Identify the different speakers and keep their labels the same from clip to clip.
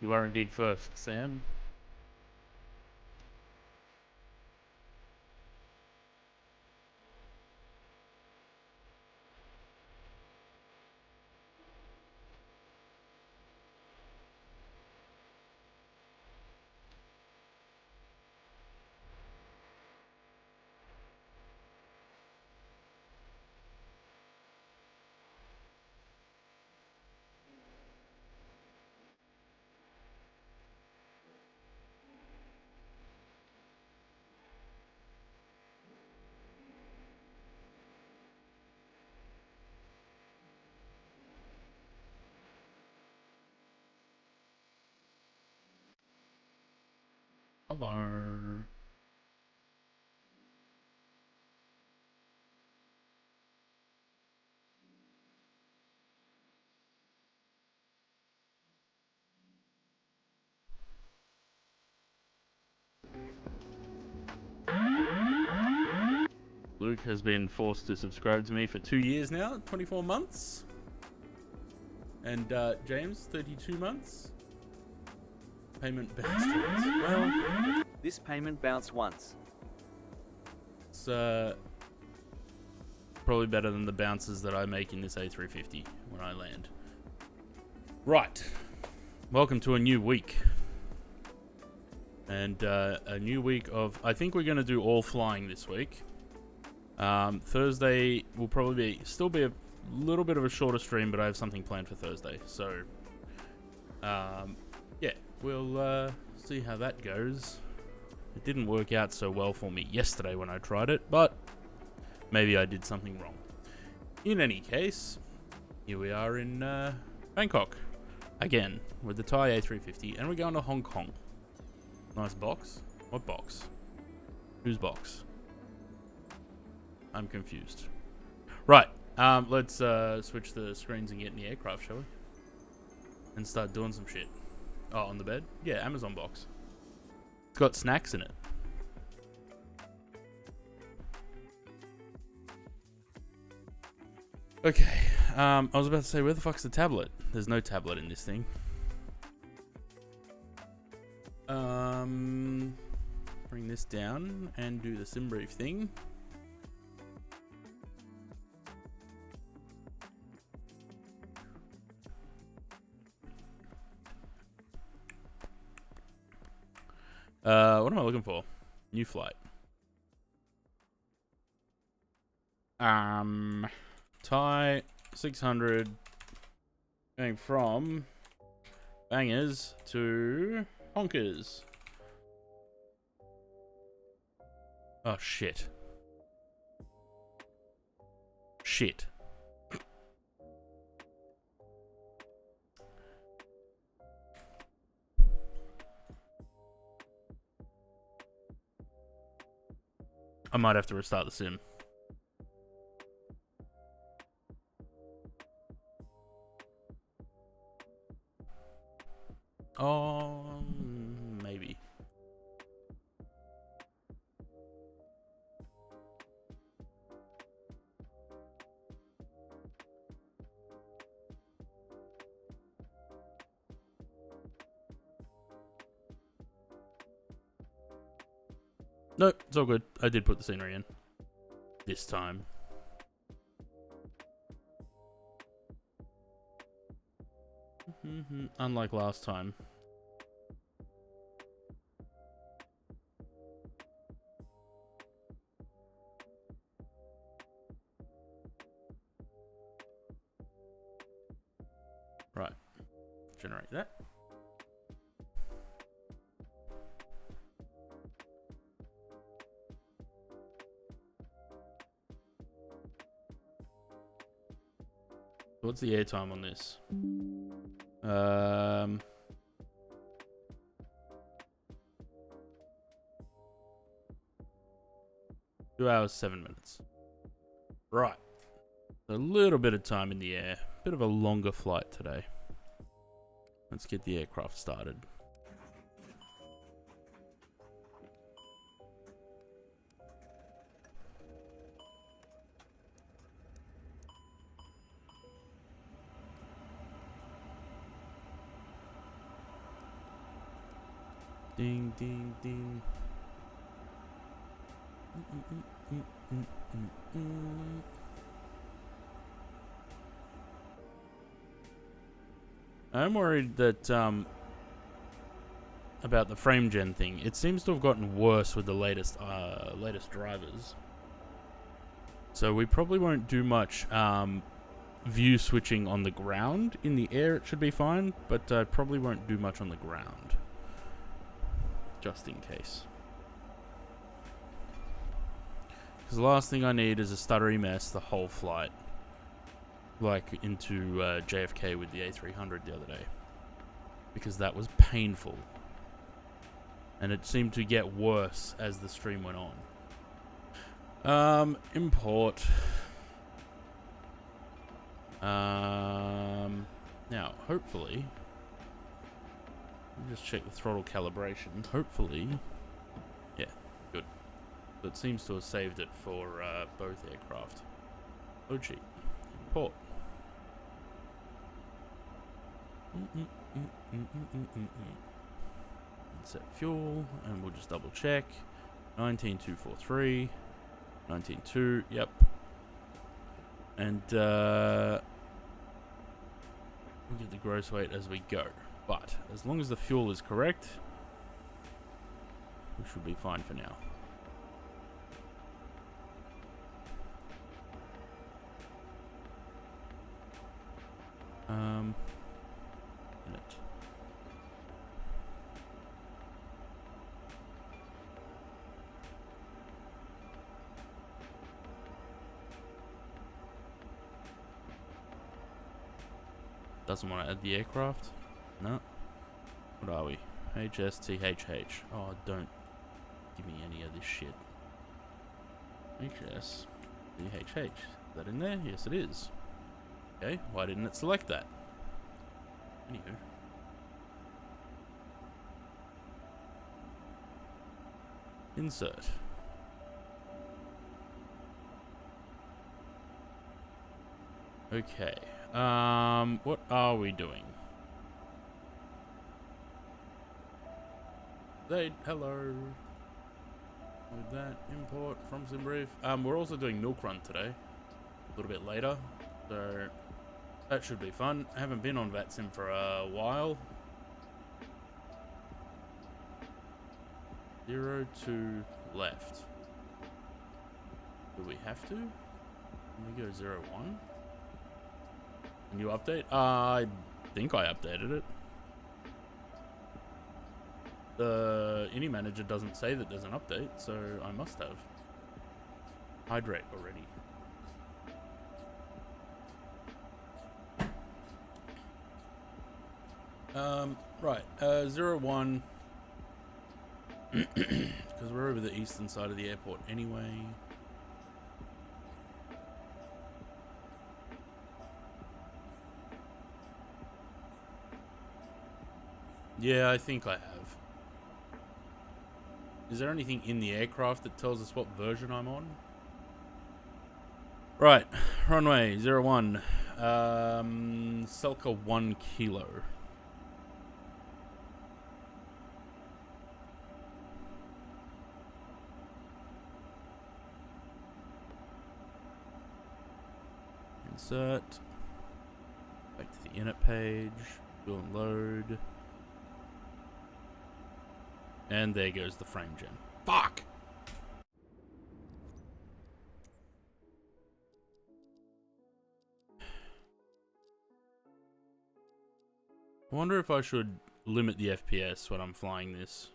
Speaker 1: You are indeed first, Sam. Hello. Luke has been forced to subscribe to me for 2 years now, 24 months. And James, 32 months. Payment bounced once. Well,
Speaker 2: This payment bounced once.
Speaker 1: it's probably better than the bounces that I make in this A350 when I land. Right. Welcome to a new week. And a new week of... I think we're going to do all flying this week. Thursday will probably still be a little bit of a shorter stream, but I have something planned for Thursday. So, yeah, we'll see how that goes. It didn't work out so well for me yesterday when I tried it, but maybe I did something wrong. In any case, here we are in Bangkok again with the Thai A350, and we're going to Hong Kong. Nice box. What box? Whose box? I'm confused. Right, let's switch the screens and get in the aircraft, shall we? And start doing some shit. Oh, on the bed? Yeah, Amazon box. It's got snacks in it. Okay, I was about to say, where the fuck's the tablet? There's no tablet in this thing. Bring this down and do the sim brief thing. What am I looking for? New flight. Thai 600 going from Bangers to Honkers. Oh shit. Shit. I might have to restart the sim. Oh, maybe. Nope, it's all good. I did put the scenery in. This time. Unlike last time. Right. Generate that. What's the airtime on this? 2 hours, 7 minutes. Right. A little bit of time in the air. Bit of a longer flight today. Let's get the aircraft started. Ding, ding, ding. I'm worried that, about the frame gen thing. It seems to have gotten worse with the latest drivers. So we probably won't do much, view switching on the ground. In the air, it should be fine, but probably won't do much on the ground. Just in case. Because the last thing I need is a stuttery mess the whole flight. Like into JFK with the A300 the other day. Because that was painful. And it seemed to get worse as the stream went on. Import. Now, hopefully... Let me just check the throttle calibration. Hopefully... Yeah, good. So it seems to have saved it for both aircraft. Oh gee. Import. Set fuel, and we'll just double check. 19243. 192, yep. And we'll get the gross weight as we go. But as long as the fuel is correct, we should be fine for now. Minute. Doesn't want to add the aircraft? No. What are we? HSTHH. Oh, don't give me any of this shit. HSTHH. Is that in there? Yes, it is. Okay, why didn't it select that? Anywho. Insert. Okay. What are we doing? Hello. With that, import from SimBrief. We're also doing Milk Run today. A little bit later. So, that should be fun. I haven't been on VATSIM for a while. 0 to left. Do we have to? Can we go 0, 1? New update? I think I updated it. The Innie Manager doesn't say that there's an update, so I must have. Hydrate already. Right, 0, 1. Because we're over the eastern side of the airport anyway. Yeah, I think I have. Is there anything in the aircraft that tells us what version I'm on? Right, runway 01. Selka 1 kilo. Insert. Back to the init page. Fuel and load. And there goes the frame gen. Fuck! I wonder if I should limit the FPS when I'm flying this.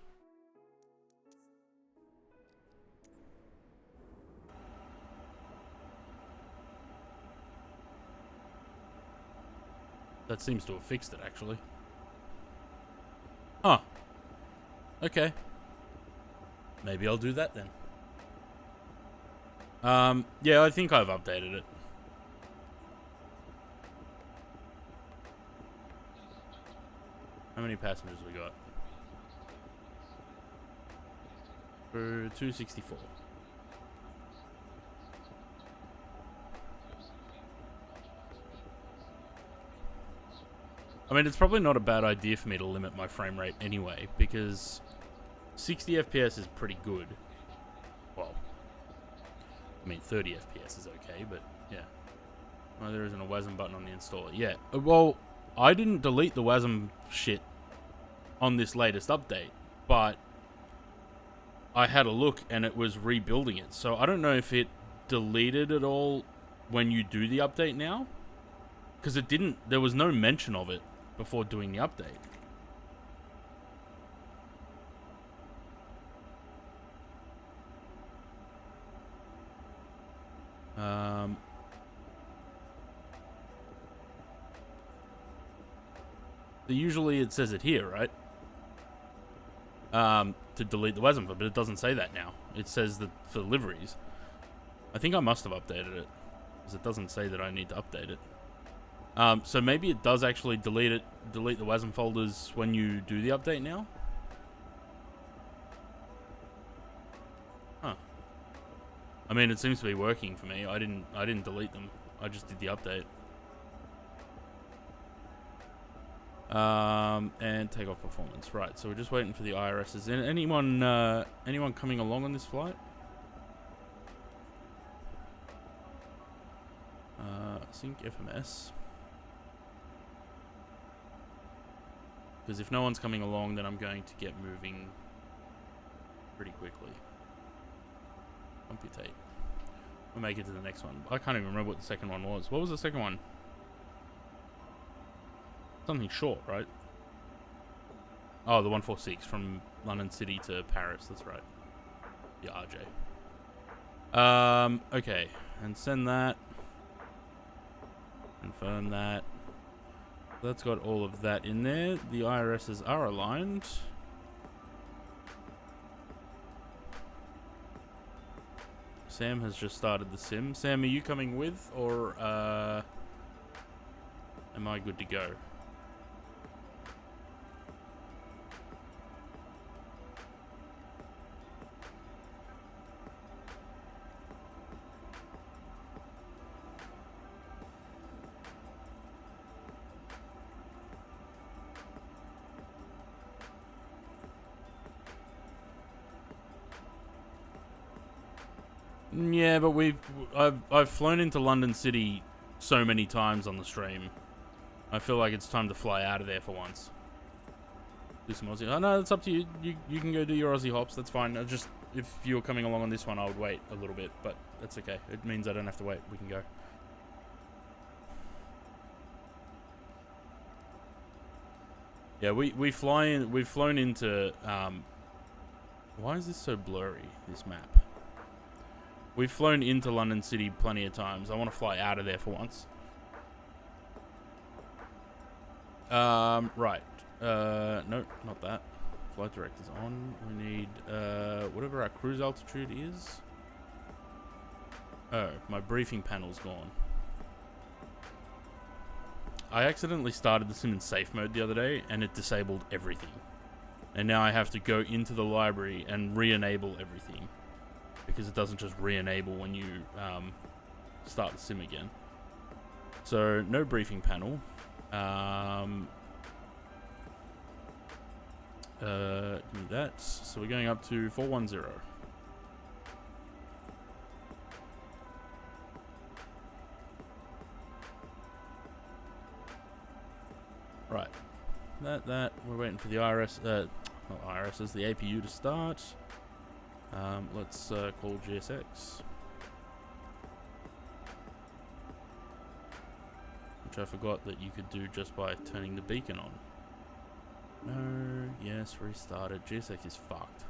Speaker 1: That seems to have fixed it, actually. Huh. Okay. Maybe I'll do that then. Yeah, I think I've updated it. How many passengers we got? 264. I mean, it's probably not a bad idea for me to limit my frame rate anyway, because 60 FPS is pretty good. Well, I mean 30 FPS is okay, but yeah. Well, there isn't a WASM button on the installer. Yeah, well, I didn't delete the WASM shit on this latest update, but I had a look and it was rebuilding it. So I don't know if it deleted it all when you do the update now, because it didn't. There was no mention of it before doing the update. Usually it says it here, right? To delete the WASM, but it doesn't say that now. It says that for liveries. I think I must have updated it, because it doesn't say that I need to update it. So maybe it does actually delete the WASM folders when you do the update now. Huh. I mean, it seems to be working for me. I didn't delete them. I just did the update. And take off performance. Right, so we're just waiting for the IRSs. Anyone coming along on this flight? Sync FMS. Because if no one's coming along, then I'm going to get moving pretty quickly. Computate. We'll make it to the next one. I can't even remember what the second one was. What was the second one? Something short, right? Oh, the 146 from London City to Paris. That's right. The RJ. Okay, and send that. Confirm that. That's got all of that in there. The IRSs are aligned. Sam has just started the sim. Sam, are you coming with, or am I good to go? Yeah, but I've flown into London City so many times on the stream. I feel like it's time to fly out of there for once. Do some Aussie. Oh no, it's up to you. You can go do your Aussie hops. That's fine. If you're coming along on this one, I would wait a little bit, but that's okay. It means I don't have to wait. We can go. Yeah, we've flown into. Why is this so blurry? This map. We've flown into London City plenty of times. I want to fly out of there for once. Right. No, not that. Flight director's on. We need, whatever our cruise altitude is. Oh, my briefing panel's gone. I accidentally started the sim in safe mode the other day, and it disabled everything. And now I have to go into the library and re-enable everything, because it doesn't just re-enable when you start the sim again. So, no briefing panel. Give me that. So we're going up to 410. Right. That. We're waiting for the IRS, not IRSs, the APU to start. Let's call GSX. Which I forgot that you could do just by turning the beacon on. No, yes, restarted. GSX is fucked.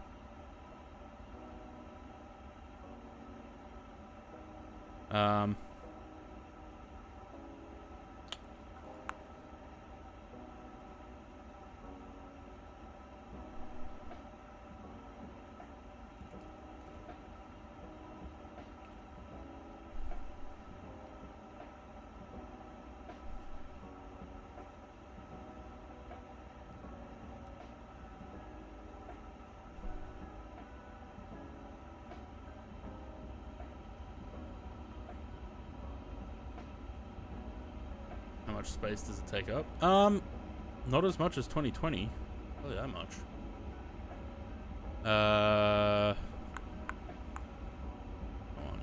Speaker 1: How much space does it take up? Not as much as 2020. Probably that much. Come on.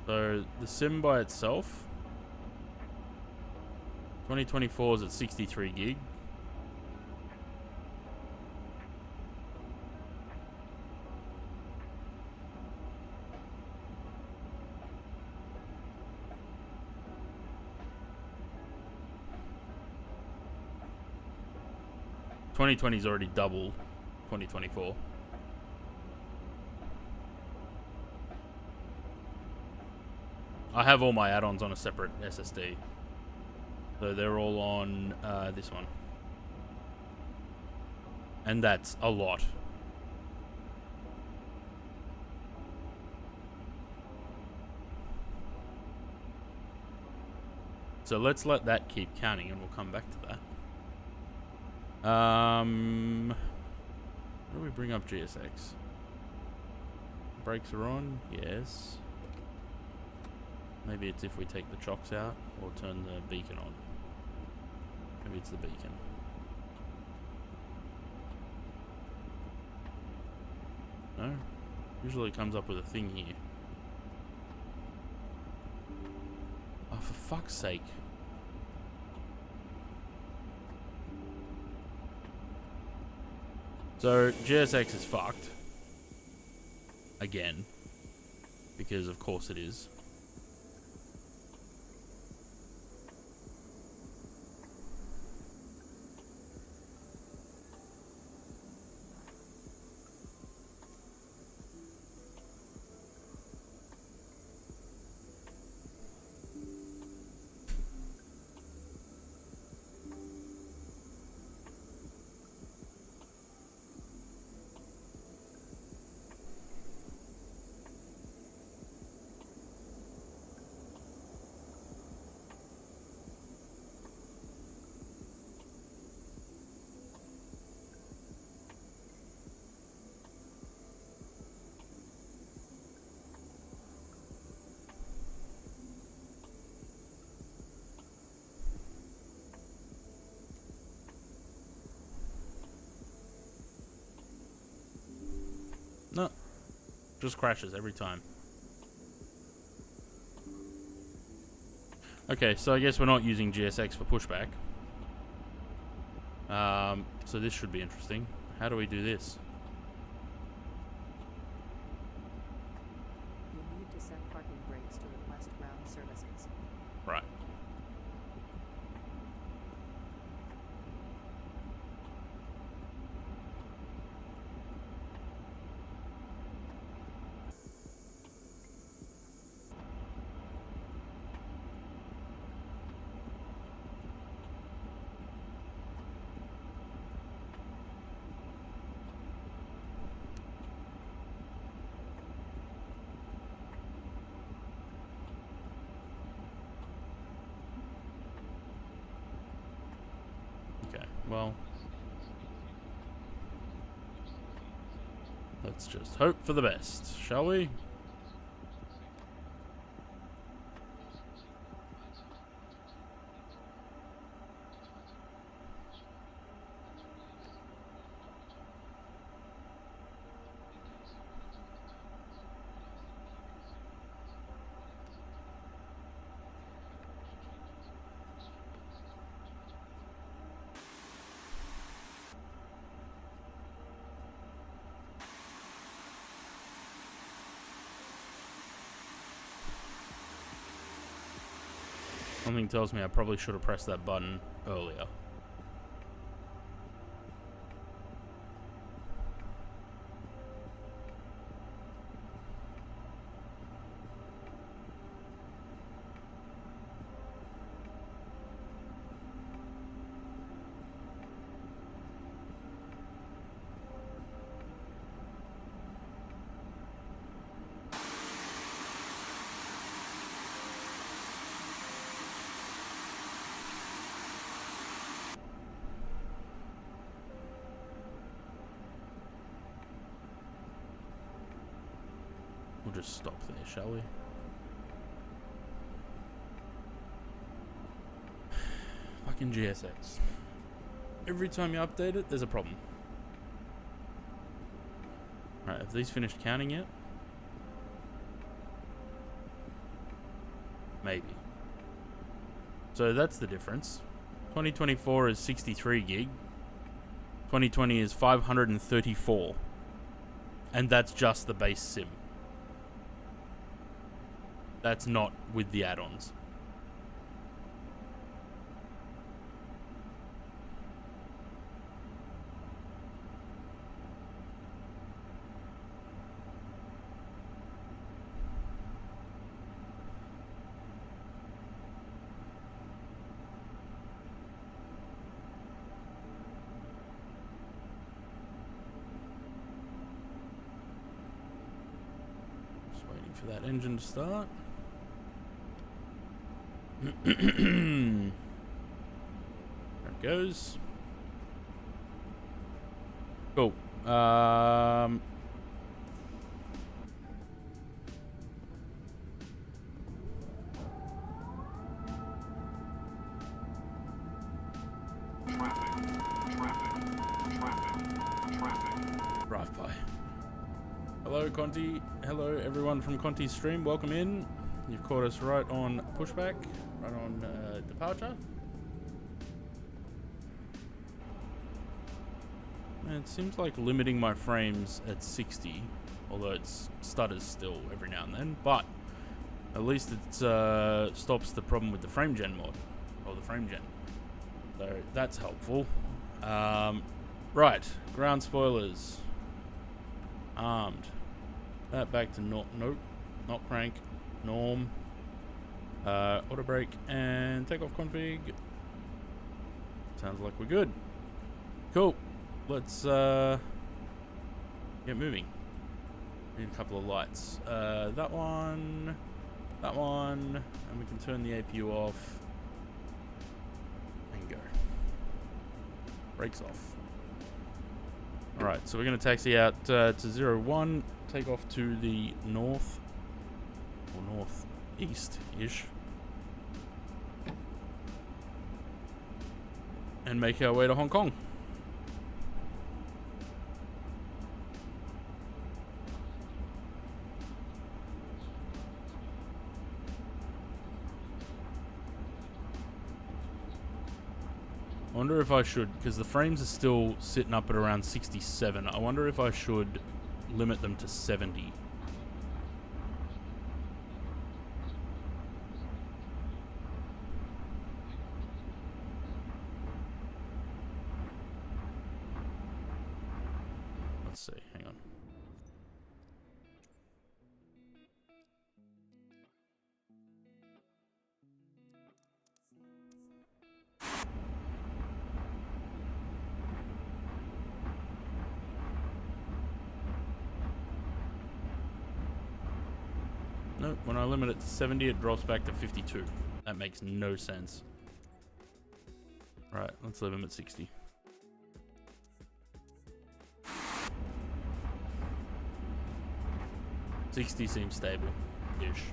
Speaker 1: So the sim by itself, 2024 is at 63 gig. $2020 is already double 2024. I have all my add-ons on a separate SSD. So they're all on this one. And that's a lot. So let's let that keep counting and we'll come back to that. How do we bring up GSX? Brakes are on? Yes. Maybe it's if we take the chocks out or turn the beacon on. Maybe it's the beacon. No? Usually it comes up with a thing here. Oh, for fuck's sake. So, GSX is fucked. Again. Because of course it is. No. Just crashes every time. Okay, so I guess we're not using GSX for pushback. So this should be interesting. How do we do this?
Speaker 3: You need to set parking brakes to request ground services.
Speaker 1: Right. Okay, well, let's just hope for the best, shall we? Something tells me I probably should have pressed that button earlier. We'll just stop there, shall we? Fucking GSX. Every time you update it, there's a problem. Alright, have these finished counting yet? Maybe. So that's the difference. 2024 is 63 gig. 2020 is 534. And that's just the base sim. That's not with the add-ons. Just waiting for that engine to start. There it goes. Cool. Drive by. Hello, Conti. Hello, everyone from Conti's stream. Welcome in. You've caught us right on pushback, right on departure. And it seems like limiting my frames at 60, although it stutters still every now and then, but at least it stops the problem with the frame gen mod, or the frame gen. So that's helpful. Right, ground spoilers. Armed. That back to nope, not crank. Norm, auto brake, and takeoff config. Sounds like we're good. Cool. Let's get moving. Need a couple of lights. That one, and we can turn the APU off and go. Brakes off. All right, so we're going to taxi out to 01, take off to the north. Or northeast-ish. And make our way to Hong Kong. I wonder if I should, because the frames are still sitting up at around 67. I wonder if I should limit them to 70. Let's see, hang on. Nope, when I limit it to 70, it drops back to 52. That makes no sense. Right, let's leave him at 60. $60 seems stable-ish.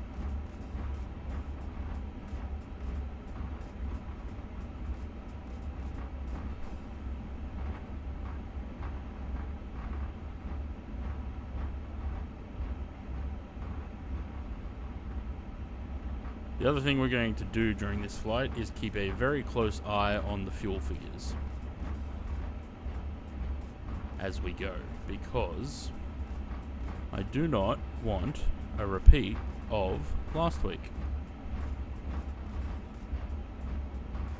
Speaker 1: The other thing we're going to do during this flight is keep a very close eye on the fuel figures as we go, because I do not want a repeat of last week,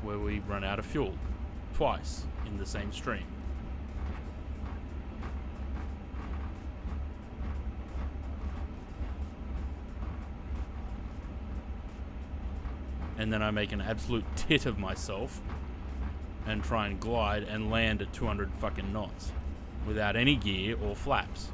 Speaker 1: where we run out of fuel twice in the same stream. And then I make an absolute tit of myself and try and glide and land at 200 fucking knots without any gear or flaps.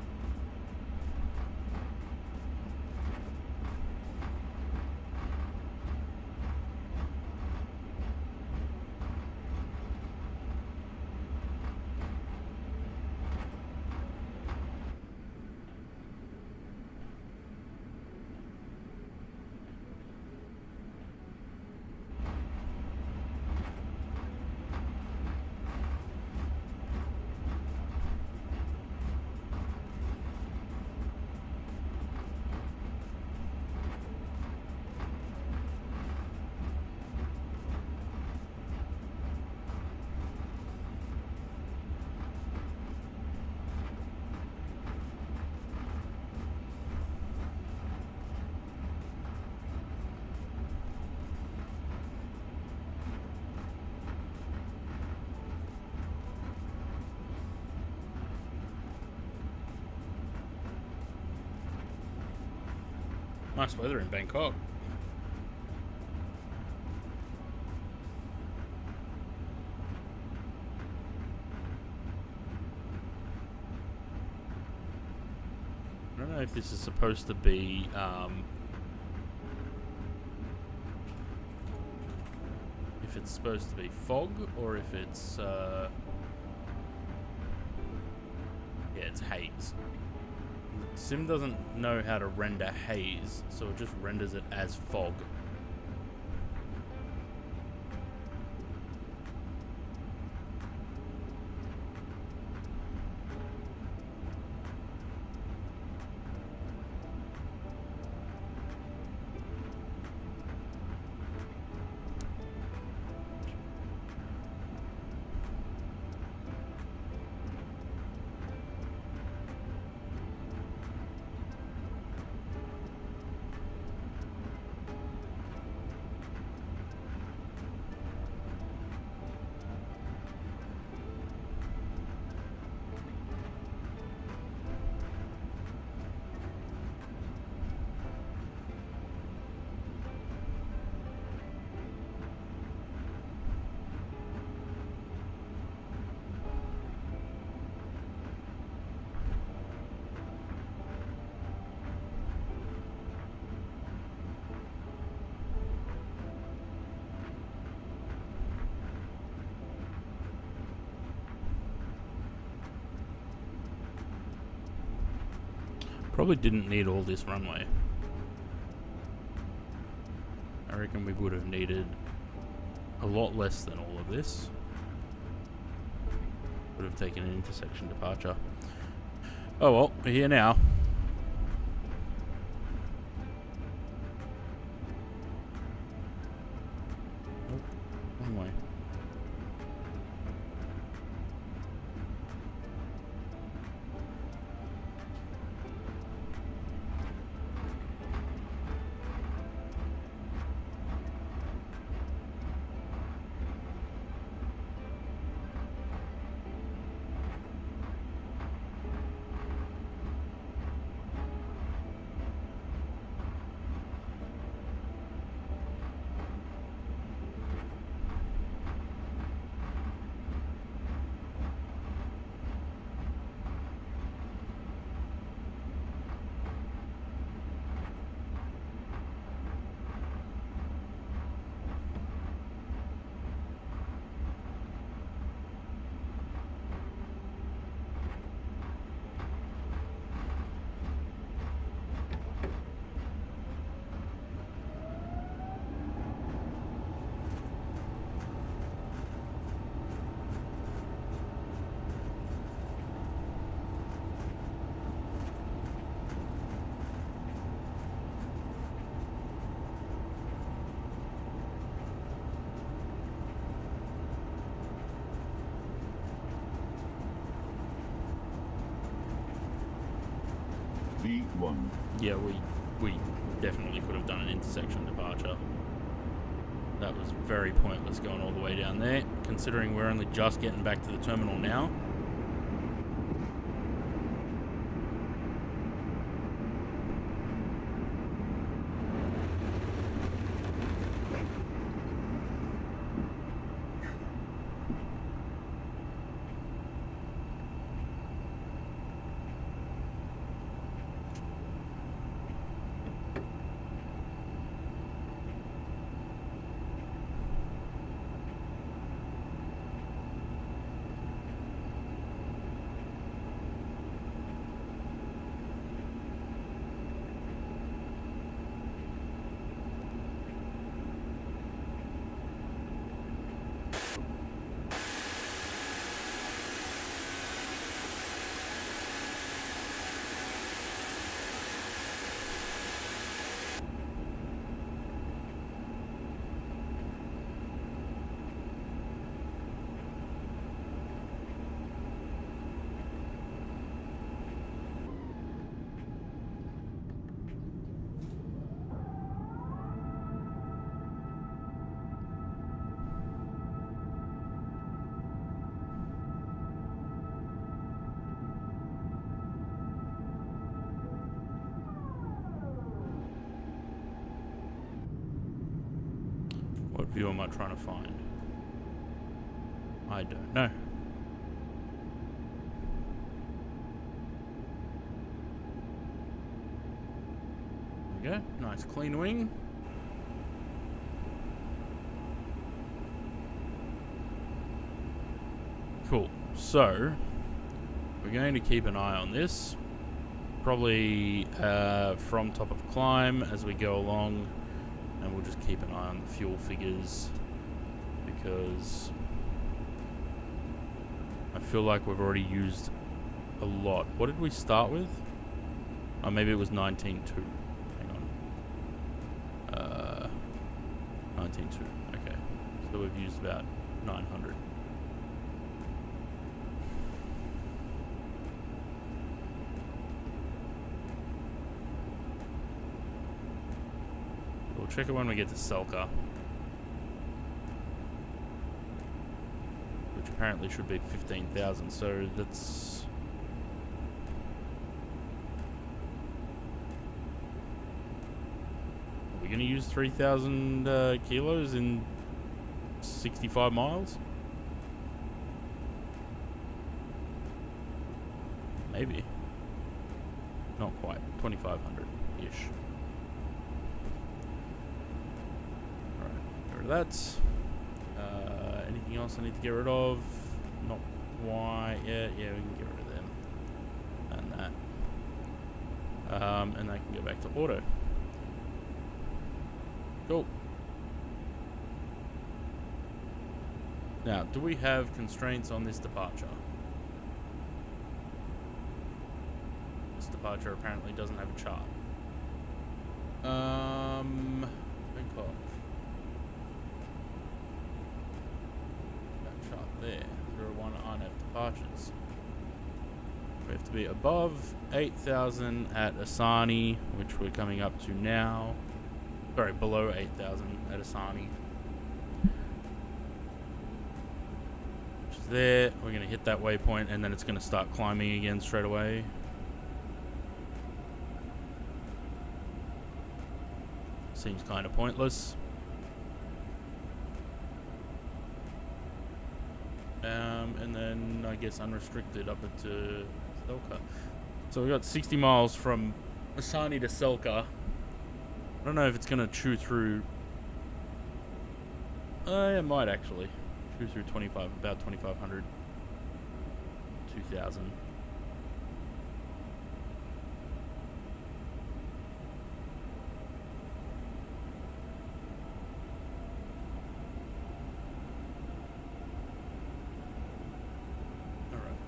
Speaker 1: Nice weather in Bangkok. I don't know if this is supposed to be if it's supposed to be fog or if it's yeah, it's haze. Sim doesn't know how to render haze, so it just renders it as fog. Probably didn't need all this runway. I reckon we would have needed a lot less than all of this. Would have taken an intersection departure. Oh well, we're here now. Nope, wrong way.
Speaker 4: V1.
Speaker 1: Yeah, we definitely could have done an intersection departure. That was very pointless going all the way down there, considering we're only just getting back to the terminal now. What view am I trying to find? I don't know. There we go. Nice clean wing. Cool. So, we're going to keep an eye on this. Probably from top of climb as we go along. And we'll just keep an eye on the fuel figures. Because I feel like we've already used a lot. What did we start with? Oh, maybe it was 19.2. Hang on. 19.2. Okay. So we've used about 900. We'll check it when we get to Selka. Which apparently should be 15,000, so that's... Are we going to use 3,000 kilos in 65 miles? Maybe. Not quite. 2,500-ish. That. Anything else I need to get rid of? Not quite yet. Yeah, we can get rid of them. And that. And I can go back to auto. Cool. Now, do we have constraints on this departure? This departure apparently doesn't have a chart. Bangkok. There, 01 RNF departures. We have to be above 8,000 at Asani, which we're coming up to now. Sorry, below 8,000 at Asani. Which is there. We're going to hit that waypoint and then it's going to start climbing again straight away. Seems kind of pointless. And then I guess unrestricted up into Selka. So we got 60 miles from Asani to Selka. I don't know if it's gonna chew through. It might actually chew through about 2,500, 2,000.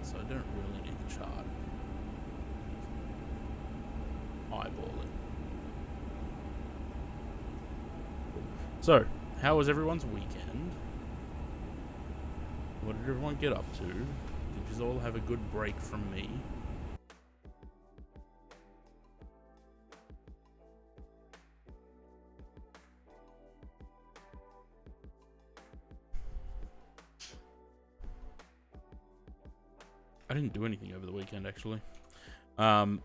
Speaker 1: So I don't really need the chart. Eyeball it. So, how was everyone's weekend? What did everyone get up to? Did you all have a good break from me? I didn't do anything over the weekend, actually. The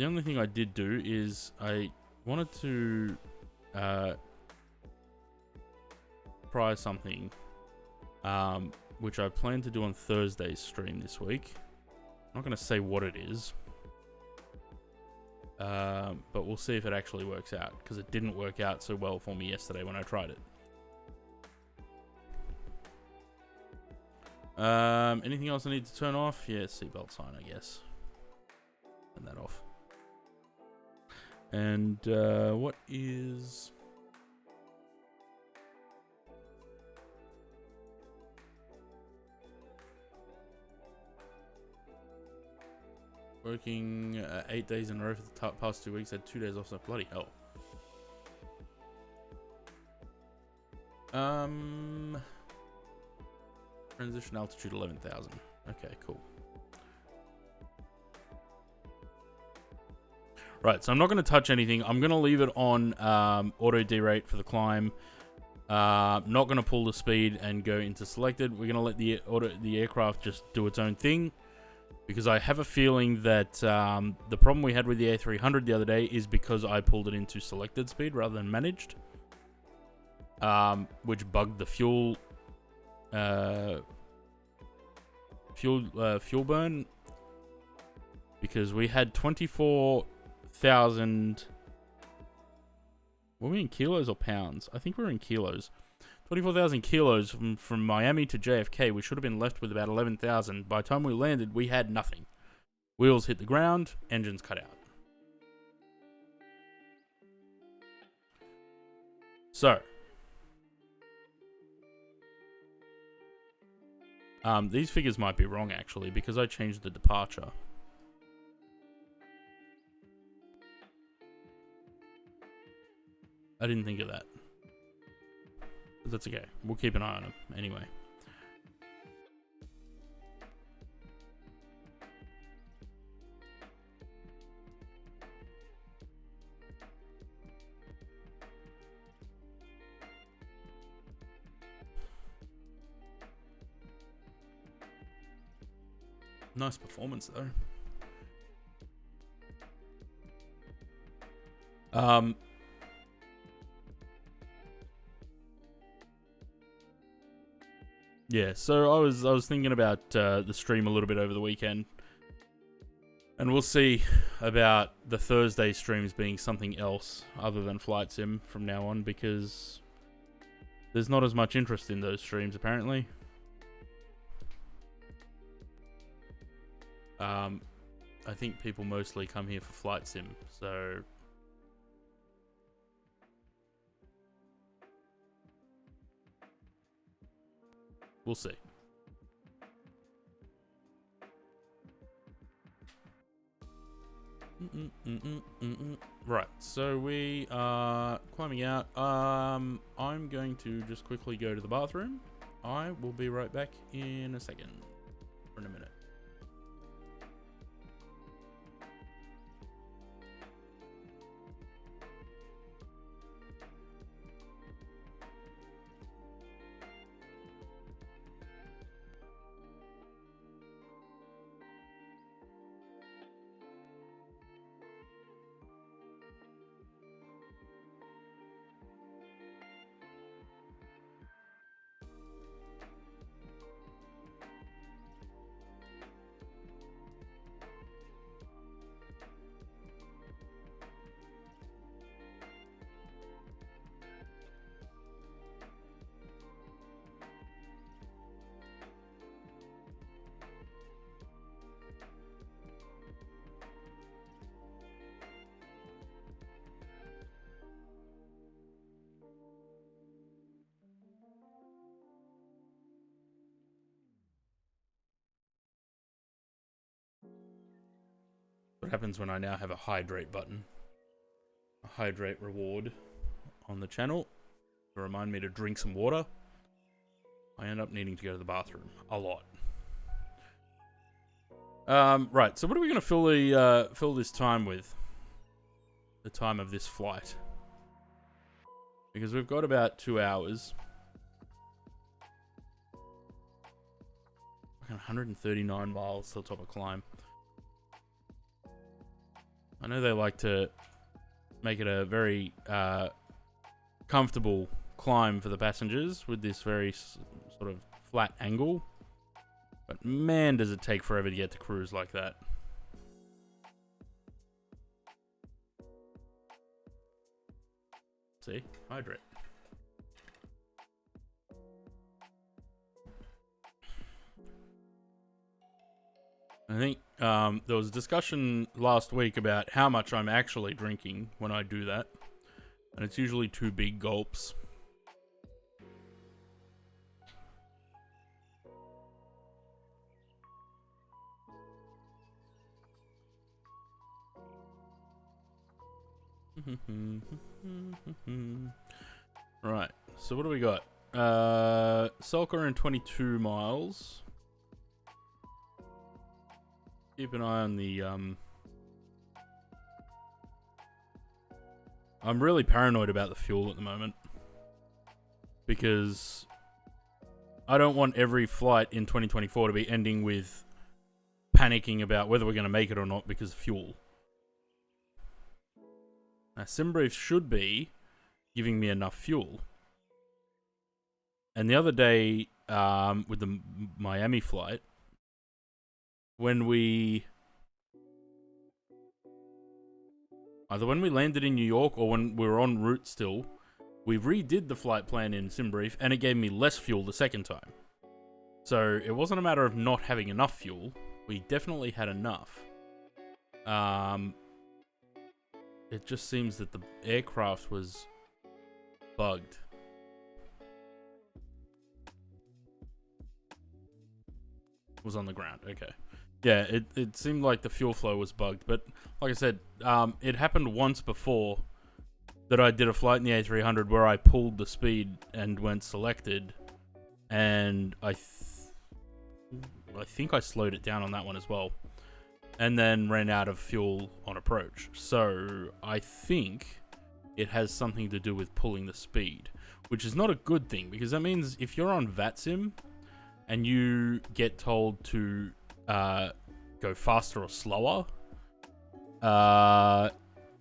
Speaker 1: only thing I did do is I wanted to try something, which I plan to do on Thursday's stream this week. I'm not going to say what it is, but we'll see if it actually works out, because it didn't work out so well for me yesterday when I tried it. Anything else I need to turn off? Yeah, seatbelt sign, I guess. Turn that off. And what is... Working 8 days in a row for the past 2 weeks. Had 2 days off, so bloody hell. Transition altitude 11,000. Okay, cool. Right, so I'm not going to touch anything. I'm going to leave it on auto derate for the climb. Not going to pull the speed and go into selected. We're going to let the aircraft just do its own thing, because I have a feeling that the problem we had with the A300 the other day is because I pulled it into selected speed rather than managed. which bugged the fuel burn, because we had 24,000. Were we in kilos or pounds? I think we were in kilos. 24,000 kilos from Miami to JFK. We should have been left with about 11,000. By the time we landed, we had nothing. Wheels hit the ground, engines cut out. So, these figures might be wrong actually, because I changed the departure. I didn't think of that. But that's okay. We'll keep an eye on them anyway. Nice performance though. Yeah, so I was thinking about the stream a little bit over the weekend, and we'll see about the Thursday streams being something else other than Flight Sim from now on, because there's not as much interest in those streams apparently. I think people mostly come here for Flight Sim, so we'll see. Right, so we are climbing out. I'm going to just quickly go to the bathroom. I will be right back in a second. For in a minute. What happens when I now have a hydrate button? A hydrate reward on the channel to remind me to drink some water. I end up needing to go to the bathroom a lot. Right, so what are we going to fill this time with? The time of this flight. Because we've got about 2 hours. 139 miles till top of climb. I know they like to make it a very comfortable climb for the passengers with this very sort of flat angle. But man, does it take forever to get to cruise like that. See? Hydrate. I think there was a discussion last week about how much I'm actually drinking when I do that. And it's usually 2 big gulps. Right, so what do we got? Sulker in 22 miles. Keep an eye on the, I'm really paranoid about the fuel at the moment. Because I don't want every flight in 2024 to be ending with panicking about whether we're going to make it or not because of fuel. Now, SimBrief should be giving me enough fuel. And the other day, with the Miami flight, when we landed in New York or when we were en route still, we redid the flight plan in SimBrief, and it gave me less fuel the second time. So it wasn't a matter of not having enough fuel. We definitely had enough. It just seems that the aircraft was bugged. It was on the ground, okay. Yeah, it seemed like the fuel flow was bugged, but like I said, it happened once before that I did a flight in the A300 where I pulled the speed and went selected, and I think I slowed it down on that one as well, and then ran out of fuel on approach. So I think it has something to do with pulling the speed, which is not a good thing, because that means if you're on VATSIM and you get told to go faster or slower,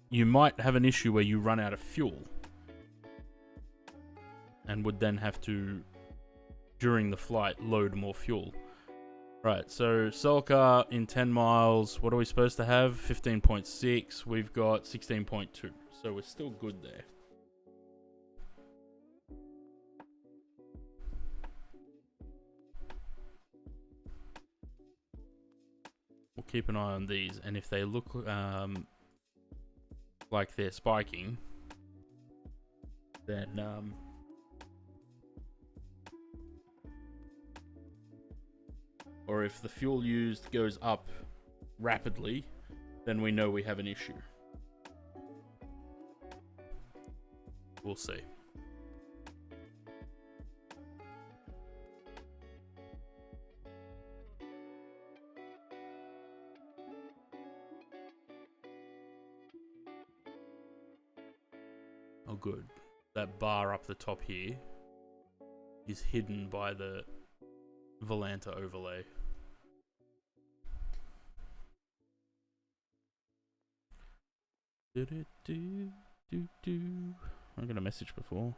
Speaker 1: you might have an issue where you run out of fuel and would then have to, during the flight, load more fuel. Right, so Selka in 10 miles, what are we supposed to have? 15.6, we've got 16.2, so we're still good there. We'll keep an eye on these, and if they look like they're spiking, then or if the fuel used goes up rapidly, then we know we have an issue. We'll see. Oh, good. That bar up the top here is hidden by the Volanta overlay. I got a message before.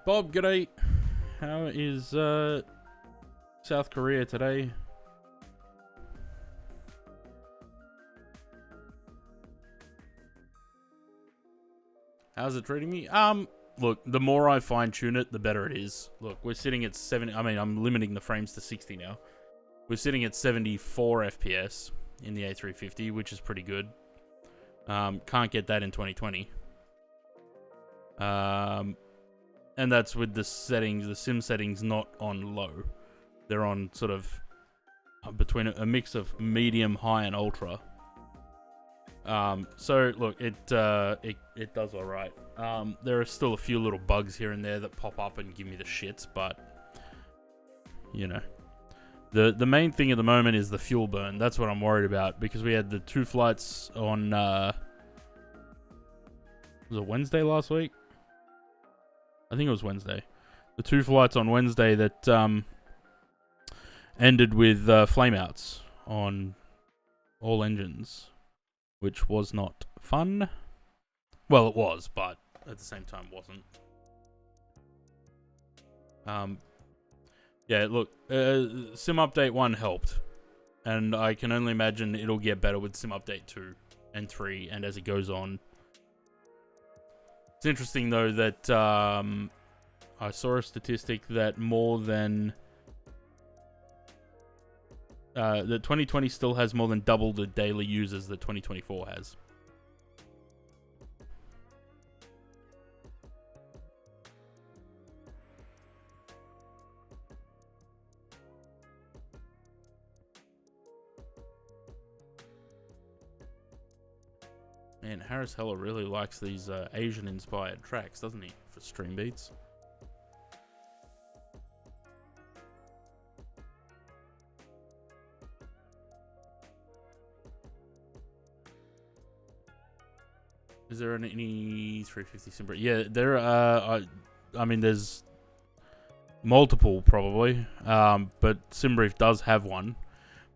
Speaker 1: Bob, g'day. How is South Korea today? How's it treating me? Look, the more I fine tune it, the better it is. Look, we're sitting at 70. I mean, I'm limiting the frames to 60 now. We're sitting at 74 FPS in the A350, which is pretty good. Can't get that in 2020. And that's with the settings, the sim settings not on low. They're on sort of between a mix of medium, high, and ultra. So look, it does all right. There are still a few little bugs here and there that pop up and give me the shits, but you know, the main thing at the moment is the fuel burn. That's what I'm worried about, because we had the 2 flights on was it Wednesday last week? I think it was Wednesday. The 2 flights on Wednesday that ended with flameouts on all engines, which was not fun. Well, it was, but at the same time wasn't. Yeah, look, Sim Update 1 helped, and I can only imagine it'll get better with Sim Update 2 and 3, and as it goes on. It's interesting, though, that I saw a statistic that more than the 2020 still has more than double the daily users that 2024 has. Man, Harris Heller really likes these Asian-inspired tracks, doesn't he, for stream beats? Is there any 350 Simbrief? Yeah, there are. I mean, there's multiple probably, but Simbrief does have one.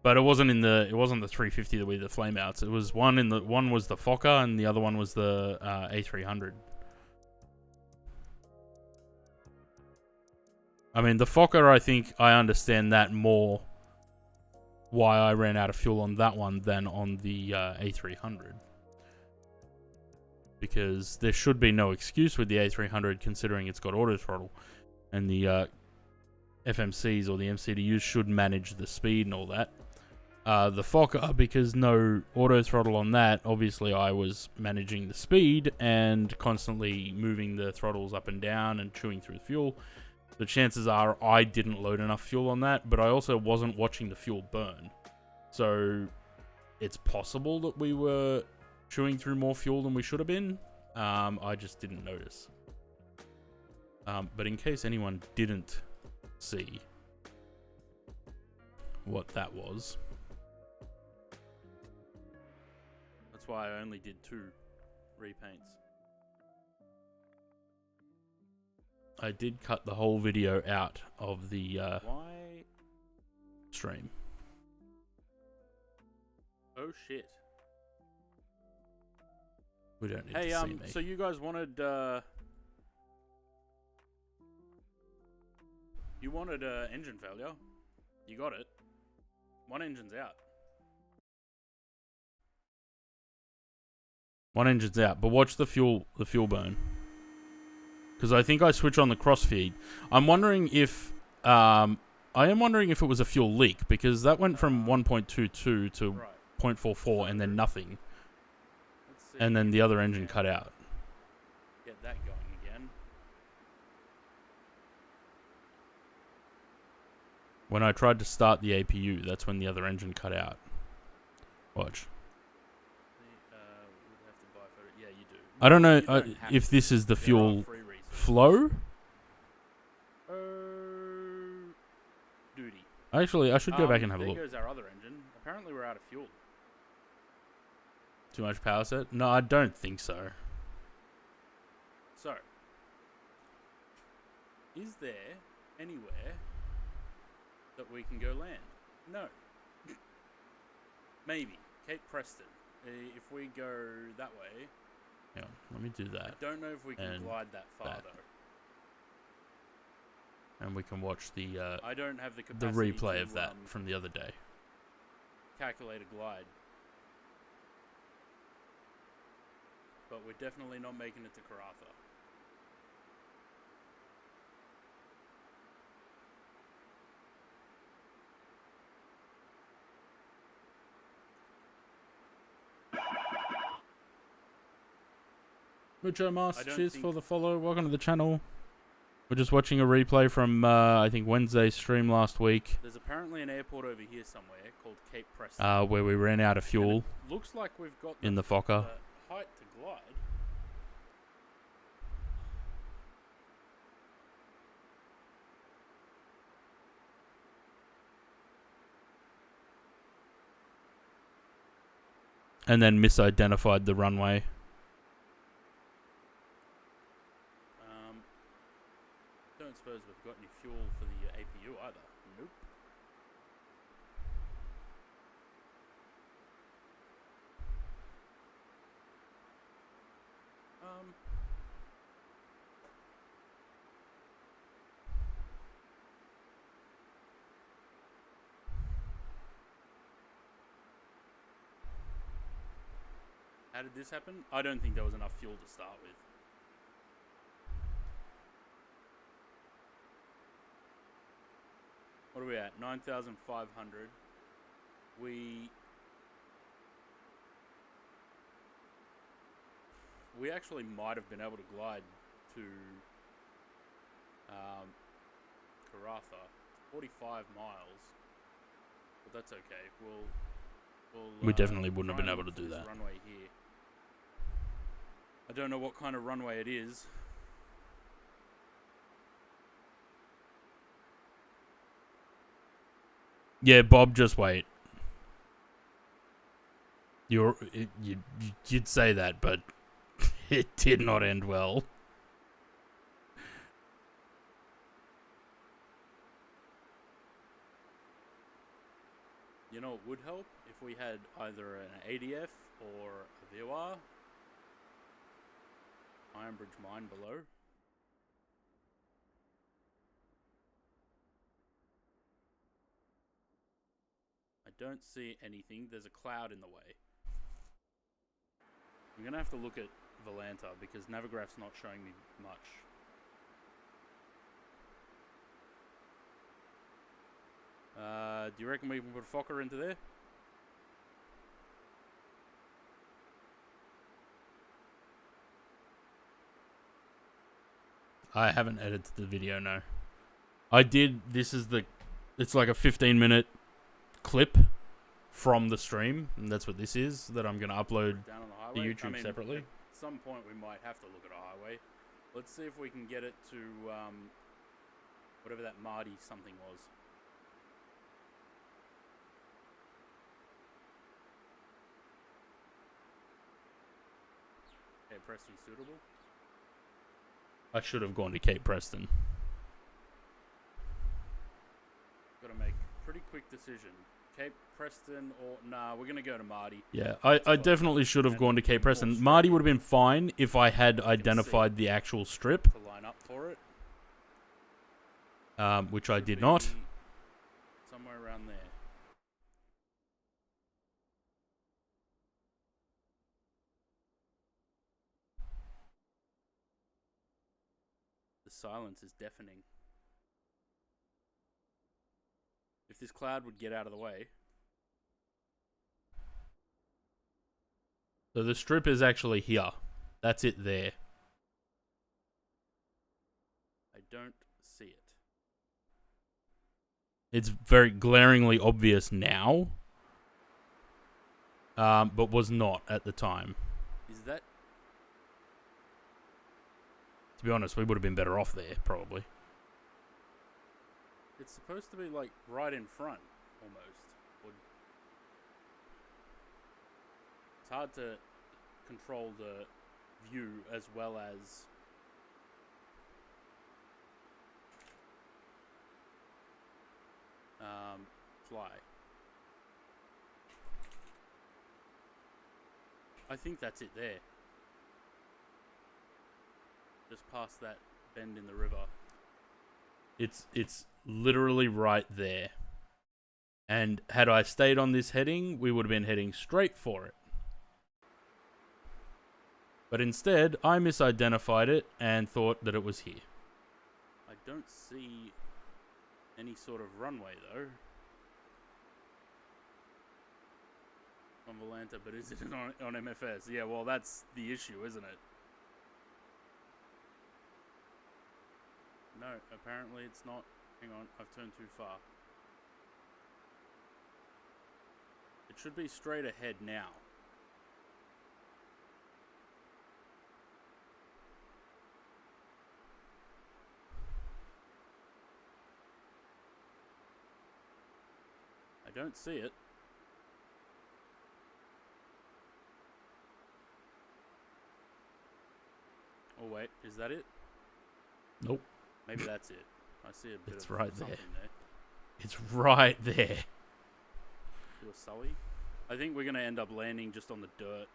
Speaker 1: But it wasn't the 350 with the flameouts. It was one was the Fokker and the other one was the A300. I mean, the Fokker, I think I understand that more. Why I ran out of fuel on that one than on the A300. Because there should be no excuse with the A300 considering it's got auto throttle, and the FMCs or the MCDUs should manage the speed and all that. The Fokker, because no auto throttle on that, obviously I was managing the speed and constantly moving the throttles up and down and chewing through the fuel. The chances are I didn't load enough fuel on that, but I also wasn't watching the fuel burn. So it's possible that we were chewing through more fuel than we should have been. I just didn't notice. But in case anyone didn't see what that was, that's why I only did 2 repaints. I did cut the whole video out of the stream. Oh shit. We don't need to see me. So you guys wanted engine failure. You got it. One engine's out. One engine's out, but watch the fuel burn. Because I think I switch on the crossfeed. I'm wondering if I am wondering if it was a fuel leak, because that went from 1.22 to 0.44 and then nothing. And then the other engine cut out. Get that going again. When I tried to start the APU, that's when the other engine cut out. Watch. Yeah, you do. I don't know if this is the fuel flow. Duty. Actually, I should go back and have a look. There goes our other engine. Apparently we're out of fuel. Too much power set? No, I don't think so. So, is there anywhere that we can go land? No. Maybe. Cape Preston. If we go that way... Hang on, let me do that. I don't know if we can glide that far, though. And we can watch the I don't have the replay of that from the other day. Calculate a glide. But we're definitely not making it to Karratha. Mucho Mas, cheers for the follow. Welcome to the channel. We're just watching a replay from, I think, Wednesday's stream last week. There's apparently an airport over here somewhere called Cape Preston. Where we ran out of fuel. Looks like we've got in the Fokker. Height to glide. And then misidentified the runway. Don't suppose we've got any fuel for the APU either. Nope. How did this happen? I don't think there was enough fuel to start with. What are we at? 9,500. we actually might have been able to glide to Karatha. 45 miles, but that's okay. We definitely wouldn't have been able to do that. Runway here. I don't know what kind of runway it is. Yeah, Bob, just wait. You'd say that, but it did not end well. You know, it would help if we had either an ADF or a VOR. Ironbridge mine below. I don't see anything. There's a cloud in the way. I'm going to have to look at Volanta because Navigraph's not showing me much. Do you reckon we can put a Fokker into there? I haven't edited the video, no. I did, it's like a 15-minute clip from the stream, and that's what this is, that I'm going to upload down on the highway. To YouTube separately. At some point we might have to look at a highway. Let's see if we can get it to, whatever that Marty something was. Cape Preston suitable? I should have gone to Cape Preston. Got to make a pretty quick decision. Cape Preston or... Nah, we're going to go to Marty. Yeah, I definitely should have gone to Cape Preston. Marty would have been fine if I had identified the actual strip. To line up for it. Which I did not. Somewhere around there. The silence is deafening. If this cloud would get out of the way. So the strip is actually here. That's it there. I don't see it. It's very glaringly obvious now. But was not at the time. Is that... To be honest, we would have been better off there, probably. It's supposed to be, like, right in front, almost. It's hard to control the view as well as... fly. I think that's it there. Just past that bend in the river. It's literally right there. And had I stayed on this heading, we would have been heading straight for it. But instead, I misidentified it and thought that it was here. I don't see any sort of runway though. On Volanta, but is it on MFS? Yeah, well that's the issue, isn't it? No, apparently it's not. Hang on, I've turned too far. It should be straight ahead now. I don't see it. Oh wait, is that it? Nope. Maybe that's it. I see a bit of right something there. It's right there. Do a Sully. I think we're going to end up landing just on the dirt.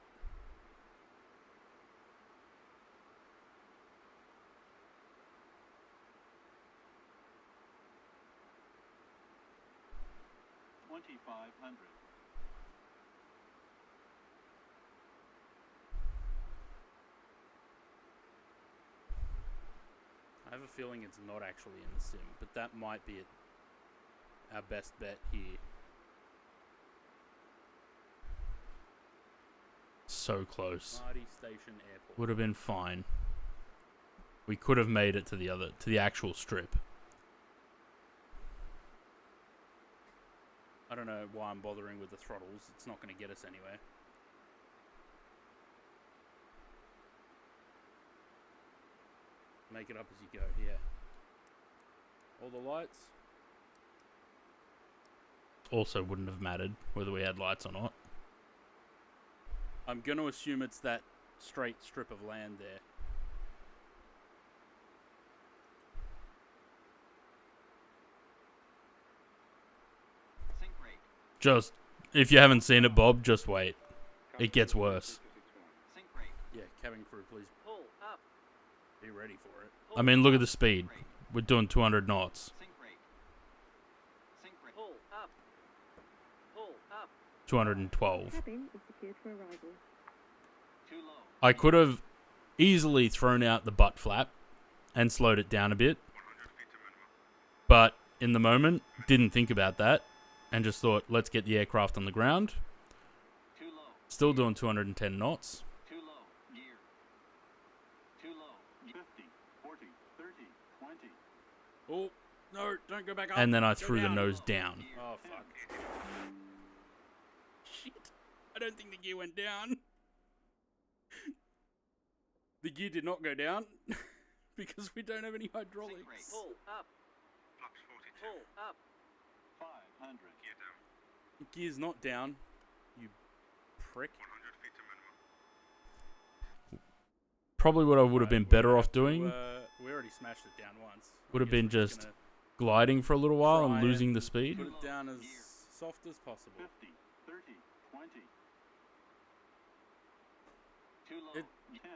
Speaker 1: I have a feeling it's not actually in the sim, but that might be our best bet here. so close.
Speaker 4: Marty Station Airport.
Speaker 1: Would have been fine. We could have made it to the actual strip.
Speaker 4: I don't know why I'm bothering with the throttles. It's not going to get us anywhere. Make it up as you go, yeah. All the lights.
Speaker 1: Also wouldn't have mattered whether we had lights or not.
Speaker 4: I'm going to assume it's that straight strip of land there.
Speaker 2: Sync rate.
Speaker 1: Just, if you haven't seen it, Bob, just wait. It gets worse.
Speaker 2: Sync rate.
Speaker 4: Yeah, cabin crew, please
Speaker 2: Pull up.
Speaker 4: be ready for it.
Speaker 1: I mean, look at the speed. We're doing 200 knots.
Speaker 2: Sync rate. Sync rate. Pull up. Pull up.
Speaker 1: 212.
Speaker 5: Cabin is secured for arrival.
Speaker 2: Too low.
Speaker 1: I could have easily thrown out the butt flap and slowed it down a bit. But in the moment, didn't think about that and just thought, let's get the aircraft on the ground.
Speaker 2: Too low.
Speaker 1: Still doing 210 knots.
Speaker 2: Too low. Gear. Too low. 50, 40, 30, 20.
Speaker 4: Oh, no, don't go back up.
Speaker 1: And then I
Speaker 4: Go
Speaker 1: threw the
Speaker 4: down.
Speaker 1: nose down.
Speaker 4: Oh, fuck. Shit. I don't think the gear went down. The gear did not go down because we don't have any hydraulics.
Speaker 2: Sync rate. Pull up. Pull up. 500. Gear down.
Speaker 4: Gear's not down, you prick.
Speaker 1: Probably what I would have been better off doing
Speaker 4: We already smashed it down once.
Speaker 1: would have
Speaker 4: I guess
Speaker 1: been
Speaker 4: we're
Speaker 1: just
Speaker 4: gonna
Speaker 1: gliding for a little while
Speaker 4: try
Speaker 1: and losing the speed.
Speaker 4: Put it down as soft as possible.
Speaker 2: 50, 30, 20. Too low.
Speaker 4: It-
Speaker 2: 10.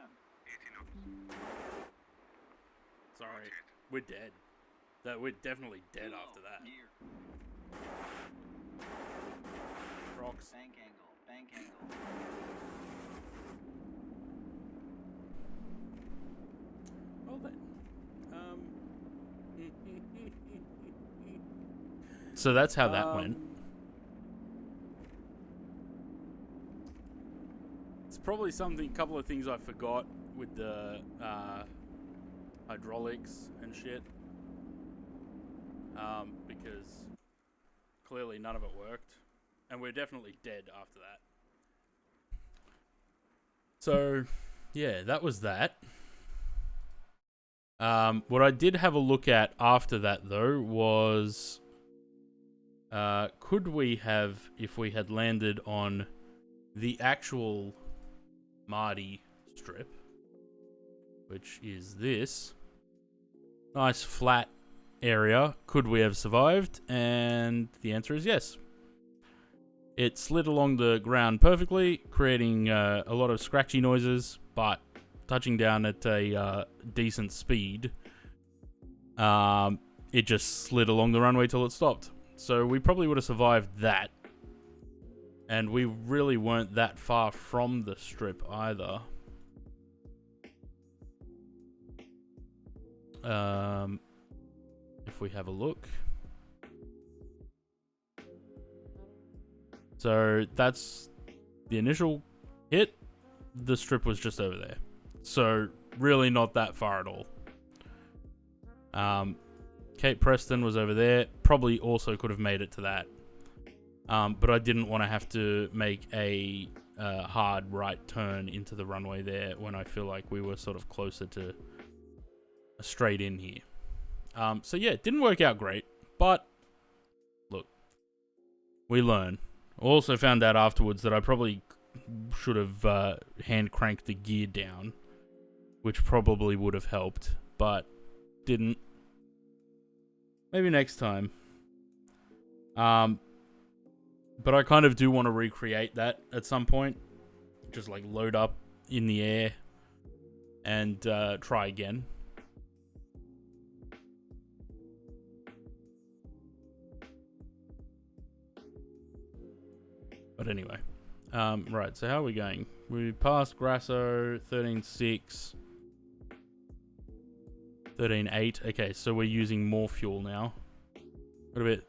Speaker 4: Sorry, we're dead. We're definitely dead after that.
Speaker 2: Gear.
Speaker 4: Rocks.
Speaker 2: Bank angle. Bank angle.
Speaker 4: Well then.
Speaker 1: So that's how that went.
Speaker 4: It's probably couple of things I forgot with the hydraulics and shit. Because clearly none of it worked. And we're definitely dead after that.
Speaker 1: So, yeah, that was that. What I did have a look at after that, though, was could we have, if we had landed on the actual Marty strip, which is this nice flat area, could we have survived? And the answer is yes. It slid along the ground perfectly, creating a lot of scratchy noises, but touching down at a decent speed, it just slid along the runway till it stopped. So we probably would have survived that. And we really weren't that far from the strip either. If we have a look. So that's the initial hit. The strip was just over there. So really not that far at all. Cape Preston was over there. Probably also could have made it to that. But I didn't want to have to make a hard right turn into the runway there when I feel like we were sort of closer to a straight in here. So yeah, it didn't work out great. But look, we learn. Also found out afterwards that I probably should have hand cranked the gear down, which probably would have helped, but didn't. Maybe next time. But I kind of do want to recreate that at some point. Just like load up in the air and try again. But anyway. Right, so how are we going? We passed Grasso, 13.6. 13.8. Okay, so we're using more fuel now. Got a bit.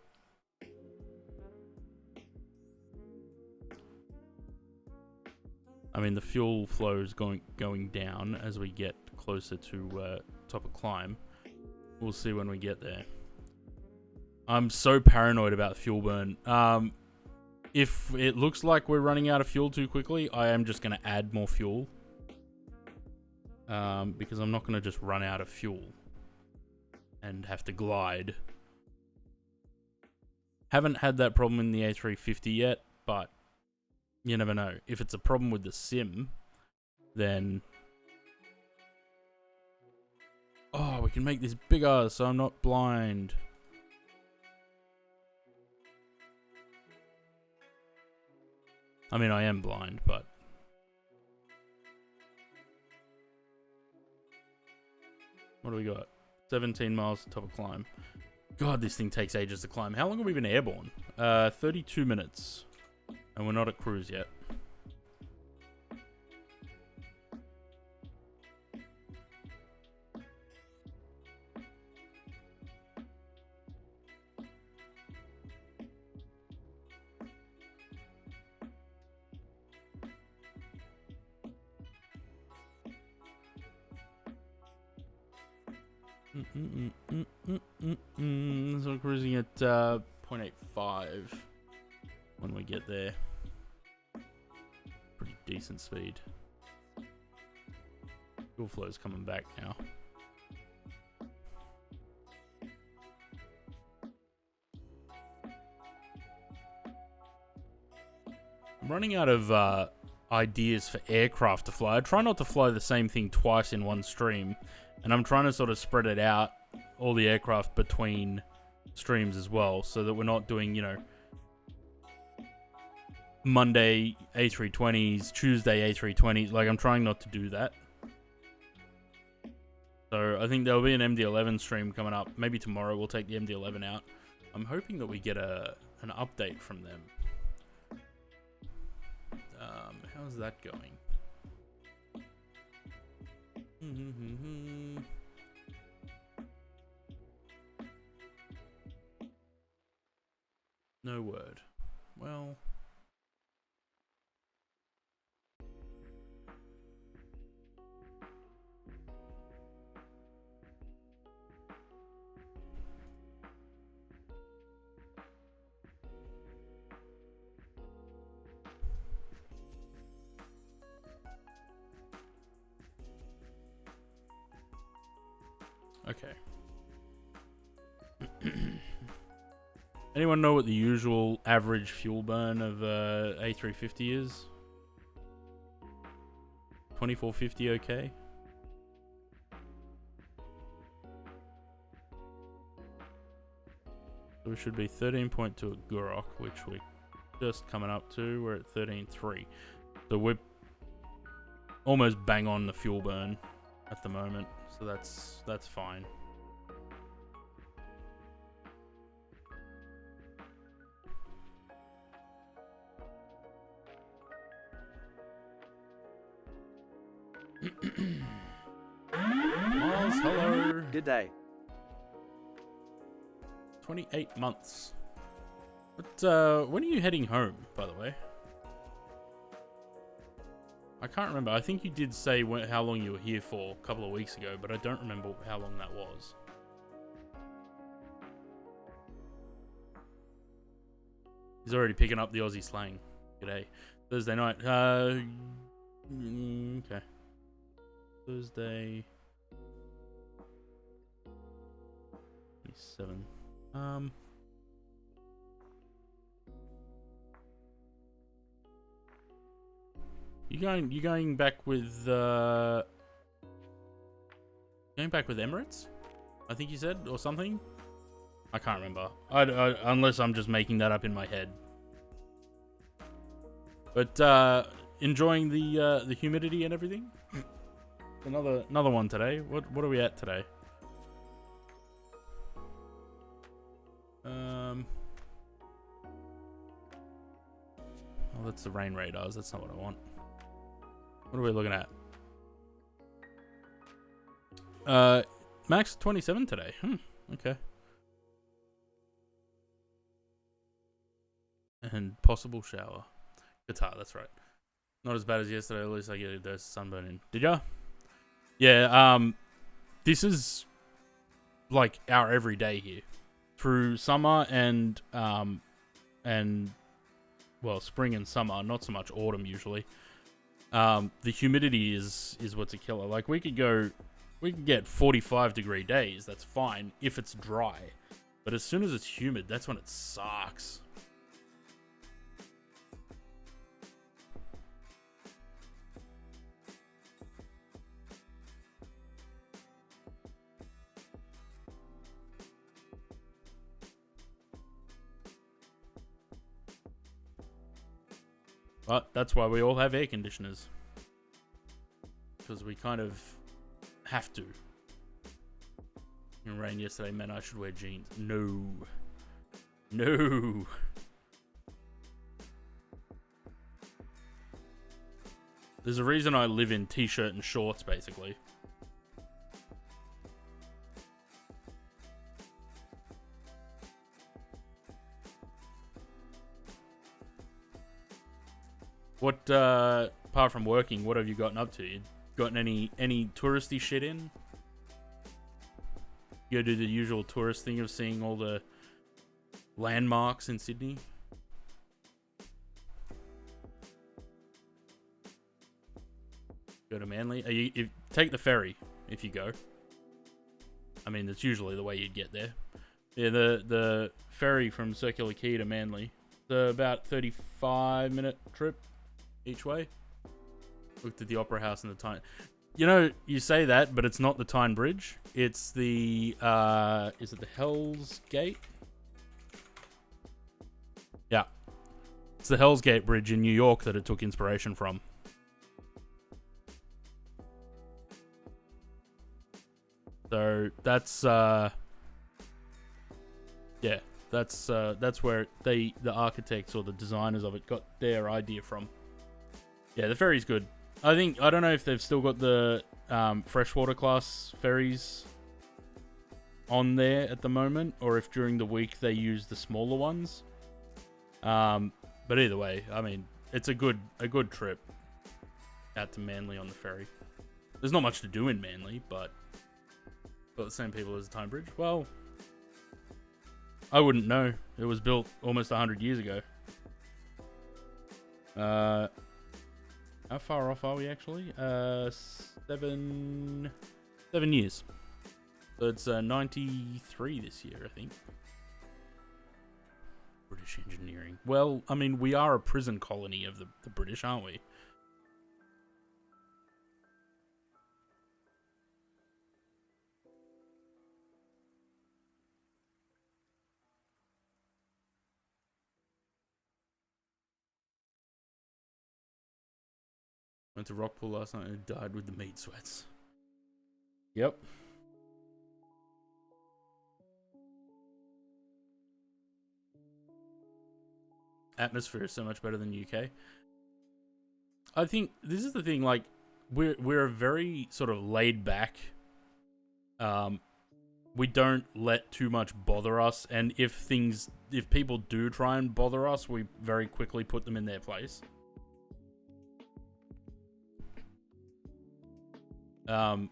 Speaker 1: I mean, the fuel flow is going down as we get closer to top of climb. We'll see when we get there. I'm so paranoid about fuel burn. If it looks like we're running out of fuel too quickly, I am just going to add more fuel. Because I'm not going to just run out of fuel and have to glide. Haven't had that problem in the A350 yet, but you never know. If it's a problem with the sim, then... Oh, we can make this bigger so I'm not blind. I mean, I am blind, but... What do we got? 17 miles to top of climb. God, this thing takes ages to climb. How long have we been airborne? 32 minutes. And we're not at cruise yet. So we're cruising at 0.85 when we get there. Pretty decent speed. Fuel flow's coming back now. I'm running out of ideas for aircraft to fly. I try not to fly the same thing twice in one stream. And I'm trying to sort of spread it out, all the aircraft between streams as well, so that we're not doing, you know, Monday A320s, Tuesday A320s. Like, I'm trying not to do that. So I think there'll be an MD-11 stream coming up. Maybe tomorrow we'll take the MD-11 out. I'm hoping that we get an update from them. How's that going? No word. Well... Okay. Anyone know what the usual average fuel burn of A350 is? 2450 okay? So we should be 13.2 at Gurok, which we're just coming up to. We're at 13.3. So we're almost bang on the fuel burn at the moment. So that's fine. Miles, hello.
Speaker 5: Good day.
Speaker 1: 28 months. But when are you heading home, by the way? I can't remember. I think you did say how long you were here for a couple of weeks ago, but I don't remember how long that was. He's already picking up the Aussie slang. G'day. Thursday night. Okay. Thursday. 27. You going back with Emirates? I think you said, or something. I can't remember. Unless I'm just making that up in my head. But enjoying the humidity and everything. Another one today. What are we at today? Oh, that's the rain radars. That's not what I want. What are we looking at? Max 27 today. Okay. And possible shower. Qatar, that's right. Not as bad as yesterday. At least I get a dose of sunburn in. Did ya? Yeah. This is like our everyday here through summer and well, spring and summer. Not so much autumn usually. The humidity is what's a killer. Like we could get 45-degree days. That's fine if it's dry, but as soon as it's humid, that's when it sucks. But that's why we all have air conditioners. Because we kind of have to. It rained yesterday, man, I should wear jeans. No. No. There's a reason I live in t-shirt and shorts, basically. What, apart from working, what have you gotten up to? You gotten any touristy shit in? You go do the usual tourist thing of seeing all the landmarks in Sydney? Go to Manly? Take the ferry if you go. I mean, that's usually the way you'd get there. Yeah, the ferry from Circular Quay to Manly. It's about 35-minute trip each way. Looked at the Opera House and the Tyne. You know, you say that, but it's not the Tyne Bridge. It's the, is it the Hell's Gate? Yeah. It's the Hell's Gate Bridge in New York that it took inspiration from. So, that's, yeah. That's where the architects or the designers of it got their idea from. Yeah, the ferry's good. I don't know if they've still got the freshwater class ferries on there at the moment, or if during the week they use the smaller ones. But either way, I mean, it's a good trip out to Manly on the ferry. There's not much to do in Manly, but got the same people as the Tyne Bridge. Well, I wouldn't know. It was built almost 100 years ago. How far off are we actually? 7 years. So it's 93 this year, I think. British engineering. Well, I mean, we are a prison colony of the British, aren't we? Went to Rockpool last night and died with the meat sweats. Yep. Atmosphere is so much better than UK. I think this is the thing, like, we're a very sort of laid back. We don't let too much bother us, and if people do try and bother us, we very quickly put them in their place.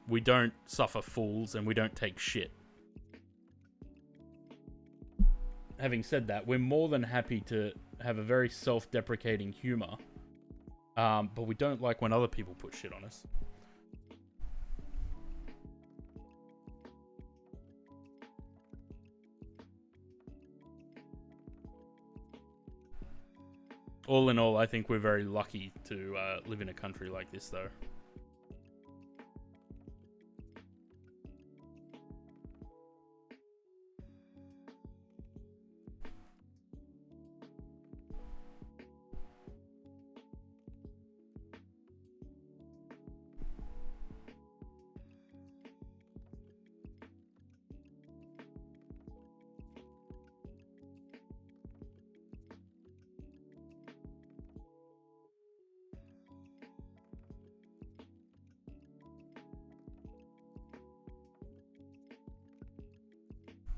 Speaker 1: We don't suffer fools, and we don't take shit. Having said that, we're more than happy to have a very self-deprecating humor, but we don't like when other people put shit on us. All in all, I think we're very lucky to live in a country like this, though.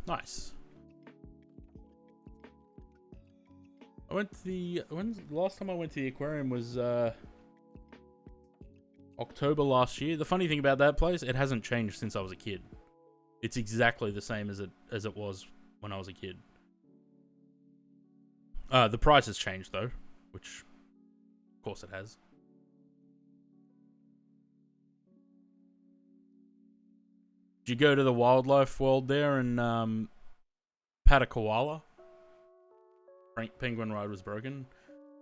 Speaker 1: Nice. I went to the last time I went to the aquarium was October last year. The funny thing about that place, it hasn't changed since I was a kid. It's exactly the same as it was when I was a kid. The price has changed though, which of course it has. Did you go to the wildlife world there and pat a koala? Penguin ride was broken.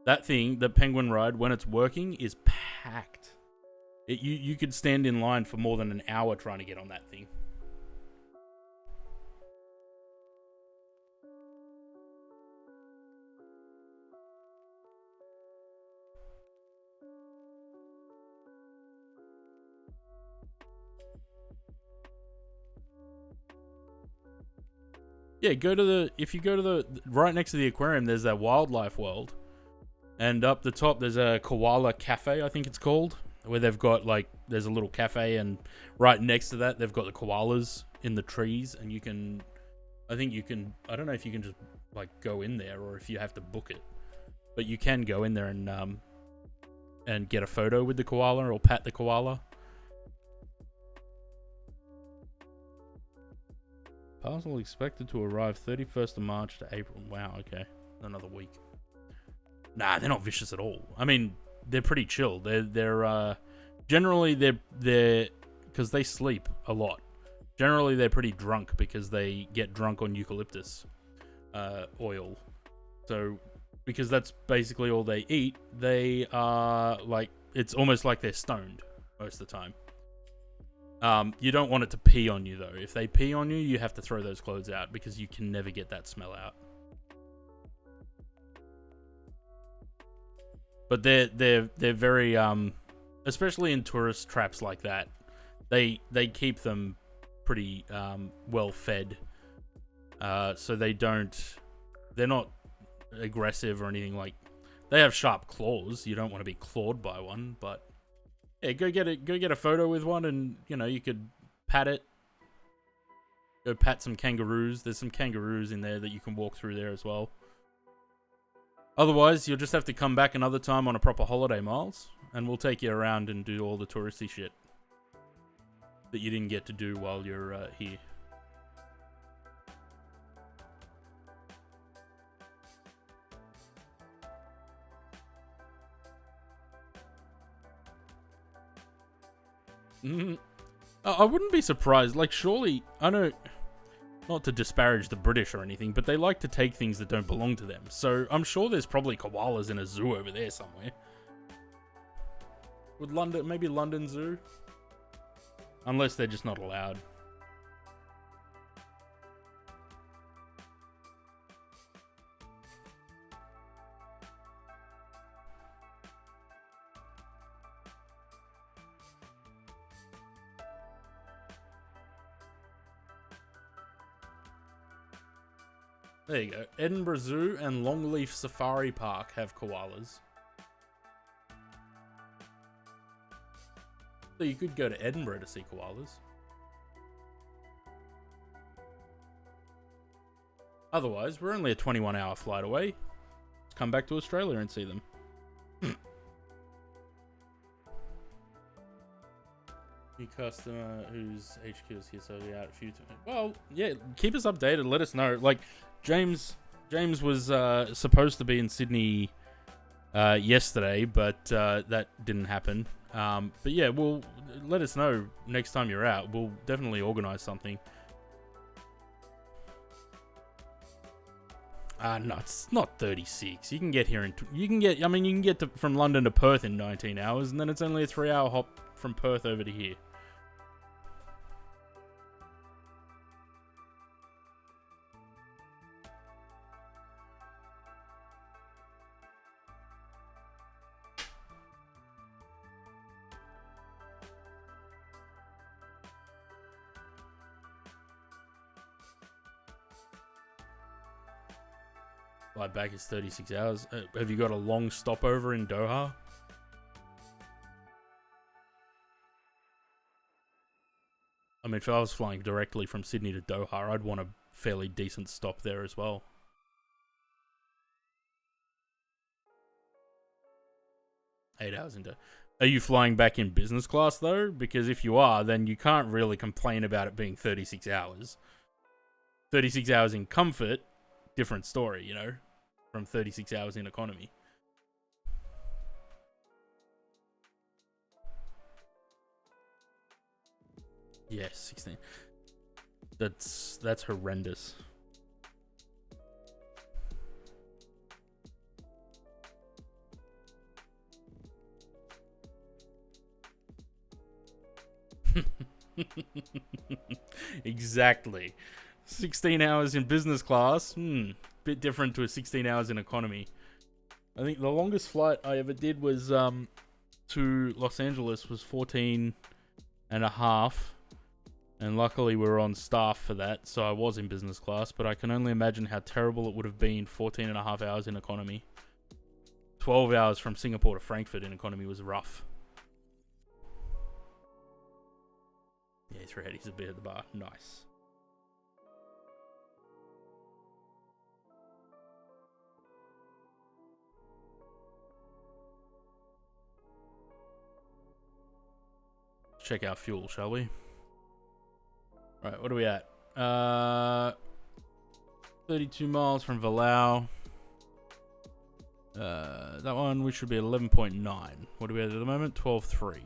Speaker 1: That thing, the penguin ride, when it's working, is packed. You could stand in line for more than an hour trying to get on that thing. Yeah, if you go to the, right next to the aquarium, there's that wildlife world. And up the top, there's a koala cafe, I think it's called. Where they've got, like, there's a little cafe, and right next to that, they've got the koalas in the trees. And you can, I don't know if you can just, like, go in there or if you have to book it. But you can go in there and get a photo with the koala or pat the koala. Parcel expected to arrive 31st of March to April. Wow, okay. Another week. Nah, they're not vicious at all. I mean, they're pretty chill. They're generally they're because they sleep a lot. Generally, they're pretty drunk because they get drunk on eucalyptus oil. So, because that's basically all they eat, they are like, it's almost like they're stoned most of the time. You don't want it to pee on you though. If they pee on you, you have to throw those clothes out because you can never get that smell out. But they're very especially in tourist traps like that, they keep them pretty well fed. So they're not aggressive or anything. Like, they have sharp claws. You don't want to be clawed by one, but yeah, go get a photo with one, and you could pat it. Go pat some kangaroos. There's some kangaroos in there that you can walk through there as well. Otherwise, you'll just have to come back another time on a proper holiday, Miles, and we'll take you around and do all the touristy shit that you didn't get to do while you're here. I wouldn't be surprised. Like, surely, I know, not to disparage the British or anything, but they like to take things that don't belong to them. So I'm sure there's probably koalas in a zoo over there somewhere. Would maybe London Zoo? Unless they're just not allowed. There you go. Edinburgh Zoo and Longleaf Safari Park have koalas. So you could go to Edinburgh to see koalas. Otherwise, we're only a 21-hour flight away. Let's come back to Australia and see them. New customer whose HQ is here, so they're out a few times. Well, yeah, keep us updated. Let us know. Like, James was supposed to be in Sydney yesterday, but that didn't happen. But yeah, let us know next time you're out. We'll definitely organise something. No, it's not 36. You can get here you can get from London to Perth in 19 hours, and then it's only a 3-hour hop from Perth over to here. Flight back is 36 hours. Have you got a long stopover in Doha? I mean, if I was flying directly from Sydney to Doha, I'd want a fairly decent stop there as well. $8 into. Are you flying back in business class though? Because if you are, then you can't really complain about it being 36 hours. 36 hours in comfort, different story, you know, from 36 hours in economy. Yes, 16. That's horrendous. Exactly. 16 hours in business class, bit different to a 16 hours in economy. I think the longest flight I ever did was to Los Angeles was 14 and a half. And luckily we were on staff for that, so I was in business class, but I can only imagine how terrible it would have been 14 and a half hours in economy. 12 hours from Singapore to Frankfurt in economy was rough. Yeah, he's ready. He's a bit at the bar. Nice. Check our fuel, shall we? Right, what are we at? 32 miles from Valao. That one, we should be at 11.9. What are we at the moment? 12.3.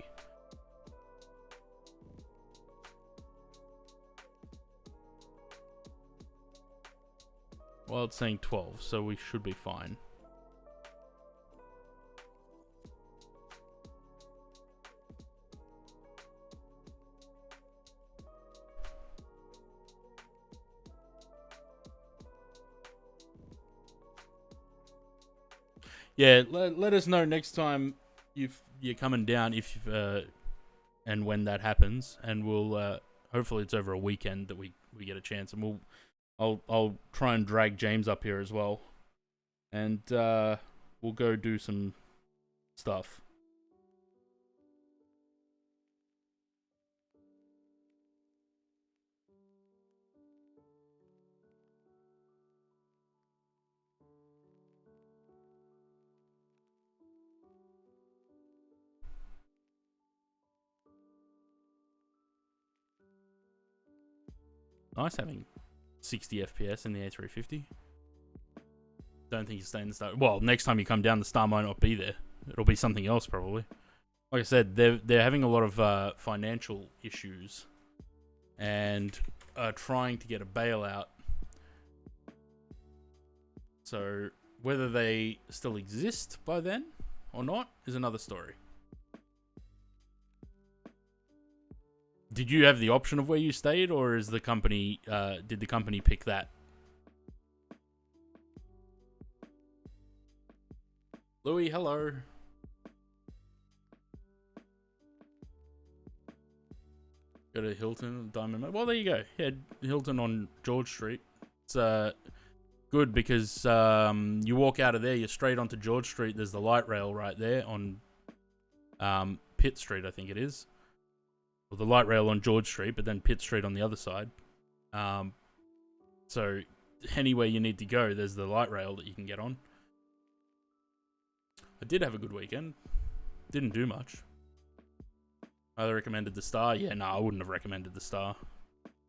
Speaker 1: Well, it's saying 12, so we should be fine. Yeah, let us know next time you're coming down if and when that happens, and we'll hopefully it's over a weekend that we get a chance, and I'll try and drag James up here as well, and we'll go do some stuff. Nice having 60 FPS in the A350. Don't think you stay in the Star. Well, next time you come down, the Star might not be there. It'll be something else probably. Like I said, they're having a lot of financial issues, and are trying to get a bailout. So whether they still exist by then or not is another story. Did you have the option of where you stayed, or is the company did the company pick that? Louis, hello. Go to Hilton, Diamond. Well, there you go. Yeah, Hilton on George Street. It's good because you walk out of there, you're straight onto George Street. There's the light rail right there on Pitt Street, I think it is. Well, the light rail on George Street, but then Pitt Street on the other side. So anywhere you need to go, there's the light rail that you can get on. I did have a good weekend. Didn't do much. I recommended the Star. Yeah, no, I wouldn't have recommended the Star.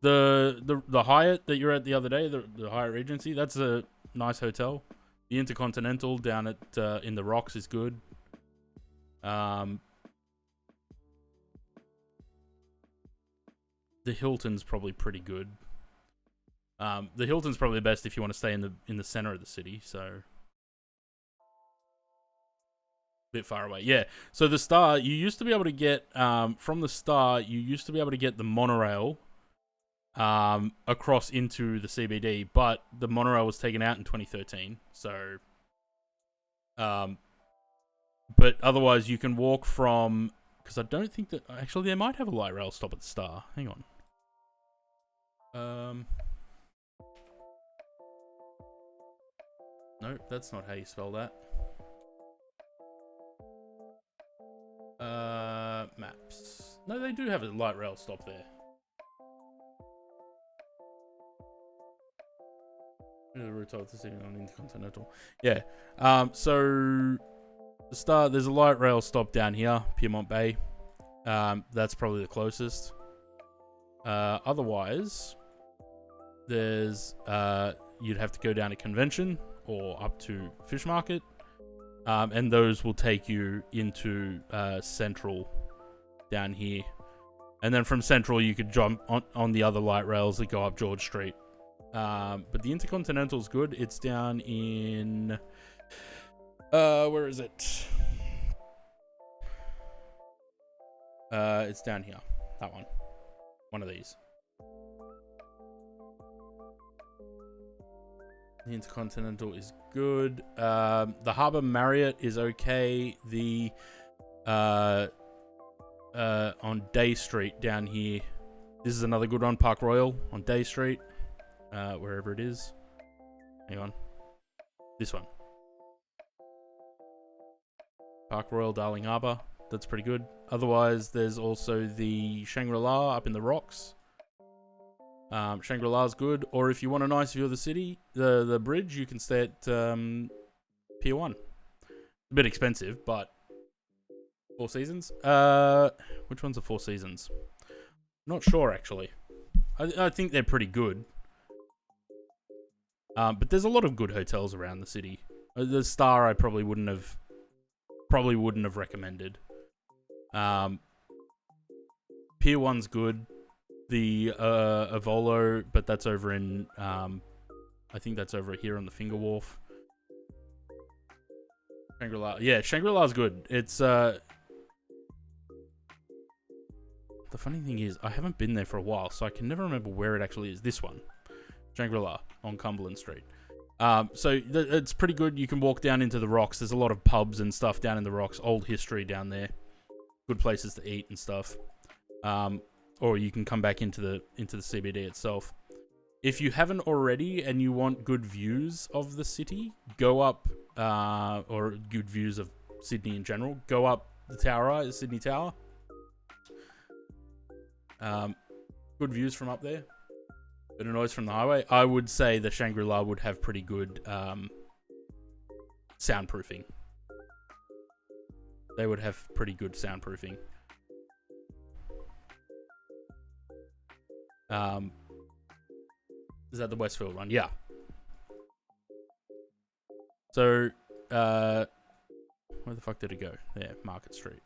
Speaker 1: The Hyatt that you're at the other day, the Hyatt Regency, that's a nice hotel. The Intercontinental down at in the Rocks is good. The Hilton's probably pretty good. The Hilton's probably the best if you want to stay in the center of the city. So bit far away. Yeah. So the Star, you used to be able to get from the Star, you used to be able to get the monorail across into the CBD, but the monorail was taken out in 2013. So but otherwise you can walk from, because I don't think that actually they might have a light rail stop at the Star. Hang on. Nope, that's not how you spell that. Maps. No, they do have a light rail stop there. The rooftop to see on Intercontinental. Yeah. So There's a light rail stop down here, Piermont Bay. That's probably the closest. Otherwise, there's you'd have to go down to Convention or up to Fish Market, and those will take you into Central down here. And then from Central, you could jump on the other light rails that go up George Street. But the Intercontinental's good. It's down in... where is it? It's down here. That one. One of these. The Intercontinental is good. The Harbour Marriott is okay. The... on Day Street down here. This is another good one, Park Royal on Day Street. Wherever it is. Hang on. This one. Park Royal, Darling Harbour. That's pretty good. Otherwise, there's also the Shangri-La up in the rocks. Shangri-La's good. Or if you want a nice view of the city, the bridge, you can stay at Pier 1. A bit expensive, but Four Seasons? Which one's the Four Seasons? Not sure, actually. I think they're pretty good. But there's a lot of good hotels around the city. The Star I probably wouldn't have recommended. Pier 1's good. The Avolo, but that's over in I think that's over here on the Finger Wharf. Shangri-La. Yeah, Shangri-La's good. It's the funny thing is I haven't been there for a while, so I can never remember where it actually is. This one. Shangri-La on Cumberland Street. So it's pretty good. You can walk down into the rocks. There's a lot of pubs and stuff down in the rocks. Old history down there. Good places to eat and stuff. Or you can come back into the CBD itself. If you haven't already and you want good views of the city, go up, or good views of Sydney in general, go up the Tower, Sydney Tower. Good views from up there. Bit of noise from the highway. I would say the Shangri-La would have pretty good soundproofing. They would have pretty good soundproofing. Is that the Westfield one? Yeah. So, where the fuck did it go? There, Market Street.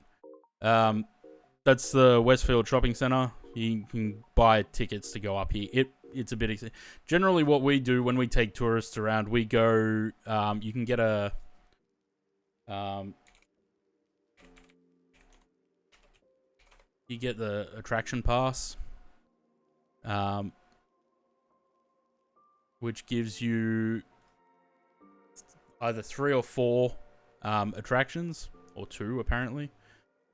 Speaker 1: That's the Westfield Shopping Centre. You can buy tickets to go up here. It's a bit... Generally, what we do when we take tourists around, we go... you can get a... you get the attraction pass. Which gives you either 3 or 4 attractions, or 2 apparently.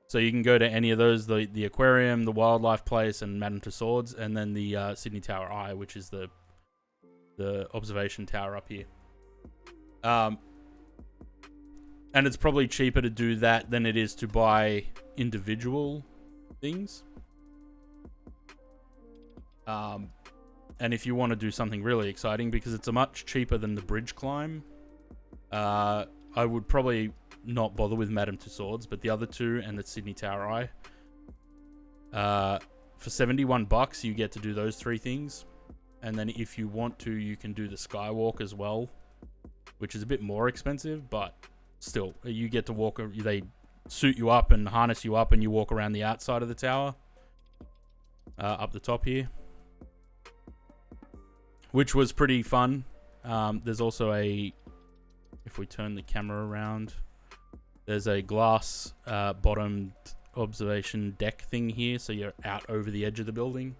Speaker 1: So you can go to any of those, the aquarium, the wildlife place, and Madame Tussauds, and then the Sydney Tower Eye, which is the observation tower up here. And it's probably cheaper to do that than it is to buy individual things. And if you want to do something really exciting, because it's a much cheaper than the bridge climb, I would probably not bother with Madame Tussauds, but the other 2 and the Sydney Tower Eye. For $71, you get to do those 3 things. And then if you want to, you can do the Skywalk as well, which is a bit more expensive, but still, you get to walk. They suit you up and harness you up, and you walk around the outside of the tower, up the top here, which was pretty fun. There's also if we turn the camera around, there's a glass bottomed observation deck thing here, so you're out over the edge of the building.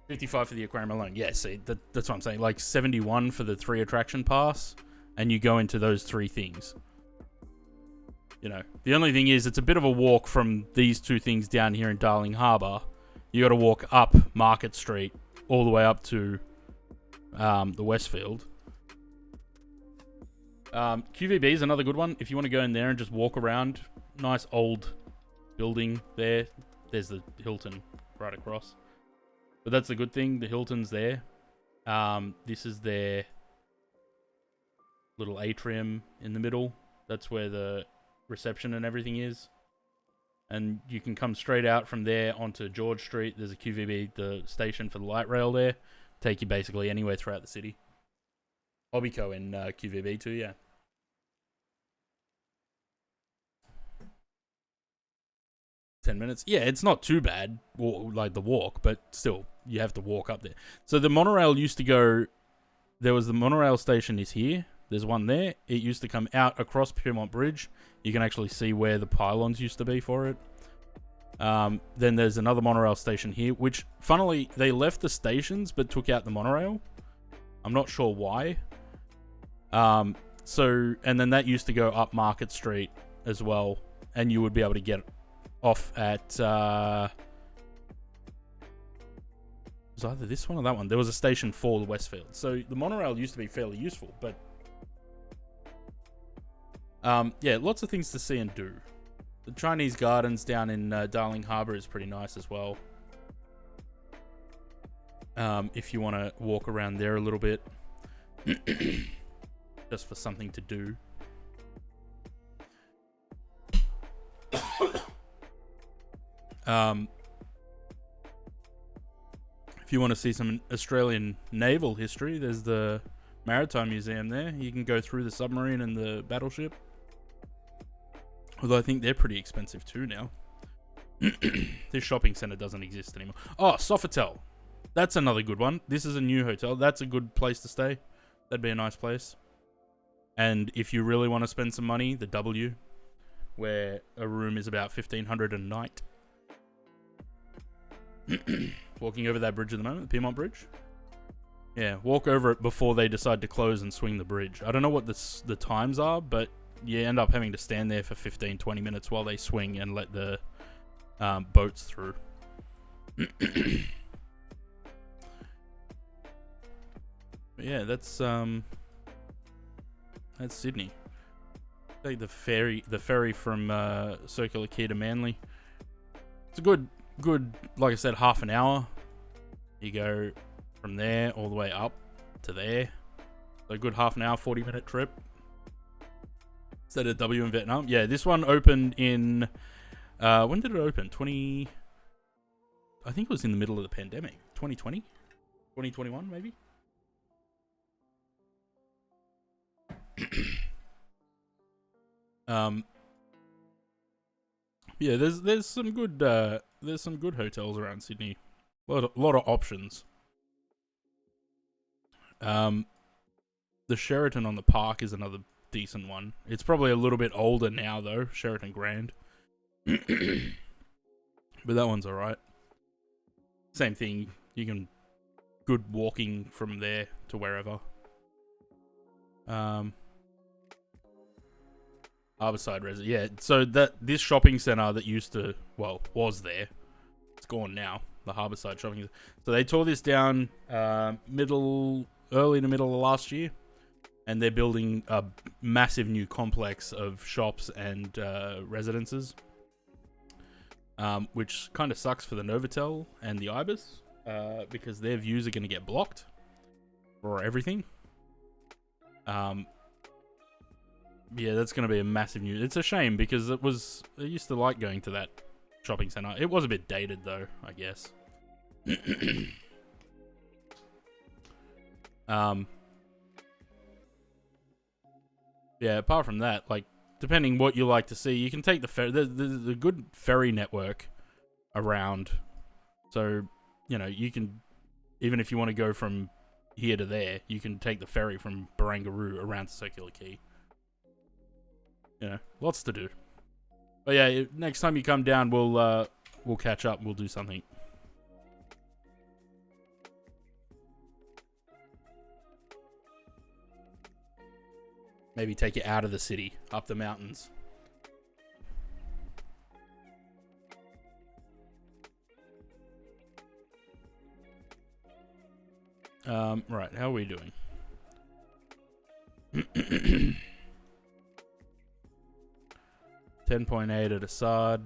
Speaker 1: $55 for the aquarium alone. Yeah, see, that's what I'm saying. Like $71 for the 3 attraction pass, and you go into those 3 things. You know, the only thing is, it's a bit of a walk from these 2 things down here in Darling Harbour. You got to walk up Market Street all the way up to the Westfield. QVB is another good one. If you want to go in there and just walk around, nice old building there. There's the Hilton right across. But that's the good thing. The Hilton's there. This is their little atrium in the middle. That's where the reception and everything is. And you can come straight out from there onto George Street. There's a QVB, the station for the light rail there. Take you basically anywhere throughout the city. Hobbyco in QVB too, yeah. $10. Yeah, it's not too bad, like the walk, but still, you have to walk up there. So the monorail used to go... There was the monorail station is here. There's one there. It used to come out across Pyrmont Bridge. You can actually see where the pylons used to be for it. Then there's another monorail station here, which, funnily, they left the stations but took out the monorail. I'm not sure why. And then that used to go up Market Street as well, and you would be able to get off at... it was either this one or that one. There was a station for the Westfield. So the monorail used to be fairly useful, but... yeah, lots of things to see and do. The Chinese Gardens down in Darling Harbour is pretty nice as well. If you want to walk around there a little bit. Just for something to do. If you want to see some Australian naval history, there's the Maritime Museum there. You can go through the submarine and the battleship. Although I think they're pretty expensive too now. This shopping centre doesn't exist anymore. Oh, Sofitel. That's another good one. This is a new hotel. That's a good place to stay. That'd be a nice place. And if you really want to spend some money, the W, where a room is about $1,500 a night. Walking over that bridge at the moment, the Pyrmont Bridge. Yeah, walk over it before they decide to close and swing the bridge. I don't know what the times are, but you end up having to stand there for 15-20 minutes while they swing and let the boats through. But yeah, that's Sydney. Take the ferry from Circular Quay to Manly. It's a good, like I said, half an hour. You go from there all the way up to there. So a good half an hour, 40-minute trip. Instead of W in Vietnam. Yeah, this one opened in... when did it open? I think it was in the middle of the pandemic. 2020? 2021, maybe? Yeah, there's some good hotels around Sydney. A lot of options. The Sheraton on the Park is another decent one. It's probably a little bit older now though, Sheraton Grand. But that one's alright. Same thing, you can good walking from there to wherever. Harborside Residence. Yeah, so this shopping centre that was there, it's gone now. The Harborside shopping. So they tore this down early to middle of last year, and they're building a massive new complex of shops and residences, which kind of sucks for the Novotel and the Ibis, because their views are going to get blocked for everything. Yeah, that's going to be a massive new... It's a shame because I used to like going to that shopping centre. It was a bit dated though, I guess. Yeah, apart from that, like, depending what you like to see, you can take the ferry. There's a good ferry network around. So, you know, you can... Even if you want to go from here to there, you can take the ferry from Barangaroo around to Circular Quay. You know, lots to do. But yeah, next time you come down, we'll catch up. We'll do something. Maybe take you out of the city, up the mountains. Right, how are we doing? 10.8 at Assad.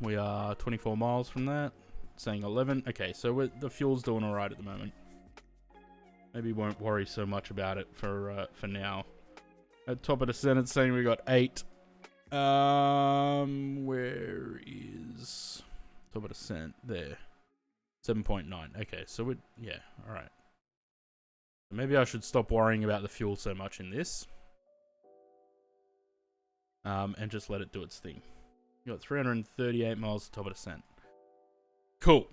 Speaker 1: We are 24 miles from that. Saying 11. Okay, so the fuel's doing alright at the moment. Maybe won't worry so much about it for now. At top of the Senate saying we got 8. Where is top of descent? There. 7.9. Okay, so we yeah, alright. Maybe I should stop worrying about the fuel so much in this. And just let it do its thing. You got 338 miles to top of descent. Cool.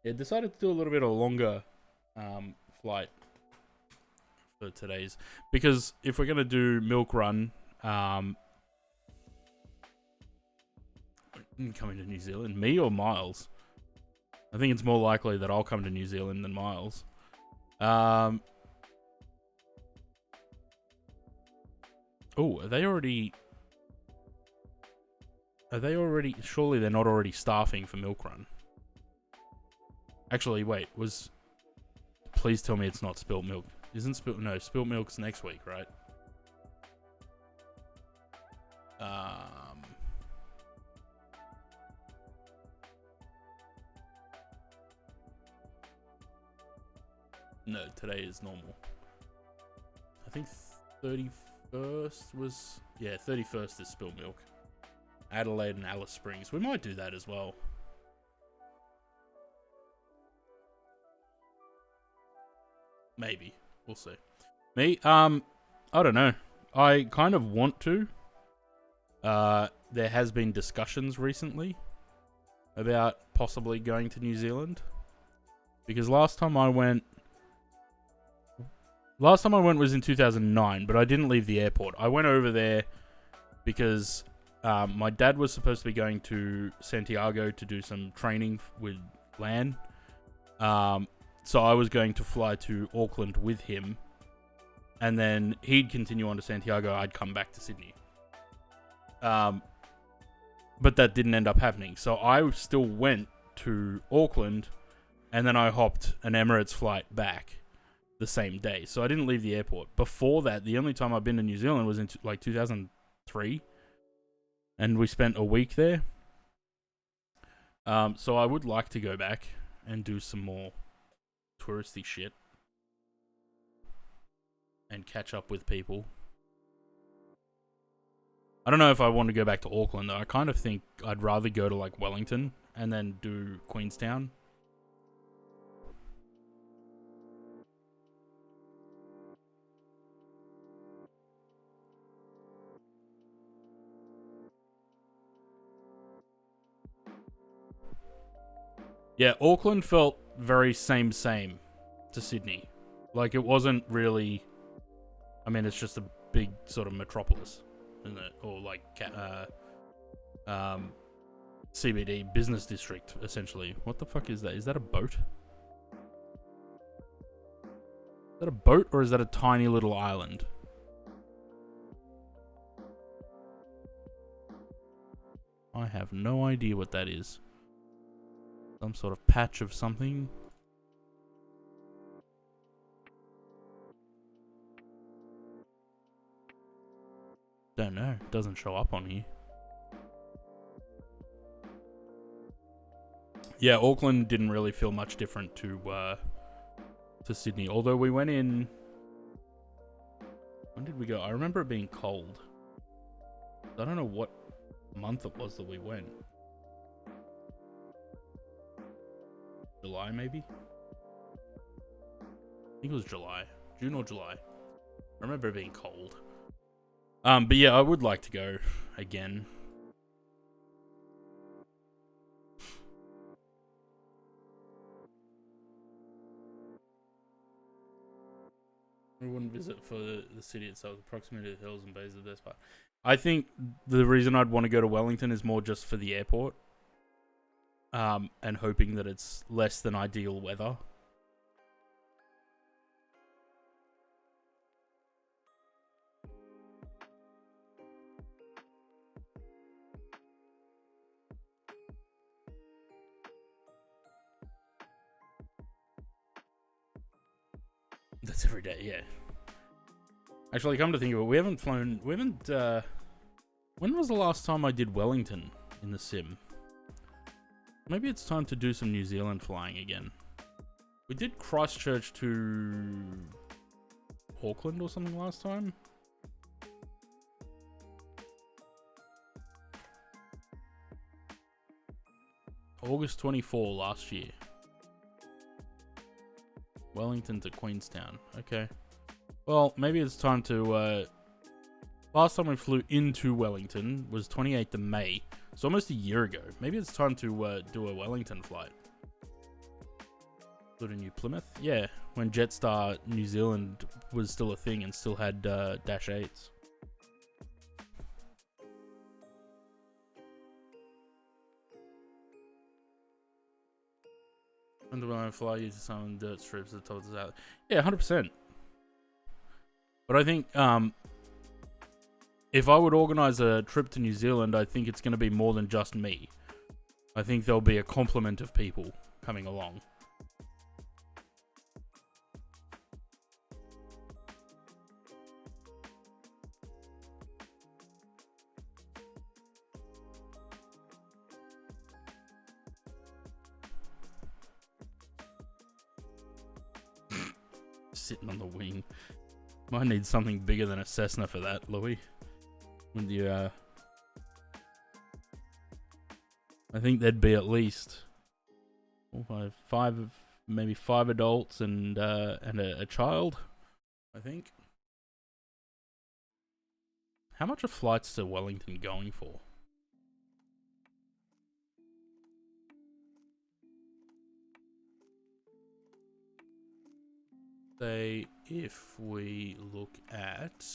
Speaker 1: Yeah, decided to do a little bit of a longer flight for today's, because if we're gonna do Milk Run, coming to New Zealand, me or Miles? I think it's more likely that I'll come to New Zealand than Miles. Oh, are they already? Surely they're not already staffing for Milk Run. Actually, wait. Please tell me it's not Spilt Milk. Isn't Spilt? No, Spilt Milk's next week, right? No, today is normal. I think 31st was... Yeah, 31st is Spilt Milk. Adelaide and Alice Springs. We might do that as well. Maybe. We'll see. Me? I don't know. I kind of want to. There has been discussions recently about possibly going to New Zealand. Because last time I went was in 2009, but I didn't leave the airport. I went over there because my dad was supposed to be going to Santiago to do some training with LAN. So I was going to fly to Auckland with him, and then he'd continue on to Santiago. I'd come back to Sydney. But that didn't end up happening. So I still went to Auckland, and then I hopped an Emirates flight back the same day. So I didn't leave the airport. Before that, the only time I've been to New Zealand was in like 2003, and we spent a week there. So I would like to go back and do some more touristy shit and catch up with people. I don't know if I want to go back to Auckland though. I kind of think I'd rather go to like Wellington and then do Queenstown. Yeah, Auckland felt very same to Sydney. Like, it wasn't really... I mean, it's just a big sort of metropolis, isn't it? Or like CBD business district, essentially. What the fuck is that? Is that a boat? Is that a boat, or is that a tiny little island? I have no idea what that is. Some sort of patch of something. Don't know. It doesn't show up on here. Yeah, Auckland didn't really feel much different to Sydney. Although we went in... When did we go? I remember it being cold. I don't know what month it was that we went. July, maybe? I think it was July. June or July. I remember it being cold. But yeah, I would like to go again. We wouldn't visit for the city itself. The proximity to the hills and bays is the best part. I think the reason I'd want to go to Wellington is more just for the airport. And hoping that it's less than ideal weather. That's every day, yeah. Actually, come to think of it, we haven't flown... when was the last time I did Wellington in the sim? Maybe it's time to do some New Zealand flying again. We did Christchurch to Auckland or something last time. August 24 last year. Wellington to Queenstown. Okay. Well, maybe it's time to... last time we flew into Wellington was 28th of May. It's almost a year ago. Maybe it's time to do a Wellington flight. Flew to New Plymouth? Yeah, when Jetstar New Zealand was still a thing and still had Dash 8s. When the Wellington fly you to some dirt strips that told us out. Yeah, 100%. But I think if I would organize a trip to New Zealand, I think it's going to be more than just me. I think there'll be a complement of people coming along. Sitting on the wing. Might need something bigger than a Cessna for that, Louis. With you, I think there'd be at least maybe five adults and a child. I think. How much are flights to Wellington going for? Say if we look at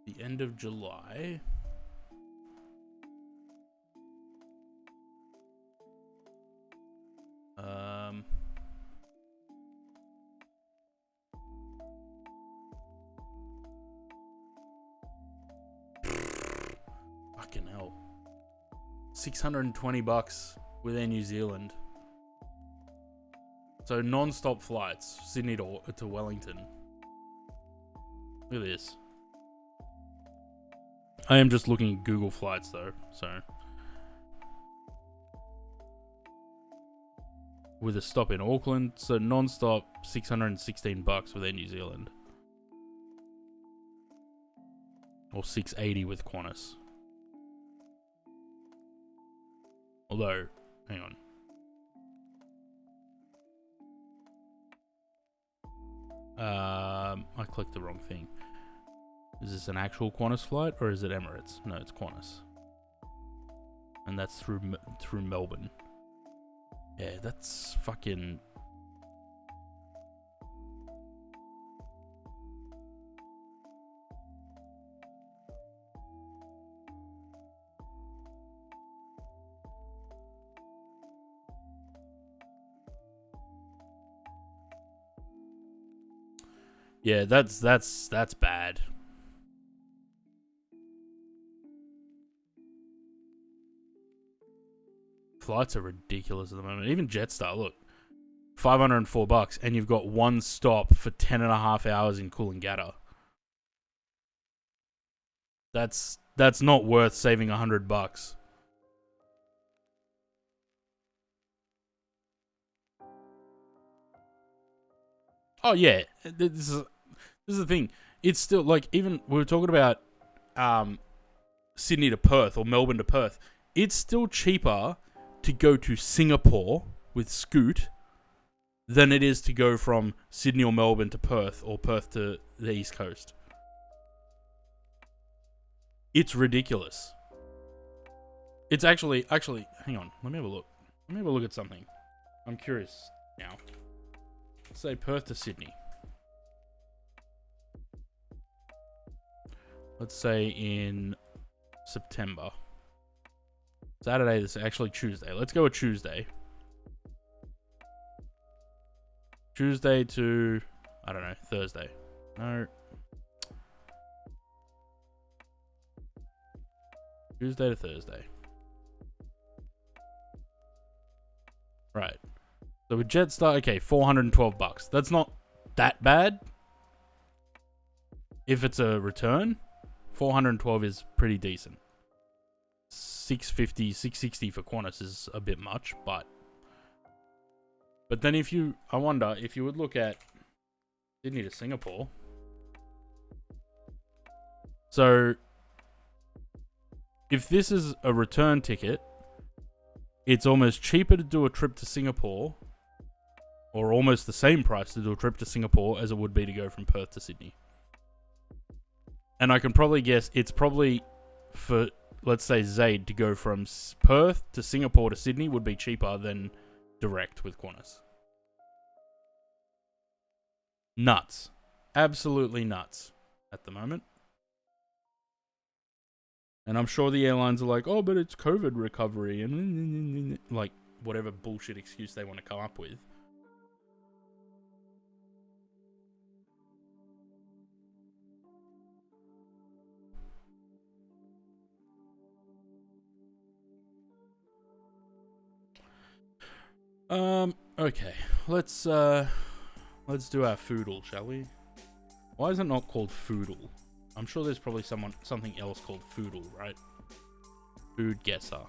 Speaker 1: the end of July, fucking hell, $620 with Air New Zealand. So non-stop flights, Sydney to Wellington. Look at this. I am just looking at Google Flights though, so. With a stop in Auckland, so non-stop $616 with Air New Zealand. Or $680 with Qantas. Although, hang on. I clicked the wrong thing. Is this an actual Qantas flight or is it Emirates? No, it's Qantas. And that's through Melbourne. Yeah, that's fucking... Yeah, that's bad. Flights are ridiculous at the moment. Even Jetstar, look, $504, and you've got one stop for 10.5 hours in Coolangatta. That's not worth saving $100. Oh yeah, this is the thing. It's still like, even we were talking about Sydney to Perth or Melbourne to Perth. It's still cheaper to go to Singapore with Scoot than it is to go from Sydney or Melbourne to Perth or Perth to the East Coast. It's ridiculous. It's actually, hang on. Let me have a look. Let me have a look at something. I'm curious now. Let's say Perth to Sydney. Let's say in September. Saturday, this is actually Tuesday. Let's go with Tuesday. Tuesday to, I don't know, Thursday. No. Tuesday to Thursday. Right. So with Jetstar, okay, $412. That's not that bad. If it's a return, $412 is pretty decent. $650, $660 for Qantas is a bit much, but But then I wonder if you would look at Sydney to Singapore. So, if this is a return ticket, it's almost cheaper to do a trip to Singapore, or almost the same price to do a trip to Singapore as it would be to go from Perth to Sydney. And I can probably guess it's probably for, let's say, Zaid to go from Perth to Singapore to Sydney would be cheaper than direct with Qantas. Nuts. Absolutely nuts at the moment. And I'm sure the airlines are like, oh, but it's COVID recovery and like whatever bullshit excuse they want to come up with. Okay. Let's do our foodle, shall we? Why is it not called foodle? I'm sure there's probably something else called foodle, right? Food guesser.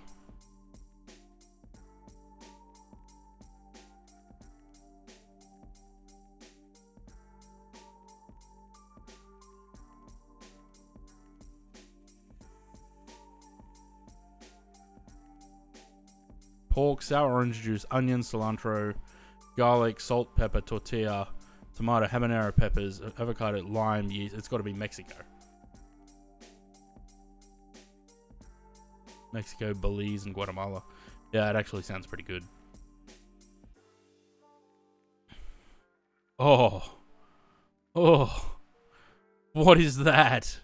Speaker 1: Pork, sour orange juice, onion, cilantro, garlic, salt, pepper, tortilla, tomato, habanero peppers, avocado, lime, yeast. It's got to be Mexico. Mexico, Belize, and Guatemala. Yeah, it actually sounds pretty good. Oh. Oh. What is that?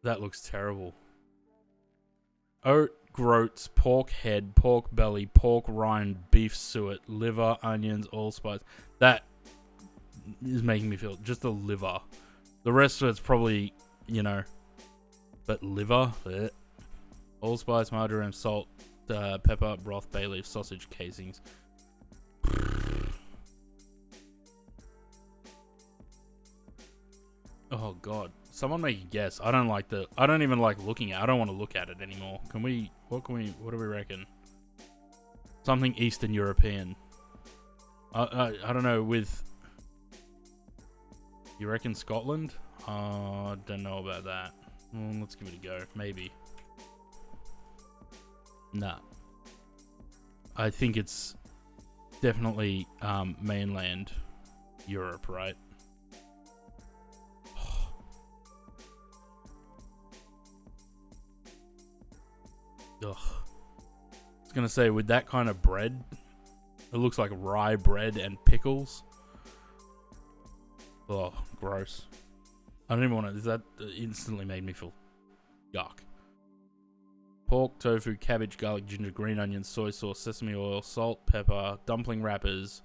Speaker 1: That looks terrible. Oat groats, pork head, pork belly, pork rind, beef suet, liver, onions, allspice. That is making me feel just the liver. The rest of it's probably, you know, but liver, bleh. Allspice, marjoram, salt, pepper, broth, bay leaf, sausage casings. Oh god. Someone make a guess. I don't even like looking at it. I don't want to look at it anymore. What do we reckon? Something Eastern European. I don't know, you reckon Scotland? Don't know about that. Well, let's give it a go. Maybe. Nah. I think it's definitely mainland Europe, right? Ugh. I was gonna say, with that kind of bread, it looks like rye bread and pickles. Oh, gross. I don't even want to. That instantly made me feel yuck. Pork, tofu, cabbage, garlic, ginger, green onions, soy sauce, sesame oil, salt, pepper, dumpling wrappers,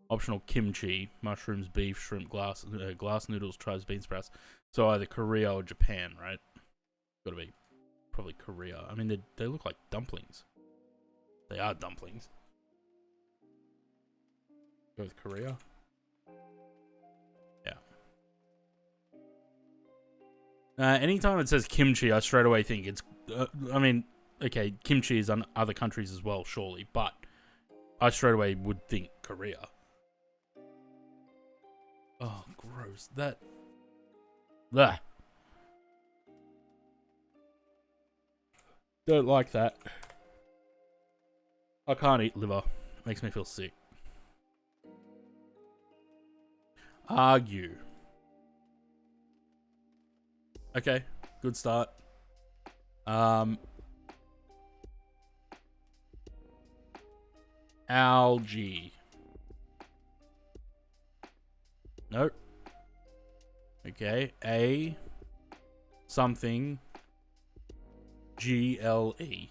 Speaker 1: optional kimchi, mushrooms, beef, shrimp, glass noodles, chives, bean sprouts. So either Korea or Japan, right? Gotta be probably Korea. I mean, they look like dumplings. They are dumplings. Go with Korea. Anytime it says kimchi, I straight away think it's... I mean, okay, kimchi is on other countries as well, surely, but I straight away would think Korea. Oh, gross. That... Blah. Don't like that. I can't eat liver. Makes me feel sick. Argue. Okay, good start. Algae. Nope. Okay, A something GLE.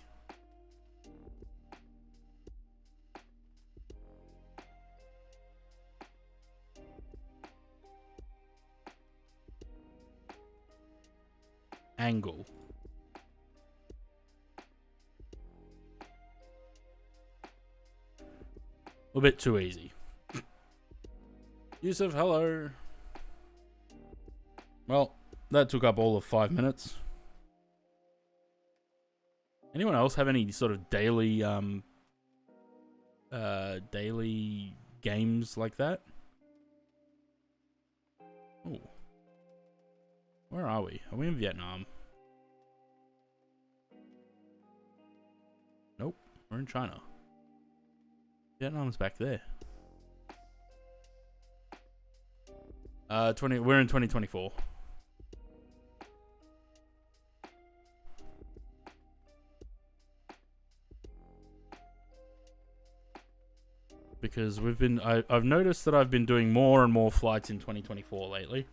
Speaker 1: Angle. A bit too easy. Yusuf, hello. Well, that took up all of 5 minutes. Anyone else have any sort of daily daily games like that? Oh. Where are we? Are we in Vietnam? Nope. We're in China. Vietnam's back there. We're in 2024. Because I've noticed that I've been doing more and more flights in 2024 lately.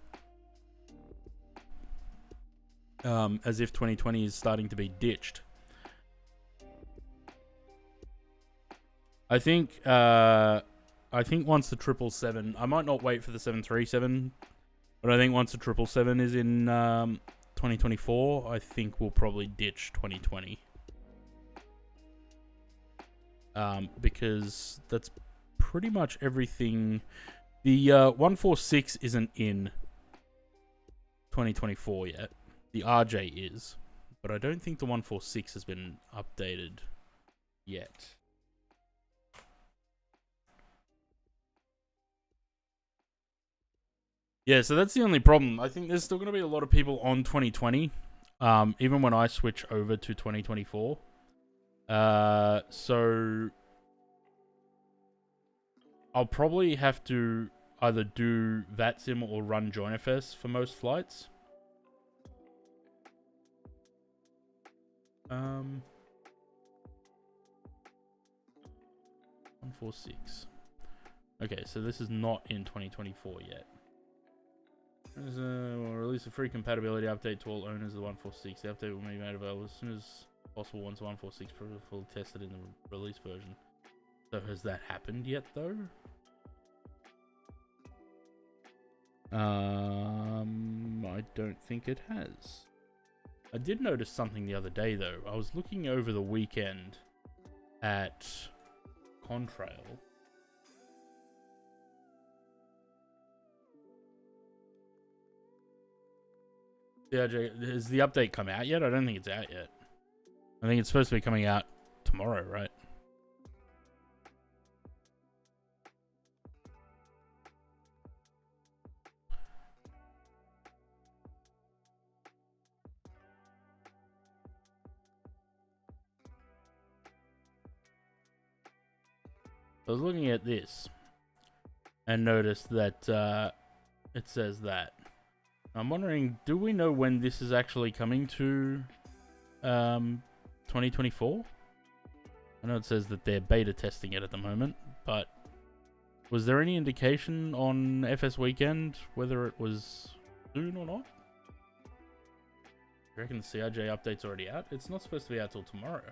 Speaker 1: As if 2020 is starting to be ditched. I think once the 777, I might not wait for the 737, but I think once the 777 is in 2024, I think we'll probably ditch 2020. Because that's pretty much everything. The 146 isn't in 2024 yet. The RJ is, but I don't think the 146 has been updated yet. Yeah, so that's the only problem. I think there's still going to be a lot of people on 2020, even when I switch over to 2024. So I'll probably have to either do VATSIM or run JoinFS for most flights. 146. Okay, so this is not in 2024 yet. We'll release a free compatibility update to all owners of the 146. The update will be made available as soon as possible once the 146 is fully tested in the release version. So has that happened yet, though? I don't think it has. I did notice something the other day, though. I was looking over the weekend at Contrail. Has the update come out yet? I don't think it's out yet. I think it's supposed to be coming out tomorrow, right? I was looking at this and noticed that it says that. I'm wondering, do we know when this is actually coming to 2024? I know it says that they're beta testing it at the moment, but was there any indication on FS Weekend whether it was soon or not? I reckon the CRJ update's already out? It's not supposed to be out till tomorrow.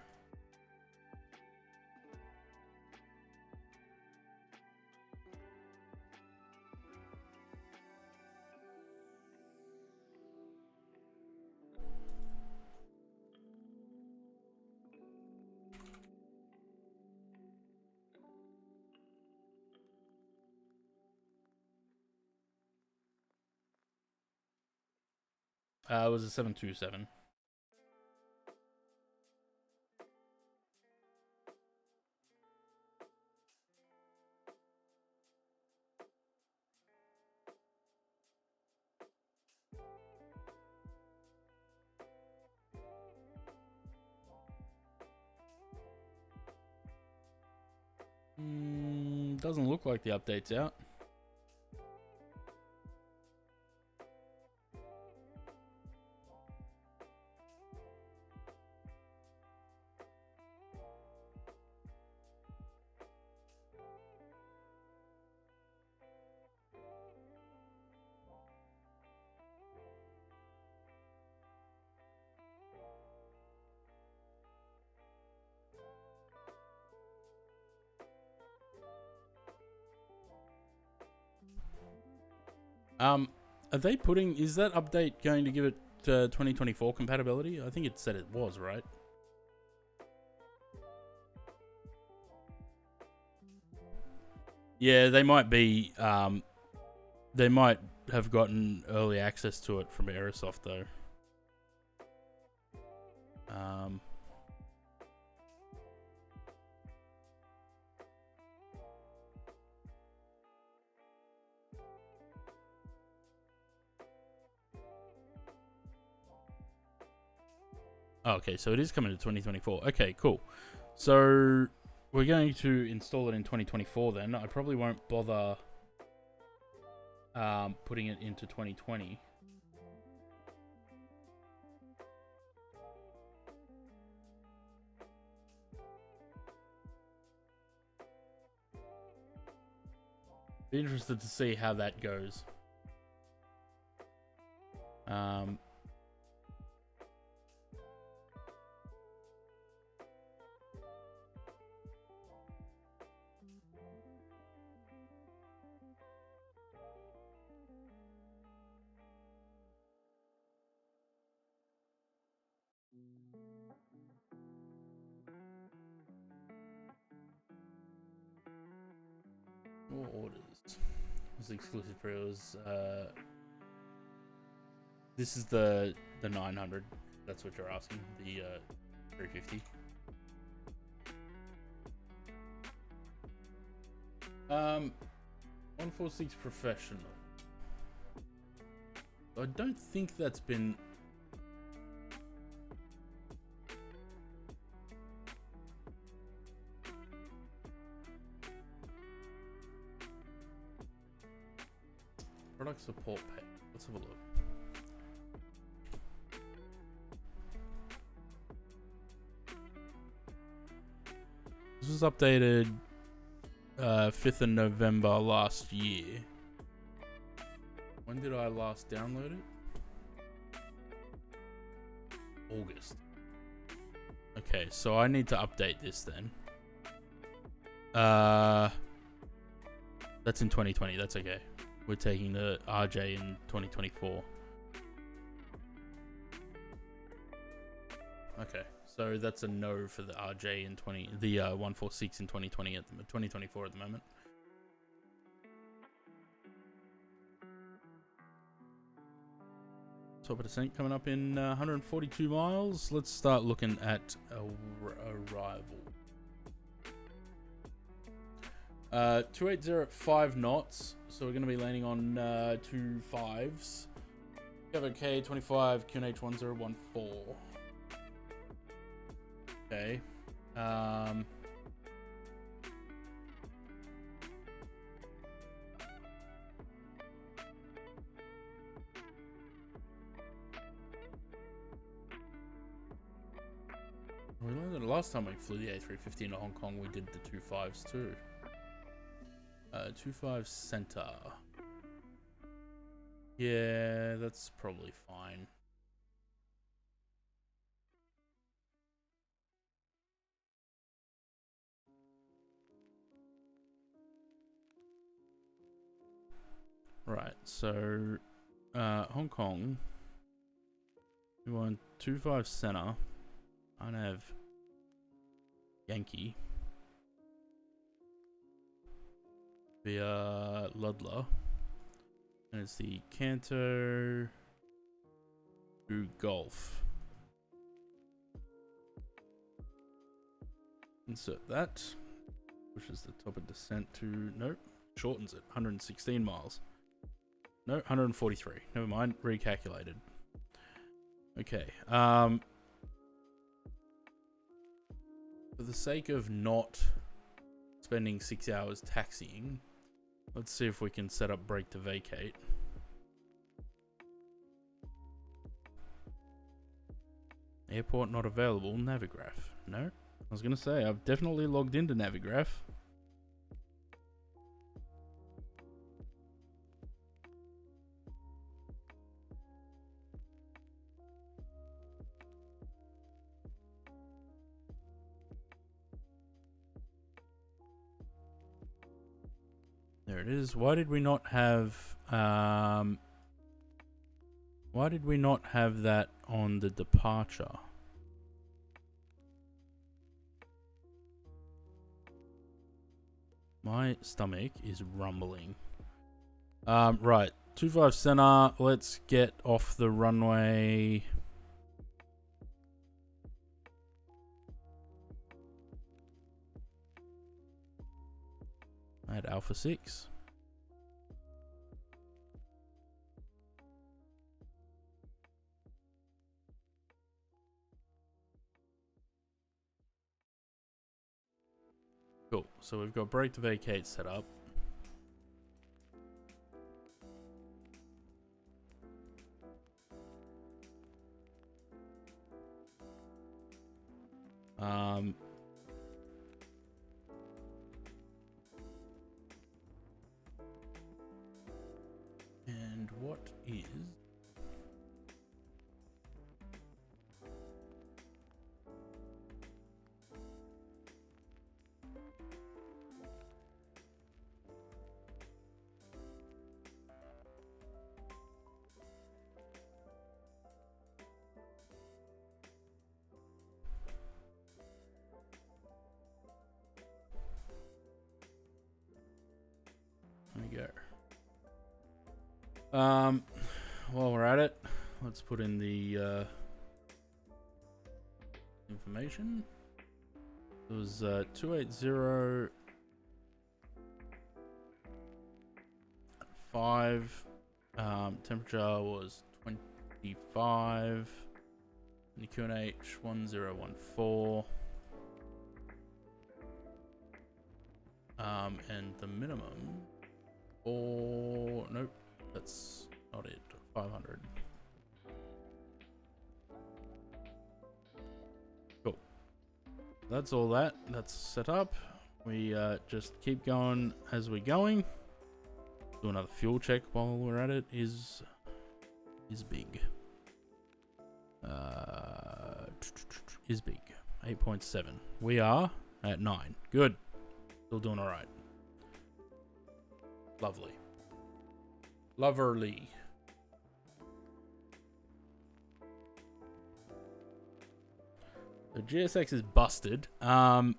Speaker 1: It was a 727. Doesn't look like the update's out. Are they putting, is that update going to give it 2024 compatibility? I think it said it was, right? Yeah, they might be, they might have gotten early access to it from Aerosoft, though. Oh, okay, so it is coming to 2024. Okay, cool. So we're going to install it in 2024 then. I probably won't bother putting it into 2020. Be interested to see how that goes. More orders. This is exclusive pre-orders. This is the 900. That's what you're asking. The 350. 146 professional. I don't think that's been. Product support pack. Let's have a look. This was updated 5th of November last year. When did I last download it? August. Okay, so I need to update this then. That's in 2020. That's okay. We're taking the RJ in 2024. Okay, so that's a no for the RJ in 146 in 2020 at the 2024 at the moment. Top of descent coming up in 142 miles. Let's start looking at arrival. 280 at 5 knots, so we're going to be landing on 2 5s. K 25 QNH 1014. Okay. We learned that last time we flew the A350 into Hong Kong, we did the 2 5s too. 2-5 center. Yeah, that's probably fine. Right, so Hong Kong. We want 2-5 center. I have Yankee via Ludlow, and it's the Canto to Golf. Insert that. Pushes the top of descent to nope, shortens it 116 miles. No, 143. Never mind, recalculated. Okay. For the sake of not spending 6 hours taxiing, let's see if we can set up brake to vacate. Airport not available. Navigraph. No. I was going to say, I've definitely logged into Navigraph. There it is. Why did we not have that on the departure? My stomach is rumbling. Right. 2-5 center. Let's get off the runway. At Alpha 6. Cool. So we've got brake to vacate set up. And what is... There we go. While we're at it, let's put in the information. It was 280.5. Temperature was 25. And the QNH 1014. And the minimum, or nope, that's not it. 500. Cool. That's all that. That's set up. We just keep going as we're going. Do another fuel check while we're at it. Is big. Is big. 8.7. We are at 9. Good. Still doing all right. Lovely. Loverly. The GSX is busted. I'm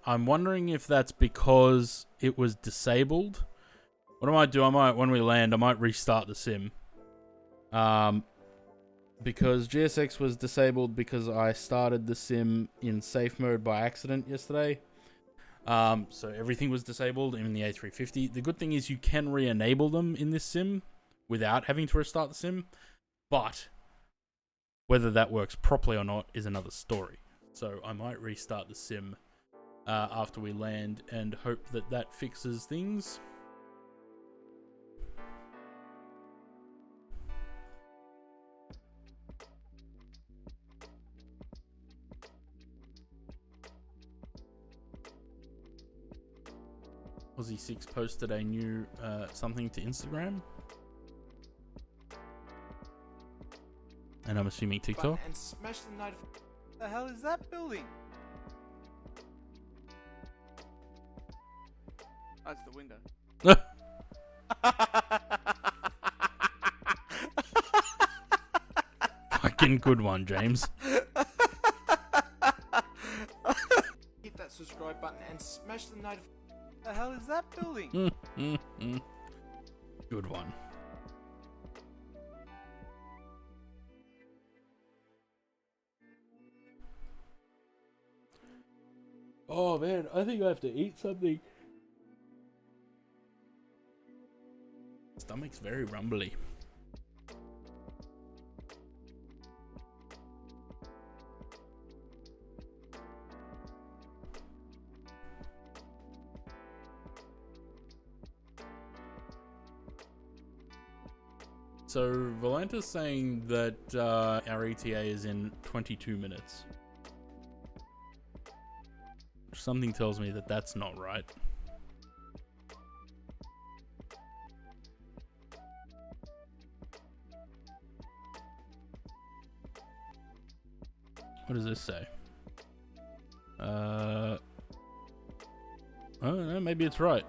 Speaker 1: wondering if that's because it was disabled. What I might do, when we land, I might restart the sim. Because GSX was disabled because I started the sim in safe mode by accident yesterday. So everything was disabled in the A350. The good thing is you can re-enable them in this sim without having to restart the sim. But whether that works properly or not is another story. So I might restart the sim after we land and hope that that fixes things. Aussie6 posted a new something to Instagram. And I'm assuming TikTok.
Speaker 5: And smash the notification. The hell is that building? Oh, it's the window.
Speaker 1: Fucking good one, James.
Speaker 5: Hit that subscribe button and smash the notification. The hell is that building?
Speaker 1: Good one. Oh man, I think I have to eat something. Stomach's very rumbly. So Volanta's saying that our ETA is in 22 minutes. Something tells me that that's not right. What does this say? Oh no, maybe it's right.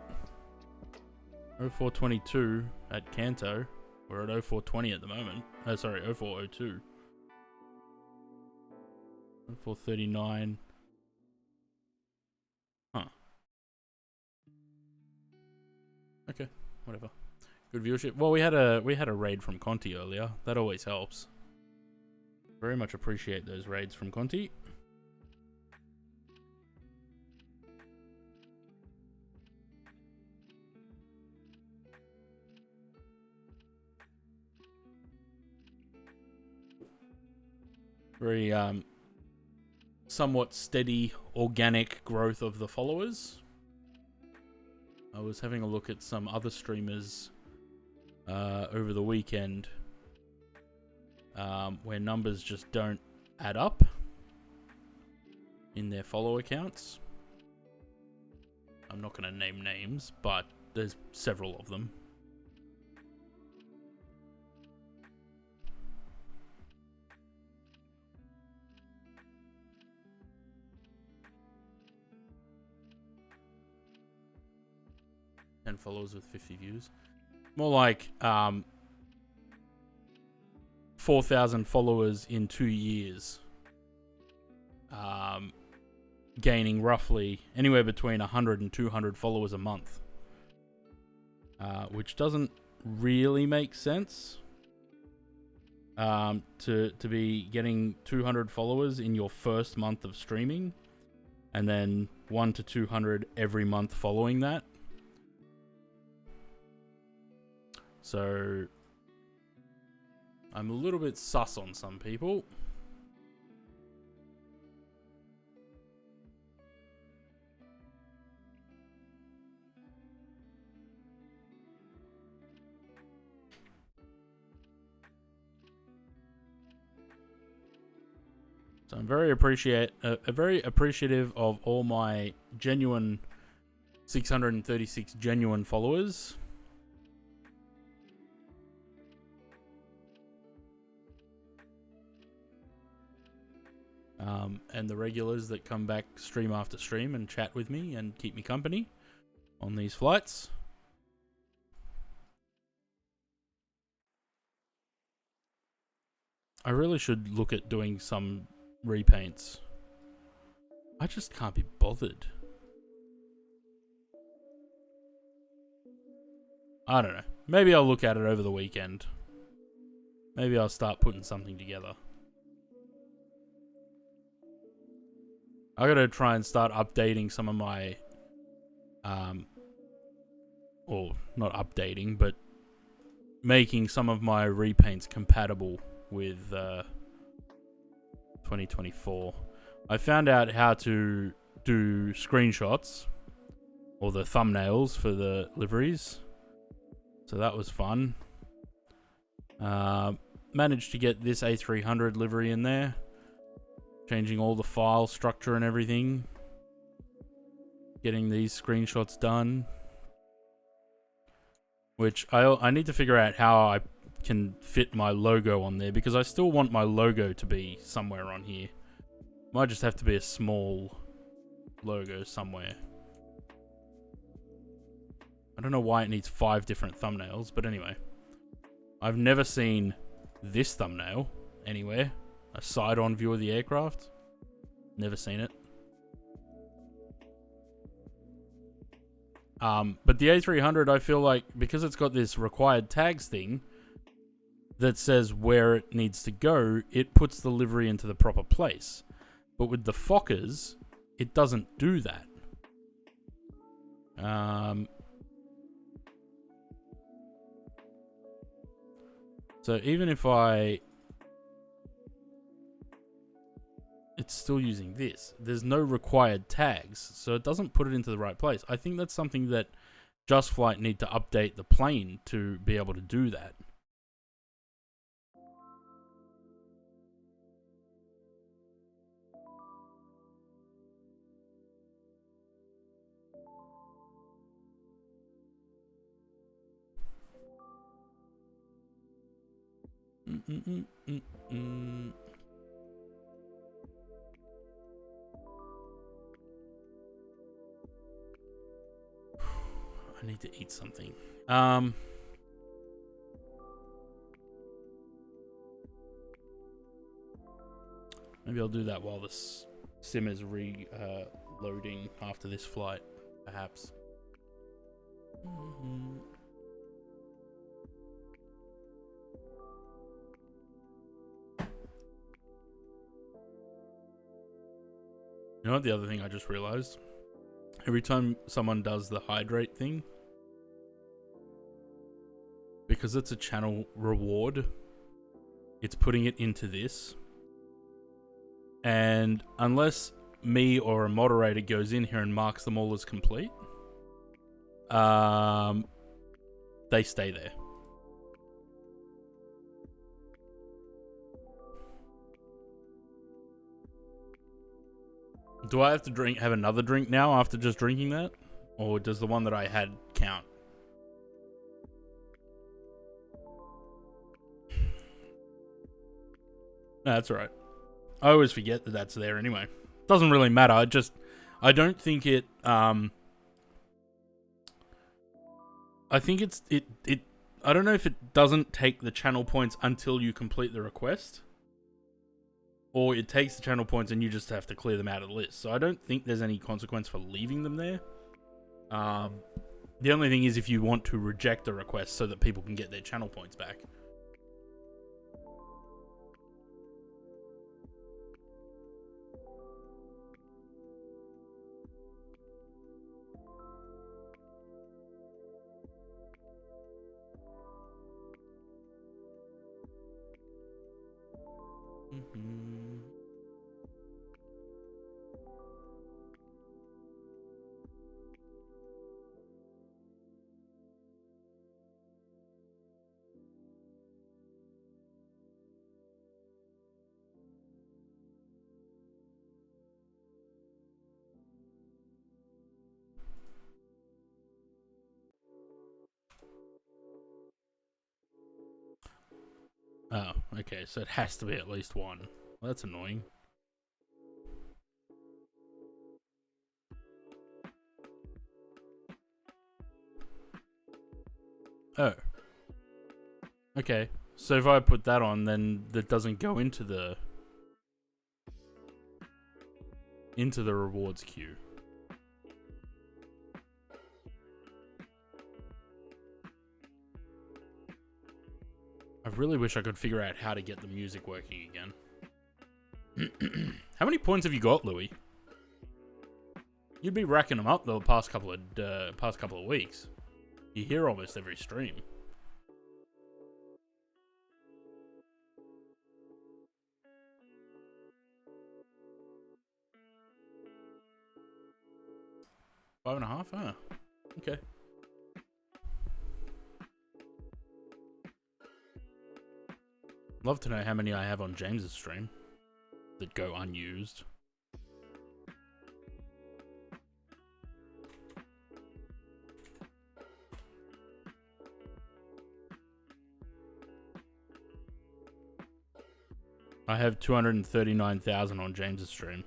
Speaker 1: 0422 at Kanto. We're at 0420 at the moment. Sorry, 0402. 0439. Huh. Okay, whatever. Good viewership. Well, we had a raid from Conti earlier. That always helps. Very much appreciate those raids from Conti. Very somewhat steady organic growth of the followers. I was having a look at some other streamers over the weekend where numbers just don't add up in their follower accounts. I'm not going to name names, but there's several of them. And followers with 50 views. More like 4,000 followers in 2 years. Gaining roughly anywhere between 100 and 200 followers a month. Which doesn't really make sense. To be getting 200 followers in your first month of streaming. And then 1 to 200 every month following that. So, I'm a little bit sus on some people. So I'm very appreciative of all my genuine 636 genuine followers. And the regulars that come back stream after stream and chat with me and keep me company on these flights. I really should look at doing some repaints. I just can't be bothered. I don't know. Maybe I'll look at it over the weekend. Maybe I'll start putting something together. I gotta try and start updating some of my, or not updating, but making some of my repaints compatible with 2024. I found out how to do screenshots, or the thumbnails for the liveries, so that was fun. Managed to get this A300 livery in there. Changing all the file structure and everything. Getting these screenshots done. Which I need to figure out how I can fit my logo on there, because I still want my logo to be somewhere on here. Might just have to be a small logo somewhere. I don't know why it needs 5 different thumbnails, but anyway. I've never seen this thumbnail anywhere. A side-on view of the aircraft. Never seen it. But the A300, I feel like, because it's got this required tags thing that says where it needs to go, it puts the livery into the proper place. But with the Fokkers, it doesn't do that. So even if it's still using this. There's no required tags, so it doesn't put it into the right place. I think that's something that Just Flight need to update the plane to be able to do that. I need to eat something. Maybe I'll do that while the sim is loading after this flight, perhaps. You know what, the other thing I just realized? Every time someone does the hydrate thing, because it's a channel reward, it's putting it into this. And unless me or a moderator goes in here and marks them all as complete, they stay there. Do I have to have another drink now after just drinking that? Or does the one that I had count? No, that's alright. I always forget that that's there anyway. Doesn't really matter. I don't think it, I think I don't know if it doesn't take the channel points until you complete the request, or it takes the channel points and you just have to clear them out of the list. So I don't think there's any consequence for leaving them there. The only thing is if you want to reject a request so that people can get their channel points back. Oh, okay, so it has to be at least one. Well, that's annoying. Oh. Okay, so if I put that on, then that doesn't go into the rewards queue. I really wish I could figure out how to get the music working again. How many points have you got, Louis? You'd be racking them up the past couple of weeks. You're here almost every stream. Five and a half? Huh. Okay. Love to know how many I have on James's stream that go unused. I have 239,000 on James's stream.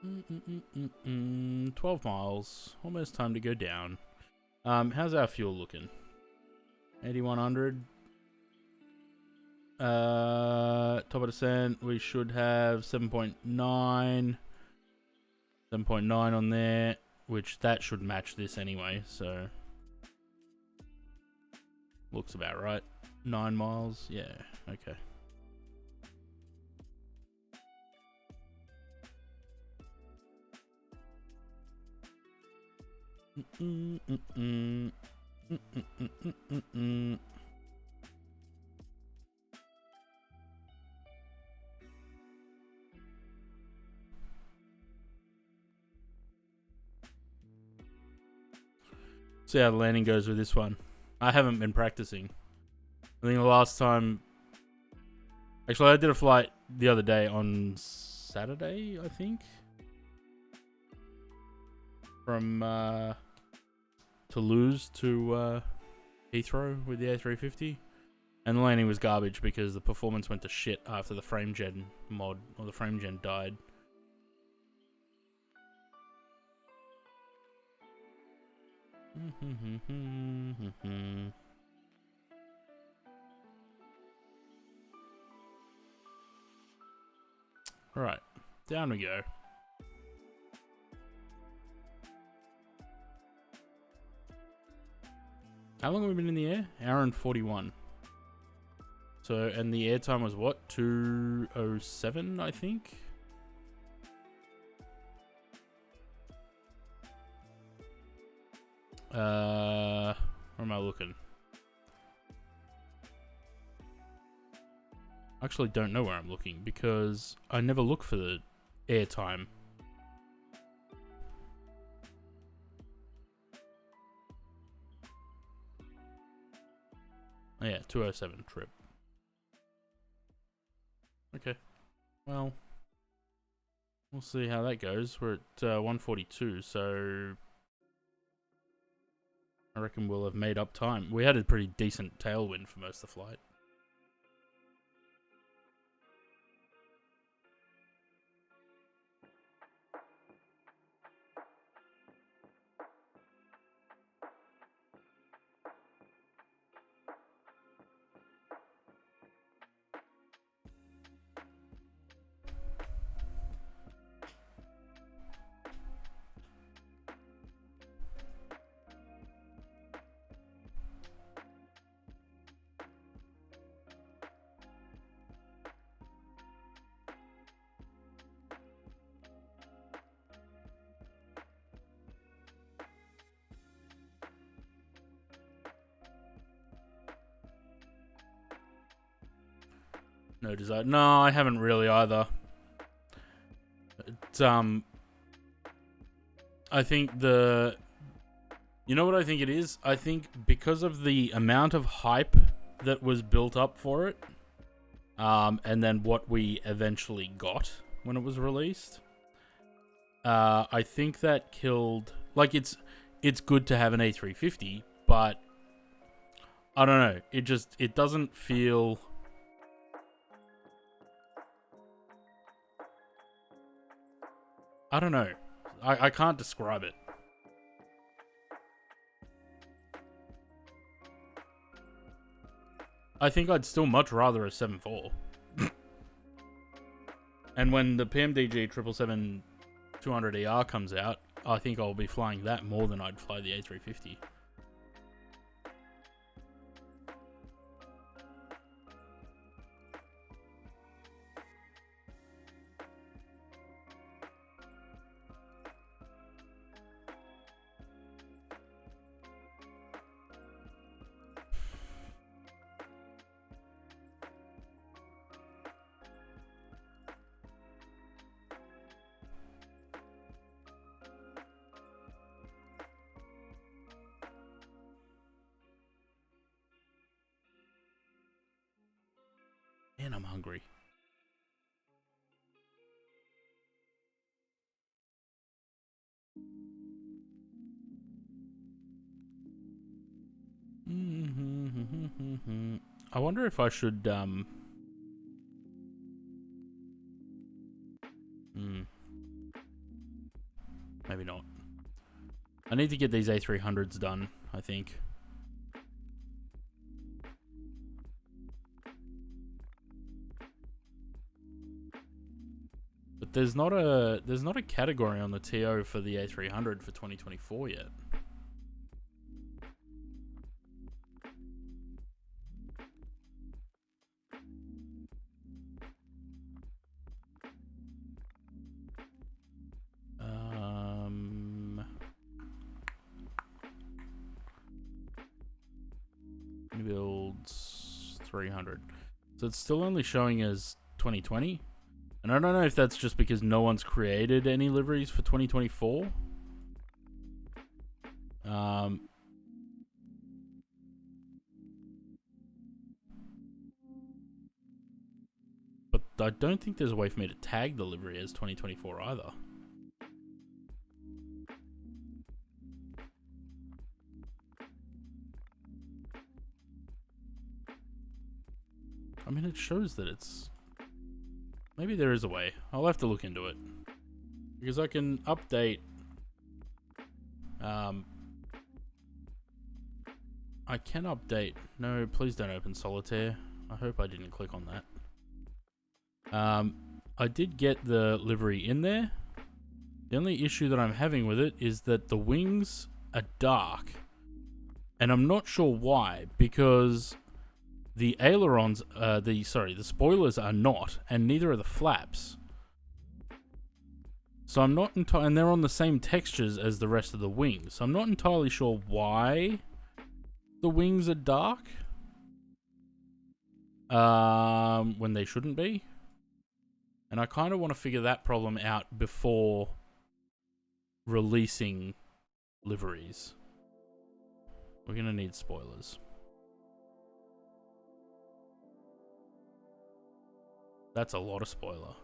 Speaker 1: Mm-mm-mm-mm. 12 miles. Almost time to go down. How's our fuel looking? 8100. Top of descent. We should have 7.9. 7.9 on there, which that should match this anyway, so looks about right. 9 miles. Yeah, okay. See how the landing goes with this one. I haven't been practicing. I think the last time... Actually, I did a flight the other day on Saturday, I think. From Toulouse to Heathrow with the A350. And the landing was garbage because the performance went to shit after the FrameGen mod, or the FrameGen died. Alright, down we go. How long have we been in the air? Hour and 41. So, and the airtime was what? 2:07, I think? Where am I looking? I actually don't know where I'm looking because I never look for the airtime. Oh yeah, 2:07 trip. Okay. Well, we'll see how that goes. We're at 1:42, so I reckon we'll have made up time. We had a pretty decent tailwind for most of the flight. No desire. No, I haven't really either. It's, I think you know what I think it is? I think because of the amount of hype that was built up for it, and then what we eventually got when it was released, I think that killed. Like it's good to have an A350, but I don't know. It doesn't feel. I don't know. I can't describe it. I think I'd still much rather a 7.4. And when the PMDG 777-200ER comes out, I think I'll be flying that more than I'd fly the A350. Man, I'm hungry. I wonder if I should, maybe not. I need to get these A300s done, I think. But there's not a category on the TO for the A300 for 2024 yet. Builds 300. So it's still only showing as 2020. And I don't know if that's just because no one's created any liveries for 2024. But I don't think there's a way for me to tag the livery as 2024 either. I mean, it shows that it's... Maybe there is a way. I'll have to look into it. Because I can update... I can update... No, please don't open Solitaire. I hope I didn't click on that. I did get the livery in there. The only issue that I'm having with it is that the wings are dark. And I'm not sure why, because the ailerons, the spoilers are not, and neither are the flaps. So I'm not entirely, and they're on the same textures as the rest of the wings. So I'm not entirely sure why the wings are dark. When they shouldn't be. And I kind of want to figure that problem out before releasing liveries. We're going to need spoilers. That's a lot of spoiler.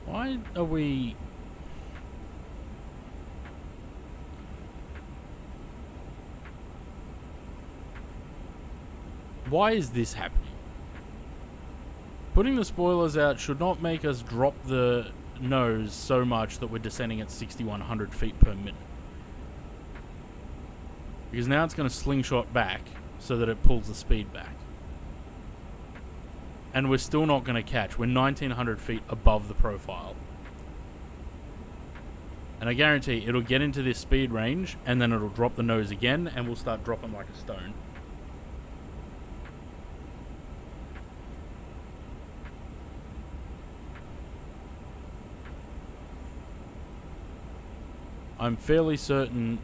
Speaker 1: Why are we... Why is this happening? Putting the spoilers out should not make us drop the nose so much that we're descending at 6,100 feet per minute. Because now it's going to slingshot back so that it pulls the speed back. And we're still not going to catch. We're 1,900 feet above the profile. And I guarantee it'll get into this speed range and then it'll drop the nose again and we'll start dropping like a stone. I'm fairly certain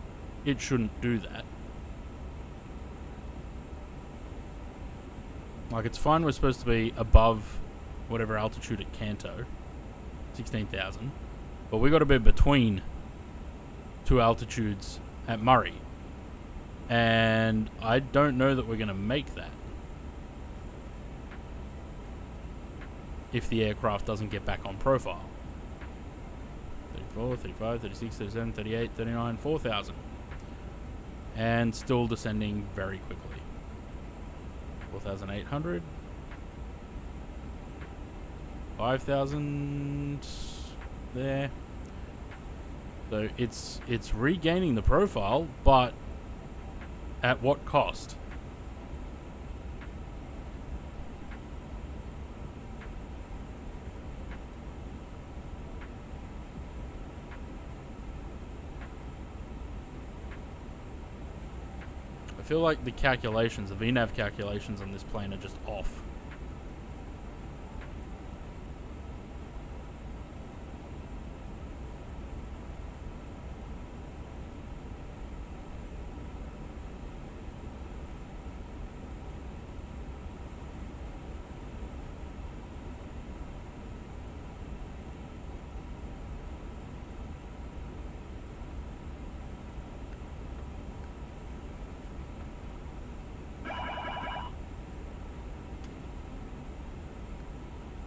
Speaker 1: it shouldn't do that. Like, it's fine we're supposed to be above whatever altitude at Kanto, 16,000, but we got to be between two altitudes at Murray. And I don't know that we're going to make that if the aircraft doesn't get back on profile. 34, 35, 36, 37, 38, 39, 4,000. And still descending very quickly. 4,800. 5,000 there. So it's regaining the profile, but at what cost? I feel like the calculations, the VNAV calculations on this plane are just off.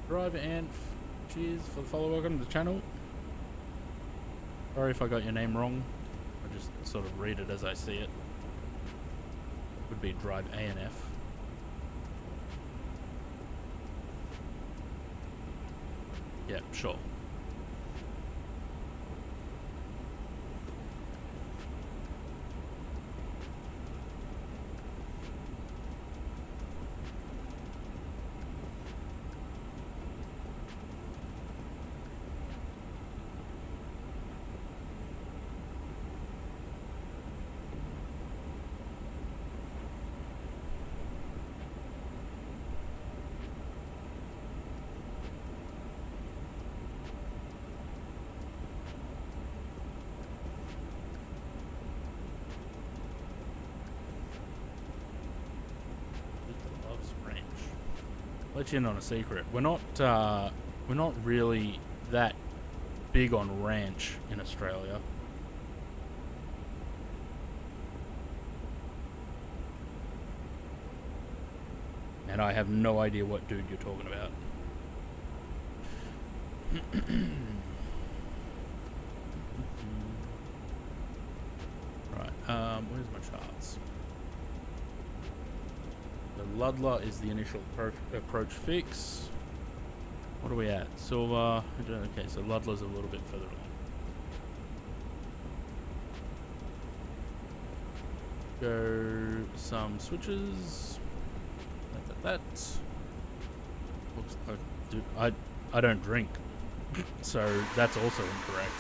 Speaker 1: Driver Ant, cheers for the follow. Welcome to the channel. Sorry if I got your name wrong. I just sort of read it as I see it. Would be Drive ANF. Yeah, sure. Let you in on a secret. We're not really that big on ranch in Australia. And I have no idea what dude you're talking about. Right, where's my charts? So Ludlah is the initial approach fix. What are we at? Silver. Okay, so Ludlah's a little bit further along. Go some switches. That. Looks like, dude, I don't drink, so that's also incorrect.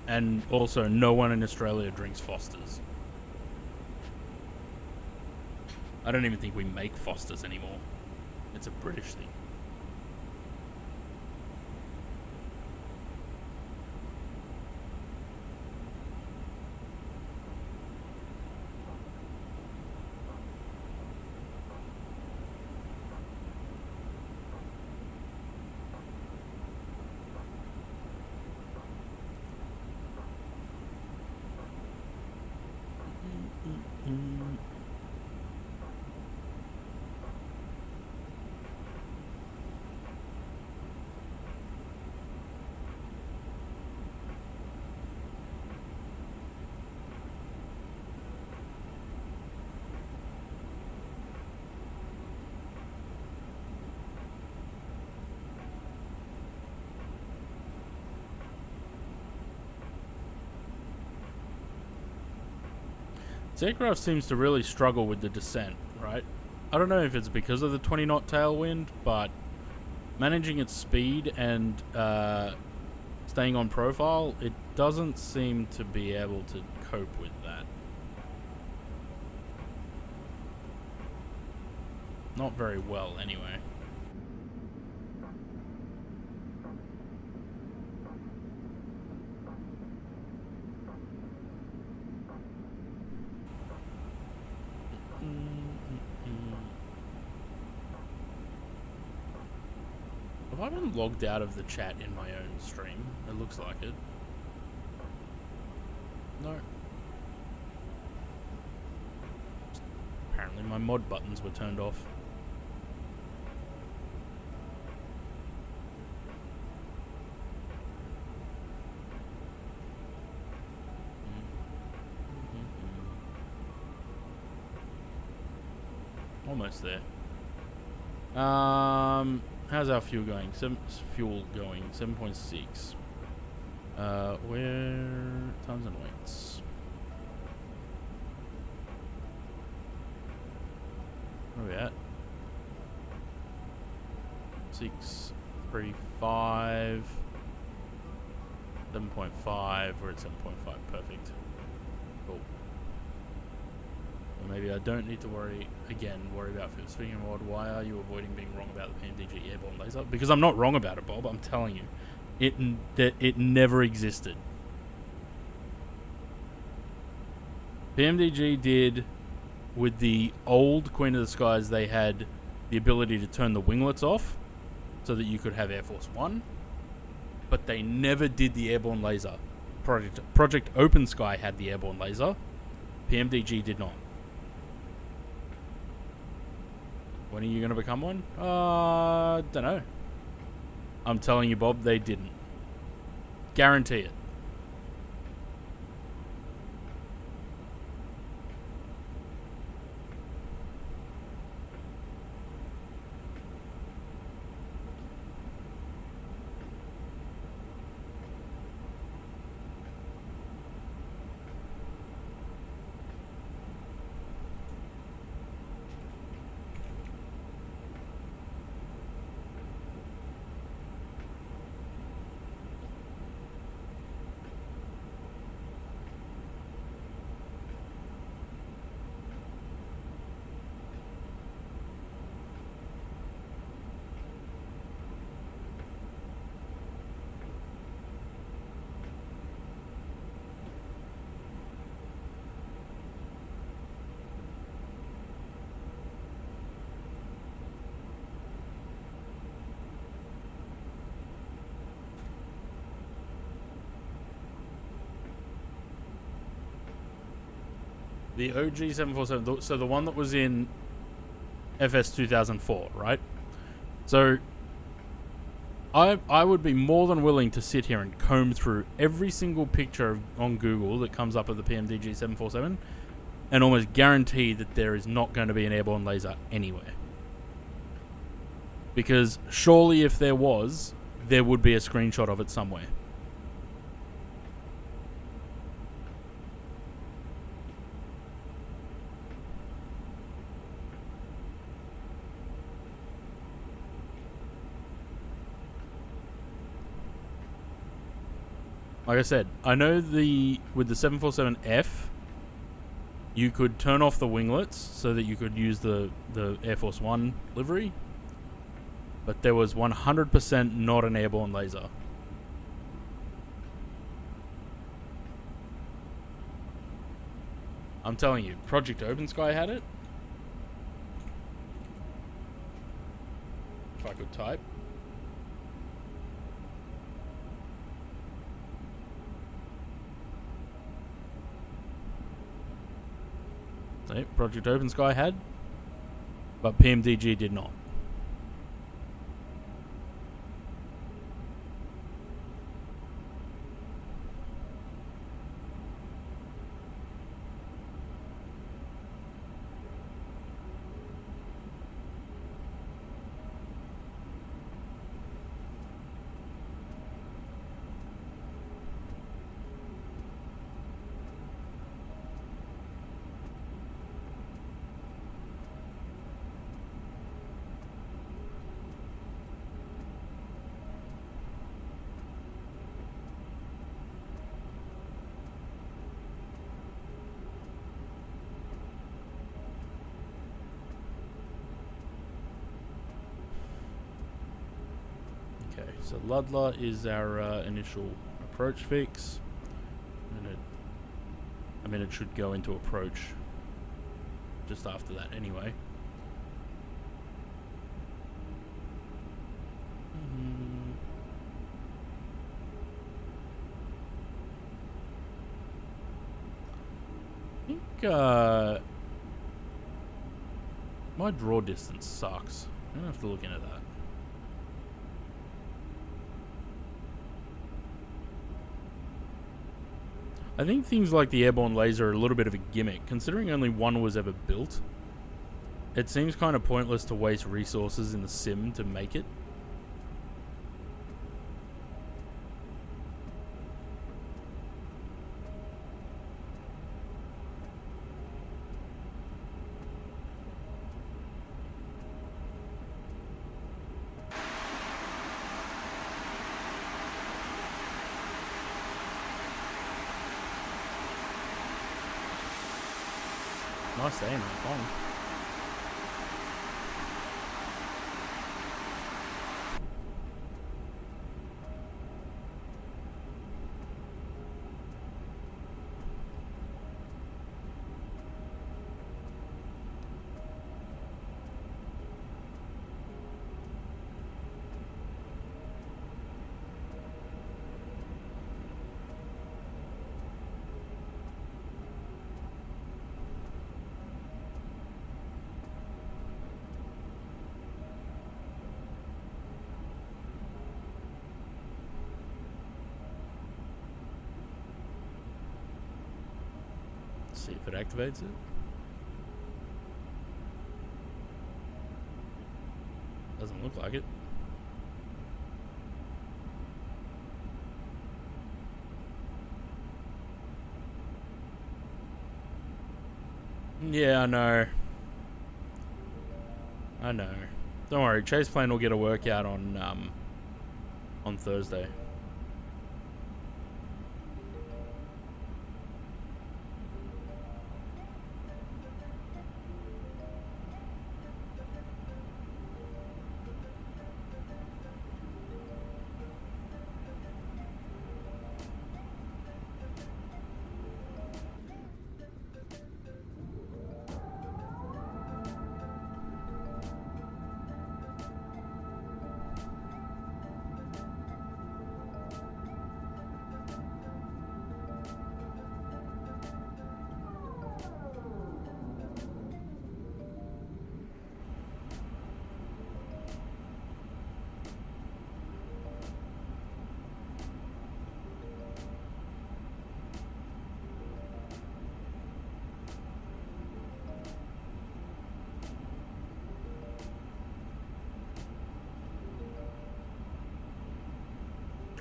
Speaker 1: And also, no one in Australia drinks Fosters. I don't even think we make Fosters anymore. It's a British thing. This aircraft seems to really struggle with the descent, right? I don't know if it's because of the 20 knot tailwind, but managing its speed and staying on profile, it doesn't seem to be able to cope with that. Not very well, anyway. Have I been logged out of the chat in my own stream? It looks like it. No. Apparently my mod buttons were turned off. Almost there. How's our fuel going? 7.6. Where tons and weights? Where are we at? 6.35. 7.5. We're at 7.5. Perfect. Cool. Maybe I don't need to worry about it. Speaking of mod, why are you avoiding being wrong about the PMDG airborne laser? Because I'm not wrong about it, Bob. I'm telling you, it never existed. PMDG did, with the old Queen of the Skies, they had the ability to turn the winglets off so that you could have Air Force One, but they never did the airborne laser. Project Open Sky had the airborne laser. PMDG did not. When are you going to become one? Don't know. I'm telling you, Bob, they didn't. Guarantee it. The OG 747, so the one that was in FS 2004, right? So I would be more than willing to sit here and comb through every single picture on Google that comes up of the PMDG 747 and almost guarantee that there is not going to be an airborne laser anywhere. Because surely if there was, there would be a screenshot of it somewhere. Like I said, I know with the 747F, you could turn off the winglets so that you could use the Air Force One livery, but there was 100% not an airborne laser. I'm telling you, Project Open Sky had it. If I could type. Project Open Sky had, but PMDG did not. Okay, so Ludla is our initial approach fix, and it should go into approach just after that anyway. I think my draw distance sucks. I'm gonna have to look into that. I think things like the airborne laser are a little bit of a gimmick, considering only one was ever built. It seems kind of pointless to waste resources in the sim to make it. Nice aim, Hong. See if it activates it. Doesn't look like it. Yeah, I know. I know. Don't worry, Chase Plane will get a workout on Thursday.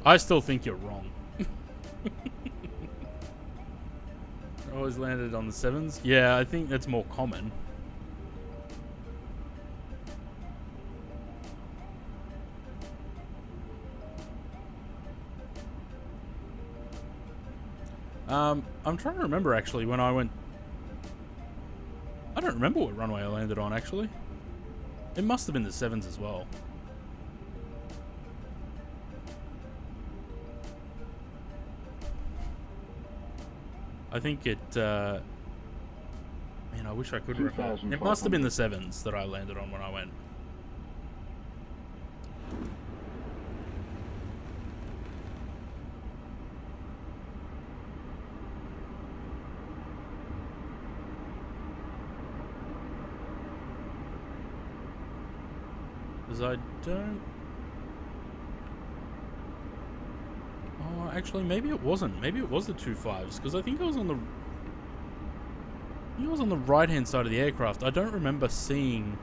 Speaker 1: I still think you're wrong. Always landed on the 7s. Yeah, I think that's more common. I'm trying to remember actually when I went. I don't remember what runway I landed on actually. It must have been the 7s as well. I think it, man, I wish I could remember. It must have been the 7s that I landed on when I went. Because I don't... Oh, actually, maybe it wasn't. Maybe it was the 2.5s, because I think I was on the... I was on the right-hand side of the aircraft. I don't remember seeing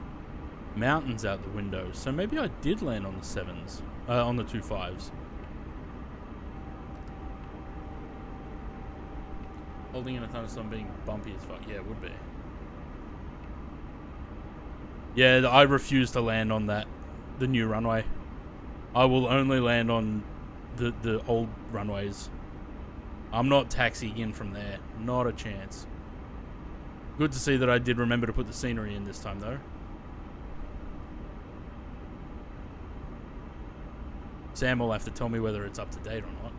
Speaker 1: mountains out the window, so maybe I did land on the 7s. On the 2.5s. Holding in a thunderstorm being bumpy as fuck. Yeah, it would be. Yeah, I refuse to land on the new runway. I will only land on the old runways. I'm not taxiing in from there. Not a chance. Good to see that I did remember to put the scenery in this time, though. Sam will have to tell me whether it's up to date or not.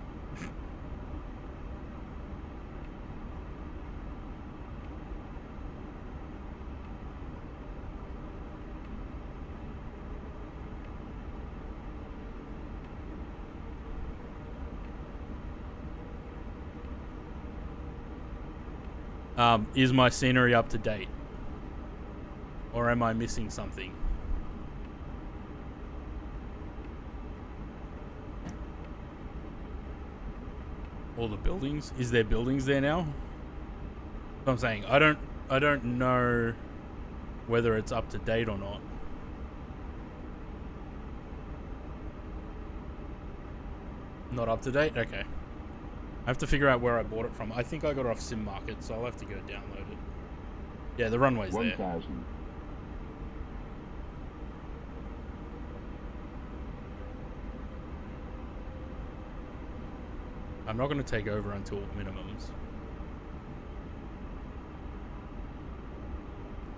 Speaker 1: Is my scenery up to date? Or am I missing something? All the buildings? Is there buildings there now? That's what I'm saying. I don't know whether it's up to date or not. Not up to date? Okay. I have to figure out where I bought it from. I think I got it off Sim Market, so I'll have to go download it. Yeah, the runway's
Speaker 6: 1,000.
Speaker 1: there. I'm not going to take over until minimums.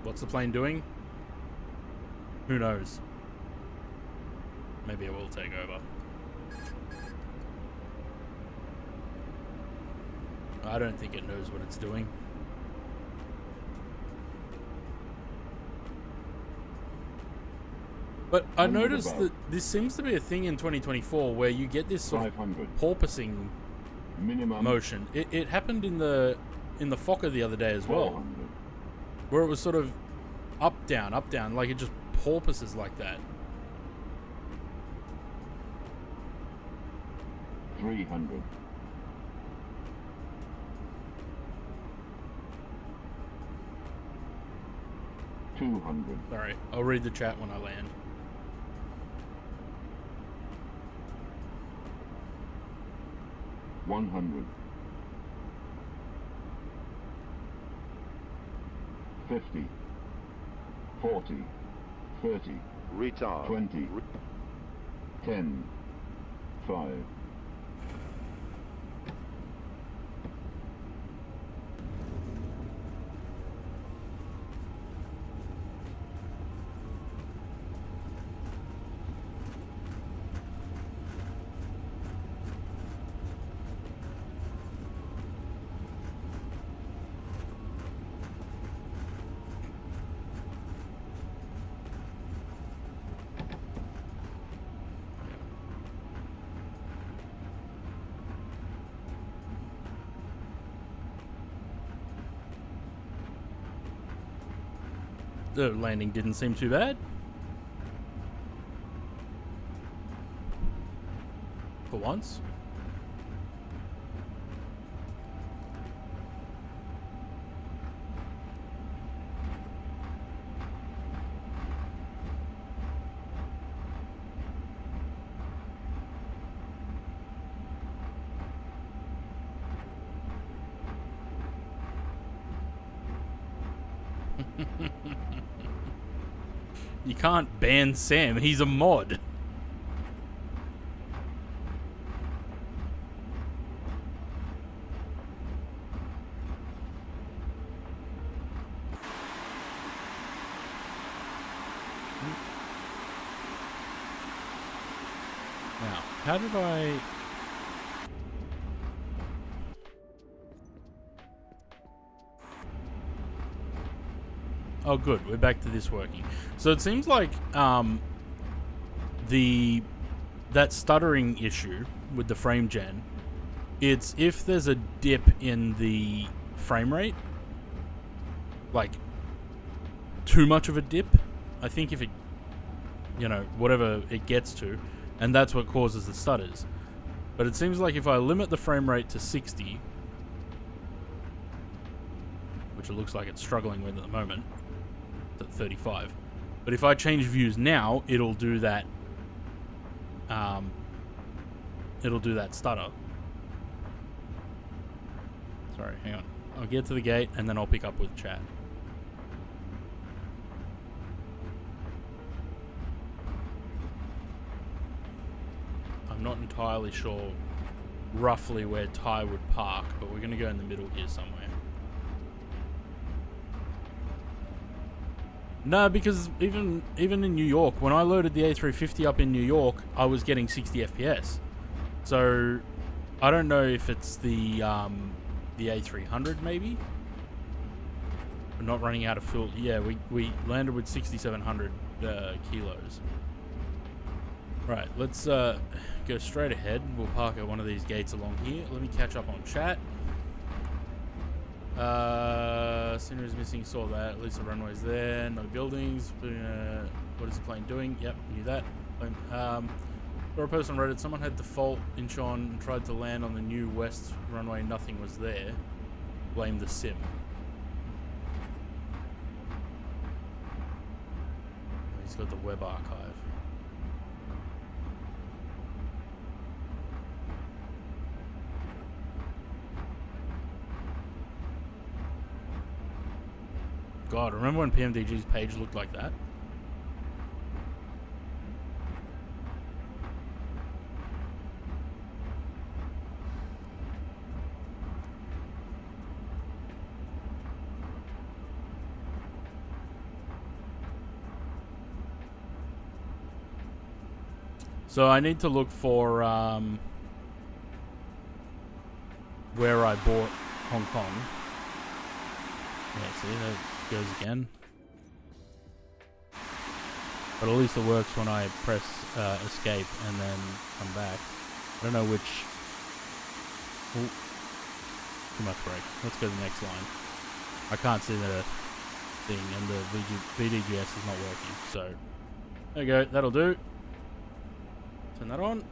Speaker 1: What's the plane doing? Who knows? Maybe it will take over. I don't think it knows what it's doing. But I noticed that this seems to be a thing in 2024 where you get this sort of porpoising
Speaker 6: minimum
Speaker 1: motion. It happened in the Fokker the other day as well,
Speaker 6: 400.
Speaker 1: where it was sort of up down, like it just porpoises like that.
Speaker 6: 300. 200.
Speaker 1: Sorry, I'll read the chat when I land.
Speaker 6: $100. 50. 40. 30.
Speaker 7: Retard.
Speaker 6: 20. 10. 5.
Speaker 1: The landing didn't seem too bad. For once. You can't ban Sam. He's a mod. Now, how did I... Oh, good. We're back to this working. So it seems like that stuttering issue with the frame gen, it's if there's a dip in the frame rate, like too much of a dip. I think if it, you know, whatever it gets to, and that's what causes the stutters. But it seems like if I limit the frame rate to 60, which it looks like it's struggling with at the moment, at 35. But if I change views now, it'll do that. It'll do that stutter. Sorry, hang on. I'll get to the gate and then I'll pick up with chat. I'm not entirely sure roughly where Ty would park, but we're going to go in the middle here somewhere. No, because even in New York, when I loaded the A350 up in New York, I was getting 60 FPS. So I don't know if it's the A300 maybe. We're not running out of fuel. Yeah, we landed with 6,700 kilos. Right, let's go straight ahead. We'll park at one of these gates along here. Let me catch up on chat. Scenery is missing, saw that. At least the runway's there. No buildings. What is the plane doing? Yep, knew that. Saw a post on Reddit. Someone had default Incheon and tried to land on the new west runway. Nothing was there. Blame the sim. He's got the web archive. God, remember when PMDG's page looked like that? So I need to look for where I bought Hong Kong. Yeah, see, there goes again. But at least it works when I press escape and then come back. I don't know which... Ooh, too much break. Let's go to the next line. I can't see the thing and the VDGS is not working. So, there you go. That'll do. Turn that on.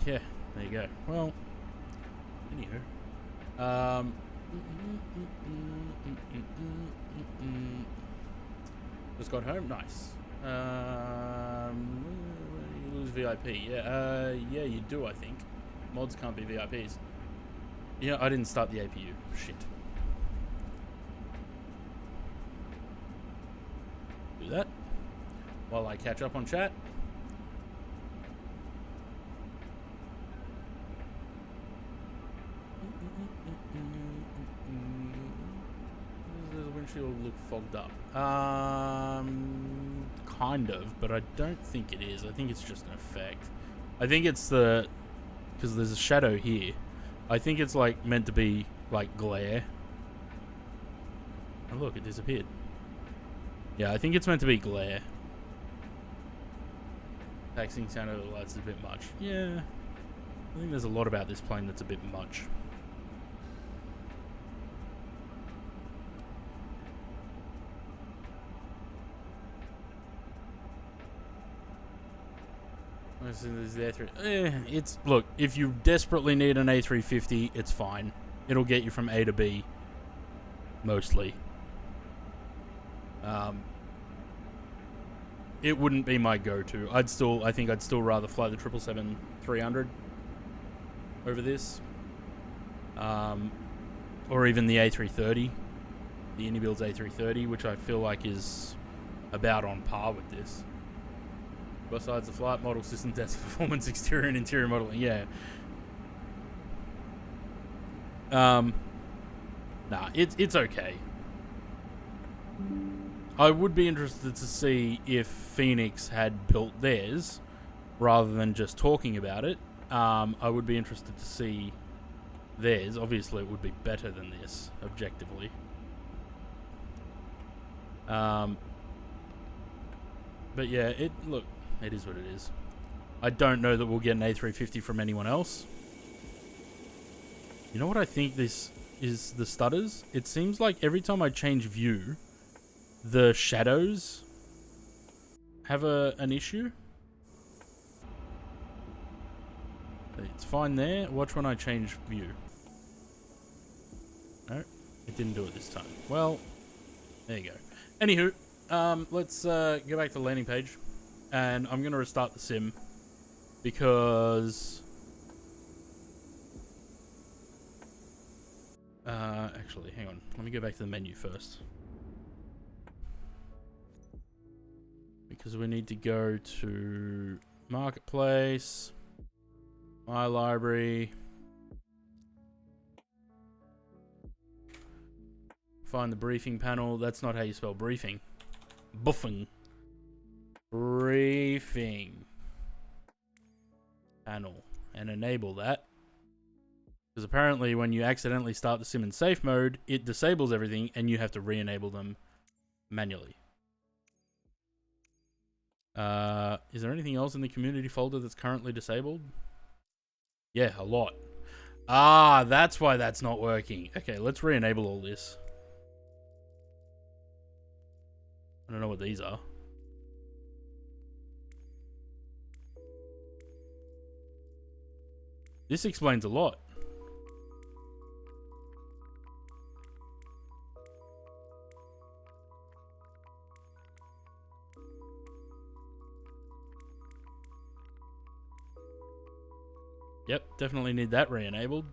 Speaker 1: Yeah, there you go. Well, anywho. Just got home. Nice. You lose VIP. Yeah. Yeah, you do. I think mods can't be VIPs. Yeah, I didn't start the APU. Shit. Do that while I catch up on chat. Does the windshield look fogged up? Kind of, but I don't think it is. I think it's just an effect. I think it's because there's a shadow here. I think it's like meant to be like glare. Oh look, it disappeared. Yeah, I think it's meant to be glare. Taxing sound over the lights is a bit much. Yeah, I think there's a lot about this plane that's a bit much. It's look, if you desperately need an A350, it's fine. It'll get you from A to B. Mostly. It wouldn't be my go-to. I think I'd still rather fly the 777-300 over this. or even the A330, the Unibuild's A330, which I feel like is about on par with this. Besides the flight model, system test, performance, exterior and interior modeling, yeah. Nah, it's okay. I would be interested to see if Phoenix had built theirs rather than just talking about it. I would be interested to see theirs. Obviously, it would be better than this, objectively. But yeah, look, it is what it is. I don't know that we'll get an A350 from anyone else. You know what I think this is, the stutters? It seems like every time I change view, the shadows have an issue. It's fine there. Watch when I change view. No, it didn't do it this time. Well, there you go. Anywho, let's go back to the landing page, and I'm gonna restart the sim because actually, hang on. Let me go back to the menu first. Because we need to go to Marketplace, My Library, find the briefing panel. That's not how you spell briefing. Buffing. Briefing panel. And enable that. Because apparently when you accidentally start the sim in safe mode, it disables everything and you have to re-enable them manually. Is there anything else in the community folder that's currently disabled? Yeah, a lot. Ah, that's why that's not working. Okay, let's re-enable all this. I don't know what these are. This explains a lot. Yep, definitely need that re-enabled.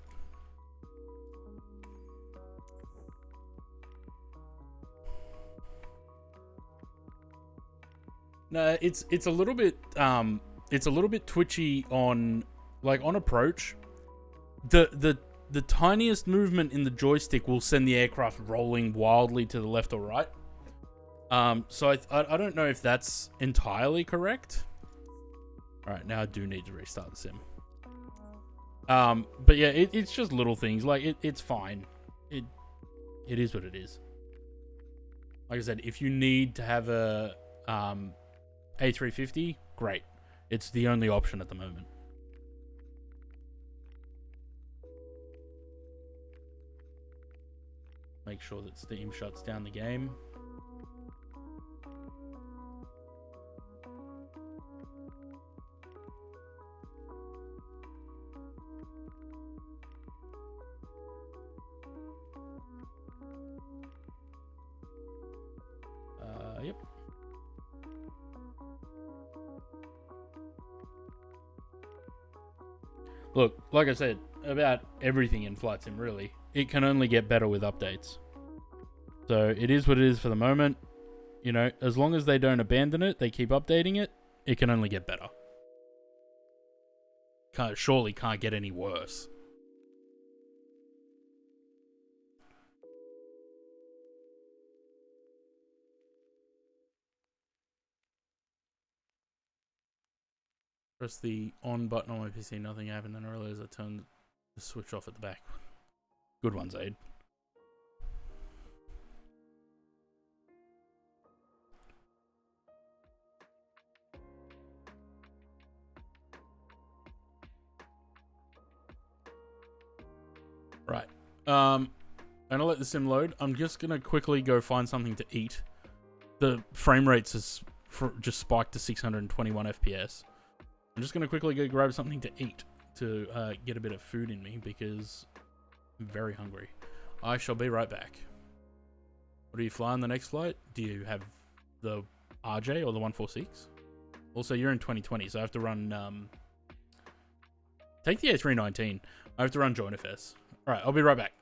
Speaker 1: No, it's a little bit twitchy on on approach. The tiniest movement in the joystick will send the aircraft rolling wildly to the left or right. So I don't know if that's entirely correct. All right, now I do need to restart the sim. But yeah, it's just little things. Like it's fine. It is what it is. Like I said, if you need to have a A350, great. It's the only option at the moment. Make sure that Steam shuts down the game. Yep. Look, like I said, about everything in Flight Sim, really, it can only get better with updates. So it is what it is for the moment. You know, as long as they don't abandon it, they keep updating it, it can only get better. Surely can't get any worse. Press the on button on my PC, nothing happened, then I realized I turned the switch off at the back. Good one, Zaid. Right. I'm gonna let the sim load. I'm just gonna quickly go find something to eat. The frame rates just spiked to 621 FPS. I'm just going to quickly go grab something to eat to get a bit of food in me because I'm very hungry. I shall be right back. What do you fly on the next flight? Do you have the RJ or the 146? Also, you're in 2020, so I have to run... take the A319. I have to run Join FS. Alright, I'll be right back.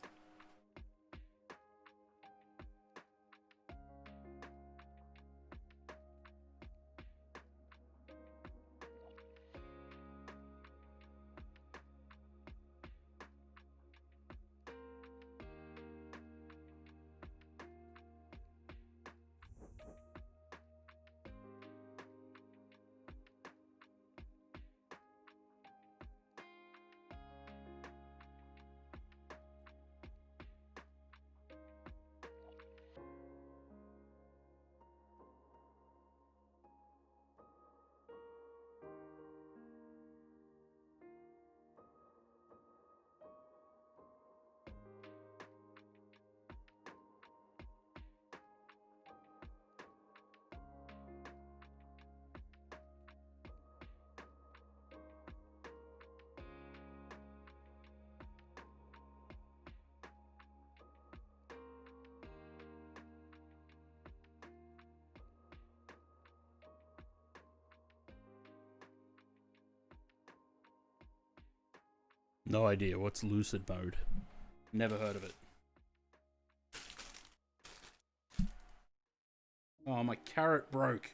Speaker 1: No idea. What's lucid mode?
Speaker 4: Never heard of it. Oh, my carrot broke.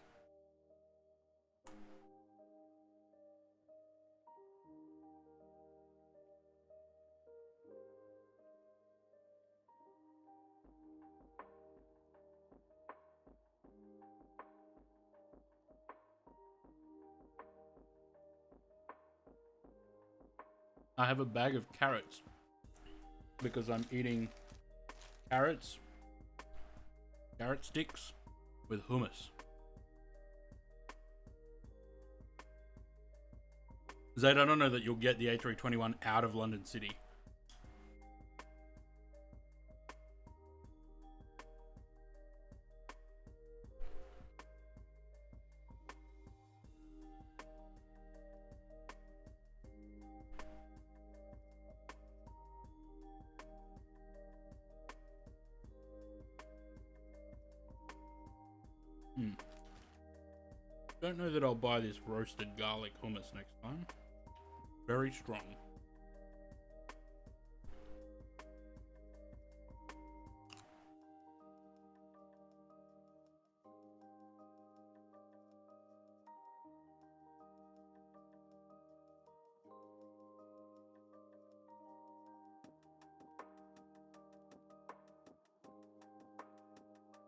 Speaker 4: I have a bag of carrots because I'm eating carrot sticks with hummus. Zaid, I don't know that you'll get the A321 out of London City. Don't know that I'll buy this roasted garlic hummus next time. Very strong.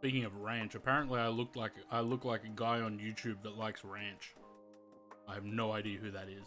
Speaker 4: Speaking of ranch, apparently I look like a guy on YouTube that likes ranch. I have no idea who that is.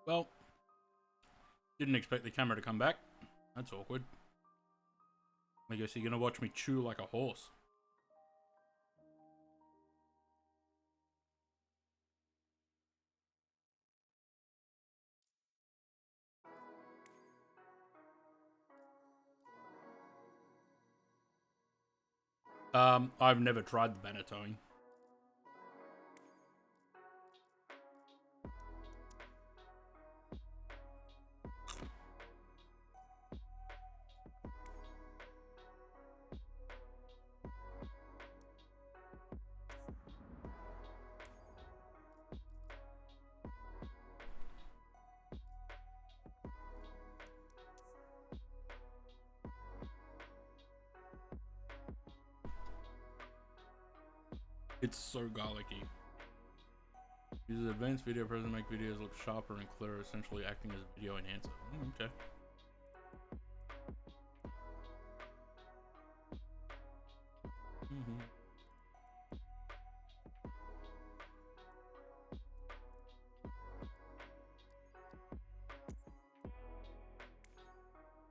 Speaker 4: Well, didn't expect the camera to come back. That's awkward. I guess you're gonna watch me chew like a horse. I've never tried the banner towing. It's so garlicky. Uses advanced video processing to make videos look sharper and clearer, essentially acting as a video enhancer. Okay.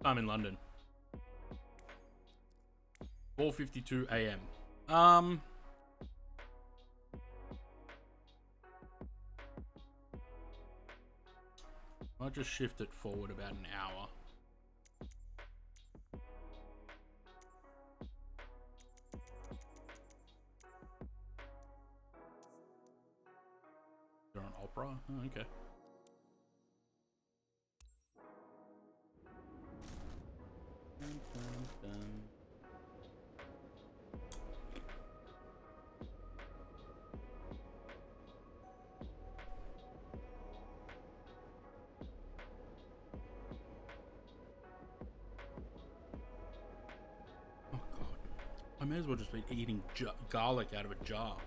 Speaker 4: I'm in London. 4:52 a.m. I'll just shift it forward about an hour. You're on Opera? Oh, okay. Dun, dun, dun. Oh god. I may as well just be eating garlic out of a jar.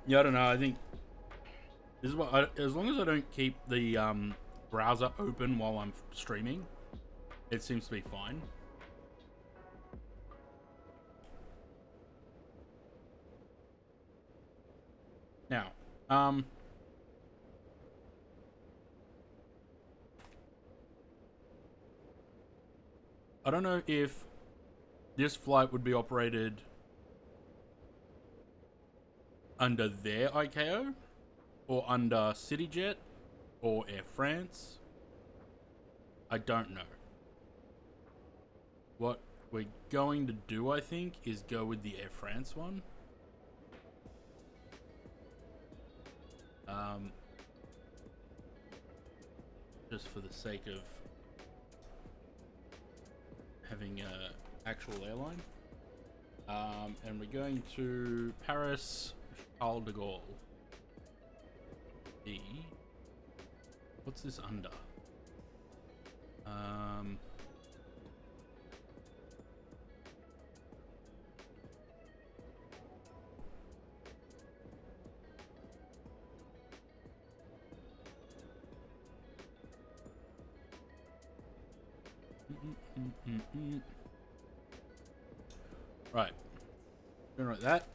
Speaker 4: Yeah, I don't know. I think this is what as long as I don't keep the browser open while I'm streaming, it seems to be fine. Now, I don't know if this flight would be operated under their ICAO or under CityJet or Air France. I don't know. What we're going to do, I think, is go with the Air France one. Just for the sake of having a actual airline. And we're going to Paris Charles de Gaulle. What's this under? Right. Generate that.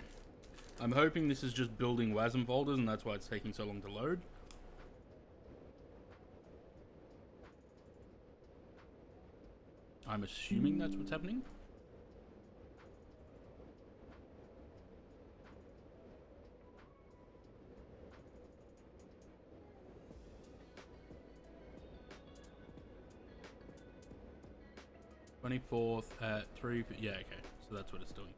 Speaker 4: I'm hoping this is just building WASM folders and that's why it's taking so long to load. I'm assuming that's what's happening. '24th at 3. Yeah, okay. So that's what it's doing.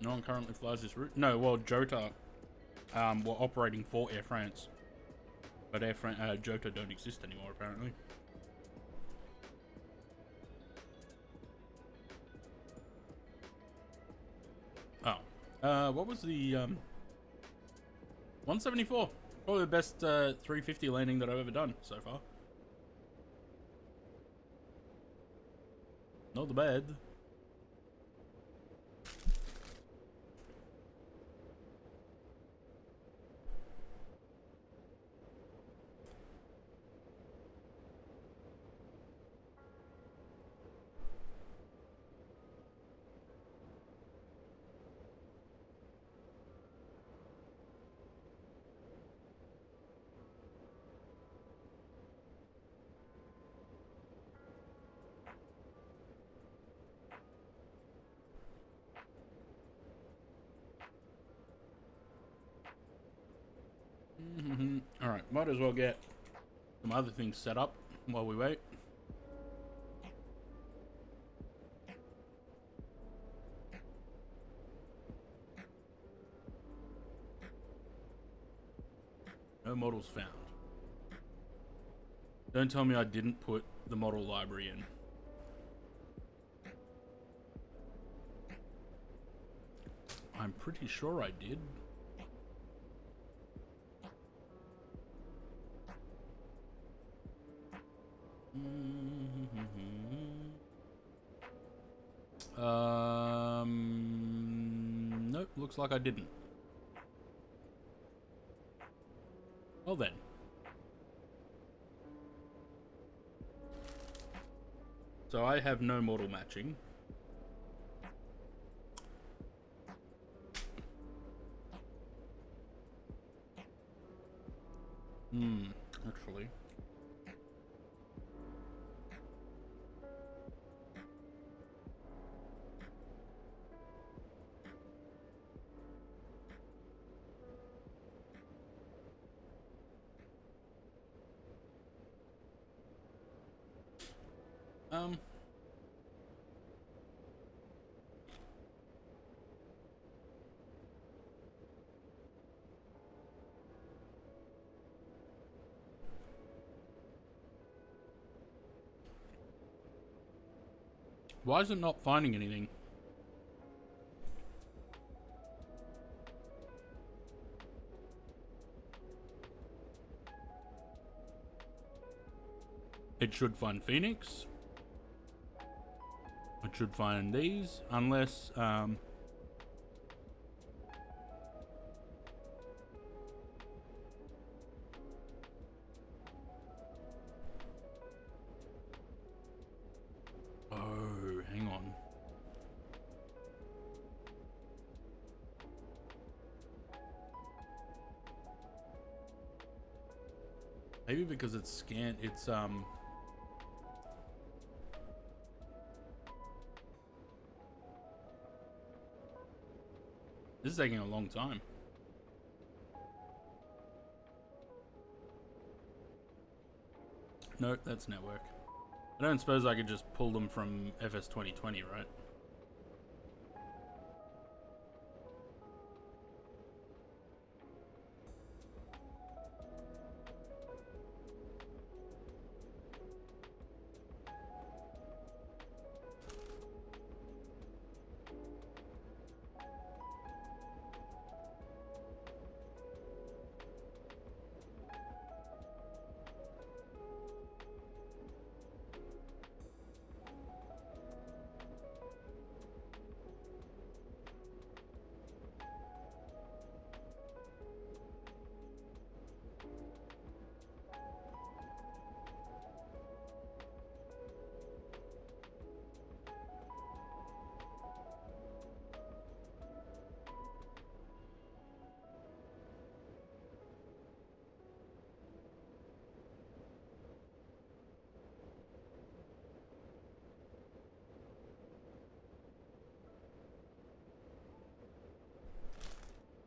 Speaker 4: No one currently flies this route. No, well, Jota were operating for Air France, but Jota don't exist anymore apparently. Oh, what was the 174? Probably the best 350 landing that I've ever done so far. Not bad. Alright, might as well get some other things set up while we wait. No models found. Don't tell me I didn't put the model library in. I'm pretty sure I did. Nope, looks like I didn't. Well then. So I have no model matching. Actually. Why is it not finding anything? It should find Phoenix. It should find these, unless oh, hang on. Maybe because it's scanned, it's this is taking a long time. Nope, that's network. I don't suppose I could just pull them from FS 2020, right?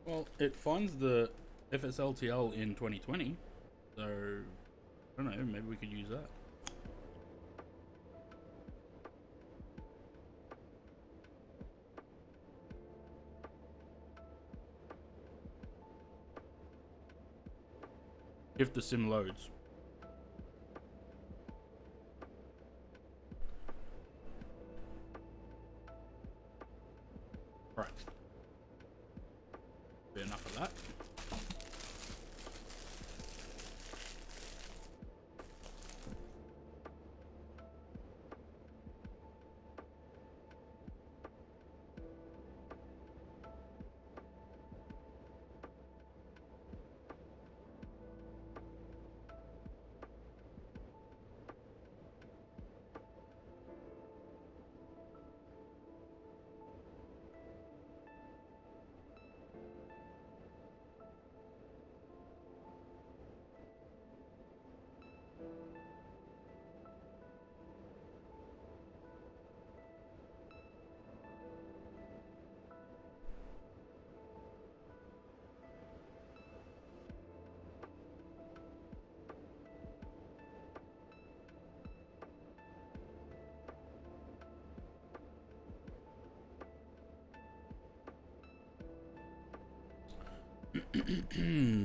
Speaker 4: Well, it finds the FSLTL in 2020, so I don't know, maybe we could use that. If the sim loads. Right. Be enough of that.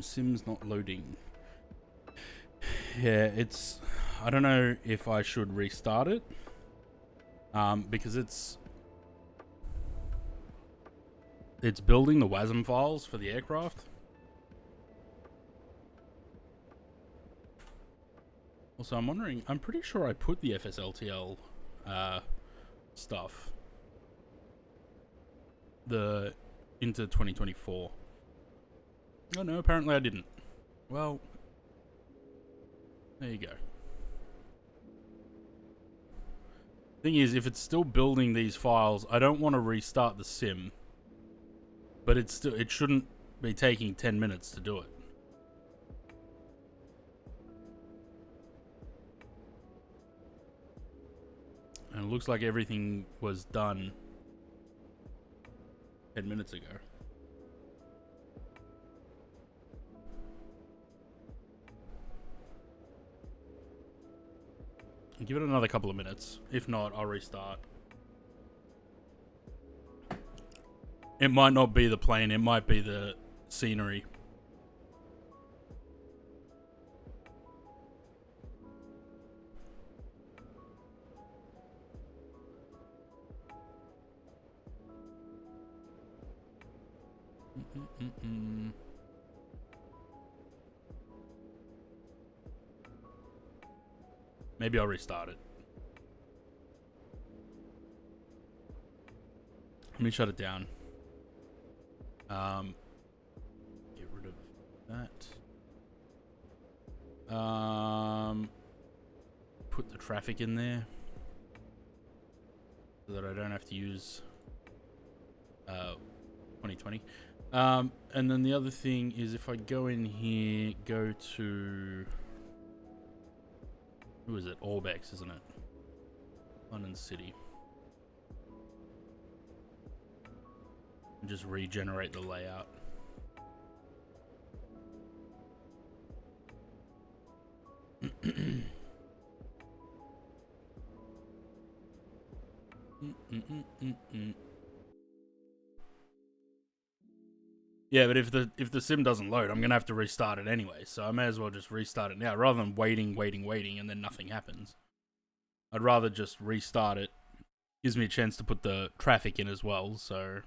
Speaker 4: Sim's not loading. Yeah, it's... I don't know if I should restart it. Because it's building the WASM files for the aircraft. Also, I'm wondering... I'm pretty sure I put the FSLTL stuff into 2024. Oh no, apparently I didn't. Well, there you go. Thing is, if it's still building these files, I don't want to restart the sim. But it shouldn't be taking 10 minutes to do it. And it looks like everything was done 10 minutes ago. Give it another couple of minutes. If not, I'll restart. It might not be the plane, it might be the scenery. Maybe I'll restart it. Let me shut it down. Get rid of that. Put the traffic in there so that I don't have to use 2020. And then the other thing is if I go in here, go to
Speaker 1: Who is it? Orbex, isn't it? London City. And just regenerate the layout. Yeah, but if the sim doesn't load, I'm gonna have to restart it anyway. So I may as well just restart it now, rather than waiting, and then nothing happens. I'd rather just restart it. Gives me a chance to put the traffic in as well. So.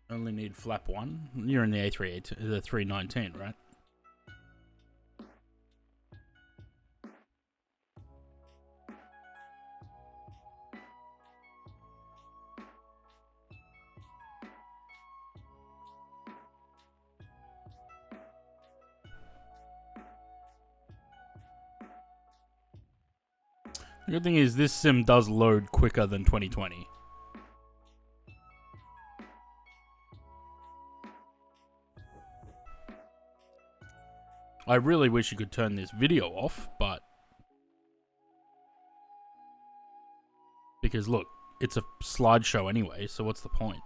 Speaker 1: Only need flap 1. You're in the A3, the 319, right? The good thing is this sim does load quicker than 2020. I really wish you could turn this video off, but... Because look, it's a slideshow anyway, so what's the point?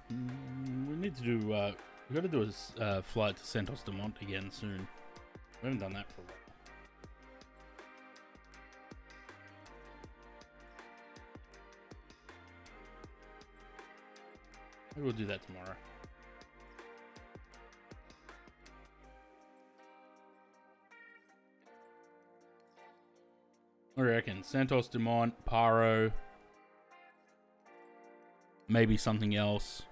Speaker 1: We need to do, we gotta do a flight to Santos Dumont again soon. We haven't done that for a while. Maybe we'll do that tomorrow. What do you reckon? Santos Dumont, Paro, maybe something else.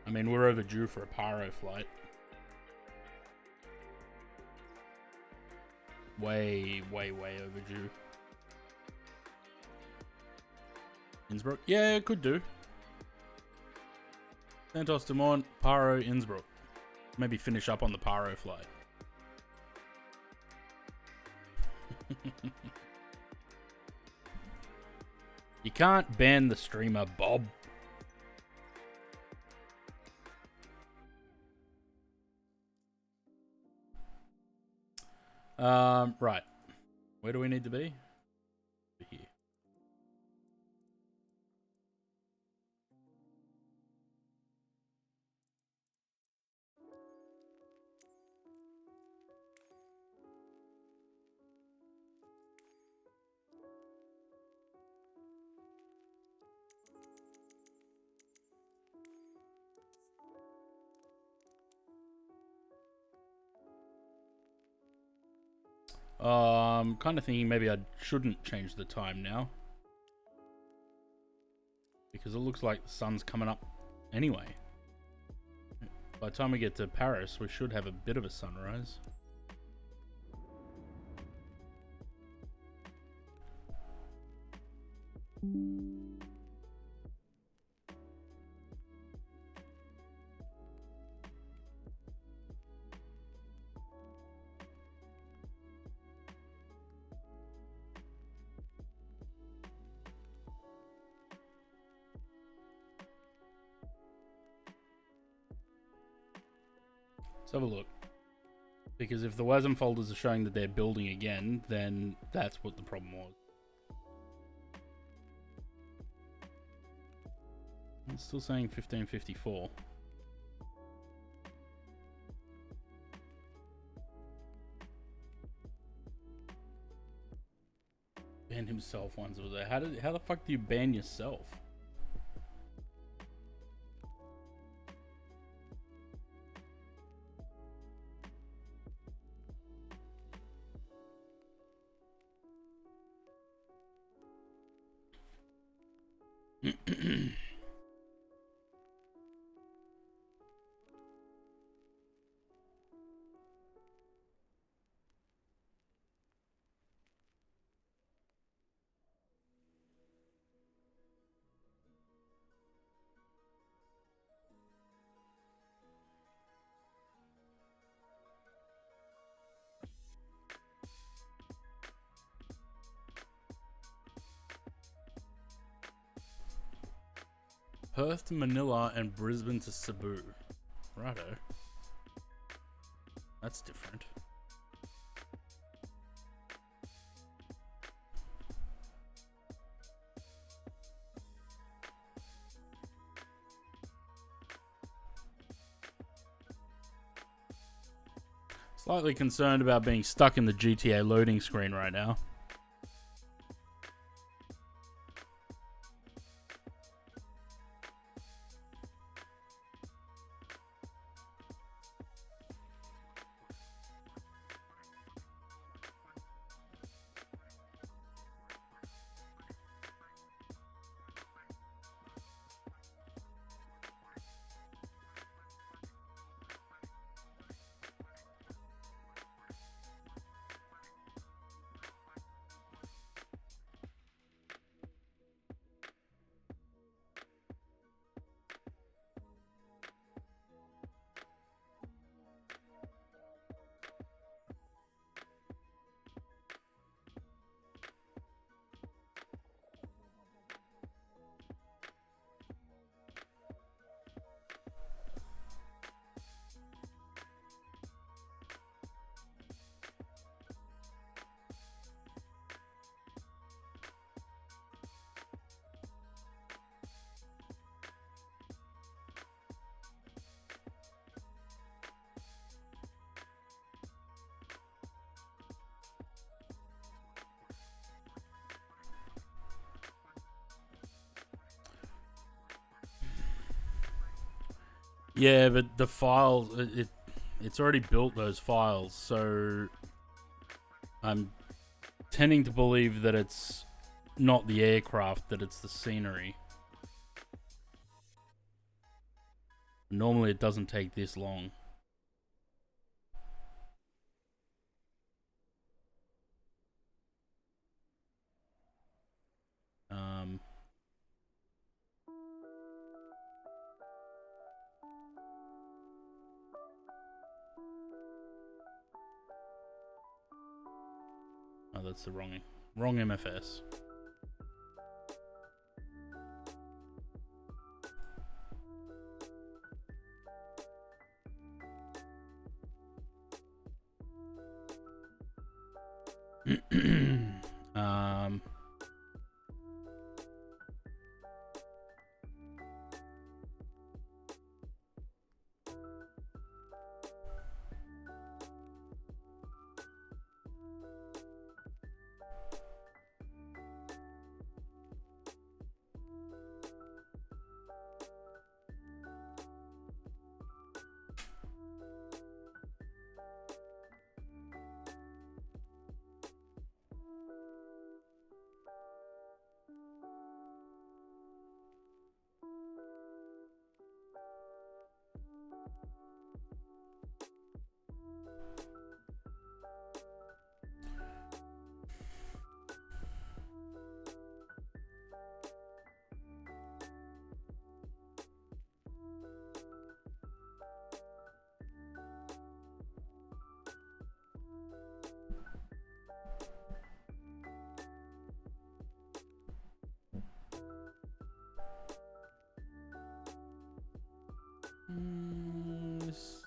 Speaker 1: I mean, we're overdue for a Paro flight. Way overdue. Innsbruck? Yeah, could do. Santos Dumont, Paro, Innsbruck. Maybe finish up on the Paro flight. You can't ban the streamer, Bob. Right. Where do we need to be? Here.
Speaker 4: I'm kind of thinking maybe I shouldn't change the time now. Because it looks like the sun's coming up anyway. By the time we get to Paris, we should have a bit of a sunrise. Let's have a look. Because if the WASM folders are showing that they're building again, then that's what the problem was. It's still saying 1554. Ban himself once was there. How the fuck do you ban yourself? Perth to Manila and Brisbane to Cebu. Righto. That's different. Slightly concerned about being stuck in the GTA loading screen right now. Yeah, but the files, it's already built those files, so I'm tending to believe that it's not the aircraft, that it's the scenery. Normally it doesn't take this long. Oh, that's the wrong MFS. um,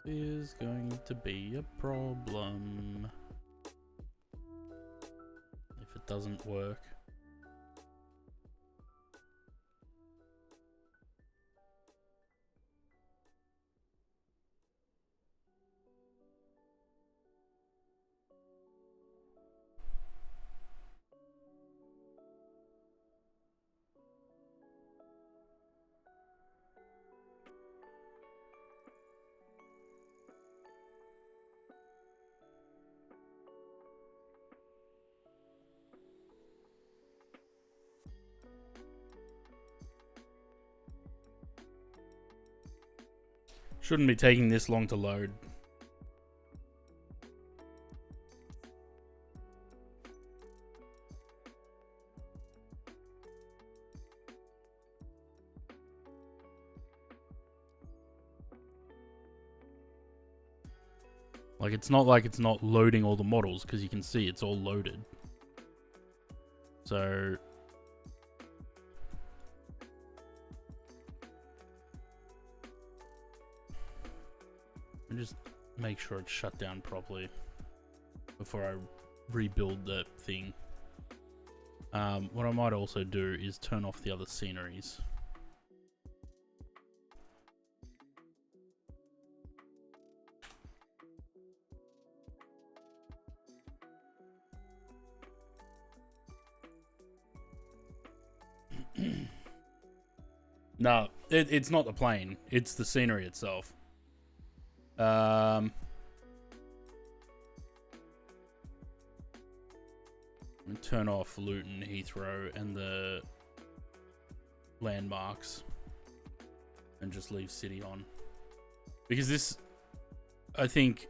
Speaker 4: is going to be a problem if it doesn't work. Shouldn't be taking this long to load. Like, it's not like it's not loading all the models, because you can see it's all loaded. So just make sure it's shut down properly before I rebuild the thing. What I might also do is turn off the other sceneries. No, it's not the plane. It's the scenery itself. Turn off Luton, Heathrow, and the landmarks, and just leave City on, because this, I think,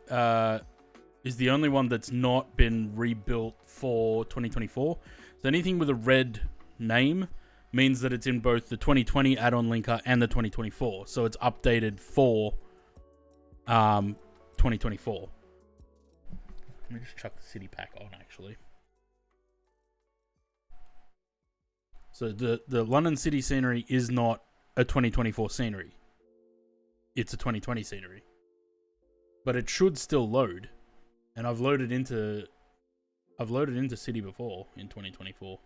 Speaker 4: is the only one that's not been rebuilt for 2024. So anything with a red name means that it's in both the 2020 add-on linker and the 2024. So it's updated for 2024. Let me just chuck the city pack on, actually. So the London City scenery is not a 2024 scenery. It's a 2020 scenery. But it should still load. And I've loaded into City before in 2024.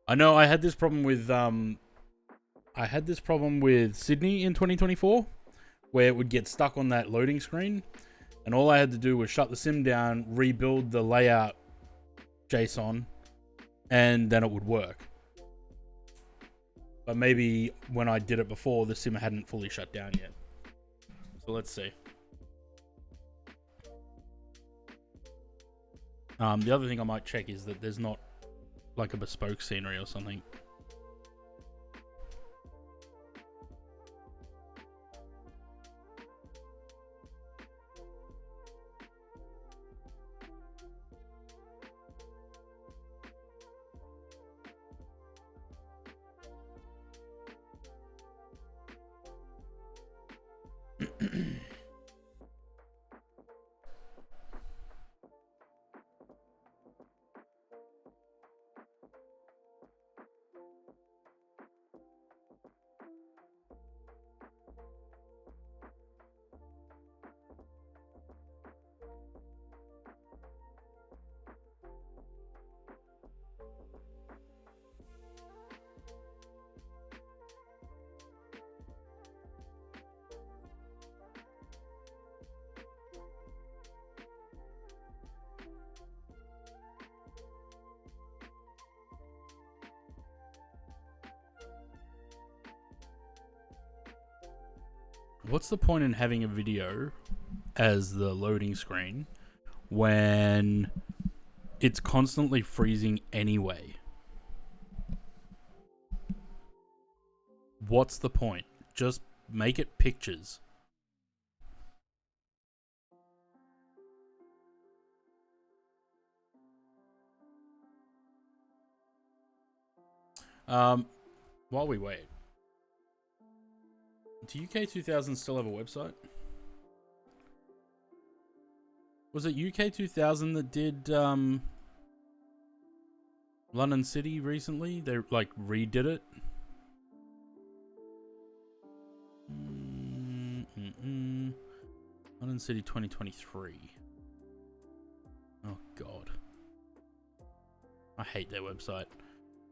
Speaker 4: I know I had this problem with Sydney in 2024, where it would get stuck on that loading screen, and all I had to do was shut the sim down, rebuild the layout JSON, and then it would work. But maybe when I did it before, the sim hadn't fully shut down yet. So let's see. The other thing I might check is that there's not like a bespoke scenery or something. What's the point in having a video as the loading screen when it's constantly freezing anyway? What's the point? Just make it pictures. While we wait, do UK 2000 still have a website? Was it UK 2000 that did London City recently? They like redid it. City 2023. Oh god. I hate their website.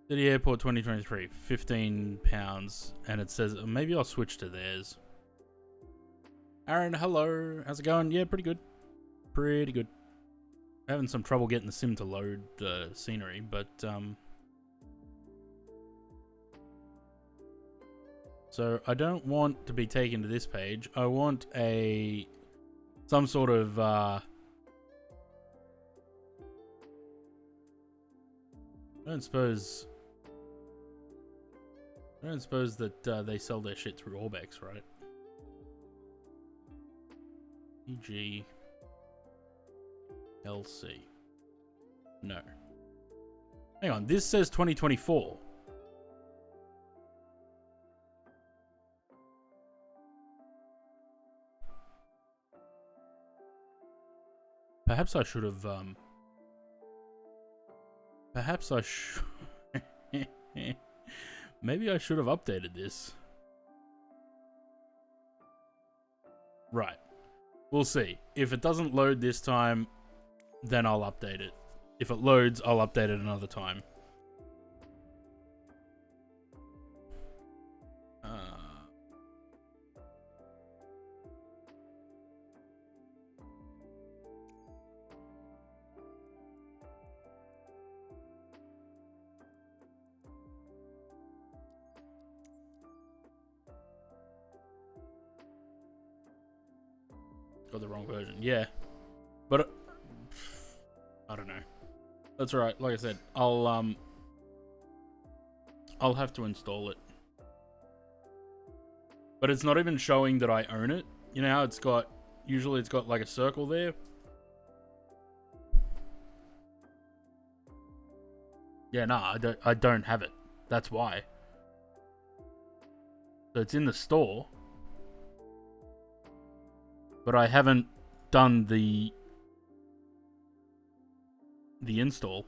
Speaker 4: City Airport 2023, £15, and it says maybe I'll switch to theirs. Aaron, hello. How's it going? Yeah, pretty good. Pretty good. Having some trouble getting the sim to load scenery, but so I don't want to be taken to this page. I want some sort of I don't suppose that they sell their shit through Orbex, right? EG LC. No. Hang on, this says 2024. Perhaps I should have perhaps I should maybe I should have updated this. Right. We'll see. If it doesn't load this time, then I'll update it. If it loads, I'll update it another time. Got the wrong version. Yeah. But I don't know. That's all right. Like I said, I'll have to install it. But it's not even showing that I own it. You know how it's got, usually it's got like a circle there. Yeah, nah, I don't have it. That's why. So it's in the store. But I haven't done the install.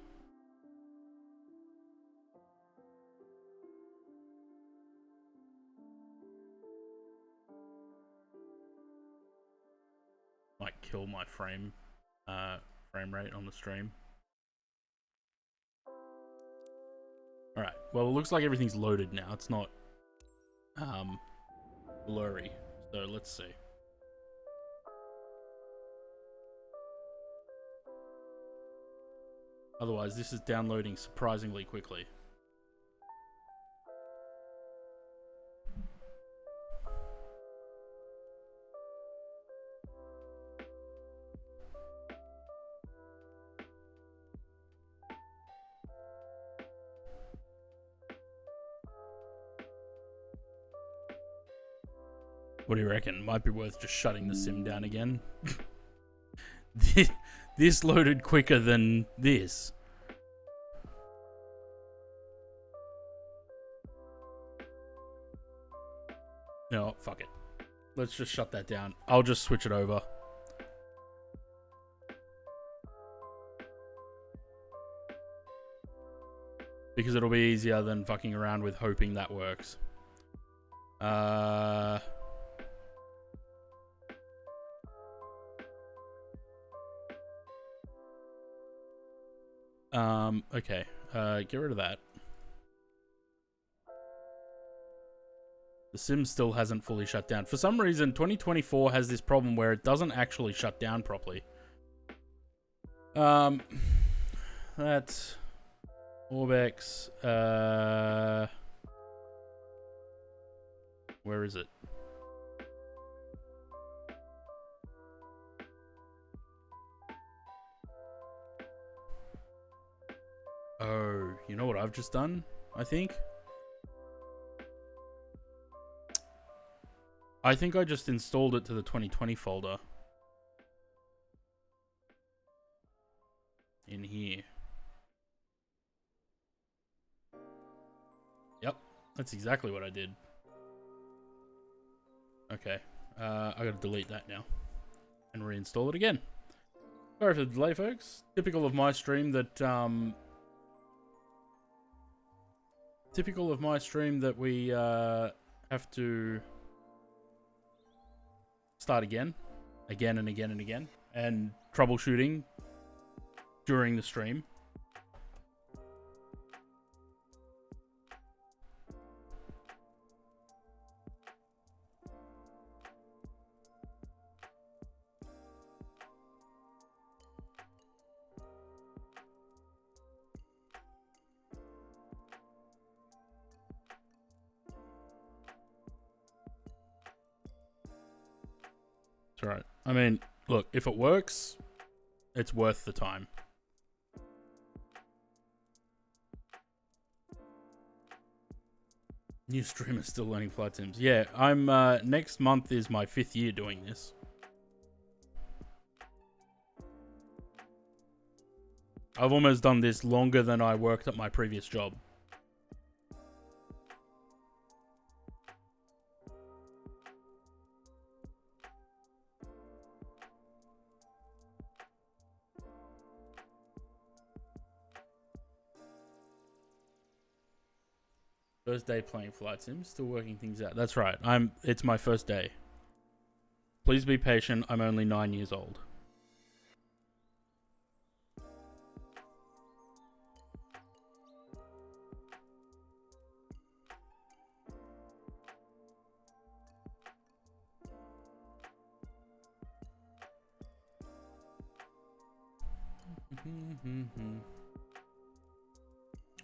Speaker 4: Might kill my frame rate on the stream. Alright, well it looks like everything's loaded now. It's not blurry. So let's see. Otherwise, this is downloading surprisingly quickly. What do you reckon? Might be worth just shutting the sim down again. This loaded quicker than this. No, fuck it. Let's just shut that down. I'll just switch it over. Because it'll be easier than fucking around with hoping that works. Okay. Get rid of that. The sim still hasn't fully shut down. For some reason, 2024 has this problem where it doesn't actually shut down properly. That's Orbex. Where is it? Oh, you know what I've just done? I think I just installed it to the 2020 folder. In here. Yep, that's exactly what I did. Okay, I gotta delete that now. And reinstall it again. Sorry for the delay, folks. Typical of my stream that, we have to start again again and again and again, and troubleshooting during the stream. It's alright. I mean, look, if it works, it's worth the time. New streamer still learning flight sims. Yeah, I'm next month is my 5th year doing this. I've almost done this longer than I worked at my previous job. First day playing flight sims, still working things out. That's right. It's my first day. Please be patient. I'm only 9 years old.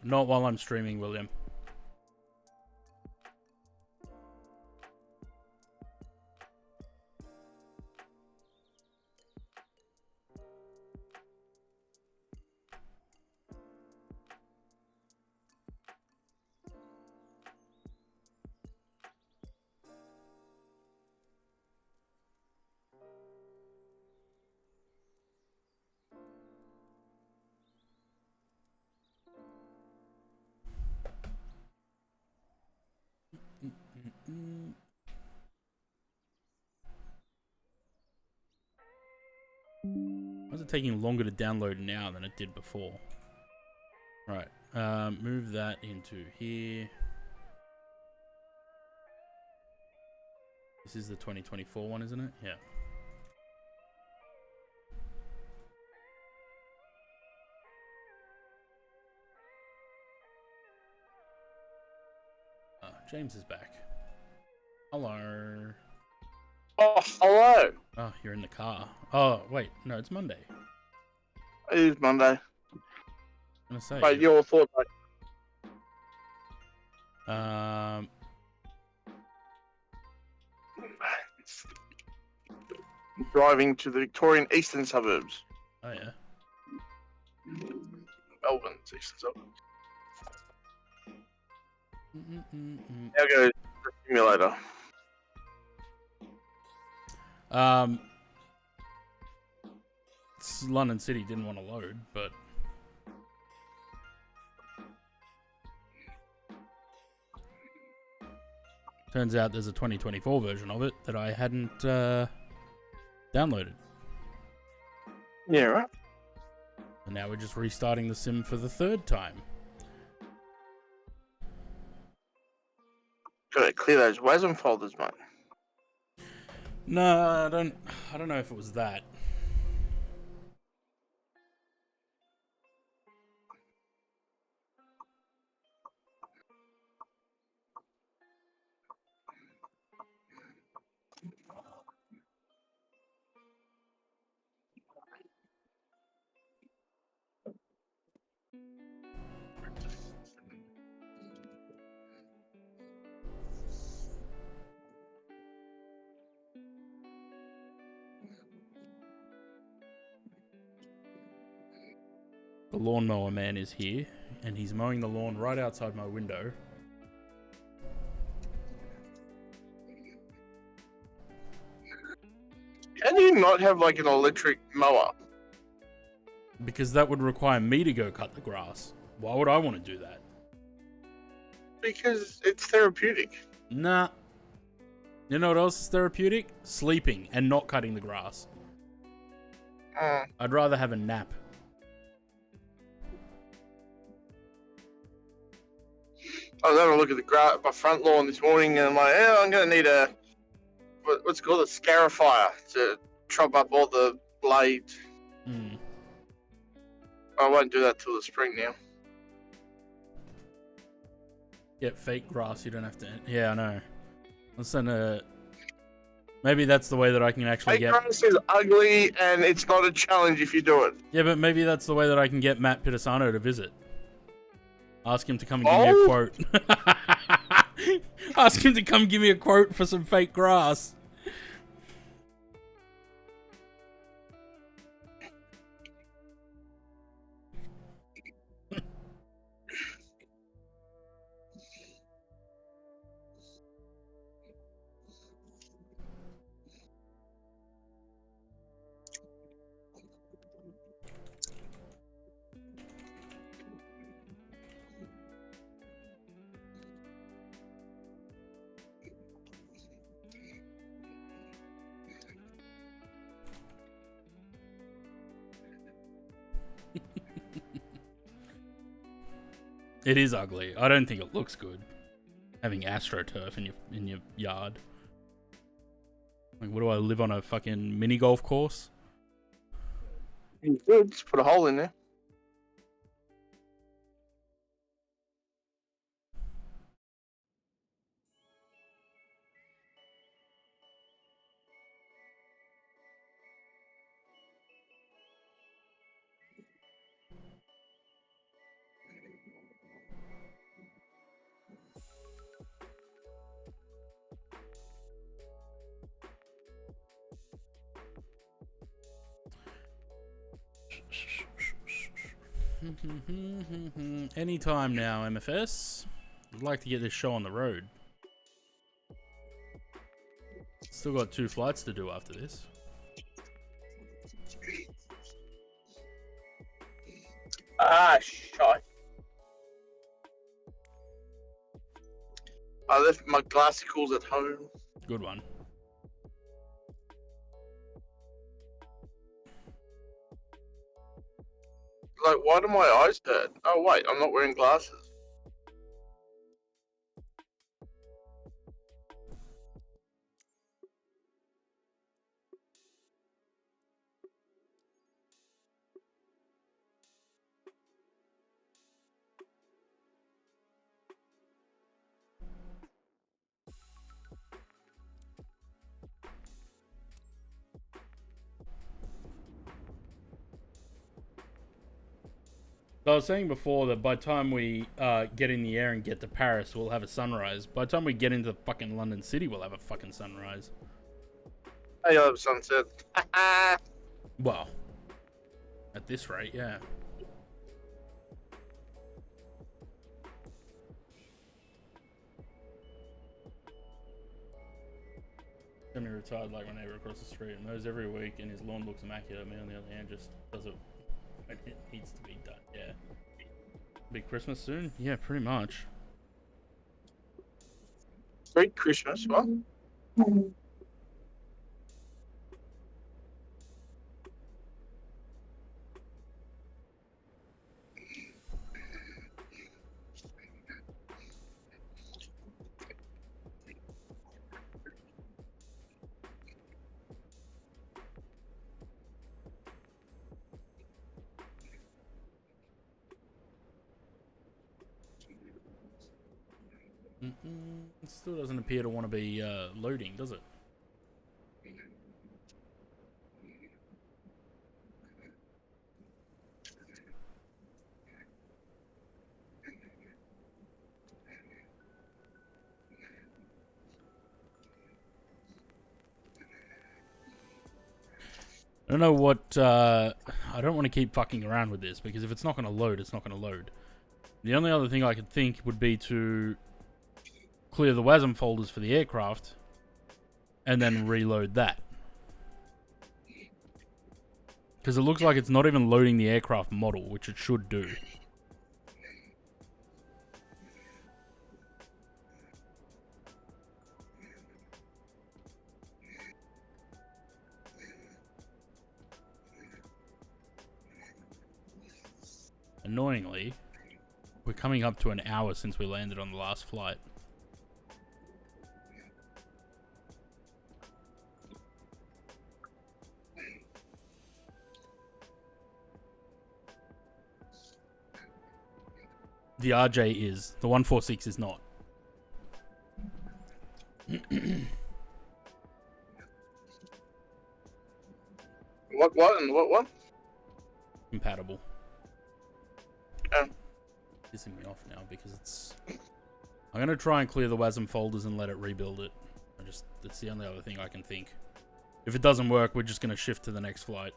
Speaker 4: Not while I'm streaming, William. Why is it taking longer to download now than it did before? Right, move that into here. This is the 2024 one, isn't it? Yeah. James is back. Hello.
Speaker 7: Oh, hello.
Speaker 4: Oh, you're in the car. Oh, wait. No, it's Monday.
Speaker 7: It is Monday.
Speaker 4: I'm gonna say.
Speaker 7: But your thought, driving to the Victorian eastern suburbs.
Speaker 4: Oh yeah.
Speaker 7: Melbourne's eastern suburbs.
Speaker 4: Mm-mm-mm-mm.
Speaker 7: Now go to the simulator.
Speaker 4: London City didn't want to load, but turns out there's a 2024 version of it that I hadn't downloaded.
Speaker 7: Yeah, right.
Speaker 4: And now we're just restarting the sim for the 3rd time.
Speaker 7: Gotta clear those WASM folders, mate.
Speaker 4: No, I don't know if it was that. The lawnmower man is here, and he's mowing the lawn right outside my window.
Speaker 7: Can you not have like an electric mower?
Speaker 4: Because that would require me to go cut the grass. Why would I want to do that?
Speaker 7: Because it's therapeutic.
Speaker 4: Nah. You know what else is therapeutic? Sleeping and not cutting the grass. I'd rather have a nap.
Speaker 7: I was having a look at my front lawn this morning, and I'm like, I'm going to need what's it called, a scarifier to chop up all the blades.
Speaker 4: Hmm.
Speaker 7: I won't do that till the spring now.
Speaker 4: Get fake grass. You don't have to. Yeah, I know. Listen, maybe that's the way that I can actually
Speaker 7: Fake
Speaker 4: get.
Speaker 7: grass is ugly, and it's not a challenge if you do it.
Speaker 4: Yeah, but maybe that's the way that I can get Matt Pitasano to visit. Ask him to come and give me a quote. Ask him to come give me a quote for some fake grass. It is ugly. I don't think it looks good. Having AstroTurf in your yard. Like, what do I live on a fucking mini golf course?
Speaker 7: You could just put a hole in there.
Speaker 4: Anytime now, MFS. I'd like to get this show on the road. Still got 2 flights to do after this.
Speaker 7: Ah, shite. I left my glassicles at home.
Speaker 4: Good one.
Speaker 7: Like, why do my eyes hurt? Oh, wait, I'm not wearing glasses.
Speaker 4: So I was saying before that by the time we get in the air and get to Paris, we'll have a sunrise. By the time we get into fucking London City, we'll have a fucking sunrise.
Speaker 7: Hey, I have sunset.
Speaker 4: Well, at this rate, yeah. Semi-retired like my neighbor across the street. Mows every week and his lawn looks immaculate. Me on the other hand just does it when it needs to be done. Yeah. Big Christmas soon? Yeah, pretty much.
Speaker 7: Great Christmas, what?
Speaker 4: It still doesn't appear to want to be loading, does it? I don't know what, I don't want to keep fucking around with this, because if it's not going to load, it's not going to load. The only other thing I could think would be to clear the WASM folders for the aircraft, and then reload that. Because it looks like it's not even loading the aircraft model, which it should do. Annoyingly, we're coming up to an hour since we landed on the last flight. The RJ is. The 146 is not.
Speaker 7: What and what?
Speaker 4: Compatible.
Speaker 7: Oh.
Speaker 4: Pissing me off now because it's... I'm going to try and clear the WASM folders and let it rebuild it. That's the only other thing I can think. If it doesn't work, we're just going to shift to the next flight.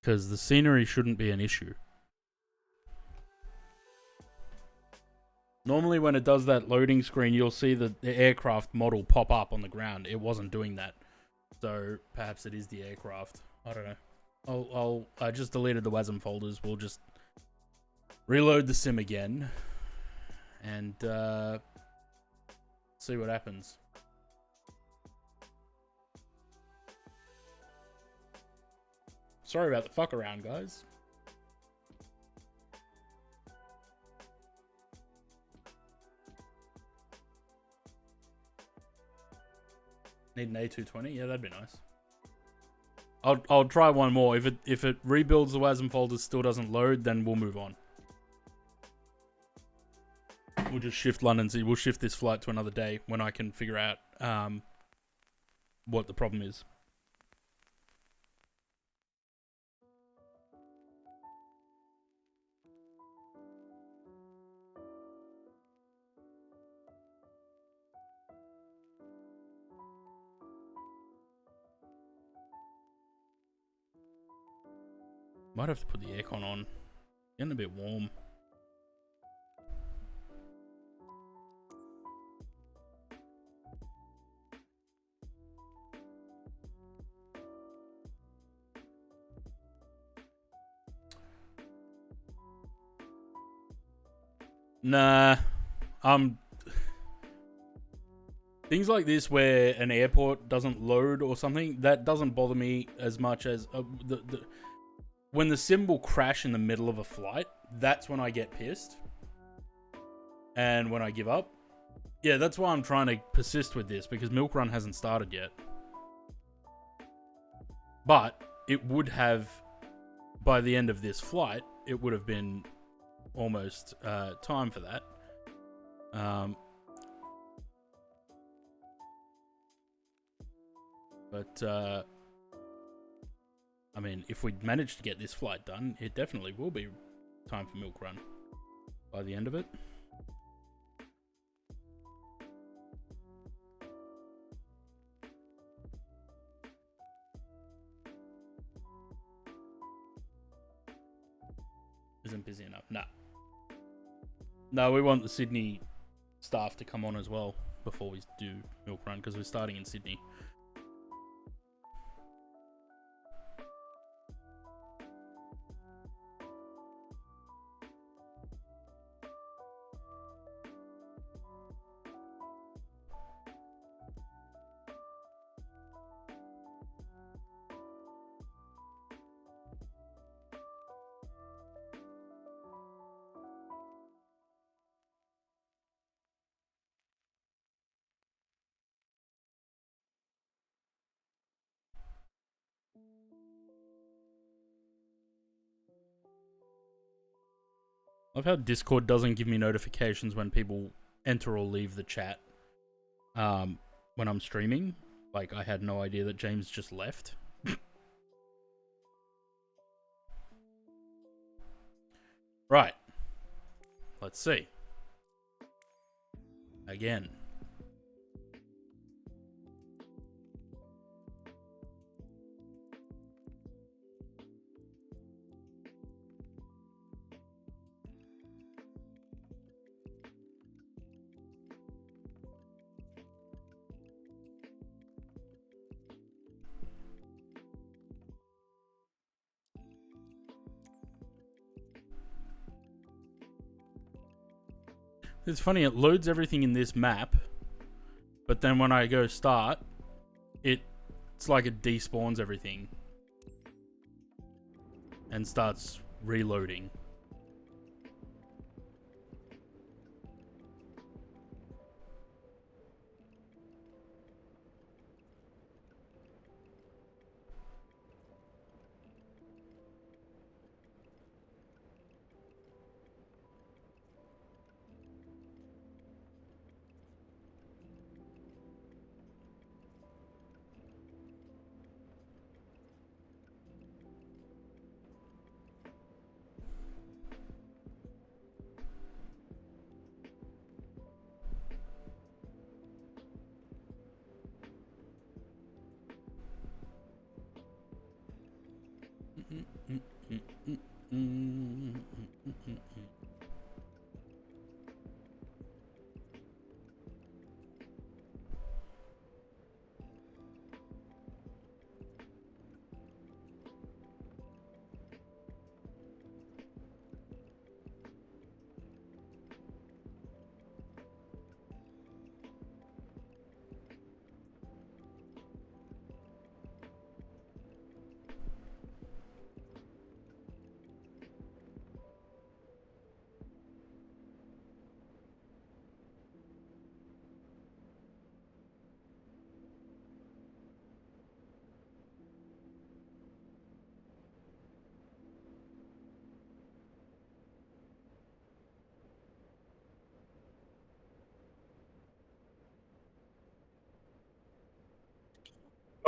Speaker 4: Because the scenery shouldn't be an issue. Normally when it does that loading screen, you'll see the aircraft model pop up on the ground. It wasn't doing that. So perhaps it is the aircraft. I don't know. I just deleted the WASM folders. We'll just reload the sim again. And see what happens. Sorry about the fuck around, guys. Need an A220? Yeah, that'd be nice. I'll try one more. If it rebuilds the WASM folders, still doesn't load, then we'll move on. We'll just shift London. We'll shift this flight to another day when I can figure out what the problem is. Might have to put the aircon on. Getting a bit warm. Nah. Things like this where an airport doesn't load or something, that doesn't bother me as much as when the sim will crash in the middle of a flight, that's when I get pissed. And when I give up. Yeah, that's why I'm trying to persist with this, because Milk Run hasn't started yet. But it would have, by the end of this flight, it would have been almost time for that. I mean, if we'd managed to get this flight done, it definitely will be time for Milk Run by the end of it. Isn't busy enough. Nah. No, we want the Sydney staff to come on as well before we do Milk Run, because we're starting in Sydney. I love how Discord doesn't give me notifications when people enter or leave the chat when I'm streaming. Like, I had no idea that James just left. Right. Let's see. Again. It's funny, it loads everything in this map, but then when I go start, it's like it despawns everything and starts reloading.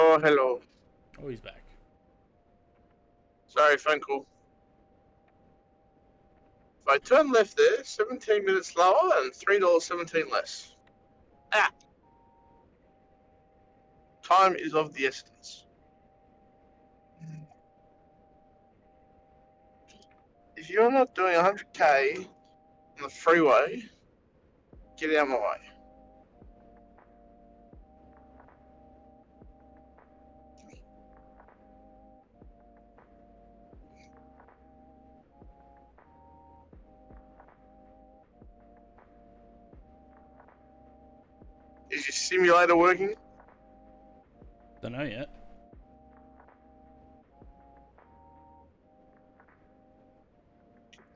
Speaker 7: Oh, hello.
Speaker 4: Oh, he's back.
Speaker 7: Sorry, phone call. If I turn left there, 17 minutes lower and $3.17 less. Ah! Time is of the essence. If you're not doing 100k on the freeway, get out of my way. Is your simulator working?
Speaker 4: Don't know yet.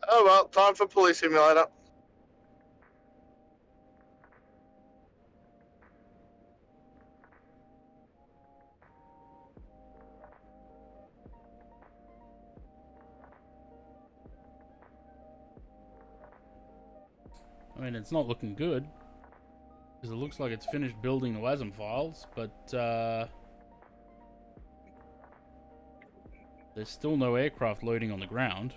Speaker 7: Oh well, time for police simulator.
Speaker 4: I mean, it's not looking good. Because it looks like it's finished building the WASM files, but there's still no aircraft loading on the ground.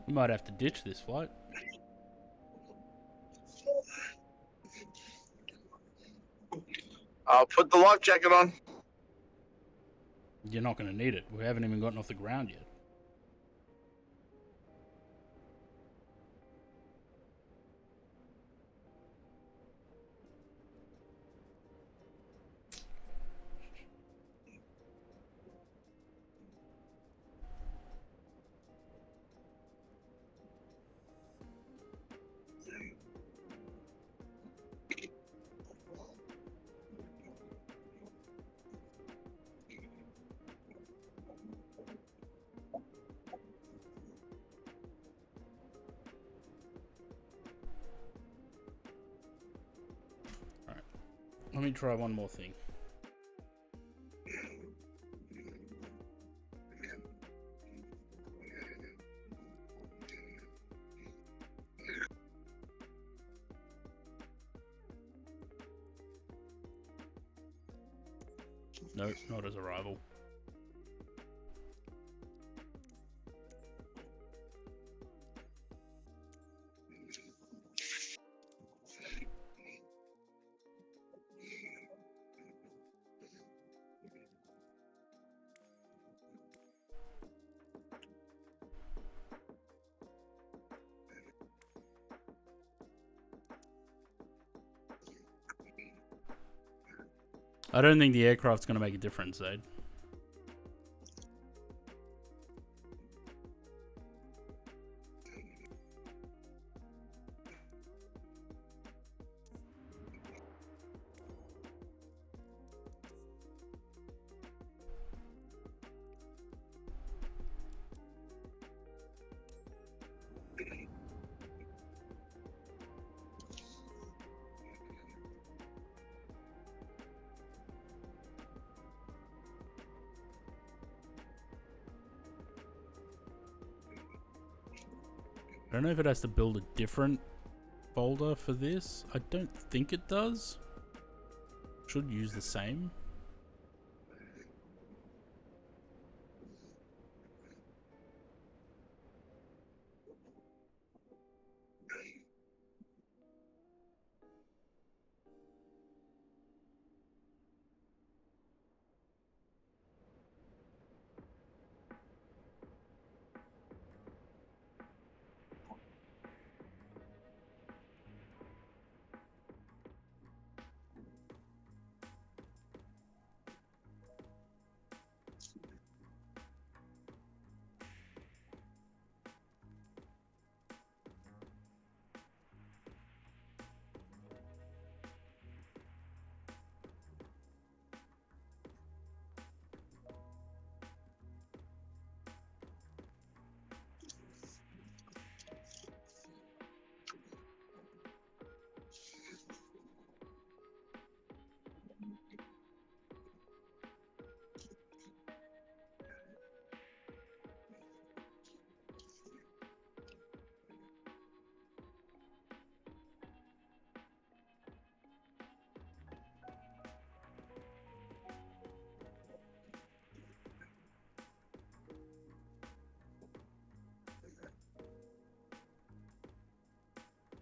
Speaker 4: We might have to ditch this flight.
Speaker 7: I'll put the life jacket on.
Speaker 4: You're not going to need it. We haven't even gotten off the ground yet. Let me try one more thing. Nope, not as a rival. I don't think the aircraft's going to make a difference, Zaid. I don't know if it has to build a different folder for this. I don't think it does. Should use the same.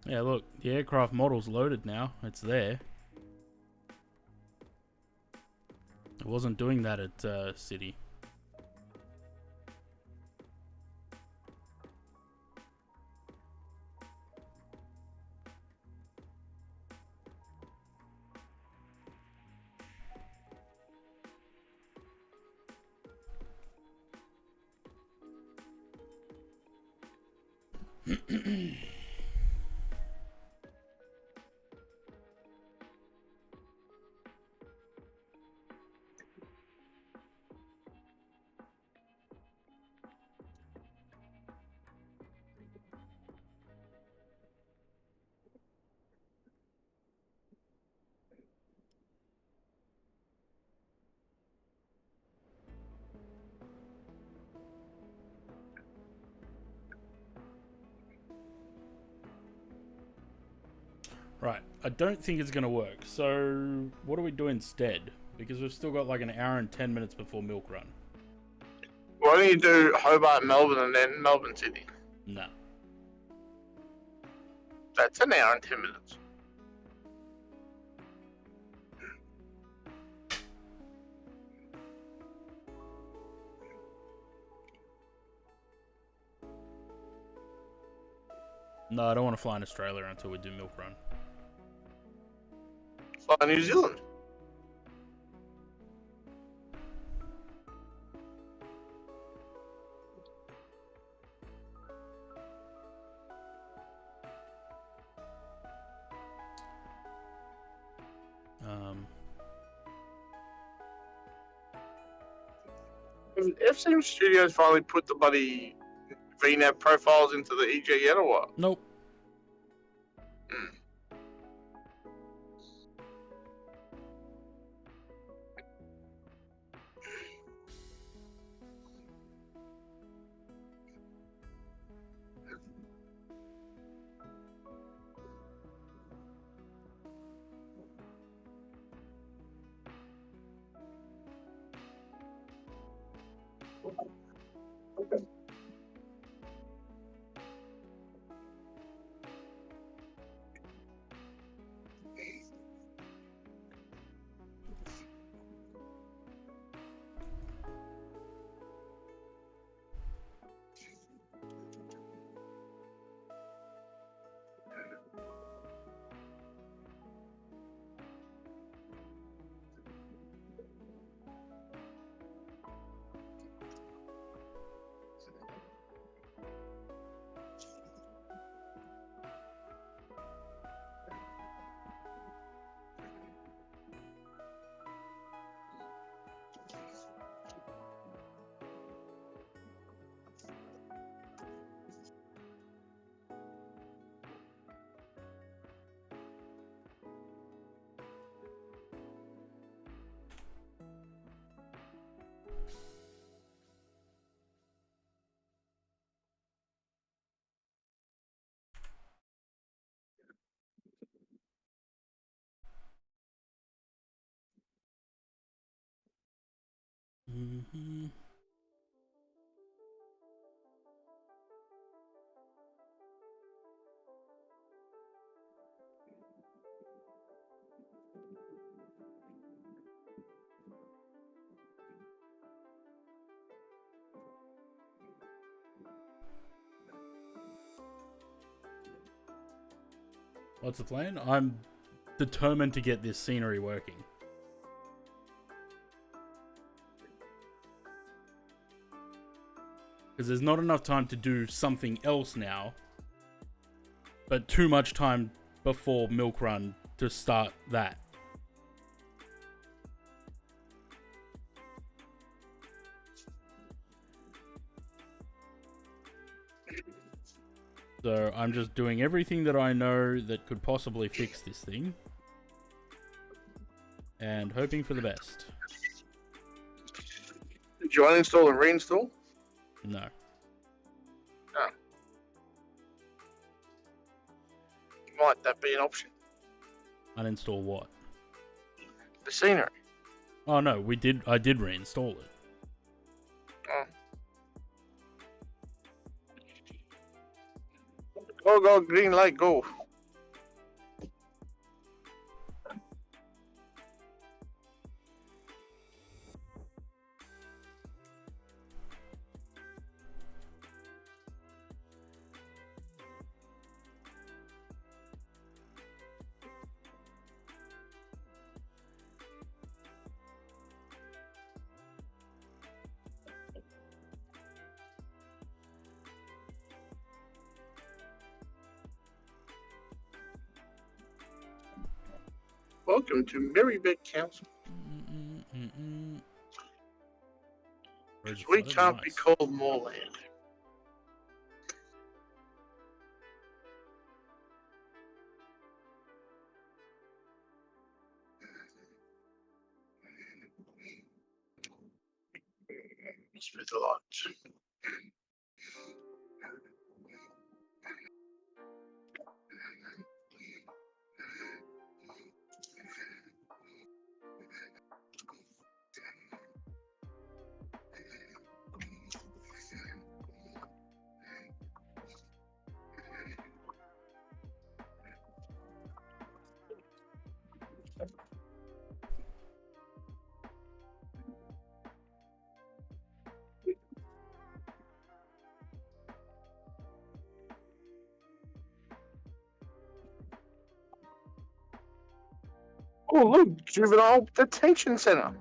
Speaker 4: Yeah, look, the aircraft model's loaded now. It's there. It wasn't doing that at City. Right, I don't think it's going to work. So, what do we do instead? Because we've still got like an hour and 10 minutes before Milk Run.
Speaker 7: Why don't you do Hobart, Melbourne, and then Melbourne City?
Speaker 4: No.
Speaker 7: That's an hour and 10 minutes.
Speaker 4: No, I don't want to fly in Australia until we do Milk Run.
Speaker 7: Fly New Zealand. FCM Studios finally put the bloody VNAV profiles into the EG yet or what?
Speaker 4: Nope. What's the plan? I'm determined to get this scenery working. Because there's not enough time to do something else now, but too much time before Milk Run to start that. So I'm just doing everything that I know that could possibly fix this thing. And hoping for the best.
Speaker 7: Did you uninstall and reinstall?
Speaker 4: No.
Speaker 7: Oh. Might that be an option?
Speaker 4: Uninstall what?
Speaker 7: The scenery.
Speaker 4: Oh no, I did reinstall it.
Speaker 7: Oh. Go, green light, go. Welcome to Marybeck Council. We can't be called Moorland. Smith a lot. Oh, look, juvenile detention center.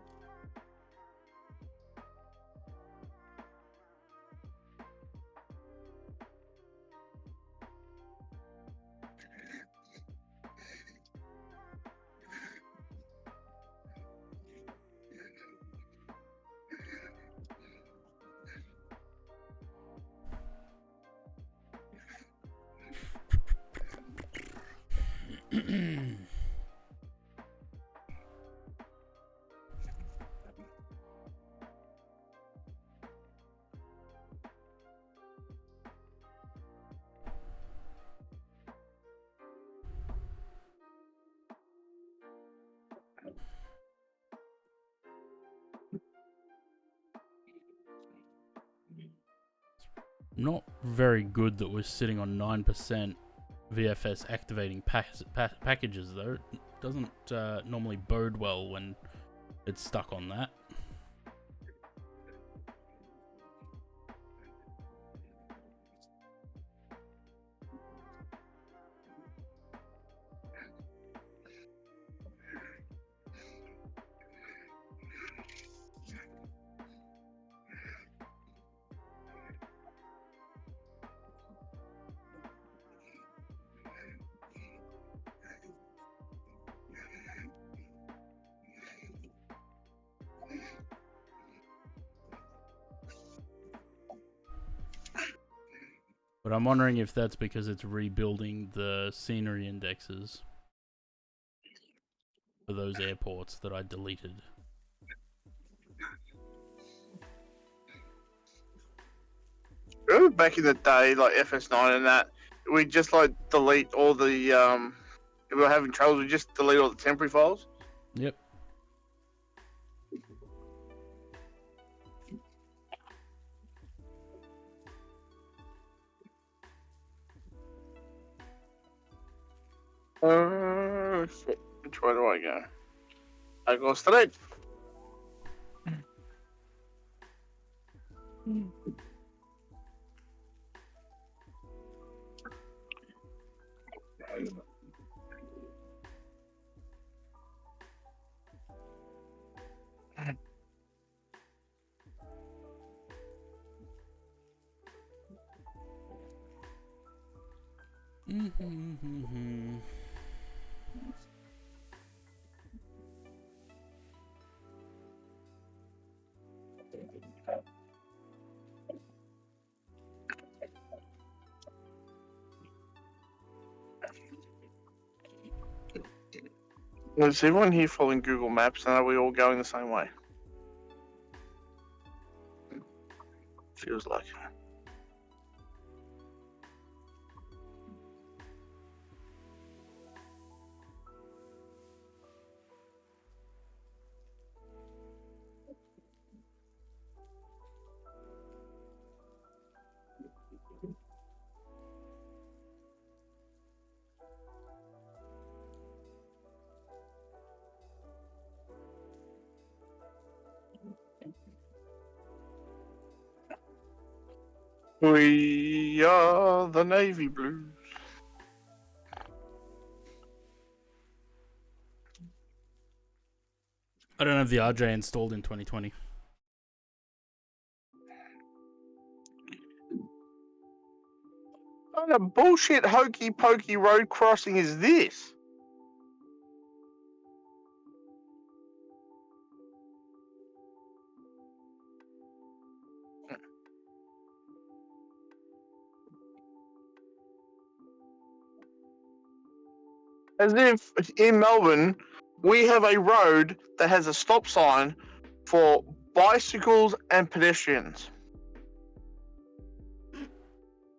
Speaker 4: Not very good that we're sitting on 9% VFS activating packages, though. It doesn't normally bode well when it's stuck on that. But I'm wondering if that's because it's rebuilding the scenery indexes for those airports that I deleted.
Speaker 7: Remember back in the day, like FS9 and that, we just like delete all the if we were having troubles, we just delete all the temporary files.
Speaker 4: Yep.
Speaker 7: Shit. Which way do I go? I go straight. Is everyone here following Google Maps and are we all going the same way? Feels like. We are the Navy Blues.
Speaker 4: I don't have the RJ installed in 2020.
Speaker 7: What kind of bullshit hokey pokey road crossing is this? As if in Melbourne, we have a road that has a stop sign for bicycles and pedestrians.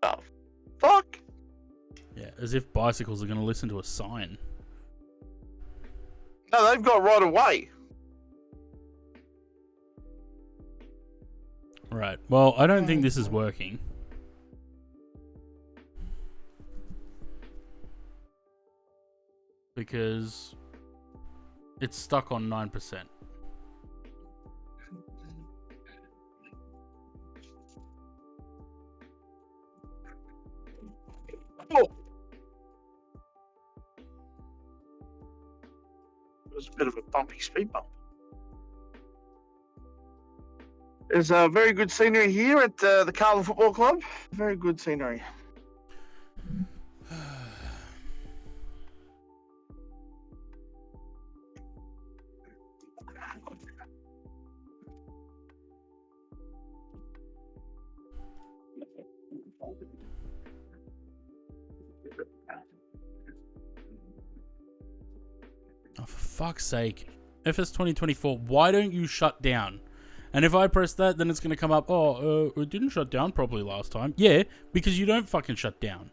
Speaker 7: Oh, fuck.
Speaker 4: Yeah, as if bicycles are going to listen to a sign.
Speaker 7: No, they've got right away.
Speaker 4: Right. Well, I don't think this is working. Because it's stuck on 9%.
Speaker 7: Oh. It was a bit of a bumpy speed bump. There's very good scenery here at the Carlton Football Club. Very good scenery.
Speaker 4: Oh, for fuck's sake. FS 2024, why don't you shut down? And if I press that, then it's going to come up, it didn't shut down properly last time. Yeah, because you don't fucking shut down.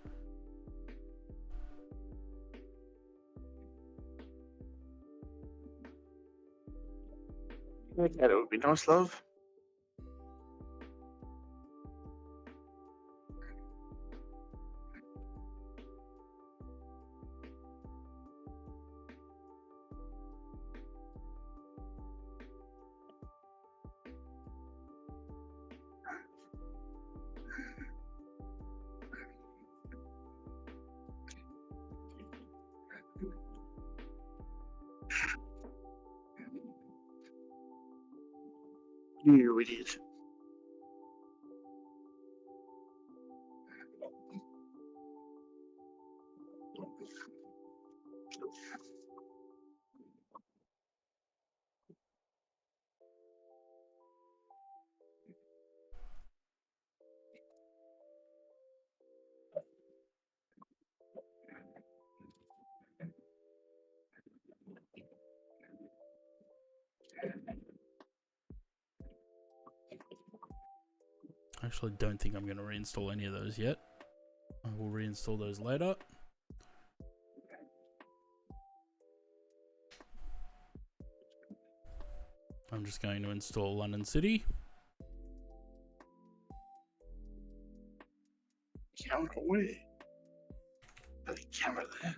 Speaker 7: Yeah, that would be nice, love. You idiot.
Speaker 4: I actually don't think I'm going to reinstall any of those yet. I will reinstall those later. I'm just going to install London City.
Speaker 7: Camera where? The camera there.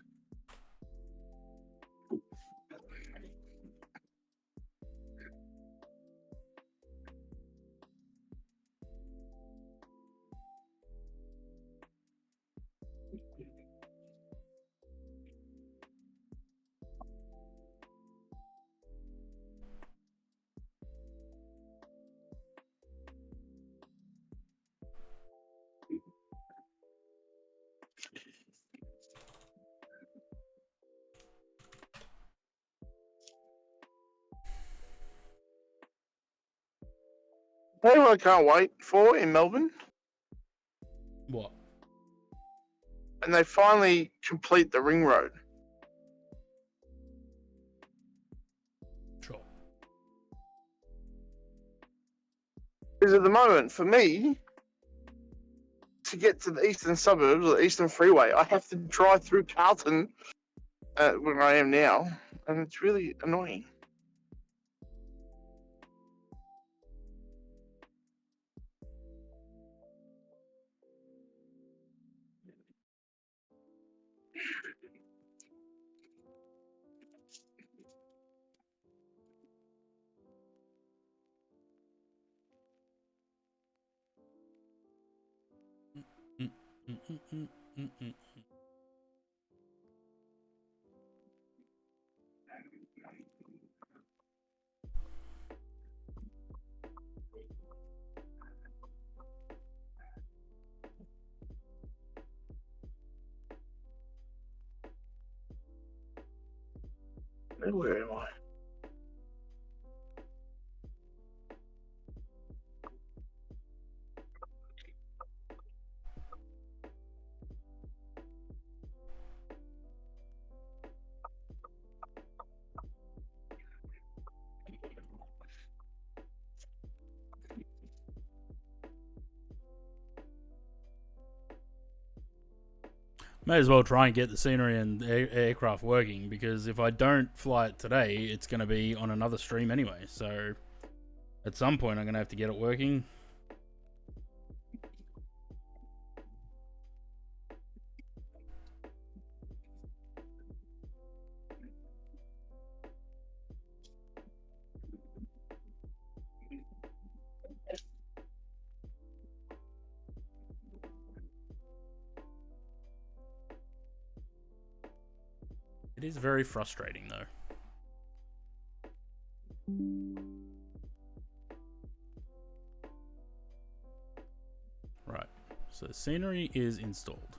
Speaker 7: You know what I can't wait for in Melbourne?
Speaker 4: What?
Speaker 7: And they finally complete the ring road.
Speaker 4: Sure.
Speaker 7: Because at the moment, for me, to get to the eastern suburbs or the eastern freeway, I have to drive through Carlton where I am now, and it's really annoying.
Speaker 4: Mm, mm, mm, mm, mm, mm.
Speaker 7: Where am I?
Speaker 4: May as well try and get the scenery and aircraft working, because if I don't fly it today, it's going to be on another stream anyway. So at some point, I'm going to have to get it working. It is very frustrating, though. Right. So the scenery is installed.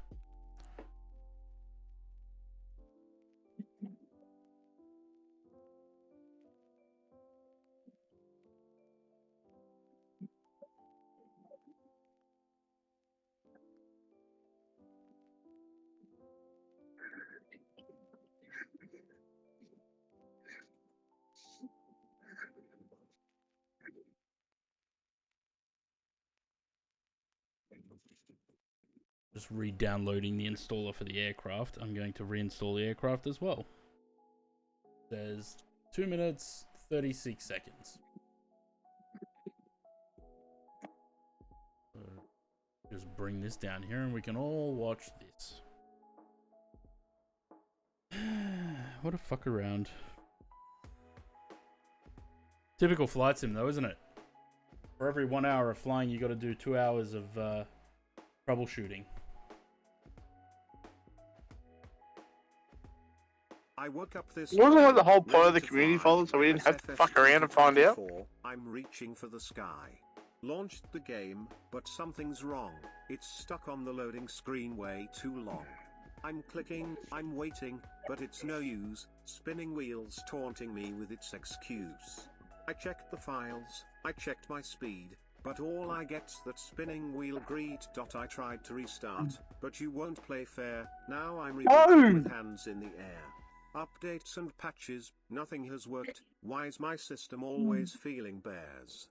Speaker 4: Just re-downloading the installer for the aircraft. I'm going to reinstall the aircraft as well. There's 2 minutes 36 seconds. So just bring this down here and we can all watch this. What a fuck around. Typical flight sim though, isn't it? For every 1 hour of flying, you got to do 2 hours of troubleshooting.
Speaker 8: I woke up this
Speaker 7: Wasn't
Speaker 8: morning
Speaker 7: like the whole point of the
Speaker 8: ready to
Speaker 7: community
Speaker 8: fly.
Speaker 7: folder, so we didn't have to
Speaker 8: SFS
Speaker 7: fuck around and find out?
Speaker 8: 2024, I'm reaching for the sky. Launched the game, but something's wrong. It's stuck on the loading screen way too long. I'm clicking, I'm waiting, but it's no use, spinning wheels taunting me with its excuse. I checked the files, I checked my speed, but all I get's that spinning wheel greet. I tried to restart, but you won't play fair. Now I'm rebooting with hands in the air. Updates and patches, nothing has worked. Why's my system always feeling bears?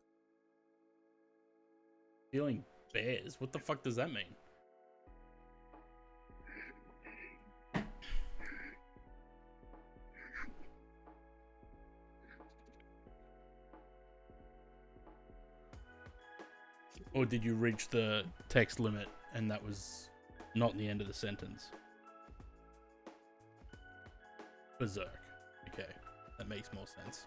Speaker 4: Feeling bears? What the fuck does that mean? Or did you reach the text limit and that was not the end of the sentence? Berserk. Okay, that makes more sense.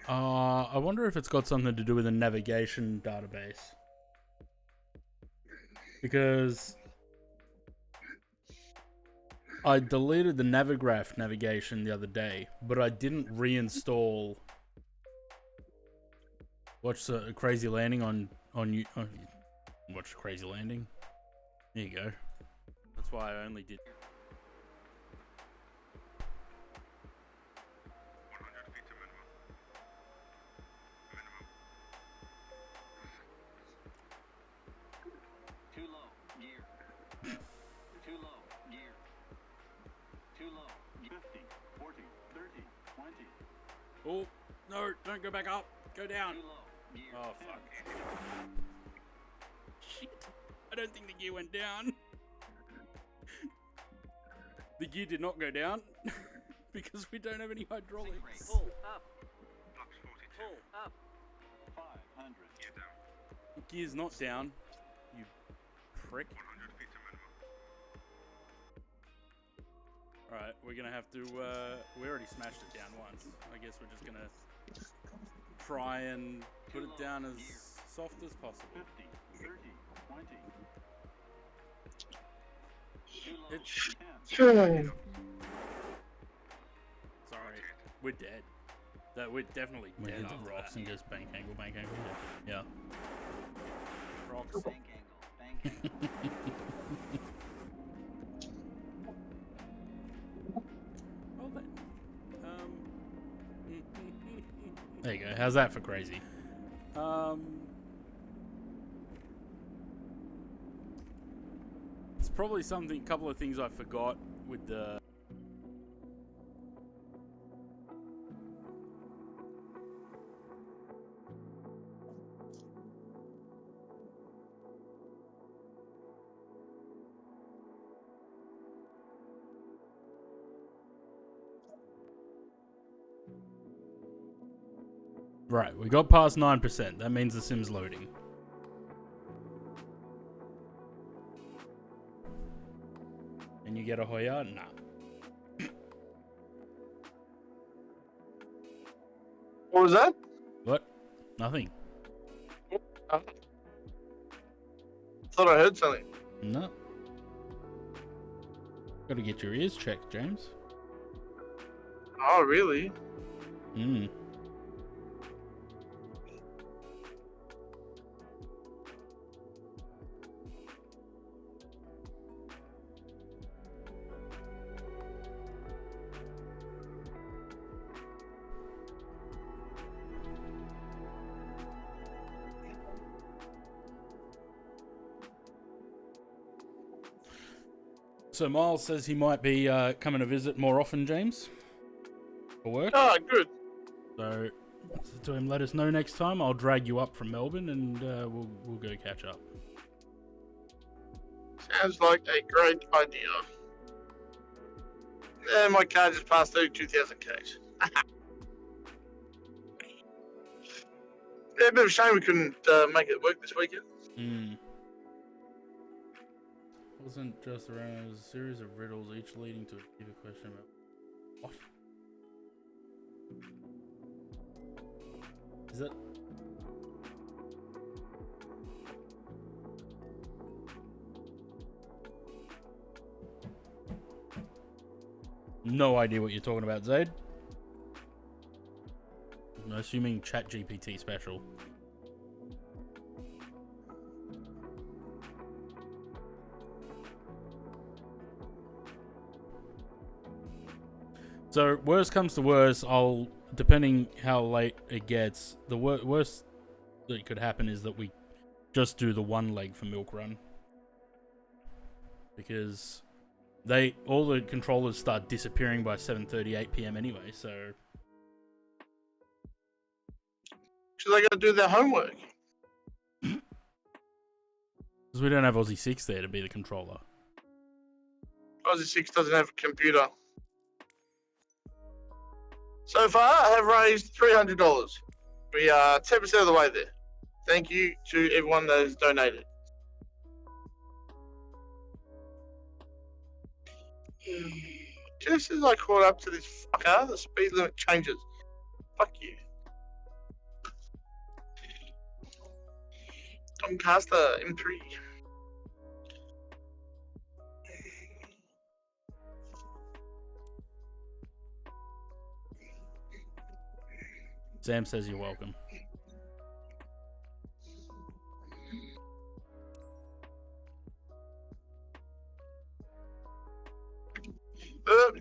Speaker 4: I wonder if it's got something to do with the navigation database. Because I deleted the Navigraph navigation the other day, but I didn't reinstall Watch the Crazy Landing on you. Watch Crazy Landing. There you go. That's why I only did.
Speaker 2: 100 feet to minimum. Minimum.
Speaker 9: Too low, gear. Too low, gear. Too low, 50, 40, 30, 20.
Speaker 4: Oh, no, don't go back up. Go down.
Speaker 9: Too low, gear.
Speaker 4: Oh, fuck. Shit. I don't think the gear went down. The gear did not go down because we don't have any hydraulics.
Speaker 9: Pull up,
Speaker 2: Flux 42.
Speaker 9: pull up. 500.
Speaker 2: Gear down.
Speaker 4: The gear's not down, you prick.
Speaker 2: 100 feet to minimum.
Speaker 4: Alright, we're gonna have to, we already smashed it down once. I guess we're just gonna try and put it down as soft as possible.
Speaker 9: 50, 30, 20. Too low,
Speaker 4: It's-
Speaker 9: 10.
Speaker 4: Sorry, we're dead. We're definitely
Speaker 1: We
Speaker 4: dead
Speaker 1: hit the
Speaker 4: after
Speaker 1: rocks
Speaker 4: that.
Speaker 1: and just bank angle, bank angle. Yeah.
Speaker 4: Rocks.
Speaker 9: Bank angle, bank angle.
Speaker 4: Well then.
Speaker 1: There you go. How's that for crazy?
Speaker 4: It's probably something, couple of things I forgot with the.
Speaker 1: Right, we got past 9%. That means the sim's loading. And you get a Hoya? Nah.
Speaker 7: What was that?
Speaker 1: What? Nothing.
Speaker 7: Thought I heard something.
Speaker 1: No. Gotta get your ears checked, James.
Speaker 7: Oh, really?
Speaker 1: Hmm. So Miles says he might be coming to visit more often, James, for work.
Speaker 7: Oh, good.
Speaker 1: So to him, let us know next time. I'll drag you up from Melbourne, and we'll go catch up.
Speaker 7: Sounds like a great idea. And my car just passed through 2,000 Ks. Yeah, a bit of a shame we couldn't make it work this weekend.
Speaker 1: Hmm. Wasn't just around, it was a series of riddles, each leading to a deeper question about what? Is it? No idea what you're talking about, Zaid. I'm assuming ChatGPT special. So, worst comes to worst, I'll, depending how late it gets, the worst that could happen is that we just do the one leg for Milk Run. Because all the controllers start disappearing by 7:38 PM anyway, so...
Speaker 7: So they got to do their homework.
Speaker 4: Because we don't have Aussie 6 there to be the controller.
Speaker 7: Aussie 6 doesn't have a computer. So far, I have raised $300. We are 10% of the way there. Thank you to everyone that has donated. Just as I caught up to this fucker, the speed limit changes. Fuck you. Doncaster M3.
Speaker 4: Sam says you're welcome.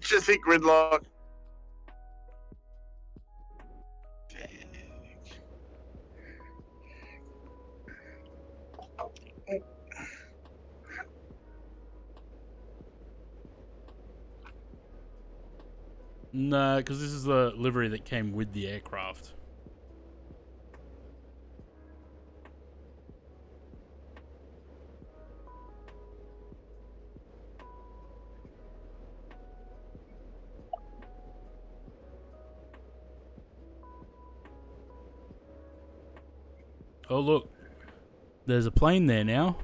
Speaker 7: Just hit gridlock.
Speaker 4: No, because this is the livery that came with the aircraft. Oh, look. There's a plane there now.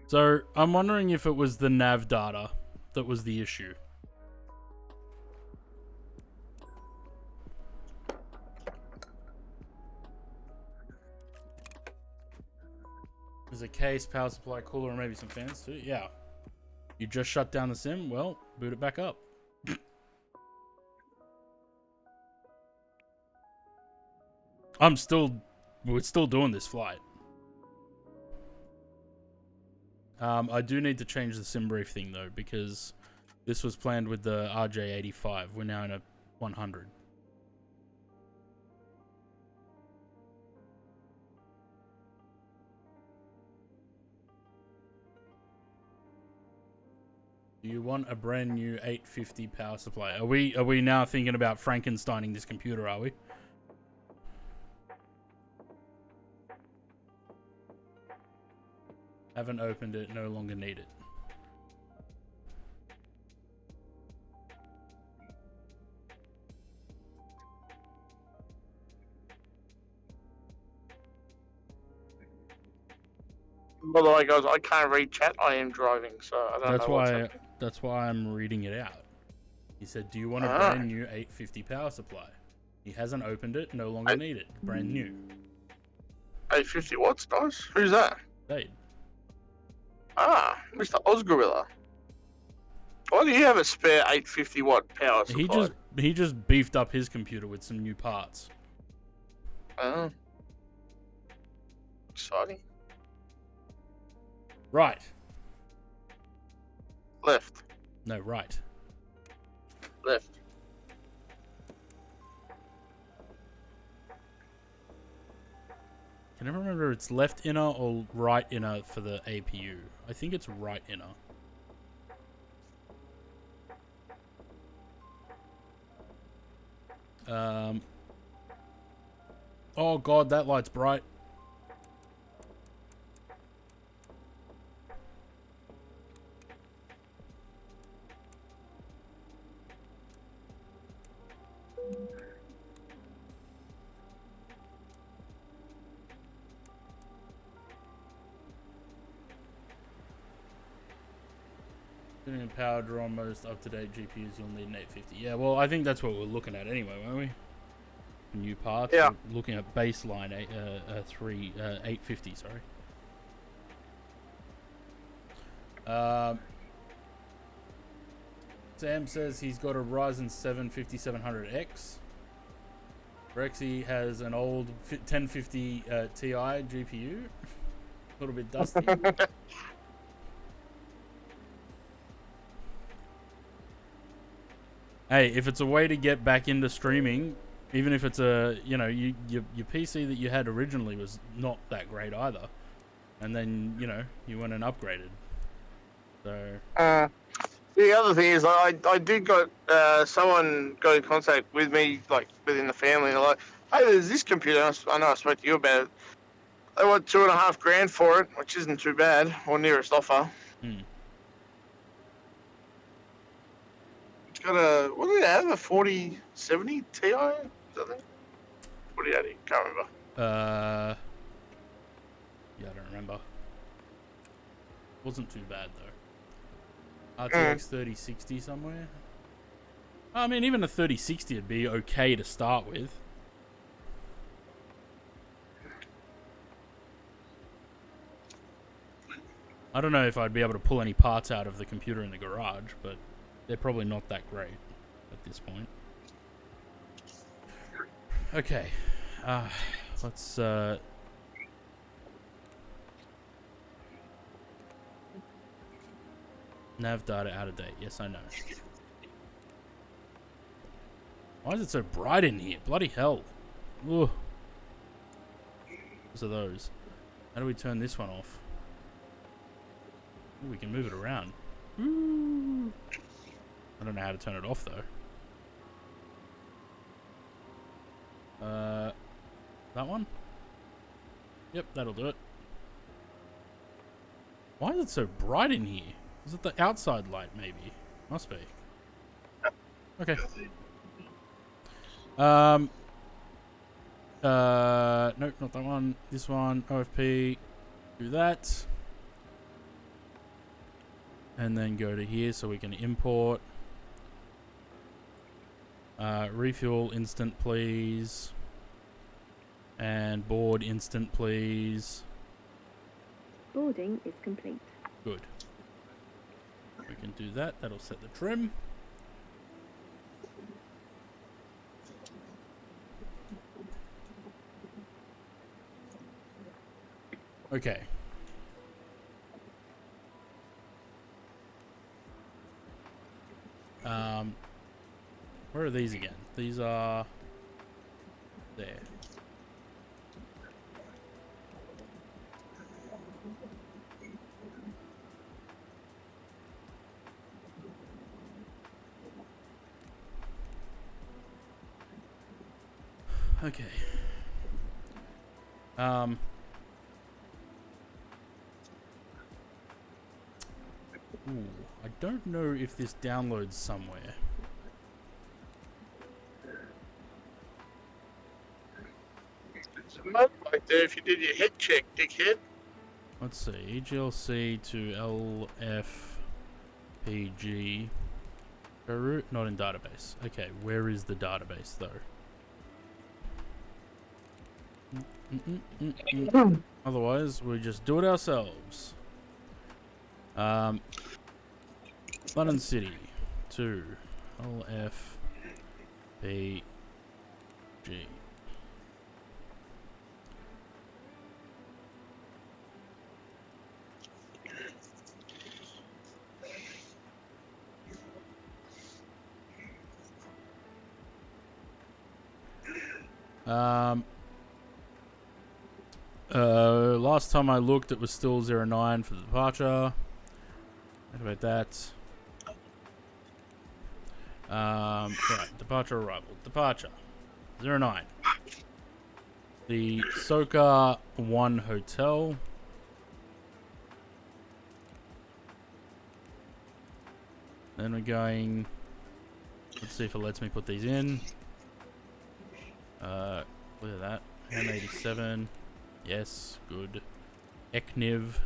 Speaker 4: So, I'm wondering if it was the nav data that was the issue. There's a case, power supply, cooler, and maybe some fans too. Yeah. You just shut down the sim? Well, boot it back up. We're still doing this flight. I do need to change the sim brief thing though, because this was planned with the RJ85. We're now in a 100. Do you want a brand new 850 power supply? Are we now thinking about Frankensteining this computer, are we? Haven't opened it, no longer need it.
Speaker 7: By the way, guys, I can't read chat. I am driving, so I don't know.
Speaker 4: That's why I'm reading it out. He said, "Do you want a brand new 850 power supply?" He hasn't opened it, no longer need it. Brand new.
Speaker 7: 850 watts, guys. Who's that?
Speaker 4: Dade.
Speaker 7: Ah, Mr. Osgorilla. Why do you have a spare 850 watt power supply?
Speaker 4: He just beefed up his computer with some new parts.
Speaker 7: Oh. Exciting.
Speaker 4: Right.
Speaker 7: Left.
Speaker 4: No, right.
Speaker 7: Left.
Speaker 4: Can I remember it's left inner or right inner for the APU? I think it's right inner. Oh god, that light's bright. Getting power draw most up-to-date GPUs, you'll need an 850. Yeah, well, I think that's what we're looking at anyway, won't we? New parts.
Speaker 7: Yeah.
Speaker 4: We're looking at baseline 850. Sorry. Sam says he's got a Ryzen 7 5700X. Rexy has an old 1050 Ti GPU. A little bit dusty. Hey, if it's a way to get back into streaming, even if it's a, you know, your PC that you had originally was not that great either, and then, you know, you went and upgraded. So
Speaker 7: The other thing is, I did got someone got in contact with me, like within the family, and they're like, "Hey, there's this computer." I know I spoke to you about it. They want $2,500 for it, which isn't too bad, or nearest offer.
Speaker 4: Hmm.
Speaker 7: It's got a, what do they have? A 4070 Ti or something? 4080, can't remember.
Speaker 4: Yeah, I don't remember. Wasn't too bad though. RTX 3060 somewhere. I mean, even a 3060 would be okay to start with. I don't know if I'd be able to pull any parts out of the computer in the garage, but they're probably not that great at this point. Okay, let's nav data out of date. Yes, I know. Why is it so bright in here? Bloody hell. Ugh. What are those? How do we turn this one off? Ooh, we can move it around. Ooh. I don't know how to turn it off though. That one? Yep, that'll do it. Why is it so bright in here? Is it the outside light maybe? Must be. Okay. Nope, not that one. This one, OFP. Do that. And then go to here so we can import. Refuel instant, please. And board instant, please.
Speaker 10: Boarding is complete.
Speaker 4: Good. We can do that. That'll set the trim. Okay. Where are these again? These are there. Okay. Ooh, I don't know if this downloads somewhere.
Speaker 7: It might be right there if you did your head check, dickhead.
Speaker 4: Let's see. EGLC to LFPG. Root, not in database. Okay, where is the database though? Otherwise, we just do it ourselves. London City to LFPG. Last time I looked, it was still 09 for the departure. What about that? Right, departure, arrival. Departure. 09. The Soka 1 Hotel. Then we're going... Let's see if it lets me put these in. Look at that. M87. Yes, good. Ekniv.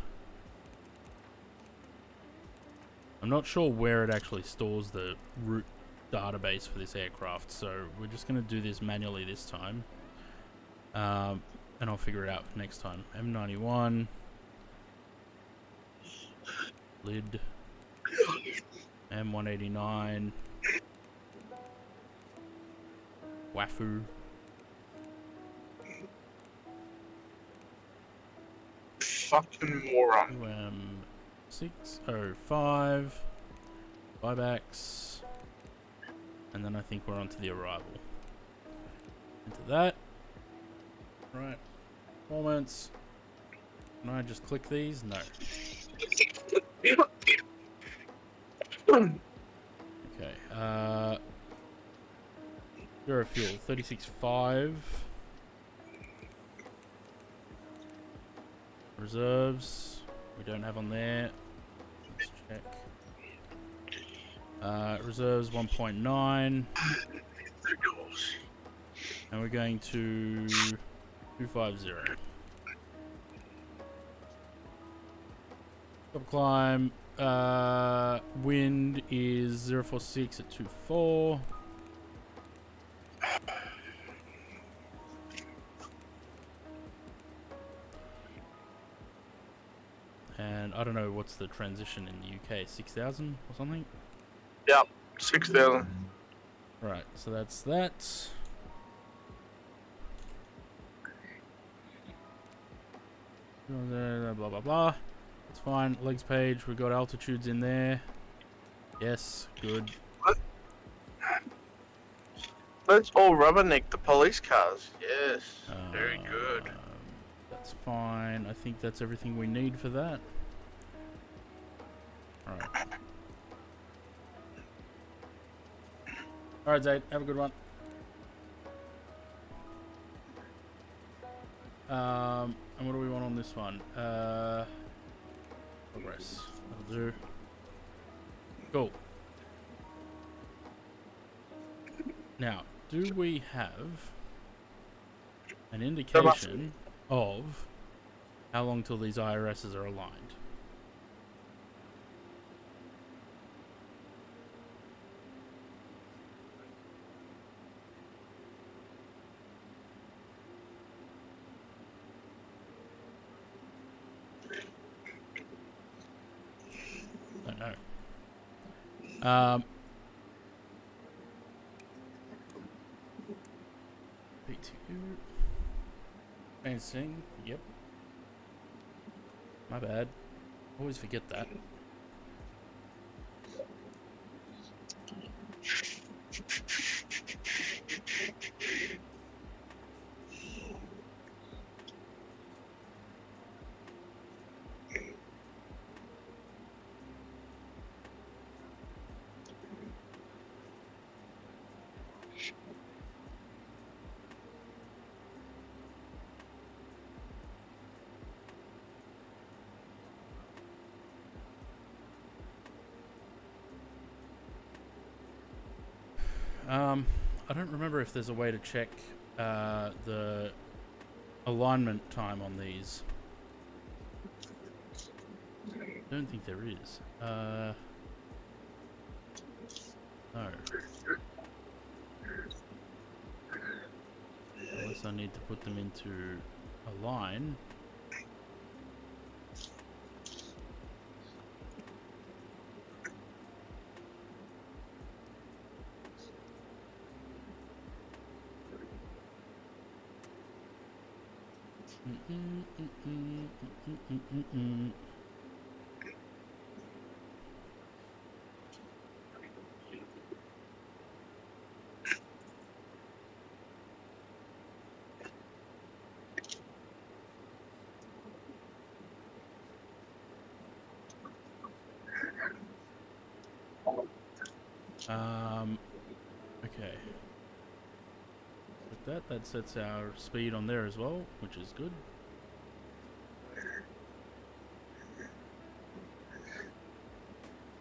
Speaker 4: I'm not sure where it actually stores the root database for this aircraft, so we're just going to do this manually this time. And I'll figure it out for next time. M91. Lid. M189. Wafu.
Speaker 7: Fucking moron.
Speaker 4: 605. Buybacks. And then I think we're on to the arrival. Into that. Right. Performance. Can I just click these? No. Okay. Zero fuel, 36.5. Reserves, we don't have on there. Let's check. Reserves 1.9. And we're going to 250. Top climb. Wind is 046 at 24. And I don't know what's the transition in the UK, 6,000 or something?
Speaker 7: Yep, 6,000.
Speaker 4: Right, so that's that. Blah blah blah. That's fine. Legs page, we got altitudes in there. Yes, good.
Speaker 7: Let's all rubberneck the police cars. Yes, very good.
Speaker 4: That's fine. I think that's everything we need for that. Alright. Alright, Zaid, have a good one. And what do we want on this one? Progress. That'll do. Cool. Now, do we have an indication of how long till these IRSs are aligned? Don't know. PTU. Fencing. Yep. My bad. Always forget that. I don't remember if there's a way to check the alignment time on these. I don't think there is. No. Unless I need to put them into a line. Okay. With that sets our speed on there as well, which is good.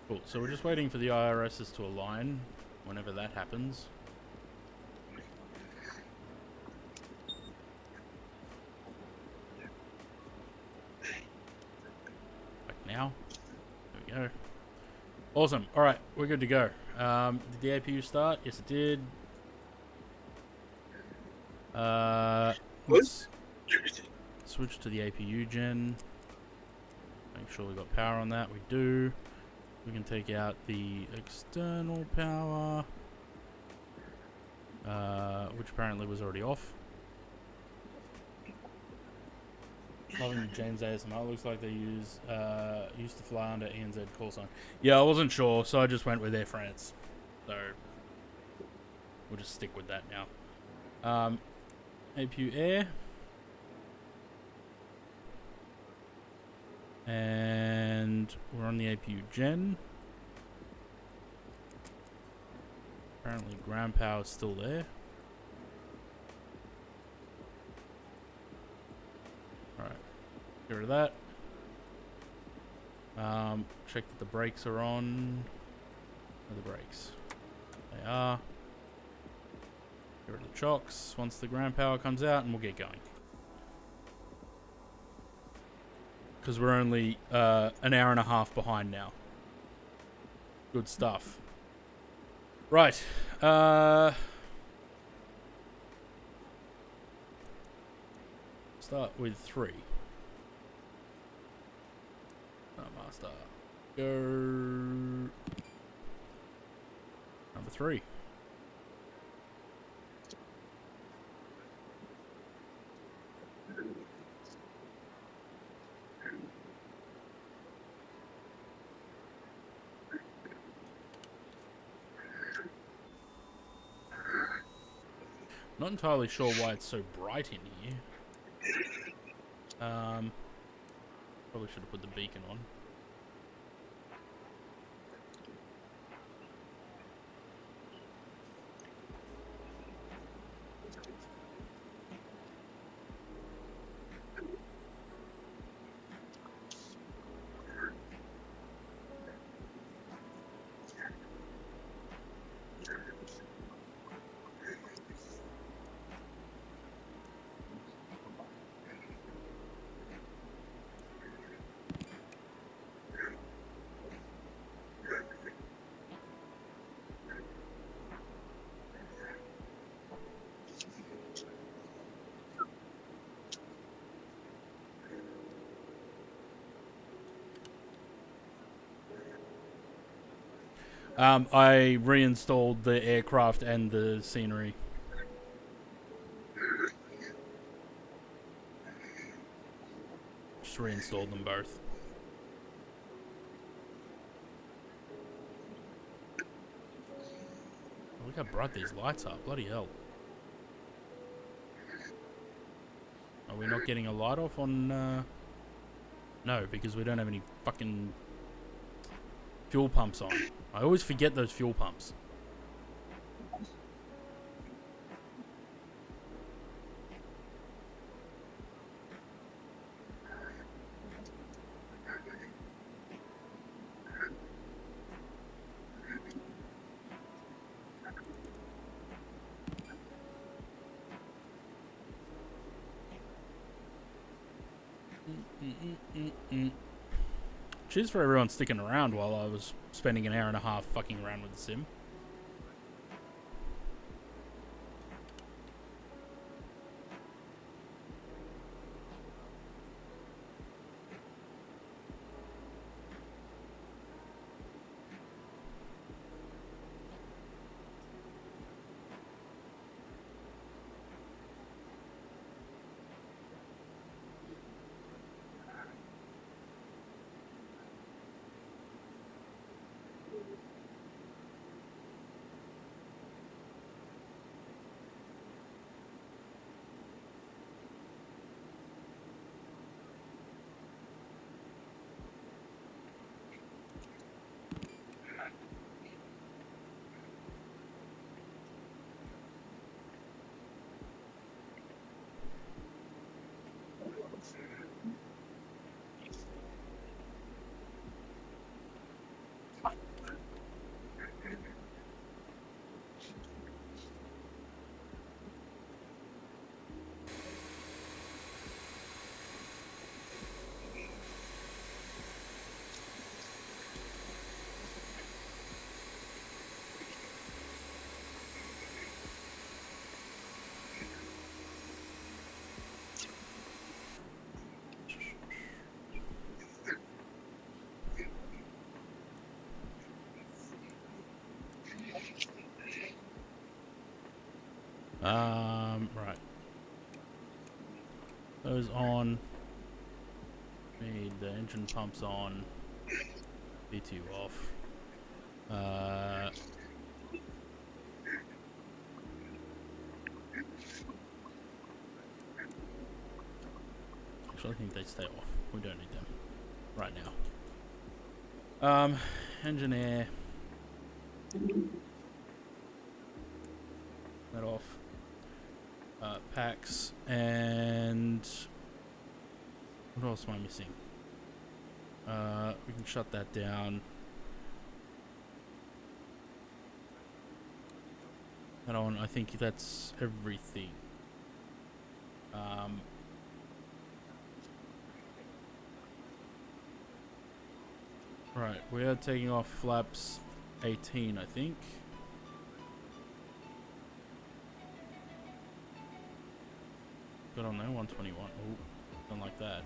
Speaker 4: Cool, so we're just waiting for the IRSs to align whenever that happens. Like now. There we go. Awesome. Alright, we're good to go. Did the APU start? Yes, it did. Let's switch to the APU gen. Make sure we got power on that. We do. We can take out the external power, which apparently was already off. Loving the James ASMR. Looks like they used to fly under ENZ call sign. Yeah, I wasn't sure, so I just went with Air France. So we'll just stick with that now. APU Air. And we're on the APU gen. Apparently ground power is still there. Alright, get rid of that. Check that the brakes are on. Where are the brakes? They are. Get rid of the chocks once the ground power comes out and we'll get going. Because we're only an hour and a half behind now. Good stuff. Right. Start with 3. Master. Go. Number 3. Not entirely sure why it's so bright in here. Probably should have put the beacon on. I reinstalled the aircraft and the scenery. Just reinstalled them both. Look how bright these lights are. Bloody hell. Are we not getting a light off on... No, because we don't have any fucking fuel pumps on. I always forget those fuel pumps. Cheers for everyone sticking around while I was spending an hour and a half fucking around with the sim. Right. Those on. Need the engine pumps on. B2 off. Actually, I think they stay off. We don't need them right now. Engine air. else am I missing? We can shut that down. And on, I think that's everything. Right, we are taking off flaps 18, I think. Got on there, 121. Oh, don't like that.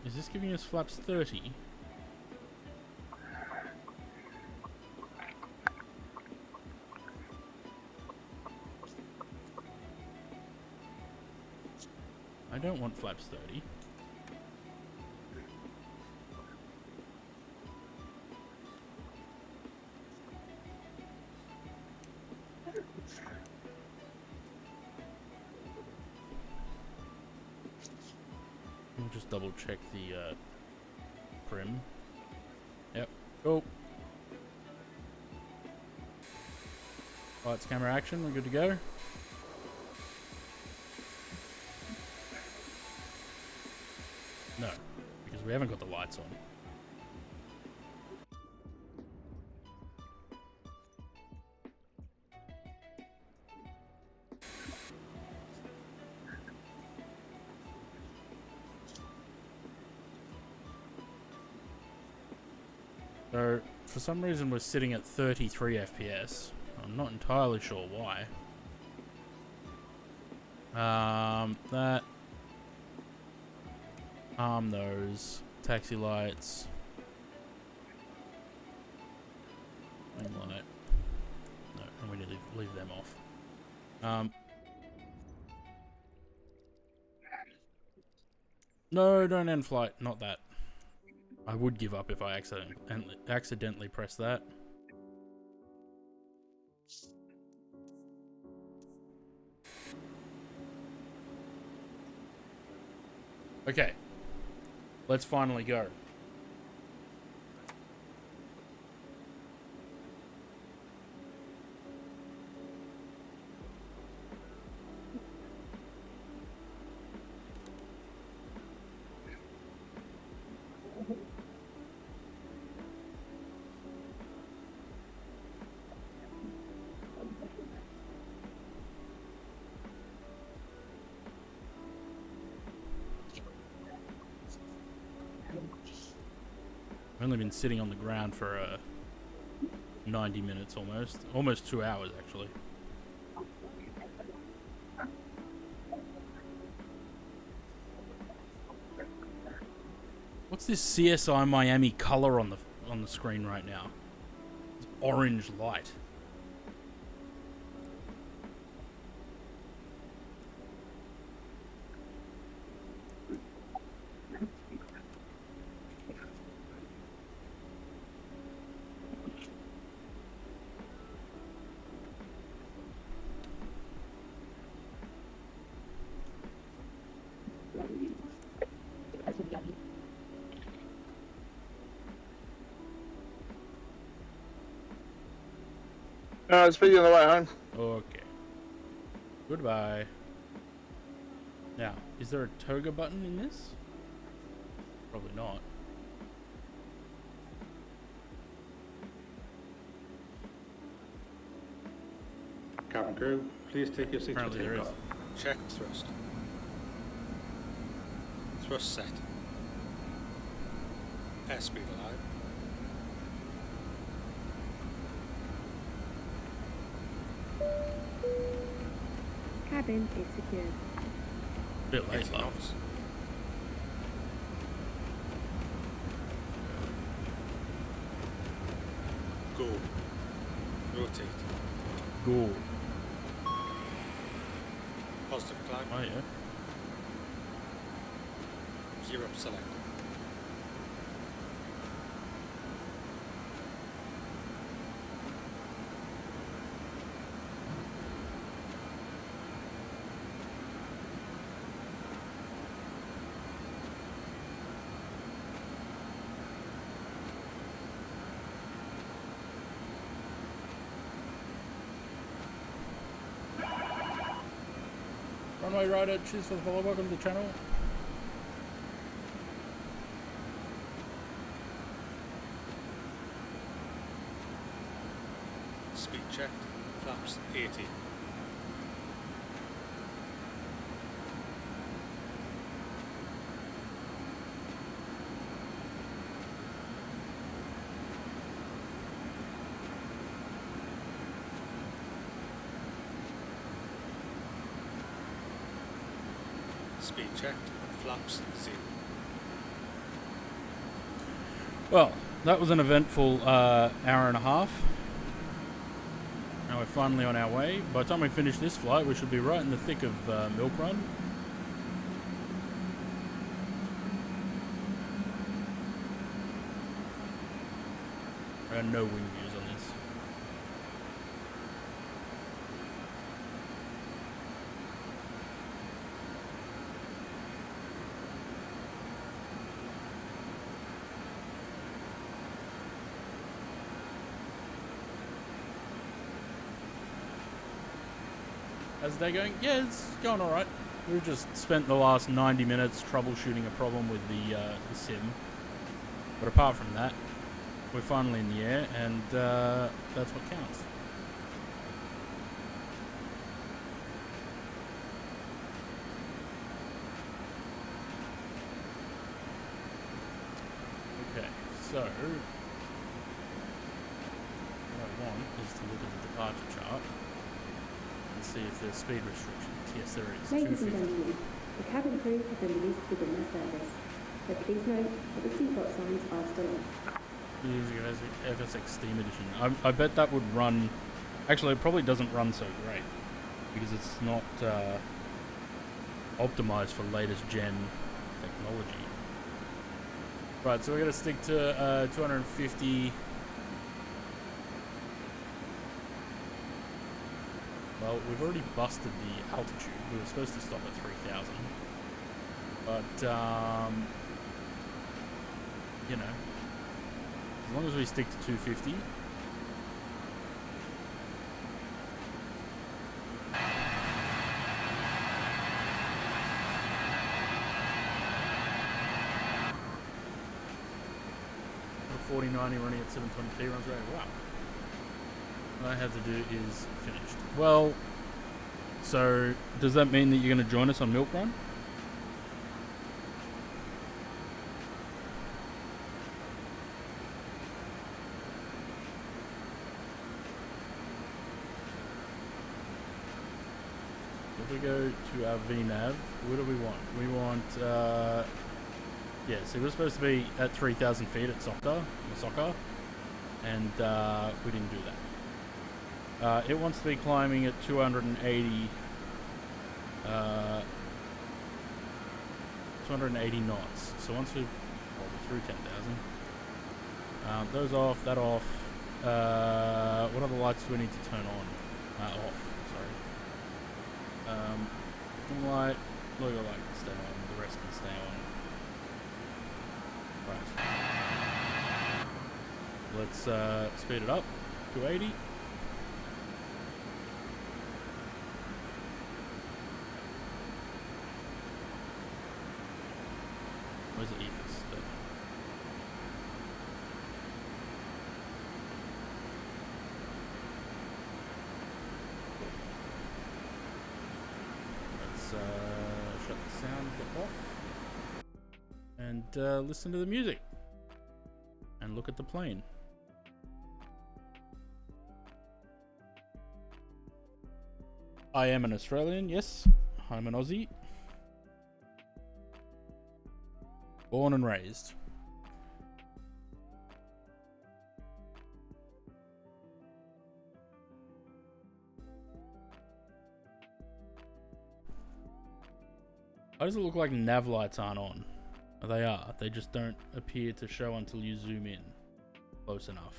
Speaker 4: Is this giving us flaps 30? I don't want flaps 30. We'll just double check the prim. Yep. Go. Lights, camera, action. We're good to go. No, because we haven't got the lights on. So, for some reason we're sitting at 33 FPS. I'm not entirely sure why. That... arm those. Taxi lights. Wing light. No, and we need to leave them off. No, don't end flight. Not that. I would give up if I accidentally press that. Okay. Let's finally go. I've only been sitting on the ground for 90 minutes almost 2 hours actually. What's this CSI Miami color on the screen right now? It's orange light.
Speaker 7: It's speaking on the way home.
Speaker 4: Okay. Goodbye. Now, is there a toga button in this? Probably not.
Speaker 11: Cabin crew, please take your seats for
Speaker 4: Apparently there
Speaker 11: takeoff.
Speaker 4: is.
Speaker 11: Check thrust. Thrust set. Airspeed alive.
Speaker 10: Cabin is secured.
Speaker 4: Bit late,
Speaker 11: Getting
Speaker 4: love.
Speaker 11: off. Go. Rotate.
Speaker 4: Go.
Speaker 11: Positive climb.
Speaker 4: Oh yeah.
Speaker 11: Gear up select.
Speaker 4: Runway Rider, cheers for the follow. Welcome to the channel.
Speaker 12: Speed checked. Flaps 80. Speed checked. Flaps 0.
Speaker 4: Well, that was an eventful hour and a half. Now we're finally on our way. By the time we finish this flight, we should be right in the thick of Milk Run. There are no wind views on this. How's the day going? Yeah, it's going alright. We've just spent the last 90 minutes troubleshooting a problem with the sim. But apart from that, we're finally in the air, and that's what counts. Okay, so what I want is to look at the departure chart. See if there's speed restrictions. Yes, there is.
Speaker 10: Ladies and gentlemen, the cabin crew have been released to begin their service, but please note that the seatbelt signs are still on.
Speaker 4: Using FSX Steam Edition. I bet that would run. Actually, it probably doesn't run so great because it's not optimized for latest gen technology. Right, so we're gonna stick to 250. Well, we've already busted the altitude. We were supposed to stop at 3,000. But, you know, as long as we stick to 250. The 4090 running at 720p runs rate. Wow. What I have to do is finished. Well, so does that mean that you're going to join us on Milk Run? If we go to our VNav, what do we want? We want, yeah, so we're supposed to be at 3,000 feet at soccer, and we didn't do that. It wants to be climbing at 280 knots. So once we've through 10,000, those off, that off. What other lights do we need to turn on? Off. Sorry. Light, logo light can stay on. The rest can stay on. Right. Let's speed it up to 80. Where's the ethos? Let's shut the sound off and listen to the music and look at the plane. I am an Australian, yes. I'm an Aussie. Born and raised. Why does it look like nav lights aren't on? They are. They just don't appear to show until you zoom in close enough.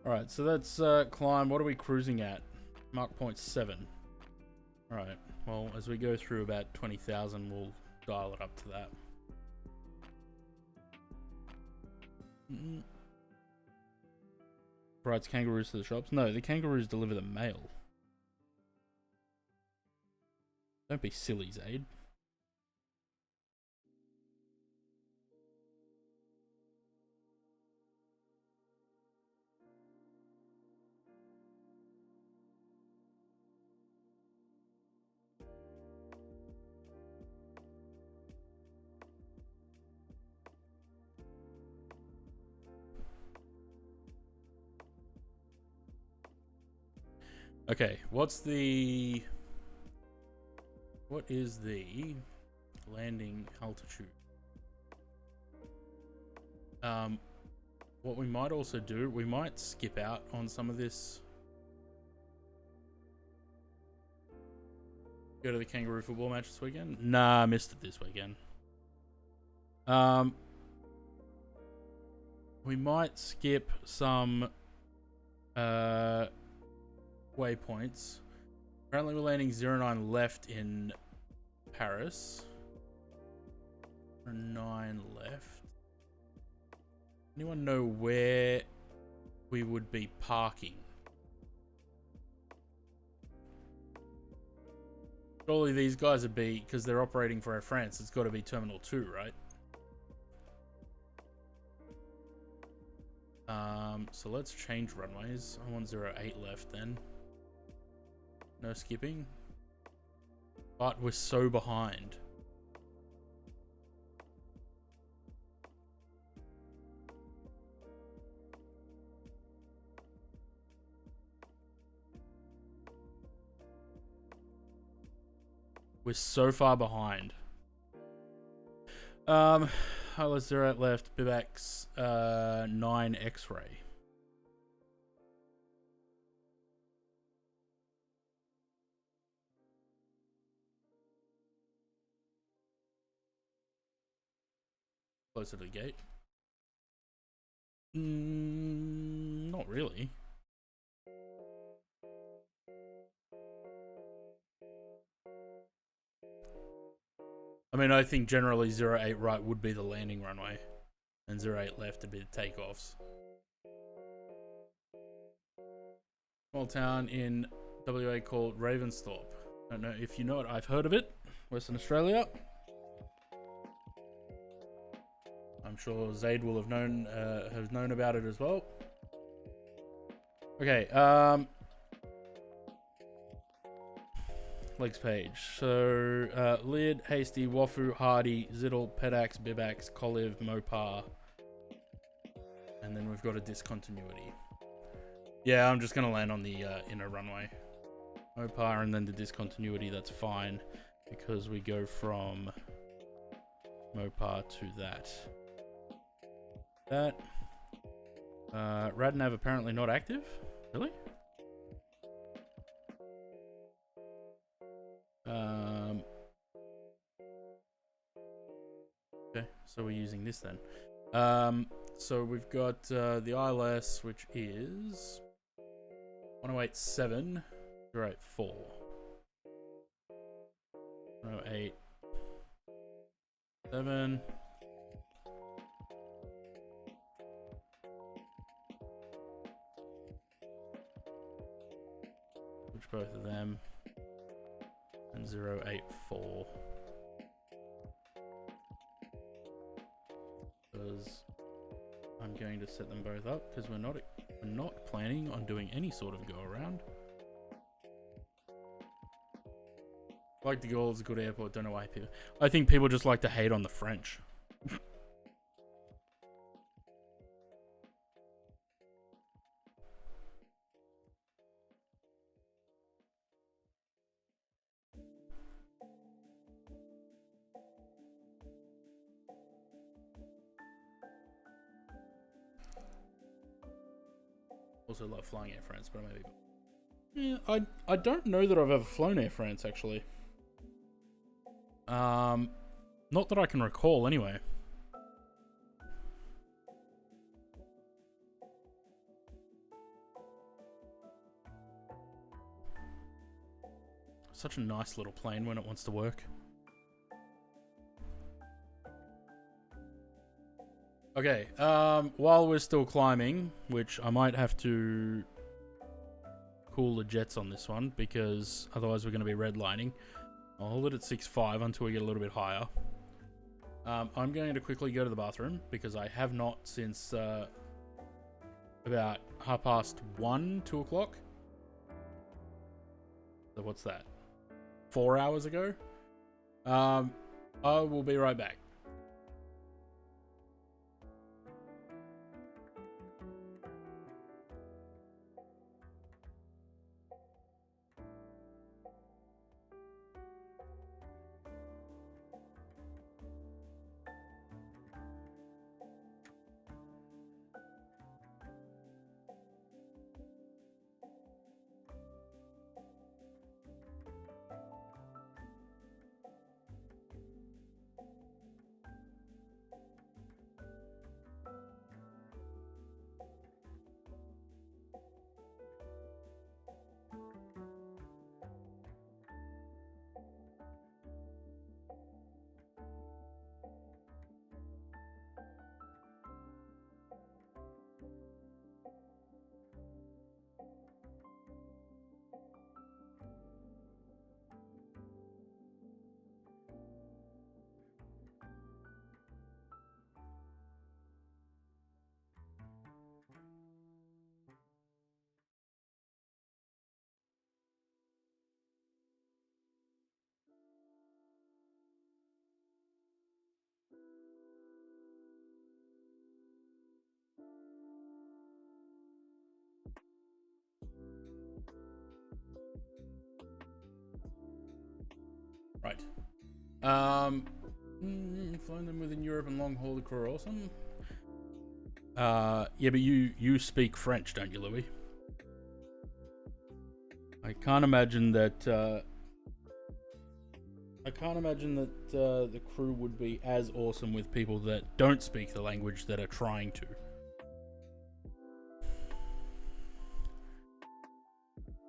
Speaker 4: Alright, so that's climb. What are we cruising at? Mark point 7. Alright, well, as we go through about 20,000, we'll dial it up to that. Rides kangaroos to the shops? No, the kangaroos deliver the mail. Don't be silly, Zaid. Okay, what is the landing altitude? What we might also do, we might skip out on some of this. Go to the kangaroo football match this weekend? Nah, I missed it this weekend. We might skip some waypoints. Apparently we're landing 09 left in Paris. 9 left. Anyone know where we would be parking? Surely these guys would be, because they're operating for Air France, it's got to be Terminal 2, right? So let's change runways. I want 08 left then. No skipping. But we're so behind. We're so far behind. Let's 08 left. Bivax 9 X-ray. Closer to the gate. Not really. I mean, I think generally 08 right would be the landing runway, and 08 left would be the takeoffs. Small town in WA called Ravensthorpe. I don't know if you know it. I've heard of it. Western Australia. I'm sure Zaid will have known about it as well. Okay, legs page. So Lid, Hasty, Wafu, Hardy, Ziddle, Pedax, Bibax, Coliv, Mopar. And then we've got a discontinuity. Yeah, I'm just gonna land on the inner runway. Mopar and then the discontinuity, that's fine. Because we go from Mopar to that. Radnav apparently not active? Really? Okay, so we're using this then. So we've got the ILS, which is 1087 084. 1087. Switch both of them. And 084. Because I'm going to set them both up because we're not planning on doing any sort of go around. Like de Gaulle is a good airport, don't know why people. I think people just like to hate on the French. Also love flying Air France, but maybe. Yeah, I don't know that I've ever flown Air France actually. Not that I can recall anyway. Such a nice little plane when it wants to work. Okay, while we're still climbing, which I might have to cool the jets on this one, because otherwise we're going to be redlining. I'll hold it at 6.5 until we get a little bit higher. I'm going to quickly go to the bathroom, because I have not since about 1:30, 2 o'clock. So what's that? 4 hours ago? I will be right back. Right. Flying them within Europe and long haul the crew are awesome. Yeah, but you speak French, don't you, Louis? I can't imagine that. The crew would be as awesome with people that don't speak the language that are trying to.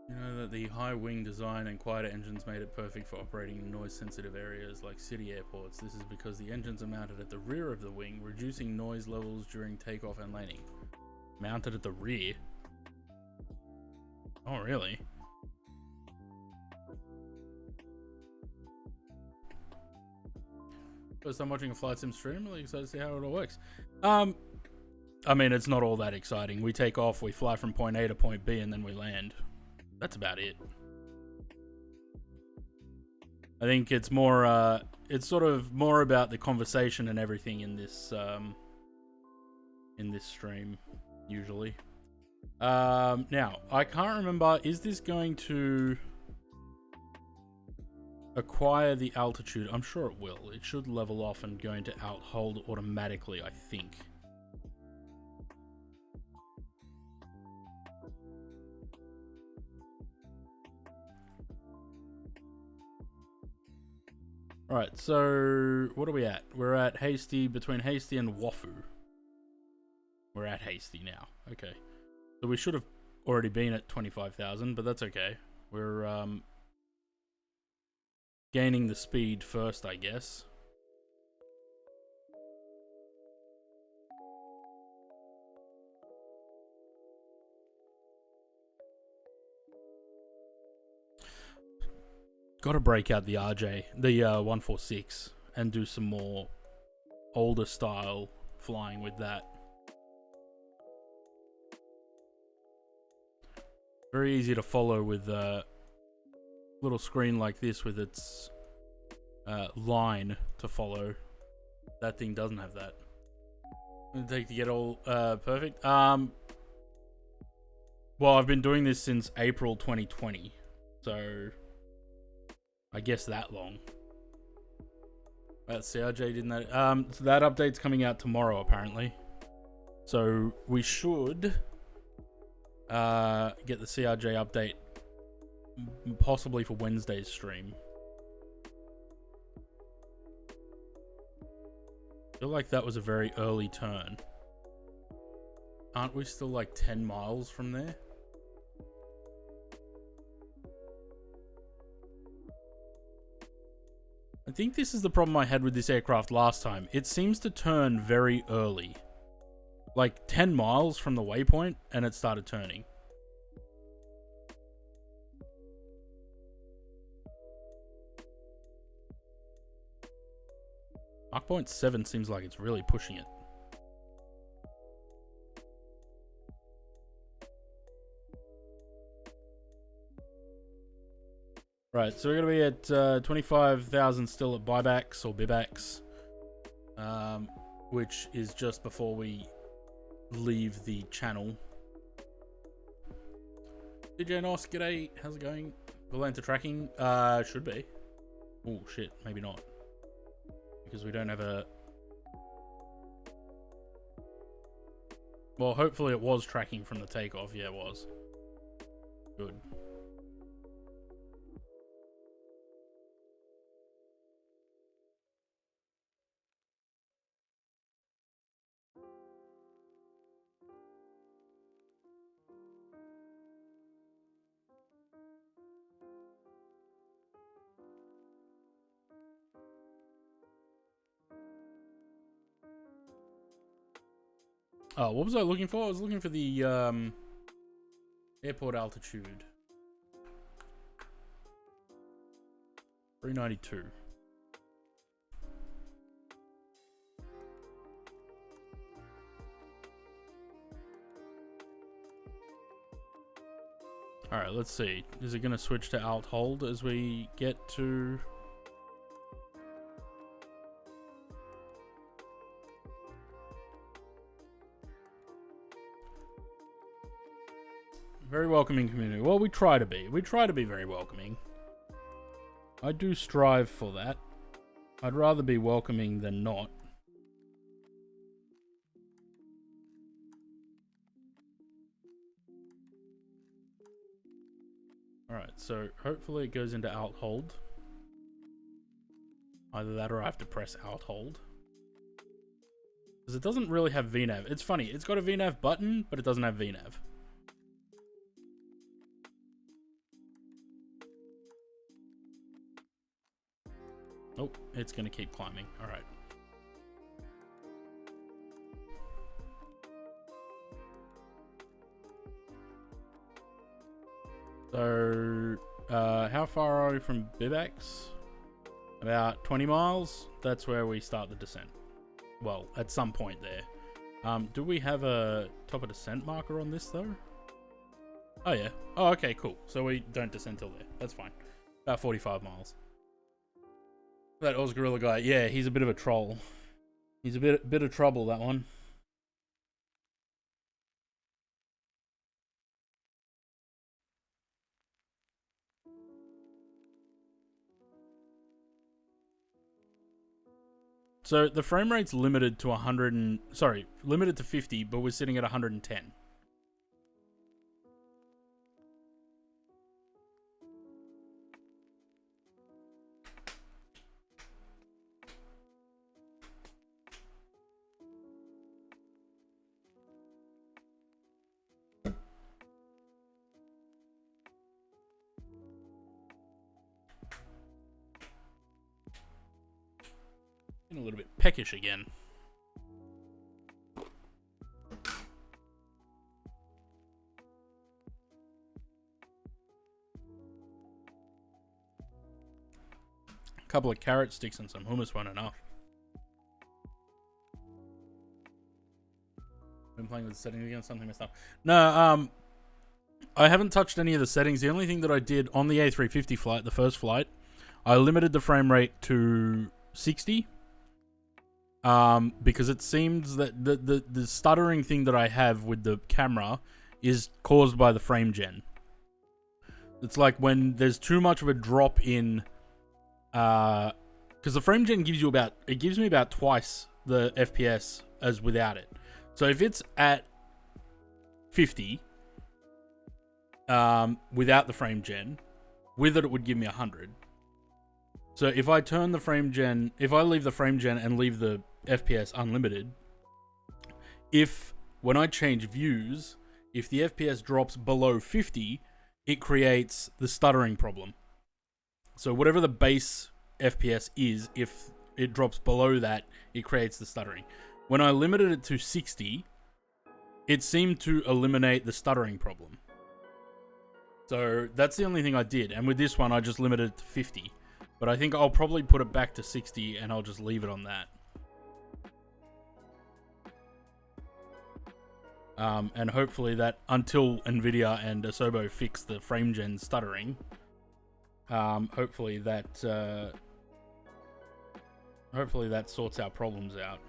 Speaker 4: You know that the high wing design and quieter engines made it perfect for operating in noise-sensitive areas like city airports. This is because the engines are mounted at the rear of the wing, reducing noise levels during takeoff and landing. Mounted at the rear? Oh, really? First time watching a flight sim stream, really excited to see how it all works. I mean, it's not all that exciting. We take off, we fly from point A to point B, and then we land. That's about it. I think it's more, it's sort of more about the conversation and everything in this stream, usually. Now, I can't remember, is this going to acquire the altitude? I'm sure it will. It should level off and go into hold automatically, I think. Alright, so what are we at? We're at Hasty, between Hasty and Wafu. We're at Hasty now. Okay. So we should have already been at 25,000, but that's okay. We're gaining the speed first, I guess. Got to break out the RJ, the 146, and do some more older style flying with that. Very easy to follow with a little screen like this with its line to follow. That thing doesn't have that. It'll take to get all perfect. Well, I've been doing this since April 2020, so I guess that long. That's CRJ didn't that. So that update's coming out tomorrow apparently. So we should get the CRJ update possibly for Wednesday's stream. I feel like that was a very early turn. Aren't we still like 10 miles from there? I think this is the problem I had with this aircraft last time. It seems to turn very early like 10 miles from the waypoint, and it started turning. Mach point 7 seems like it's really pushing it. Right, so we're going to be at 25,000 still at buybacks or bibacks, which is just before we leave the channel. DJ Nos, g'day, how's it going? Valenta tracking? Should be. Oh shit, maybe not. Because we don't have a... Well, hopefully it was tracking from the takeoff. Yeah, it was. Good. Oh, what was I looking for? I was looking for the airport altitude. 392. Alright, let's see. Is it going to switch to alt hold as we get to... Very welcoming community. Well, we try to be. We try to be very welcoming. I do strive for that. I'd rather be welcoming than not. Alright, so hopefully it goes into alt hold. Either that or I have to press alt hold. Because it doesn't really have VNAV. It's funny, it's got a VNAV button, but it doesn't have VNAV. Oh, it's going to keep climbing. All right. So, how far are we from Bivax? About 20 miles. That's where we start the descent. Well, at some point there. Do we have a top of descent marker on this, though? Oh, yeah. Oh, okay, cool. So we don't descend till there. That's fine. About 45 miles. That Oz Gorilla guy, yeah, he's a bit of a troll. He's a bit of trouble, that one. So the frame rate's limited to limited to 50, but we're sitting at 110. A little bit peckish again. A couple of carrot sticks and some hummus weren't enough. Been playing with the settings again, something messed up. No, I haven't touched any of the settings. The only thing that I did on the A350 flight, the first flight, I limited the frame rate to 60. Because it seems that the stuttering thing that I have with the camera is caused by the frame gen. It's like when there's too much of a drop in, because the frame gen gives me about twice the FPS as without it. So if it's at 50, without the frame gen, with it would give me 100. So if I turn the frame gen, if I leave the frame gen and leave the FPS unlimited, when I change views, if the FPS drops below 50, it creates the stuttering problem. So whatever the base FPS is, if it drops below that, it creates the stuttering. When I limited it to 60, it seemed to eliminate the stuttering problem. So that's the only thing I did. And with this one, I just limited it to 50. But I think I'll probably put it back to 60 and I'll just leave it on that. And hopefully that, until Nvidia and Asobo fix the frame gen stuttering, hopefully that sorts our problems out.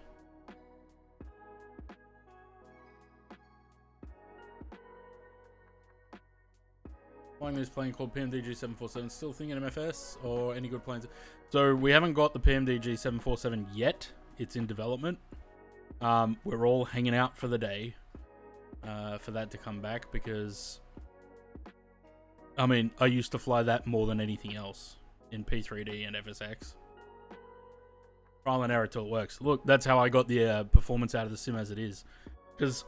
Speaker 4: Playing this plane called PMDG 747. Still thinking MFS or any good planes? So we haven't got the PMDG 747 yet. It's in development. We're all hanging out for the day for that to come back, because I mean, I used to fly that more than anything else in P3D and FSX. Trial and error till it works. Look, that's how I got the performance out of the sim as it is. Because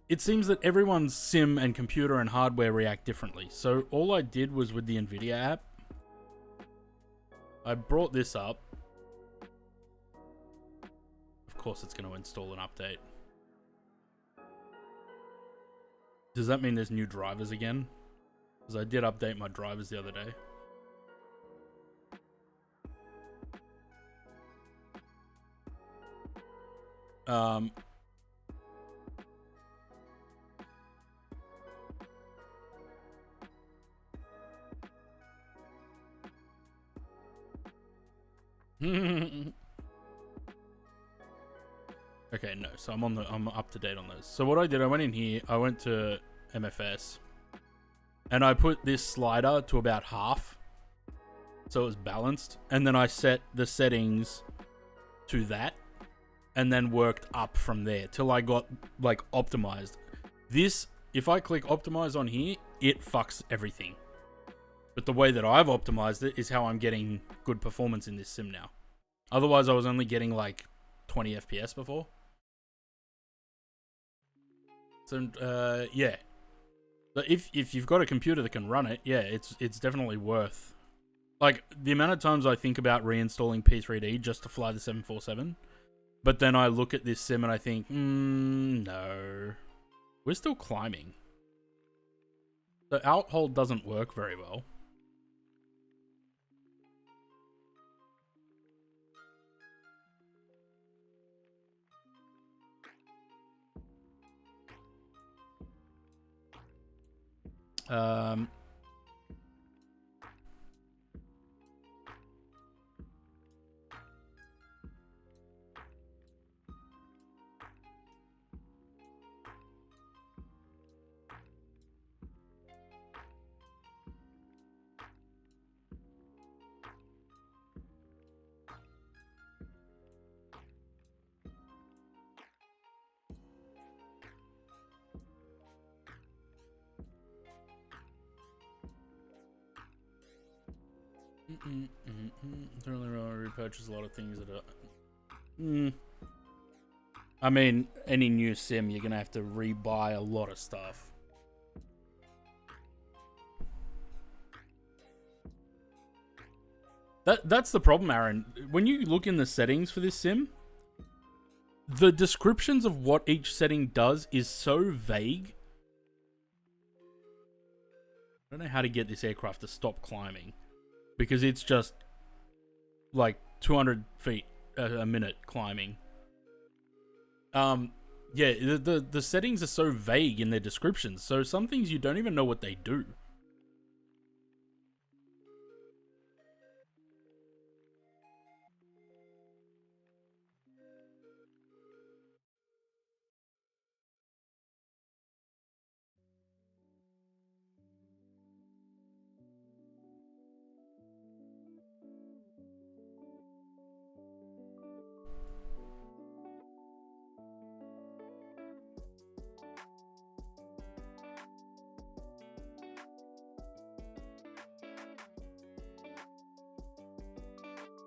Speaker 4: it seems that everyone's sim and computer and hardware react differently. So all I did was with the Nvidia app, I brought this up. Of course it's going to install an update. Does that mean there's new drivers again? Because I did update my drivers the other day. Okay, no. So I'm up to date on those. So what I did, I went in here, I went to MFS, and I put this slider to about half, so it was balanced, and then I set the settings to that, and then worked up from there till I got like optimized. This, if I click optimize on here, it fucks everything. But the way that I've optimized it is how I'm getting good performance in this sim now. Otherwise, I was only getting like 20 FPS before. So, yeah. But if you've got a computer that can run it, yeah, it's definitely worth. Like, the amount of times I think about reinstalling P3D just to fly the 747, but then I look at this sim and I think, no. We're still climbing. The out hold doesn't work very well. Certainly repurchase a lot of things that are... I mean, any new sim, you're going to have to rebuy a lot of stuff. That's the problem, Aaron. When you look in the settings for this sim, the descriptions of what each setting does is so vague. I don't know how to get this aircraft to stop climbing, because it's just like 200 feet a minute climbing. Yeah, the settings are so vague in their descriptions, so some things you don't even know what they do.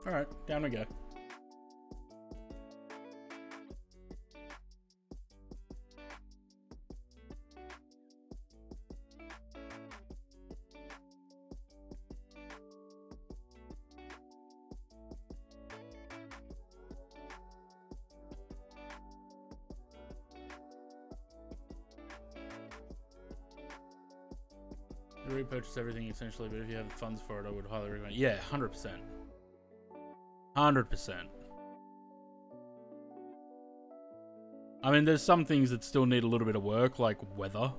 Speaker 4: Alright, down we go. You repurchase everything essentially, but if you have the funds for it, I would highly recommend. Yeah, 100%. 100%. I mean, there's some things that still need a little bit of work, like weather.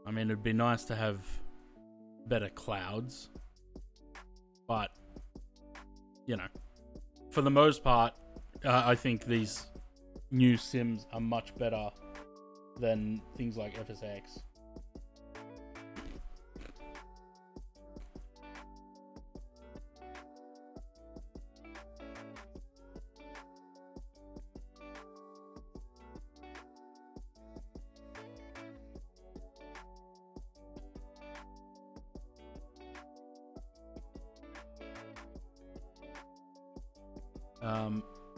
Speaker 4: I mean, it'd be nice to have better clouds. But, you know, for the most part, I think these new sims are much better than things like FSX.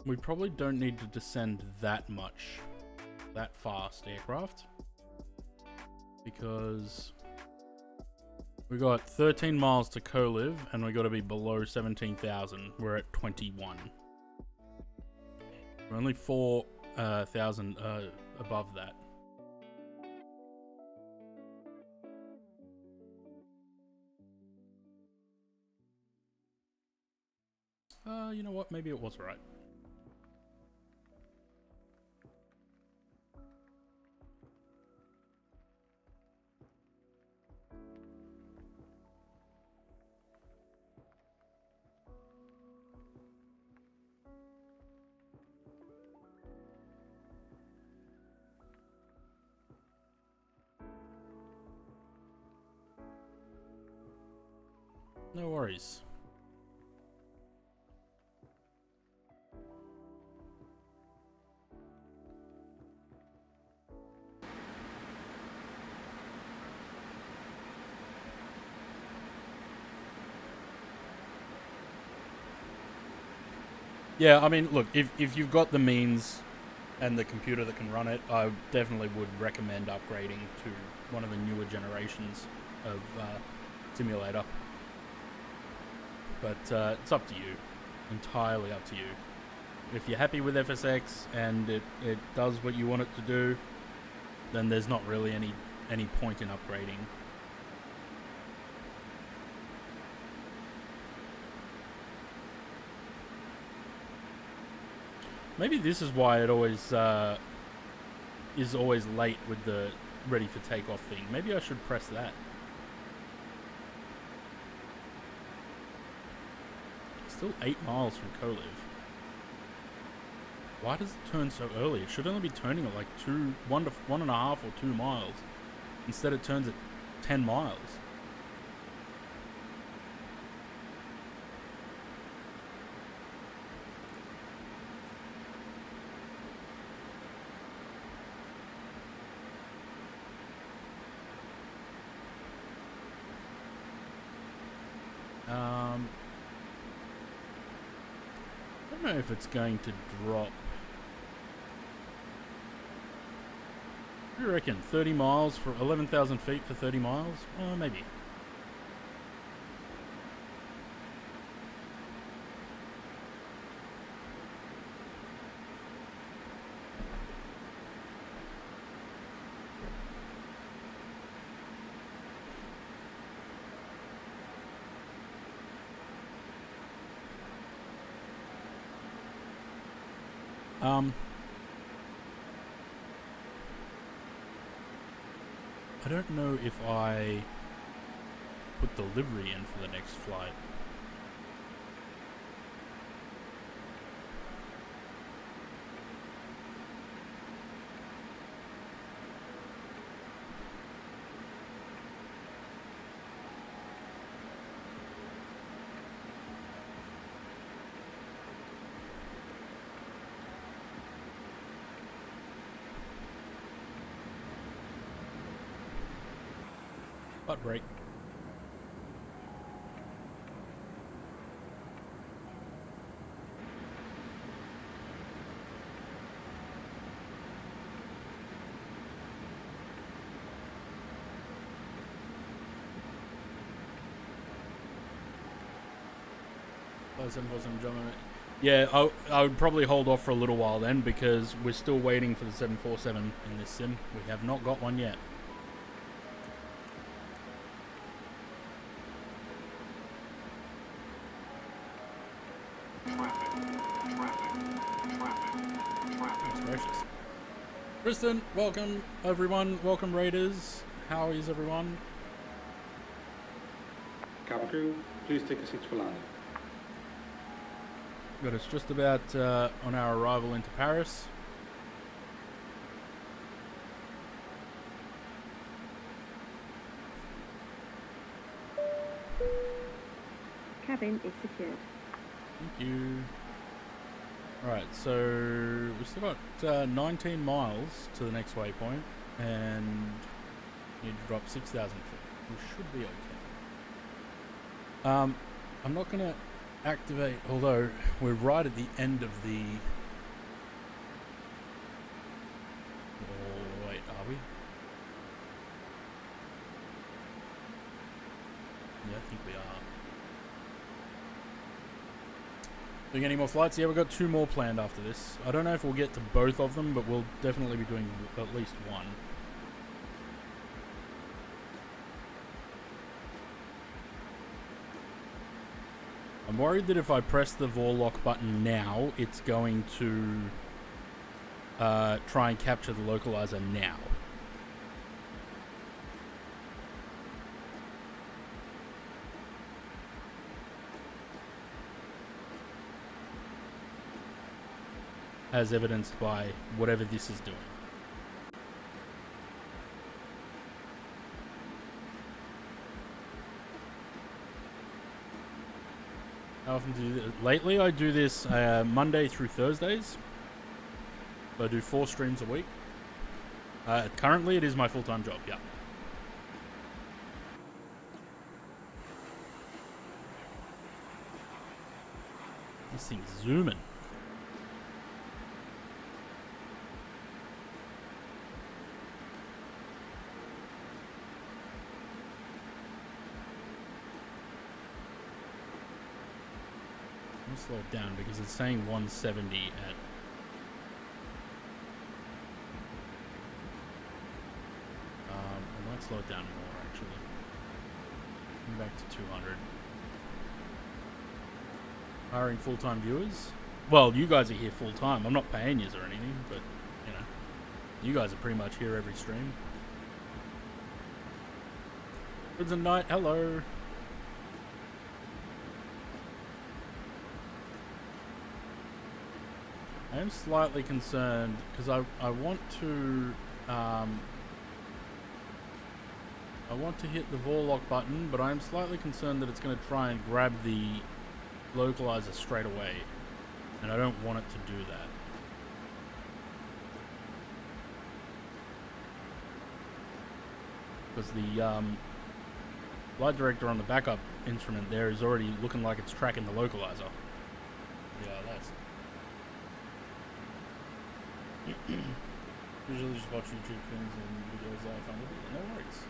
Speaker 4: We probably don't need to descend that fast aircraft, because we got 13 miles to co-live and we got to be below 17,000. We're at 21. We're only 4,000 above that. You know what? Maybe it was right. No worries. Yeah, I mean, look, if you've got the means and the computer that can run it, I definitely would recommend upgrading to one of the newer generations of simulator. But it's up to you. Entirely up to you. If you're happy with FSX and it does what you want it to do, then there's not really any point in upgrading. Maybe this is why it always is always late with the ready for takeoff thing. Maybe I should press that. Still 8 miles from co-live. Why does it turn so early? It should only be turning at like 1.5 or 2 miles. Instead it turns at 10 miles. I don't know if it's going to drop. What do you reckon? 30 miles for 11,000 feet for 30 miles? Maybe. I don't know if I put the livery in for the next flight. Butt brake. Yeah, I would probably hold off for a little while then, because we're still waiting for the 747 in this sim. We have not got one yet. Tristan, welcome everyone. Welcome Raiders. How is everyone?
Speaker 11: Cabin crew, please take your seats for landing.
Speaker 4: Good. It's just about on our arrival into Paris.
Speaker 10: Cabin is secured.
Speaker 4: Thank you. Alright, so we've still got 19 miles to the next waypoint and need to drop 6,000 feet. We should be okay. I'm not going to activate, although we're right at the end of the... Oh, wait, are we? Yeah, I think we are. Doing any more flights? Yeah, we've got 2 more planned after this. I don't know if we'll get to both of them, but we'll definitely be doing at least one. I'm worried that if I press the Vorlock button now, it's going to try and capture the localizer now. As evidenced by whatever this is doing. How often do you do this? Lately I do this Monday through Thursdays. I do 4 streams a week. Currently it is my full-time job, yeah. This thing's zooming. Slow it down because it's saying 170 at I might slow it down more actually. Come back to 200. Hiring full-time viewers? Well, you guys are here full-time. I'm not paying yous or anything, but you know, you guys are pretty much here every stream. Good night, hello. I am slightly concerned because I want to hit the Vorlock button, but I'm slightly concerned that it's going to try and grab the localizer straight away, and I don't want it to do that. Because the flight director on the backup instrument there is already looking like it's tracking the localizer. Yeah, that's... Usually just watch YouTube films and videos I find it. No worries.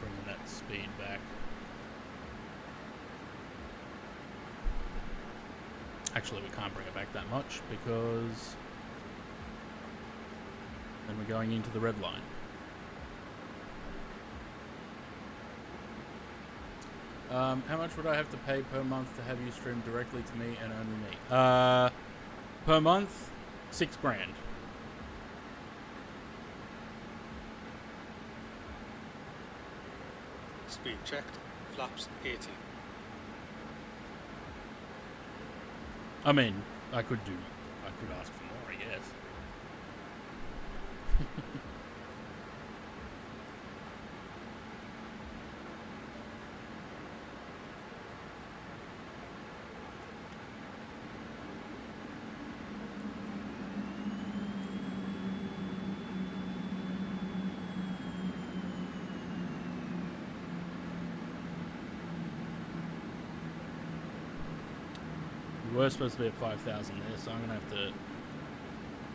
Speaker 4: Bringing that speed back. Actually, we can't bring it back that much because then we're going into the red line. How much would I have to pay per month to have you stream directly to me and only me? Per month, $6 grand.
Speaker 12: Speed checked. Flaps 80.
Speaker 4: I mean, I could ask for more, I guess. We were supposed to be at 5,000 there, so I'm going to have to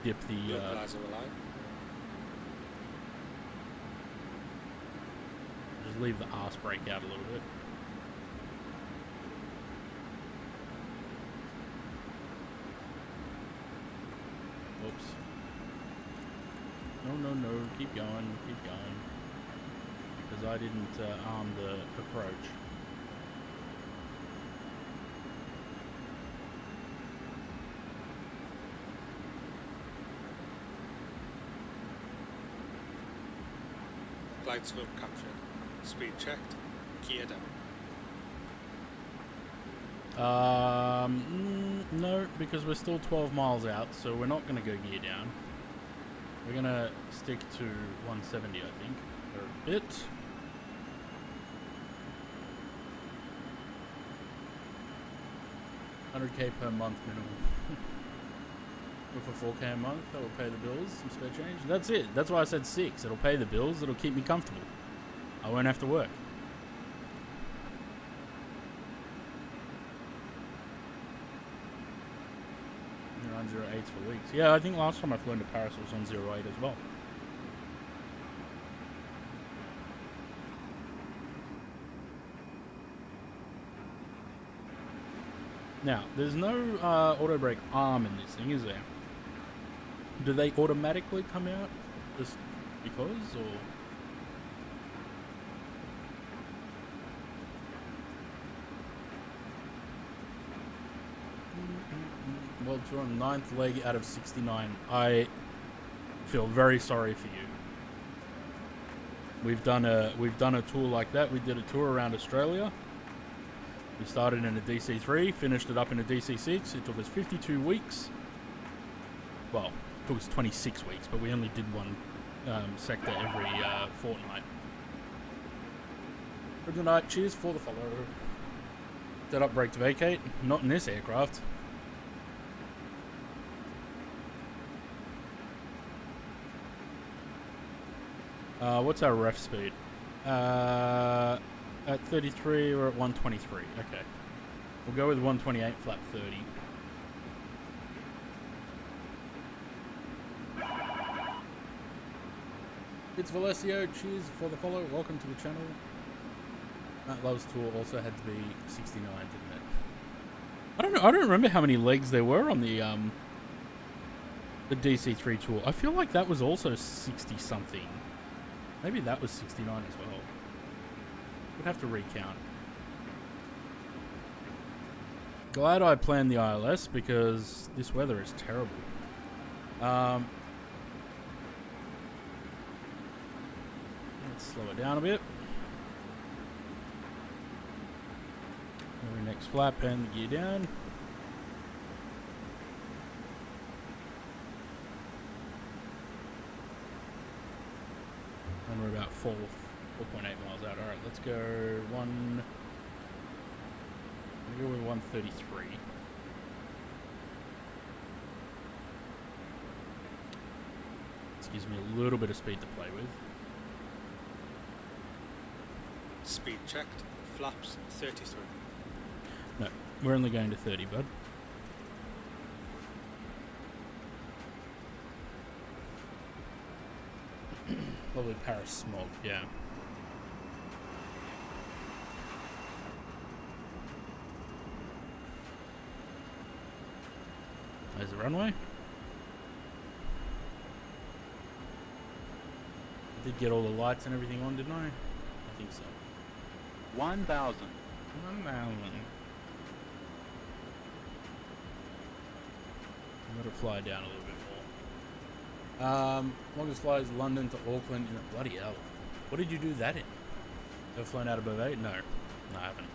Speaker 4: dip the...
Speaker 12: Localizer alive.
Speaker 4: Just leave the arse brake out a little bit. Oops. No, no, no. Keep going. Keep going. Because I didn't arm the approach.
Speaker 12: Glide slope captured. Speed checked. Gear down.
Speaker 4: No, because we're still 12 miles out, so we're not going to go gear down. We're going to stick to 170, I think, for a bit. $100K per month minimum. With a 4K a month, that will pay the bills, some spare change. That's it. That's why I said 6. It'll pay the bills. It'll keep me comfortable. I won't have to work. You're on 0.8s for weeks. Yeah, I think last time I flew into Paris was on 0.8 as well. Now, there's no auto brake arm in this thing, is there? Do they automatically come out just because, or? Well, you're on 9th leg out of 69. I feel very sorry for you. We've done a tour like that. We did a tour around Australia. We started in a DC3, finished it up in a DC6. It took us 52 weeks. Well, it took us 26 weeks, but we only did one sector every fortnight. Good night, cheers for the follow. Set up, brake to vacate. Not in this aircraft. What's our ref speed? At 33, we're at 123. Okay. We'll go with 128, flap 30. It's Valesio, cheers for the follow. Welcome to the channel. Matt Love's tour also had to be 69, didn't it? I don't know. I don't remember how many legs there were on the DC3 tour. I feel like that was also 60 something. Maybe that was 69 as well. We'd have to recount. Glad I planned the ILS because this weather is terrible. Let's slow it down a bit. Every next flap and the gear down. And we're about 4.8 miles out. Alright, let's go we'll go with 133. This gives me a little bit of speed to play with.
Speaker 12: Speed checked. Flaps 33.
Speaker 4: No, we're only going to 30, bud. Probably Paris smog, yeah. There's the runway. I did get all the lights and everything on, didn't I? I think so.
Speaker 13: 1,000.
Speaker 4: 1,000. Let it fly down a little bit more. Longest flight is London to Auckland in a bloody hell. What did you do that in? Ever flown out above 8? No. No, I haven't.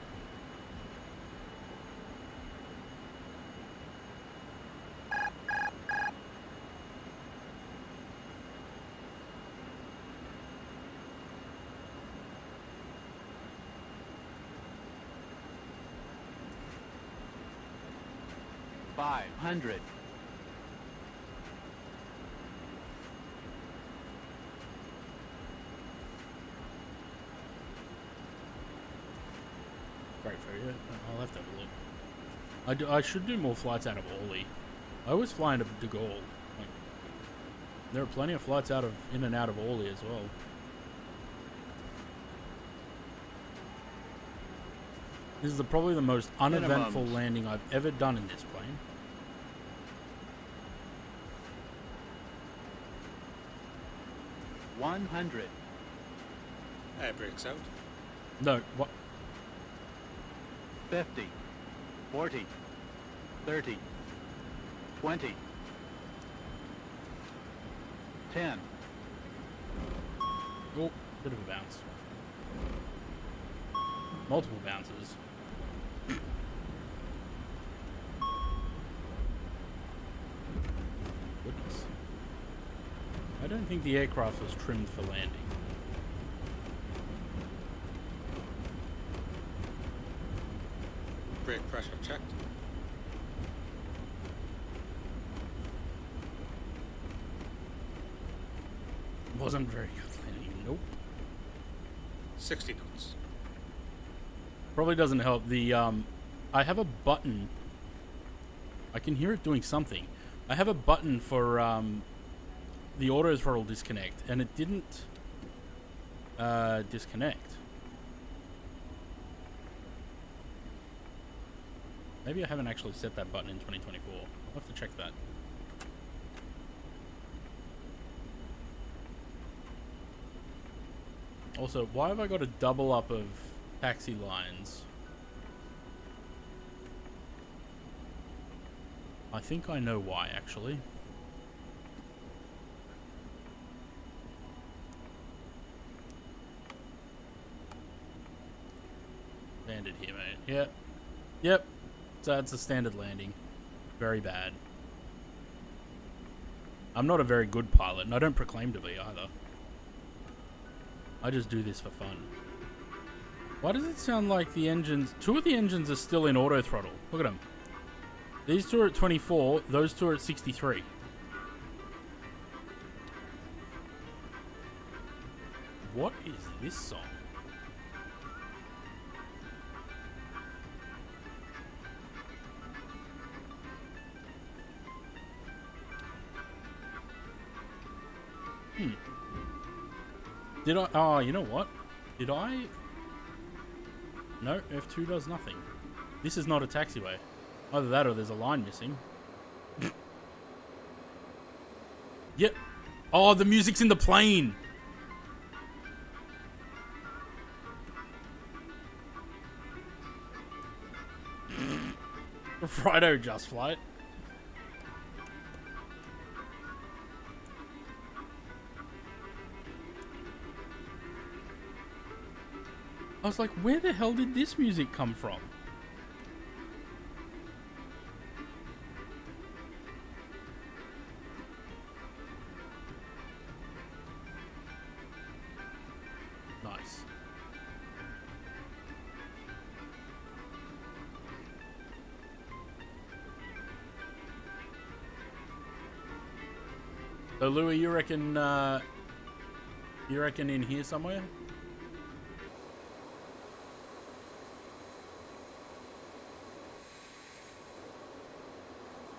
Speaker 13: $500.
Speaker 4: Great for you. I'll have to have a look. I should do more flights out of Orly. I always fly into De Gaulle. Like, there are plenty of flights in and out of Orly as well. This is probably the most uneventful
Speaker 13: Minimums.
Speaker 4: landing I've ever done in this plane.
Speaker 13: $100.
Speaker 12: Air brakes out.
Speaker 4: No, what?
Speaker 13: 50, 40, 30, 20, 10.
Speaker 4: Oh, bit of a bounce. Multiple bounces. Goodness. I don't think the aircraft was trimmed for landing.
Speaker 12: Brake pressure checked.
Speaker 4: Wasn't very good landing. Nope.
Speaker 12: 60 knots.
Speaker 4: Probably doesn't help. The I have a button. I can hear it doing something. I have a button for the auto throttle disconnect, and it didn't disconnect. Maybe I haven't actually set that button in 2024. I'll have to check that. Also, why have I got a double up of taxi lines? I think I know why, actually. Landed here, mate. Yep. Yep. So that's a standard landing. Very bad. I'm not a very good pilot, and I don't proclaim to be either. I just do this for fun. Why does it sound like the engines... Two of the engines are still in auto throttle. Look at them. These two are at 24. Those two are at 63. What is this song? Did I... Oh, you know what? Did I... No, F2 does nothing. This is not a taxiway. Either that or there's a line missing. Yep. Oh, the music's in the plane! Righto, Just Flight. I was like, where the hell did this music come from? Nice. So Louis, you reckon in here somewhere?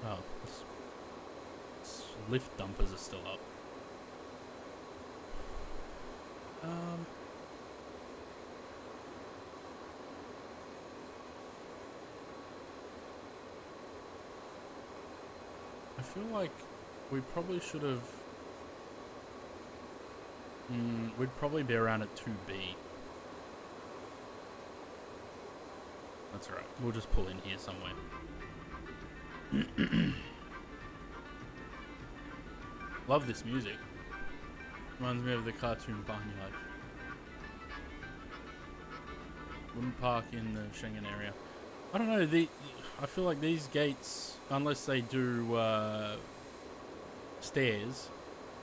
Speaker 4: Oh, this lift dumpers are still up. I feel like we probably should have... we'd probably be around at 2B. That's alright. We'll just pull in here somewhere. Love this music. Reminds me of the cartoon Barnyard. Wouldn't park in the Schengen area. I don't know, I feel like these gates, unless they do stairs,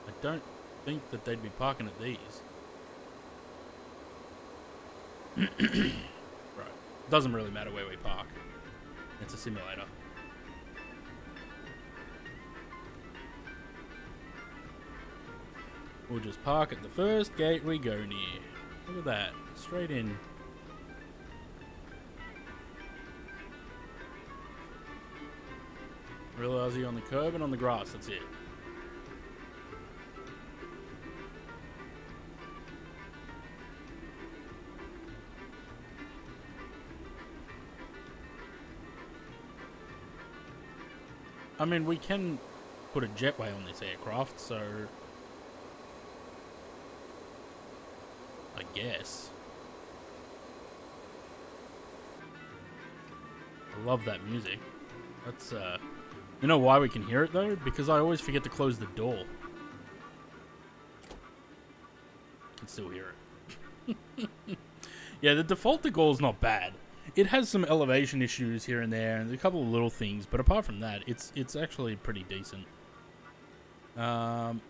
Speaker 4: I don't think that they'd be parking at these. Right. Doesn't really matter where we park. It's a simulator. We'll just park at the first gate we go near. Look at that. Straight in. Real Aussie on the curb and on the grass. That's it. I mean, we can put a jetway on this aircraft, so I guess. I love that music. That's, you know why we can hear it, though? Because I always forget to close the door. I can still hear it. Yeah, the default to Gaul's not bad. It has some elevation issues here and there, and a couple of little things, but apart from that, it's actually pretty decent.
Speaker 10: Cabin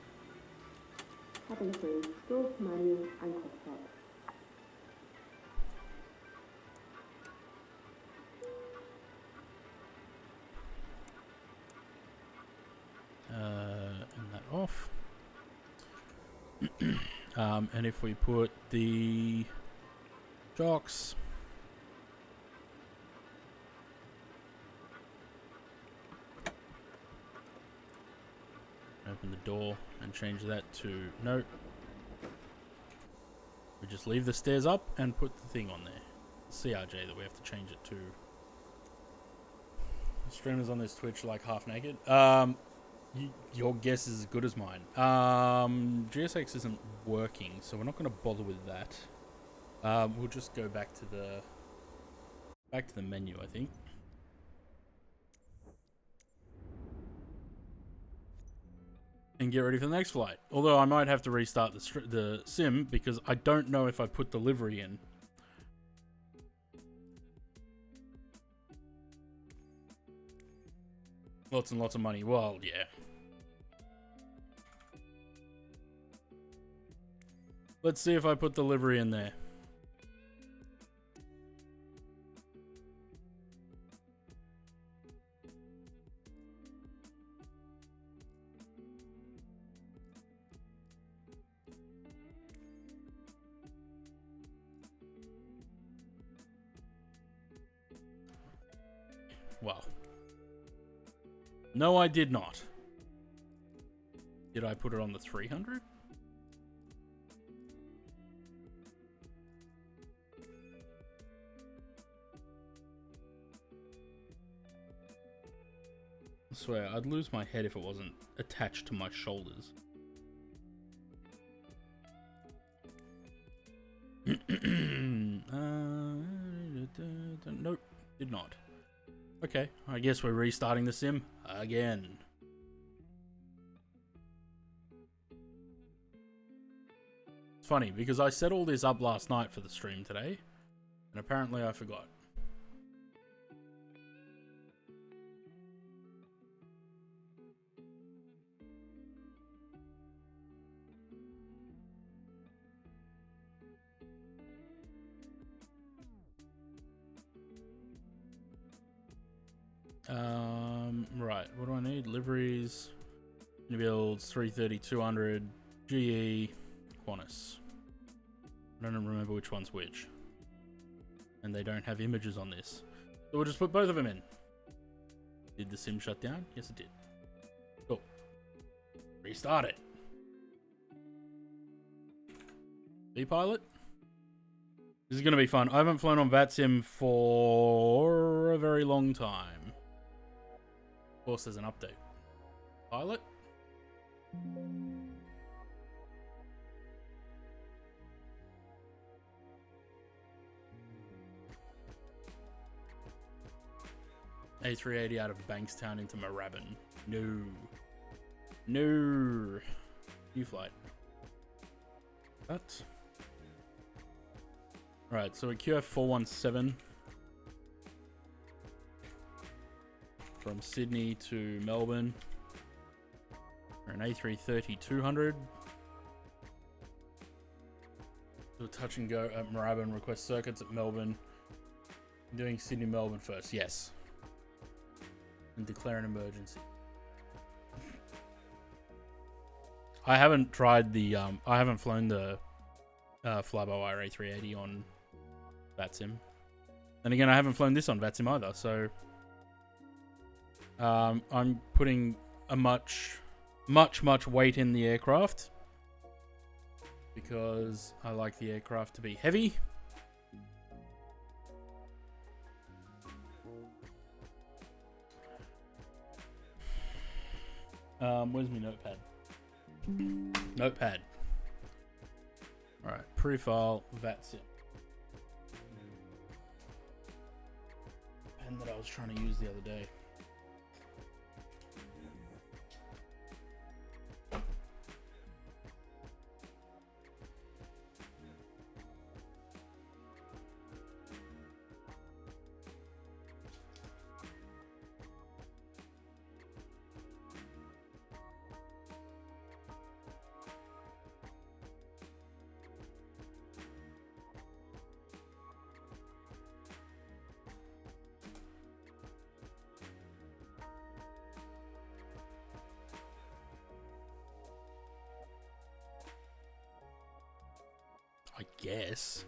Speaker 10: crew, door manual and cockpit.
Speaker 4: And that off. And if we put the jocks, open the door and change that to note. We just leave the stairs up and put the thing on there. CRJ that we have to change it to. The streamers on this Twitch like half naked. Your guess is as good as mine. GSX isn't working, so we're not going to bother with that. We'll just go back to the menu, I think. And get ready for the next flight. Although I might have to restart the sim because I don't know if I put the livery in. Lots and lots of money. Well, yeah. Let's see if I put the livery in there. Well. No, I did not. Did I put it on the 300? I swear, I'd lose my head if it wasn't attached to my shoulders. Nope, did not. Okay, I guess we're restarting the sim again. It's funny, because I set all this up last night for the stream today, and apparently I forgot. Right, what do I need? Liveries, new builds, 330, 200, GE, Qantas. I don't remember which one's which. And they don't have images on this. So we'll just put both of them in. Did the sim shut down? Yes, it did. Cool. Restart it. V-Pilot. This is going to be fun. I haven't flown on VATSIM for a very long time. Of course, there's an update. Pilot. A380 out of Bankstown into Moorabbin. No. No. New flight. That. Right, so a QF417 from Sydney to Melbourne for an A330-200. Do a touch and go at Moorabbin, request circuits at Melbourne. I'm doing Sydney-Melbourne first, yes. And declare an emergency. I haven't tried the, I haven't flown the Fly-by-Wire A380 on VATSIM. And again, I haven't flown this on VATSIM either, so I'm putting a much weight in the aircraft because I like the aircraft to be heavy. Where's my notepad? Notepad. Alright, pre-file VATSIM. Pen that I was trying to use the other day. I guess.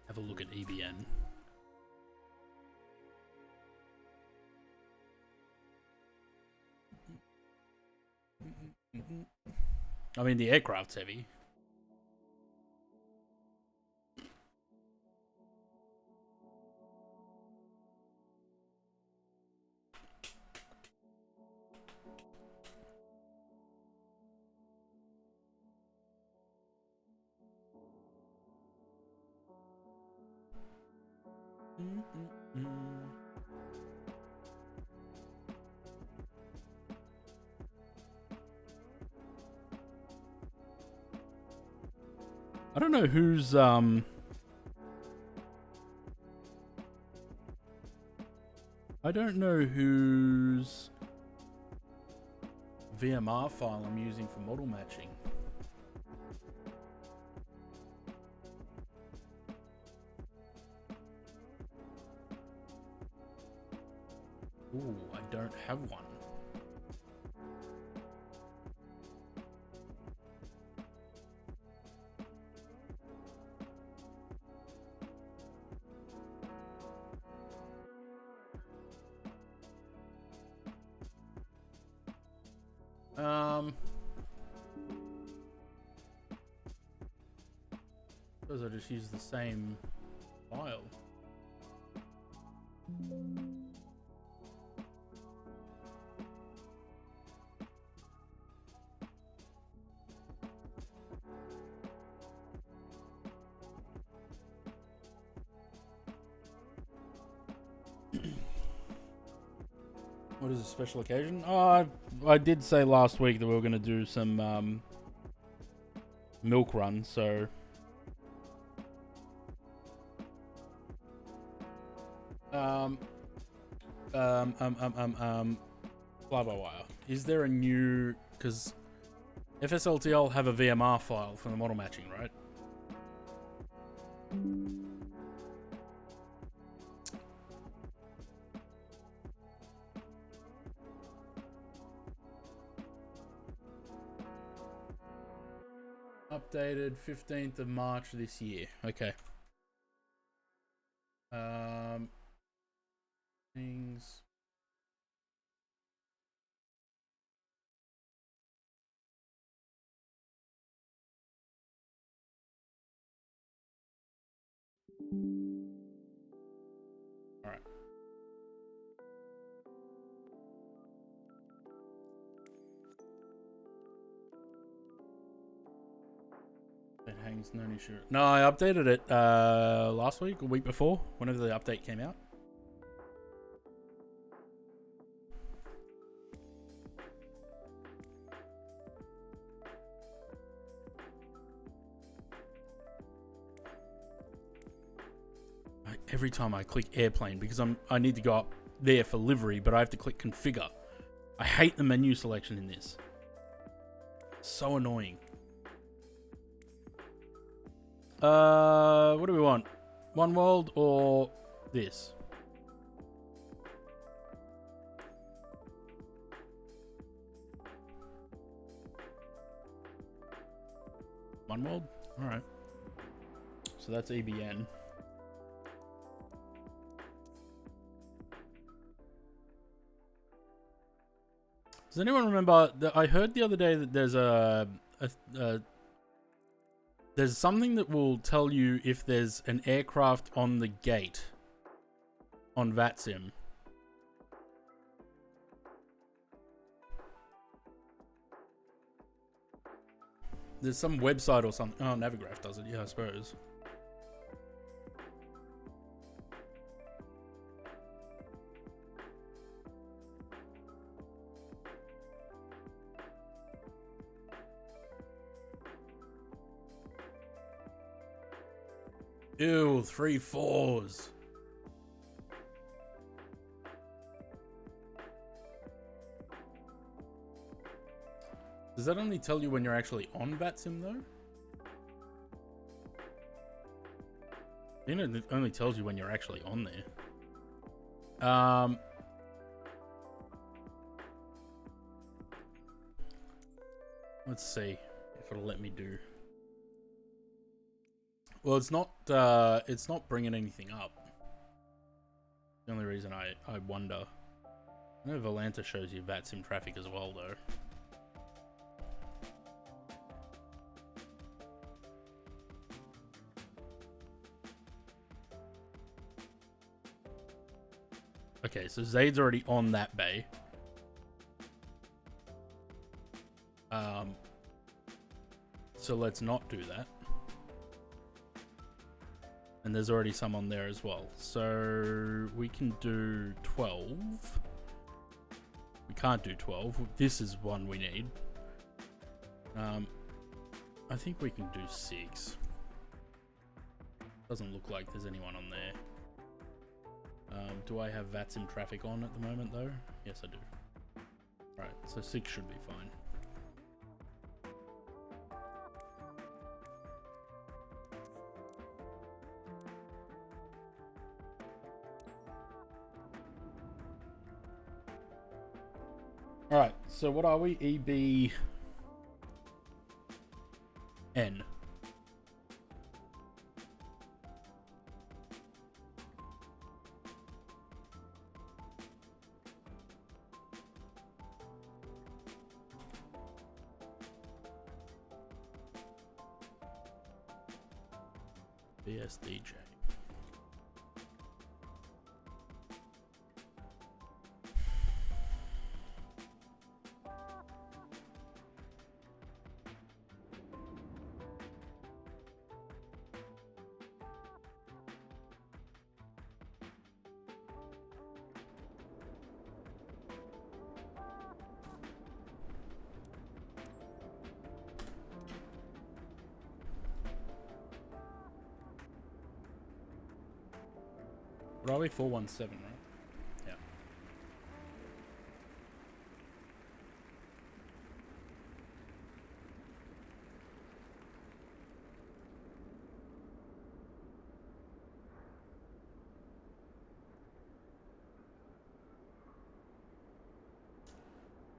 Speaker 4: Have a look at EBN. I mean, the aircraft's heavy. I don't know who's I don't know whose VMR file I'm using for model matching. Ooh, I don't have one. Suppose I just use the same file. What is a special occasion? Oh, I did say last week that we were going to do some milk run, so blah blah blah. Is there a new, because FSLTL have a VMR file for the model matching, right? Updated 15th of March this year. Okay. Things. All right. It hangs no issue. No, I updated it last week or week before, whenever the update came out. Every time I click airplane, because I need to go up there for livery, but I have to click configure. I hate the menu selection in this. So annoying. What do we want? One World or this? One World? Alright. So that's EBN. Does anyone remember that I heard the other day that there's there's something that will tell you if there's an aircraft on the gate on VATSIM. There's some website or something. Oh, Navigraph does it. Yeah, I suppose. Ew, 3 4s. Does that only tell you when you're actually on VATSIM though? I think it only tells you when you're actually on there. Let's see if it'll let me do. Well, it's not bringing anything up. The only reason I wonder. I know Volanta shows you VATSIM traffic as well, though. Okay, so Zaid's already on that bay. So let's not do that. And there's already some on there as well. So we can do 12. We can't do 12. This is one we need. I think we can do 6. Doesn't look like there's anyone on there. Do I have VATSIM traffic on at the moment though? Yes, I do. Right, so 6 should be fine. Alright, so what are we? EB N. BSDJ. What are we? 417, right? Yeah.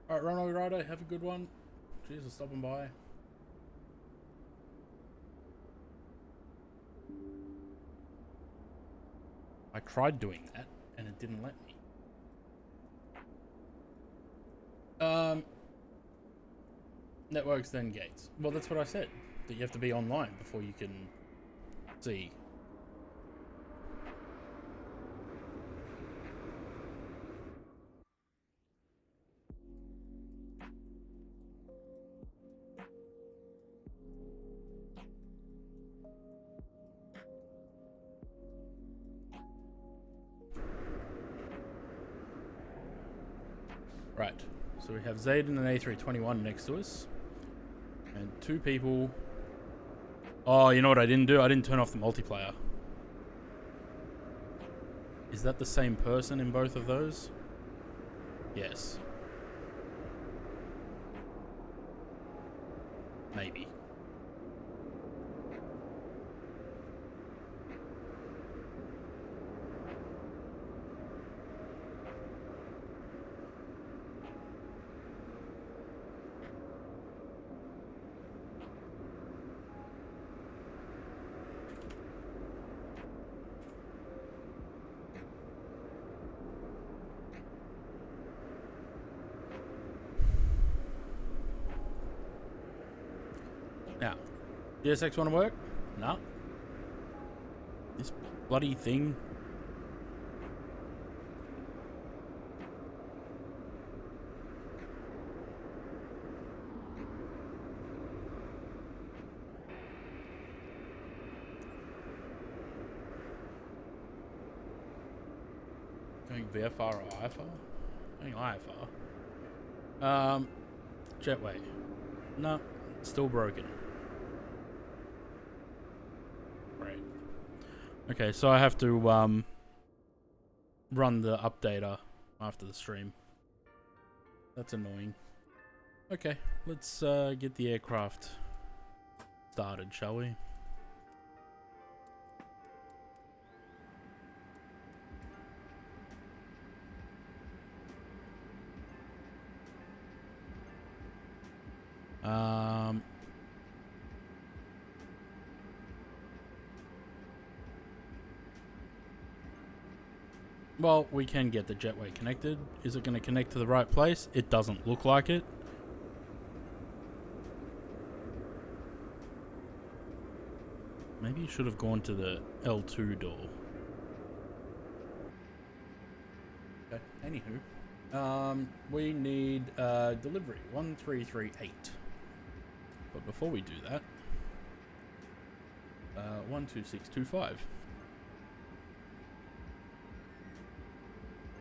Speaker 4: Alright, Ronald Rider, have a good one. Cheers for stopping by. I tried doing that and it didn't let me. Networks then gates. Well, that's what I said. That you have to be online before you can see. Right, so we have Zaid and an A321 next to us. And 2 people. Oh, you know what I didn't do? I didn't turn off the multiplayer. Is that the same person in both of those? Yes. Maybe. Now, GSX want to work? No. This bloody thing. Going VFR or IFR? Going IFR. Jetway. No, still broken. Right. Okay, so I have to run the updater after the stream. That's annoying. Okay, let's get the aircraft started, shall we? Well, we can get the jetway connected. Is it going to connect to the right place? It doesn't look like it. Maybe you should have gone to the L2 door. Okay, anywho. We need delivery 1338. But before we do that, 12625.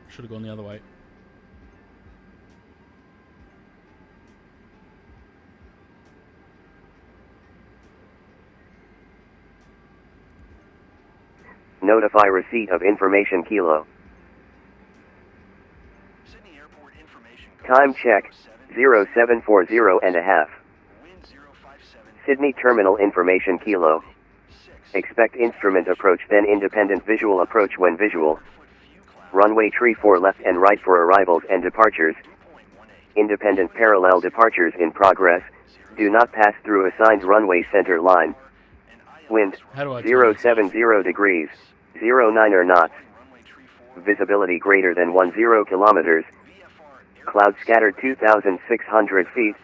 Speaker 4: Should have gone the other way.
Speaker 14: Notify receipt of information Kilo.
Speaker 9: Sydney Airport information.
Speaker 14: Time check 0740 and a half. Sydney Terminal information Kilo. Expect instrument approach then independent visual approach when visual. Runway 34 left and right for arrivals and departures. Independent parallel departures in progress. Do not pass through assigned runway center line. Wind 070 degrees, 09 knots. Visibility greater than 10 kilometers. Cloud scattered 2,600 feet.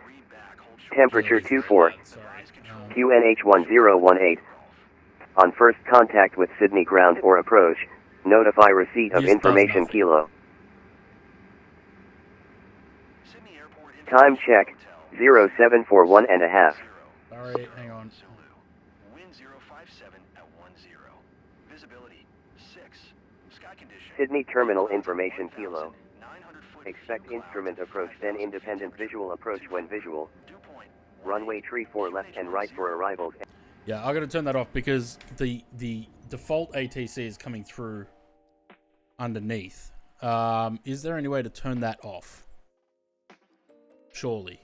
Speaker 14: Temperature 24. QNH 1018. On first contact with Sydney ground or approach, notify receipt of information Kilo. Time check 0741 and a half.
Speaker 4: Sorry, hang on.
Speaker 9: Wind 057 at 10. Visibility 6. Sky condition.
Speaker 14: Sydney Terminal information Kilo. Expect instrument approach then independent visual approach when visual. Runway 34 left and right for arrivals.
Speaker 4: Yeah, I gotta turn that off because the default ATC is coming through underneath. Is there any way to turn that off? Surely.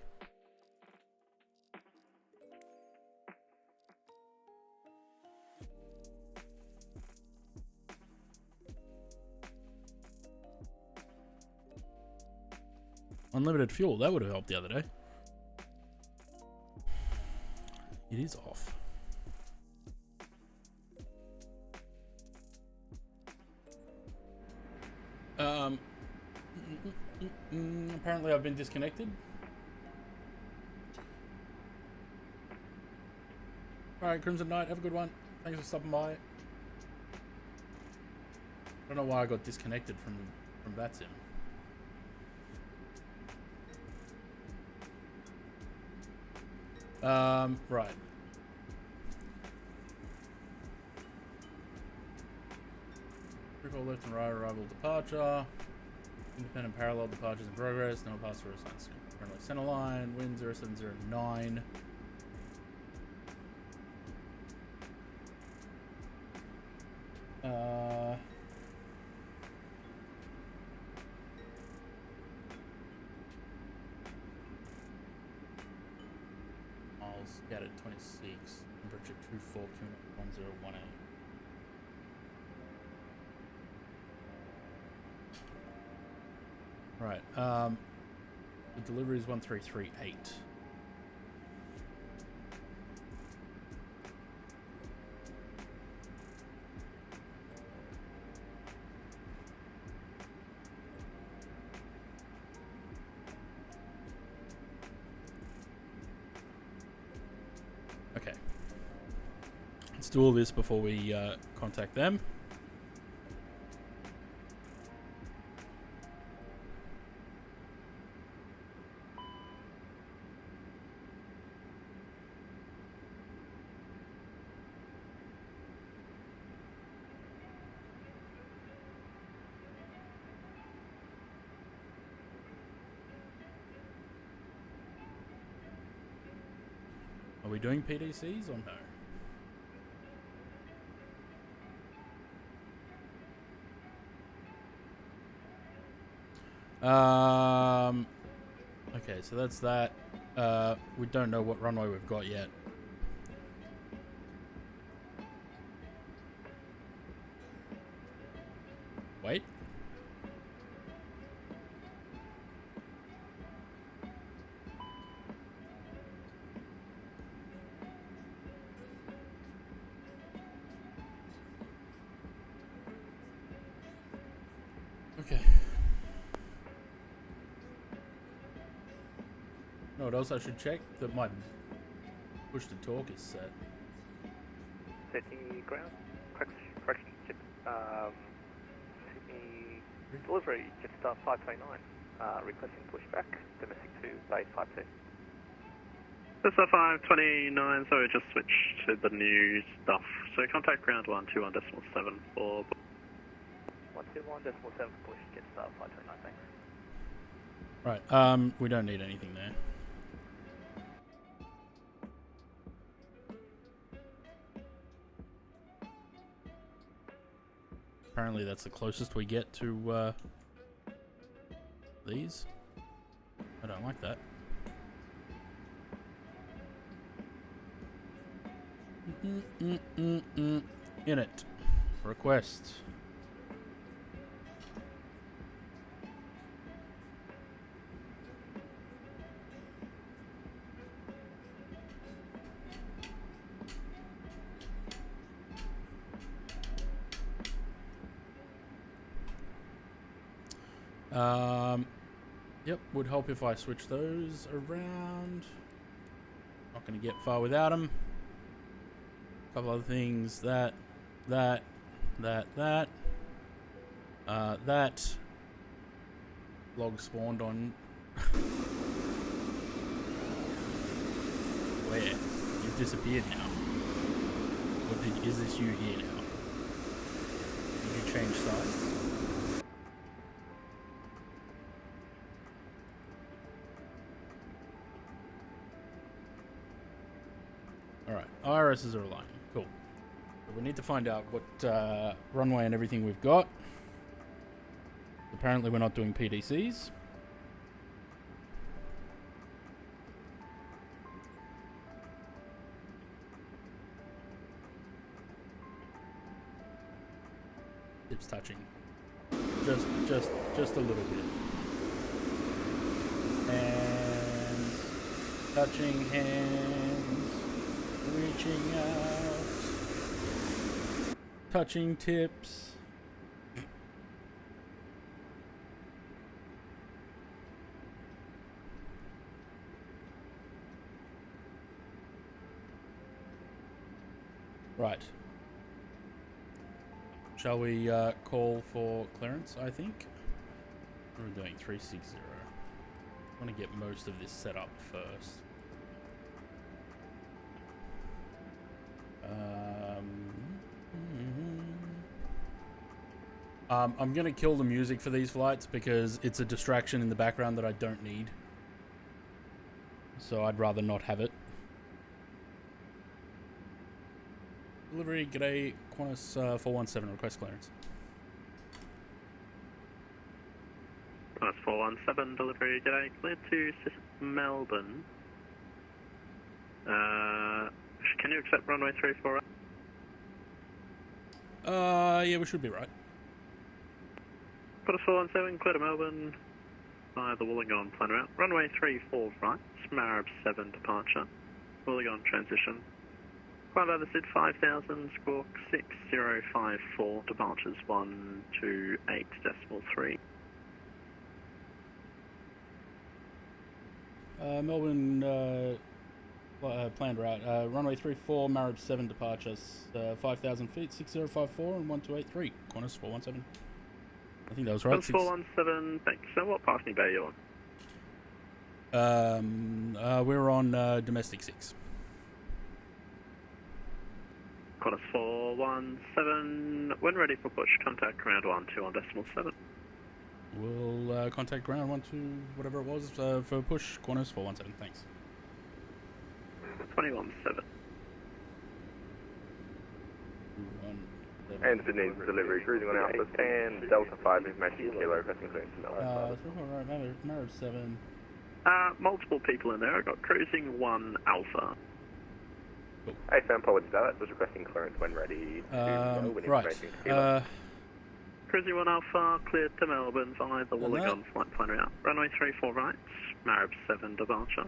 Speaker 4: Unlimited fuel, that would have helped the other day. It is off. Apparently I've been disconnected. Alright, Crimson Knight, have a good one. Thanks for stopping by. I don't know why I got disconnected from that sim. Right. Critical left and right arrival departure. Independent parallel departures in progress. No pass through assigned currently center line. Wind 0709. Miles scattered 26. Temperature 24. 1018. Right, the delivery is 1338. let's do all this before we contact them. Are we doing PDCs or no? Okay, so that's that. We don't know what runway we've got yet. Wait. Okay. Know what else I should check? That my push to talk is set.
Speaker 15: Sydney ground, correction, ship, Sydney delivery, Jetstar 529, requesting pushback, domestic to base 52.
Speaker 16: Jetstar 529, sorry, just switched to the new stuff. So contact ground 121.7 for...
Speaker 15: 121.7 for push, Jetstar 529, thanks.
Speaker 4: Right, we don't need anything there. Apparently that's the closest we get to these. I don't like that. In it. Request. Yep, would help if I switch those around. Not going to get far without them. A couple other things. That. That log spawned on. Where? You've disappeared now. Or is this you here now? Did you change size? IRSs are aligning. Cool. But we need to find out what runway and everything we've got. Apparently we're not doing PDCs. Tips touching. Just a little bit. And touching hands. Reaching out, touching tips. Right. Shall we call for clearance, I think? We're doing 360. I want to get most of this set up first. I'm gonna kill the music for these flights because it's a distraction in the background that I don't need. So I'd rather not have it. Delivery, g'day, Qantas 417, request clearance.
Speaker 16: Qantas 417, delivery, g'day, clear to Melbourne. Can you accept runway 34?
Speaker 4: Yeah, we should be right.
Speaker 16: Qantas 417, clear to Melbourne via the Wollongong plan route. Runway 34 right, Marab 7 departure. Wollongong transition. Quite over SID 5000, squawk 6054, departures 128.3.
Speaker 4: Melbourne planned route. Runway 34, Marib 7 departures, 5,000 feet, 6054 and 1283. Qantas 417. I think that was right.
Speaker 16: Qantas 417, thanks. So what passing bay are you on?
Speaker 4: We're on domestic 6.
Speaker 16: Qantas 417, when ready for push, contact ground 12 on decimal 7.
Speaker 4: We'll contact ground 12, whatever it was, for push. Qantas 417, thanks.
Speaker 16: 217.
Speaker 17: And Sydney's delivery, cruising on Alpha 10, Delta 5 information kilo, requesting clearance to Melbourne.
Speaker 4: Marib 7.
Speaker 16: Multiple people in there. I got cruising 1 Alpha.
Speaker 17: Hey Sam, apologies about that, just requesting clearance when ready to go with information kilo.
Speaker 16: Cruising 1 Alpha, cleared to Melbourne via the Wollongong flight plan route. Runway 34 right, Marib 7 departure.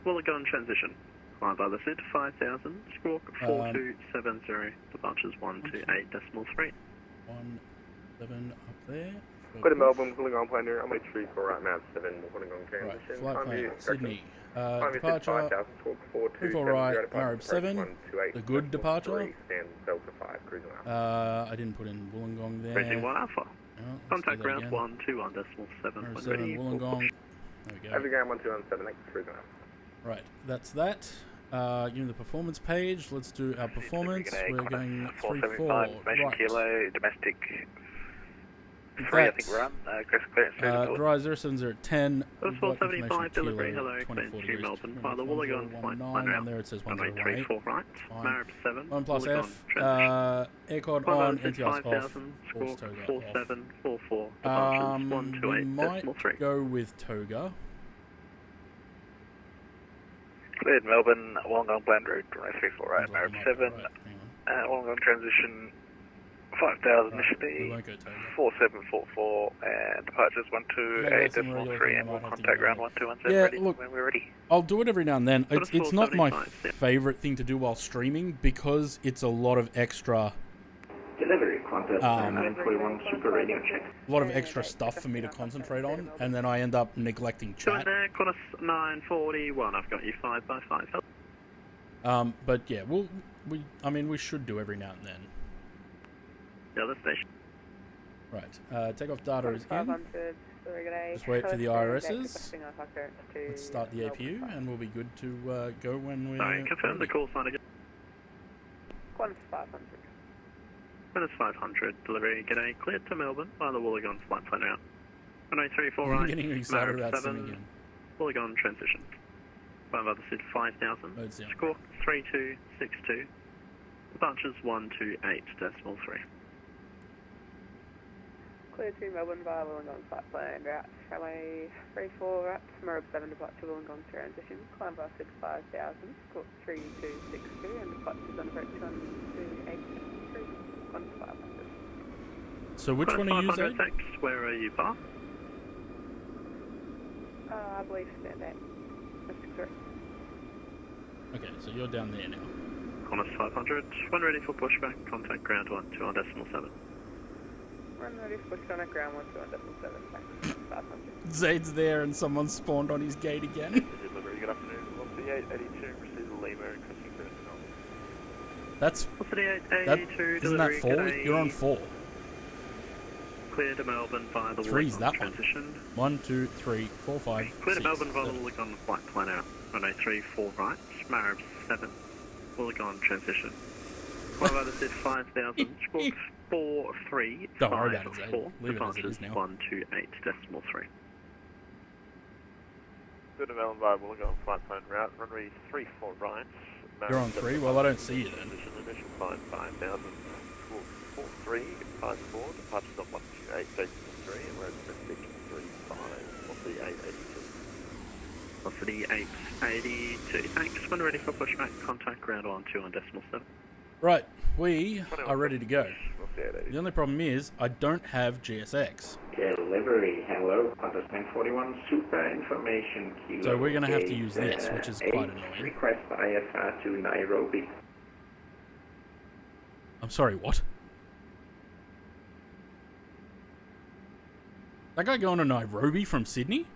Speaker 16: Wollongong transition. Fly by the SID 5000, squawk 4270, departures 128.3.
Speaker 4: 17 up there.
Speaker 17: Go to Melbourne, Wollongong plan route, runway 34 right, Marib 7, Wollongong transition.
Speaker 4: Right, flight plan, Sydney.
Speaker 17: Time
Speaker 4: Departure,
Speaker 17: 5,000, squawk
Speaker 4: 34 right, Marib 7, the good departure.
Speaker 17: Stand Delta 5, cruising Alpha.
Speaker 4: I didn't put in Wollongong there.
Speaker 16: Cruising 1 Alpha. Contact ground 12 on decimal 7.
Speaker 4: Marib
Speaker 16: When
Speaker 4: 7,
Speaker 16: ready,
Speaker 4: Wollongong. There we go.
Speaker 17: Every ground 1217, cruising Alpha.
Speaker 4: Right, that's that. Give me the performance page. Let's do our performance. We're going 3-4.
Speaker 15: Information
Speaker 4: Right.
Speaker 15: kilo, domestic 3, I think we're on. Clearance
Speaker 4: Dry 070 at 10.
Speaker 16: That's 475 delivery, hello, clearance to Melbourne by the Wollongong flight plan route.
Speaker 4: And there it says
Speaker 16: Runway
Speaker 4: 108.
Speaker 16: 34 right, Marib 7,
Speaker 4: 1 plus
Speaker 16: Wollongong
Speaker 4: F.
Speaker 16: transition.
Speaker 4: Aircon on, NTI's off.
Speaker 16: 5000,
Speaker 4: Force
Speaker 16: squawk
Speaker 4: toga
Speaker 16: 4744,
Speaker 4: off.
Speaker 16: departures
Speaker 4: We
Speaker 16: 128.3.
Speaker 4: might go with Toga.
Speaker 15: Cleared Melbourne, Wollongong planned route, runway 34 right, Marib 7, Wollongong transition 5000 initially, 4744, and departures 128.3, and we'll contact ground 1217 ready when we're ready.
Speaker 4: I'll do it every now and then. It's not my favorite thing to do while streaming because it's a lot of extra.
Speaker 18: Delivery, Qantas 941 Super Radio check.
Speaker 4: A lot of extra stuff for me to concentrate on, and then I end up neglecting chat.
Speaker 16: There, Qantas 941, I've got you 5 by 5.
Speaker 4: But yeah, we should do every now and then.
Speaker 16: The other station.
Speaker 4: Right, takeoff data is in.
Speaker 3: 500,
Speaker 4: Just wait for the IRSs. Let's start the APU, and we'll be good to go when we're.
Speaker 16: Sorry, confirm the call sign again.
Speaker 3: Qantas 500.
Speaker 16: Qantas 500, delivery, g'day, cleared to Melbourne by the Wollongong flight plan route. Runway 34
Speaker 4: I'm
Speaker 16: right,
Speaker 4: getting excited
Speaker 16: Marib
Speaker 4: about
Speaker 16: 7,
Speaker 4: sim again.
Speaker 16: Wollongong transition. Fly by the SID 5000, squawk 3262, departures 128.3.
Speaker 3: Cleared to Melbourne via Wollongong flight plan route. Runway 34 right, Marib 7 departure Wollongong transition. Climb by SID 5000, squawk 3262, and departures on approach 128.3. Qantas 500.
Speaker 4: So which one are you using?
Speaker 16: Thanks. Where are you parked?
Speaker 3: I believe stand at Mystic 3.
Speaker 4: Okay, so you're down there now.
Speaker 16: Qantas 500, when ready for pushback, contact ground 12 on decimal 7.
Speaker 3: Run ready for push on at ground 12 on decimal 7. Thanks. 500.
Speaker 4: Zaid's there and someone spawned on his gate again.
Speaker 15: Delivery, good afternoon. 13882, receive the Lima, requesting clearance to Melbourne.
Speaker 4: That's. Isn't that 4? You're on 4.
Speaker 16: Clear to Melbourne via the
Speaker 4: 3's
Speaker 16: Wollongong
Speaker 4: that
Speaker 16: transition.
Speaker 4: 1, 2, 3, 4, 5.
Speaker 16: Clear to
Speaker 4: 6,
Speaker 16: Melbourne via the
Speaker 4: 7.
Speaker 16: Wollongong flight plan out. Runway 34 right, Marib 7, Wollongong transition. Fly by the SID 5000, squawk 43.
Speaker 4: Don't worry about it, Zaid. Leave it as it is now.
Speaker 16: 128.3.
Speaker 15: Good to Melbourne via Wollongong flight plan route, runway 34 right.
Speaker 4: You're on 3? Well, I don't see you then.
Speaker 15: Initial climb 5000, squawk 43, 54, departures on 128.3, and we're at domestic 35, off the 882.
Speaker 16: Off the 882, thanks. When ready for pushback, contact ground 12 on decimal 7.
Speaker 4: Right, we are ready to go. The only problem is, I don't have GSX.
Speaker 18: Delivery, hello, Qantas 941 Super Information Kilo.
Speaker 4: So we're going to have to use this, which is quite annoying.
Speaker 18: Request IFR to Nairobi.
Speaker 4: I'm sorry, what? That guy going to Nairobi from Sydney?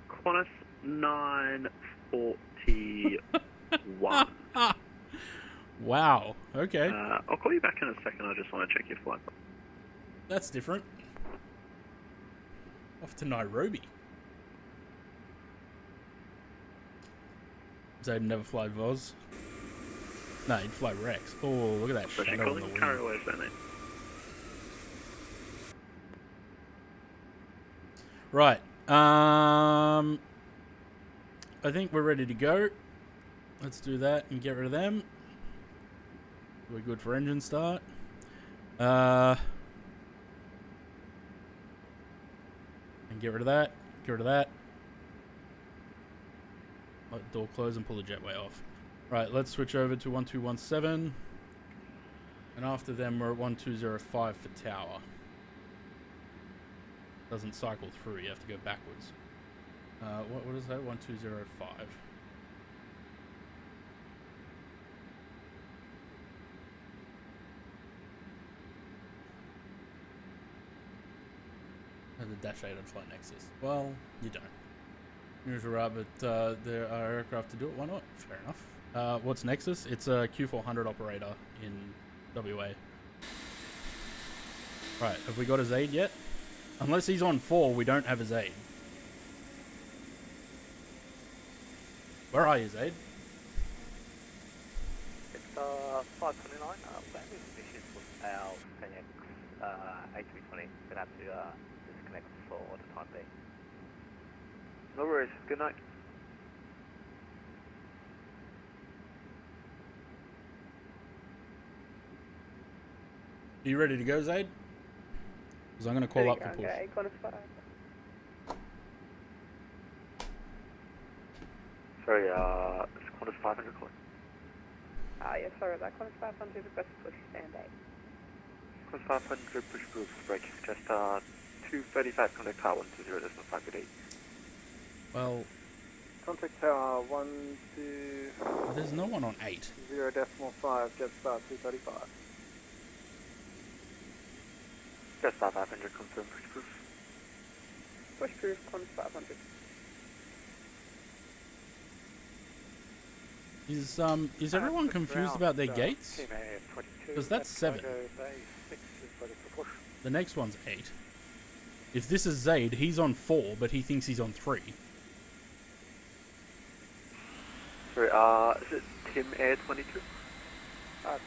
Speaker 16: Qantas 9:41.
Speaker 4: Wow. Okay.
Speaker 16: I'll call you back in a second. I just want to check your flight.
Speaker 4: That's different. Off to Nairobi. Zayden never fly Voz. No, he'd fly Rex. Oh, look at that shadow on the wing.
Speaker 16: Carry away, Fanny.
Speaker 4: Right. I think we're ready to go. Let's do that and get rid of them. We're good for engine start. And get rid of that. Get rid of that. Let the door close and pull the jetway off. Right, let's switch over to 1217. And after them, we're at 1205 for tower. Doesn't cycle through, you have to go backwards. What is that? 1205. And the Dash 8 and Flight Nexus. Well, you don't. Usually right, but there are aircraft to do it. Why not? Fair enough. What's Nexus? It's a Q400 operator in WA. Right, have we got his aid yet? Unless he's on 4, we don't have his aid. Where are you, Zaid?
Speaker 15: It's 529. Landing conditions with our Phoenix A320. Gonna have to disconnect for the time being. No worries. Good night.
Speaker 4: Are you ready to go, Zaid? Because I'm going to call up for push.
Speaker 3: Okay,
Speaker 15: Sorry, it's Qantas 500 call.
Speaker 3: Yeah, sorry about that. Qantas 500 request push, stand 8.
Speaker 15: Qantas 500 push group break. Just 235 contact tower 120.5 good 8.
Speaker 4: Well,
Speaker 5: Contact tower 12.
Speaker 4: There's no one on 8.
Speaker 5: 0.5, Jetstar 235.
Speaker 15: Jetstar 500 confirm push proof.
Speaker 3: Push proof, Qantas 500.
Speaker 4: Is everyone confused about their gates? Because that's 7. The next one's 8. If this is Zaid, he's on 4, but he thinks he's on 3.
Speaker 15: Sorry, is it Tim Air 22?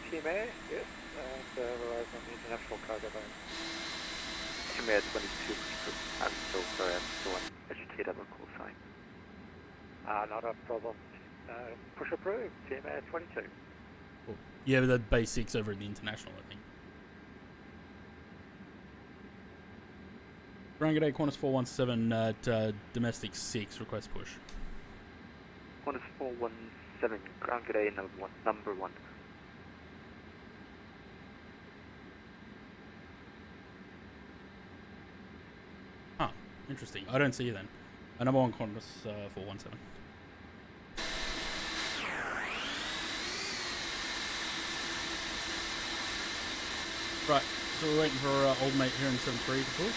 Speaker 5: Team Air, yes, and we're over on the international cargo lane.
Speaker 15: Tim Air 22, I'm still on agitated on call sign.
Speaker 5: Not a problem. Push approved, Team Air 22.
Speaker 4: Cool. Yeah, but the base 6 over at the international, I think. Ground G'day, Qantas 417 at domestic 6, request push.
Speaker 15: Qantas 417, Ground G'day number 1.
Speaker 4: Huh, interesting. I don't see you then. Number 1 Qantas 417. Right, so we're waiting for old mate here in 73 to push.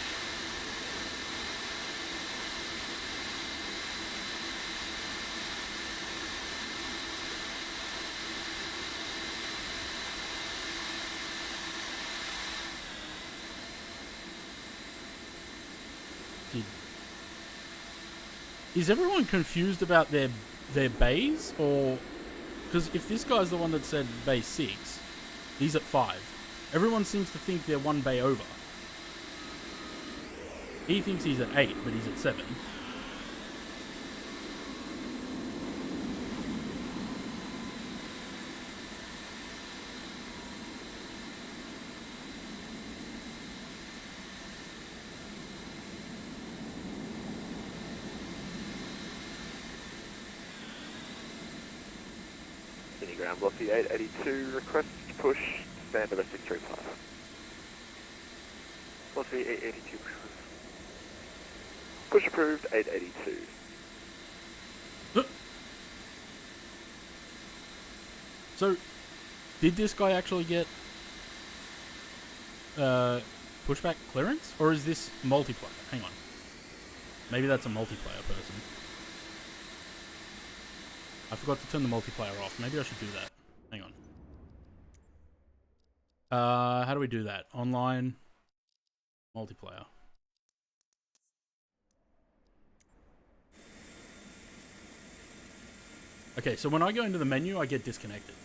Speaker 4: Is everyone confused about their bays, or because if this guy's the one that said bay 6, he's at 5. Everyone seems to think they're one bay over. He thinks he's at 8, but he's at 7.
Speaker 15: Sydney ground block the 882 request push. Stand domestic 35. What's the 882 push approved 882.
Speaker 4: So, did this guy actually get pushback clearance, or is this multiplayer? Hang on, maybe that's a multiplayer person. I forgot to turn the multiplayer off. Maybe I should do that. Hang on. How do we do that? Online multiplayer. Okay, so when I go into the menu, I get disconnected.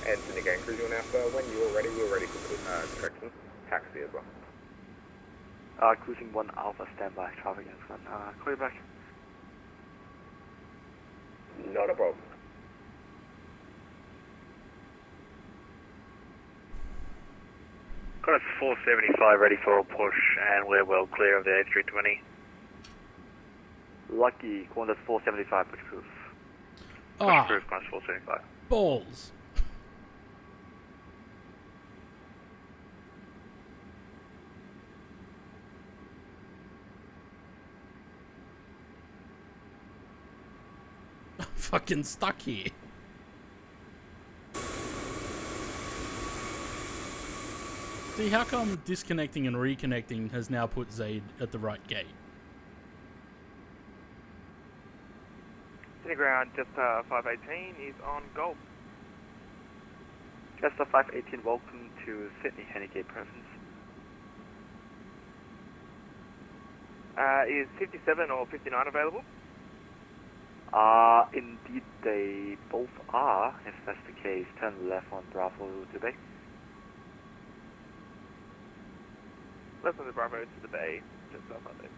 Speaker 17: And Sydney Gang Cruise on Alpha, when you were ready for correction. Taxi as well.
Speaker 15: Cruising 1 Alpha, standby, traffic in front. Clear back.
Speaker 17: Not a problem.
Speaker 15: Got a 475 ready for a push, and we're well clear of the A320. Lucky, Qantas 475, push proof. Push proof, Qantas 475.
Speaker 4: Balls. I'm fucking stuck here. See, how come disconnecting and reconnecting has now put Zaid at the right gate?
Speaker 15: Sydney ground, just 518 is on Golf. Just 518, welcome to Sydney Henegate Province. Is 57 or 59 available? Indeed they both are. If that's the case, turn left on Bravo to Bay. Left on the Bravo to the Bay, just outside there.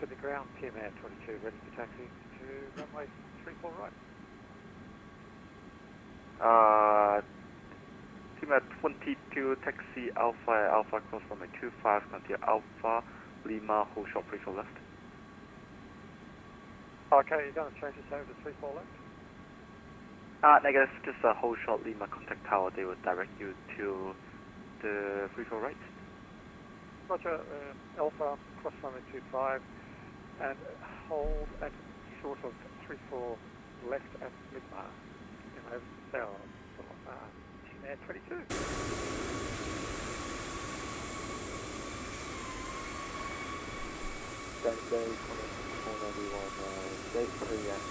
Speaker 15: To the ground, TMA 22, ready for taxi to runway 34 right. TMA 22, taxi Alpha, cross runway 25, continue Alpha, Lima, hold short, free for left. Okay, you're going to change this over to 34 left? Negative, just a hold short Lima contact tower, they will direct you to the free for right. Roger, Alpha, cross runway 25, and hold at short of 34 left at Lima, and over south for TMA 22. Day 491, day 3 and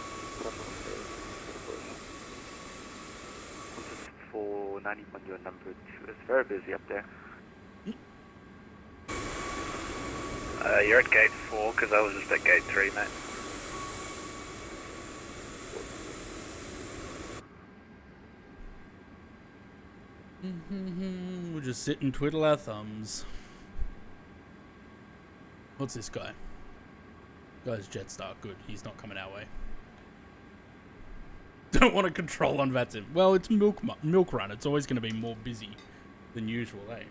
Speaker 15: 491, your number 2. It's very busy up there. You're at gate 4, because I was just at gate 3, mate.
Speaker 4: We'll just sit and twiddle our thumbs. What's this guy? Guy's Jetstar. Good. He's not coming our way. Don't want to control on VATSIM. Well, it's milk run. It's always going to be more busy than usual, eh?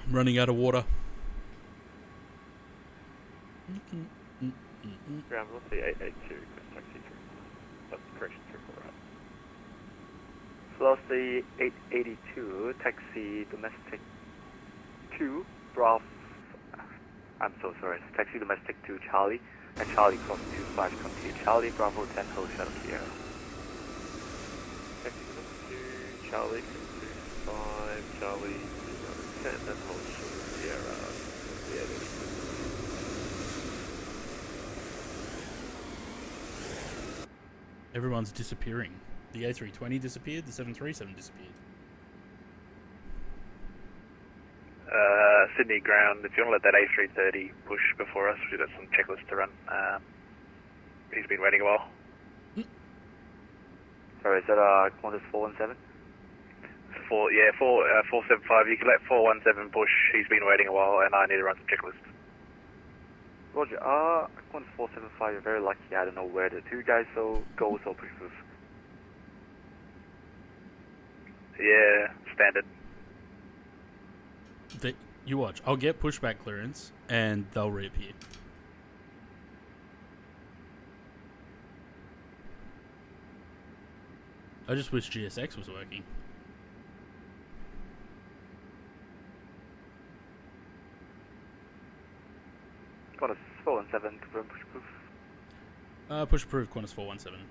Speaker 4: I'm running out of water.
Speaker 15: Ground velocity 882, taxi 3. That's correction 34 right. Velocity 882, taxi domestic 2, Bravo. I'm so sorry. Taxi domestic 2 Charlie, and Charlie cross 25, continue Charlie, Bravo 10, hold shuttle Sierra. Taxi domestic 2 Charlie, 25, Charlie, 10, then hold shuttle Sierra.
Speaker 4: Everyone's disappearing. The A320 disappeared, the 737 disappeared.
Speaker 15: Sydney ground, if you want to let that A330 push before us, we've got some checklists to run. He's been waiting a while. Sorry, is that Qantas 417? 475. You can let 417 push. He's been waiting a while, and I need to run some checklists. Roger. Qantas 475. You're very lucky. I don't know where the two guys so go so push proof. Yeah, standard.
Speaker 4: You watch. I'll get pushback clearance, and they'll reappear. I just wish GSX was working.
Speaker 19: Qantas 417, confirm push proof.
Speaker 4: Push approved, Qantas 417.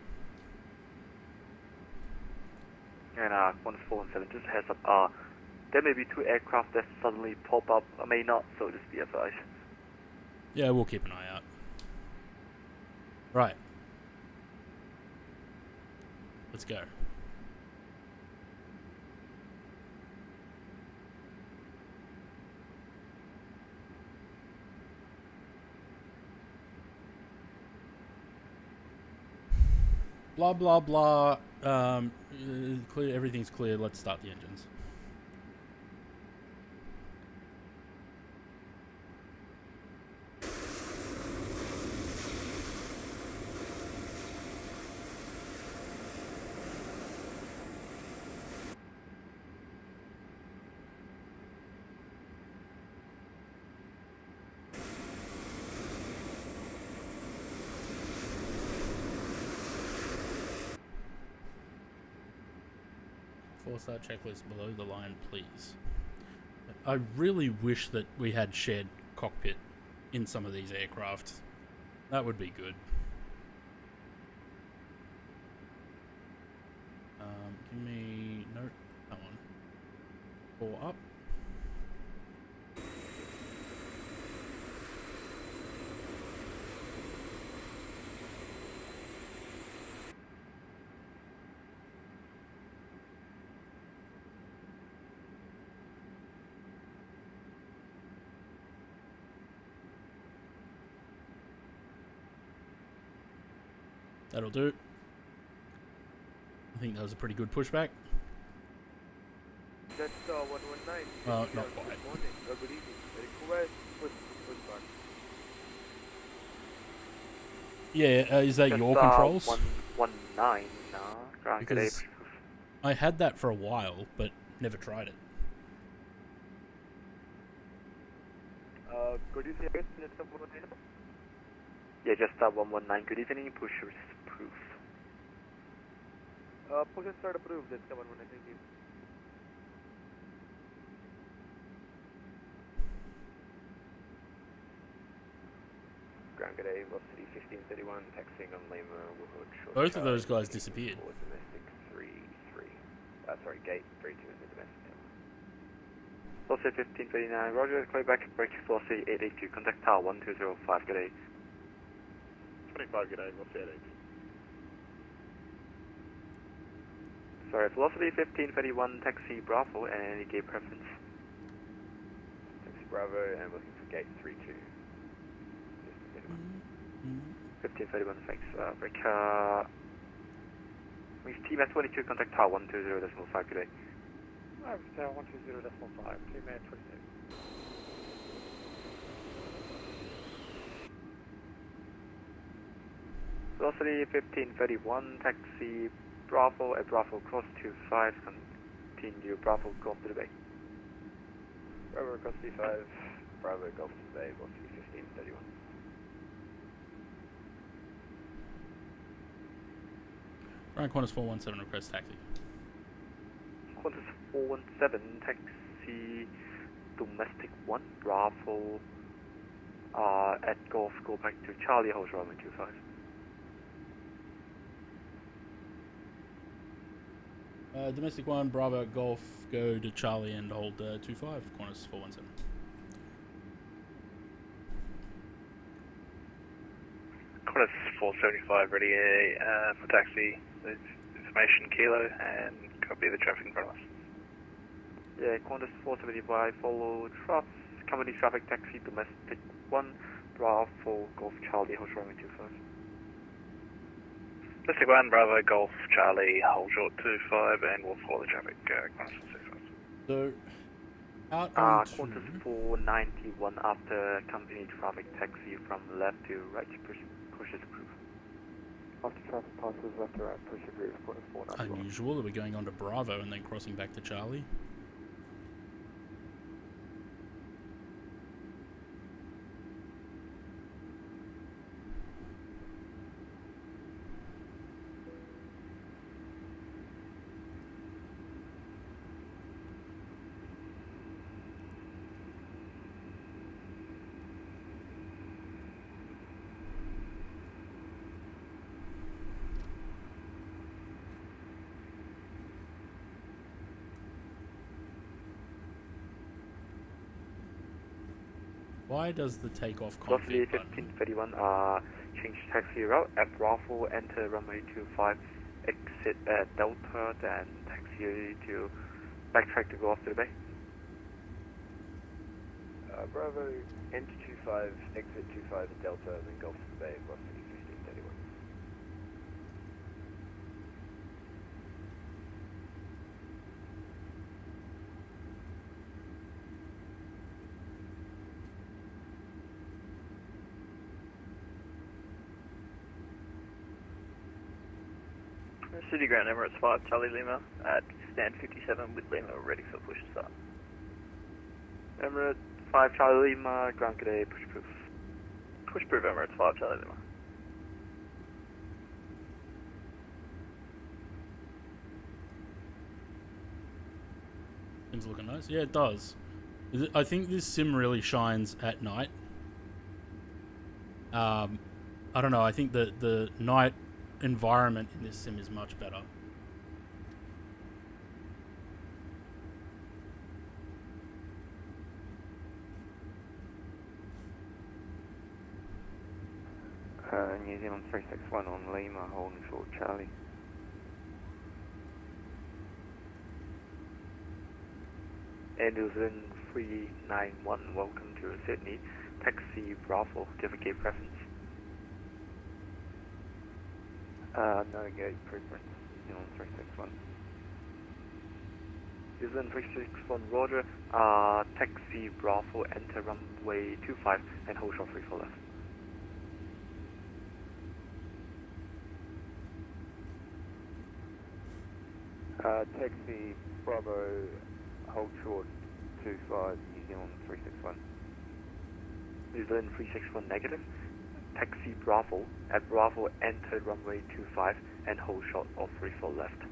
Speaker 19: And Qantas 417, just a heads up, there may be 2 aircraft that suddenly pop up, or may not, so just be advised.
Speaker 4: Yeah, we'll keep an eye out. Right. Let's go. Blah, blah, blah. Clear. Everything's clear. Let's start the engines. Four-star checklist below the line, please. I really wish that we had shared cockpit in some of these aircraft. That would be good. Give me... No, that one. 4 up. That'll do. I think that was a pretty good pushback.
Speaker 20: That's 119.
Speaker 4: Not quite.
Speaker 20: Good morning, good evening. Request pushback.
Speaker 4: Yeah, is that your controls?
Speaker 19: 119, ground good day.
Speaker 4: Because I had that for a while, but never tried it.
Speaker 20: Could you see again?
Speaker 19: Yeah, just 119. Good evening. Push proof.
Speaker 20: Push and start approved. That's 119. Thank you.
Speaker 17: Ground good day. Velocity 1531. Taxiing on Lima. Woodhood.
Speaker 4: Both of those guys disappeared.
Speaker 17: Domestic 33. Sorry, gate 32 is the domestic.
Speaker 19: Velocity 1539. Roger. Clear back. Break velocity 882. Contact tower 1205. Good day.
Speaker 20: 25, good day, we'll see you later.
Speaker 19: Sorry, velocity 1531, taxi Bravo, and any gate preference.
Speaker 17: Taxi Bravo, and looking for gate 32.
Speaker 19: 1531, thanks. Break, wings TMAT 22, contact tower 120.5, good day.
Speaker 20: Tower 120.5, TMAT 22.
Speaker 19: Velocity 1531, taxi Bravo at Bravo cross 25, continue Bravo Golf to the bay.
Speaker 17: Bravo cross 25, Bravo Golf to the bay, velocity 1531.
Speaker 4: Right, Qantas 417, request taxi.
Speaker 19: Qantas 417, taxi domestic 1, Bravo at Golf, go back to Charlie, hold runway 25.
Speaker 4: Domestic 1, Bravo, Golf, go to Charlie and hold 25, Qantas 417.
Speaker 15: Qantas 475 ready for taxi with information kilo and copy the traffic in front of us.
Speaker 19: Yeah, Qantas 475, follow company traffic taxi domestic 1, Bravo, Golf, Charlie, hold runway 25.
Speaker 15: Domestic 1, Bravo, Golf, Charlie, hold short 25, and we'll follow the traffic, Qantas 25.
Speaker 4: So, out
Speaker 19: Qantas 491, after company traffic taxi from left to right, push approve.
Speaker 20: After traffic passes left to right, push approve, Qantas 491.
Speaker 4: Unusual that we're going on to Bravo and then crossing back to Charlie. Why does the takeoff
Speaker 19: Velocity
Speaker 4: config button?
Speaker 19: 1531, change taxi route at Bravo, enter runway 25, exit at Delta, then taxi to backtrack to go off to the bay.
Speaker 20: Bravo, enter 25, exit 25 Delta, then go to the bay, velocity 1531.
Speaker 15: City Ground Emirates 5, Charlie Lima at stand 57 with Lima ready for push to start.
Speaker 19: Emirates 5 Charlie Lima, ground cadet, push proof.
Speaker 15: Push proof Emirates 5, Charlie Lima.
Speaker 4: Things looking nice. Yeah, it does. I think this sim really shines at night. I don't know. I think the night environment in this sim is much better.
Speaker 20: New Zealand 361 on Lima, holding short Charlie.
Speaker 19: Anderson 391, welcome to Sydney. Taxi Bravo, do you have a gate preference?
Speaker 20: No gate preference, New Zealand 361.
Speaker 19: New Zealand 361, roger. Taxi Bravo, enter runway 25 and hold short 3 for left.
Speaker 20: Taxi Bravo, hold short 25, New Zealand 361.
Speaker 19: New Zealand 361 negative. Taxi Bravo, at Bravo enter runway 25 and hold short of 3 for left.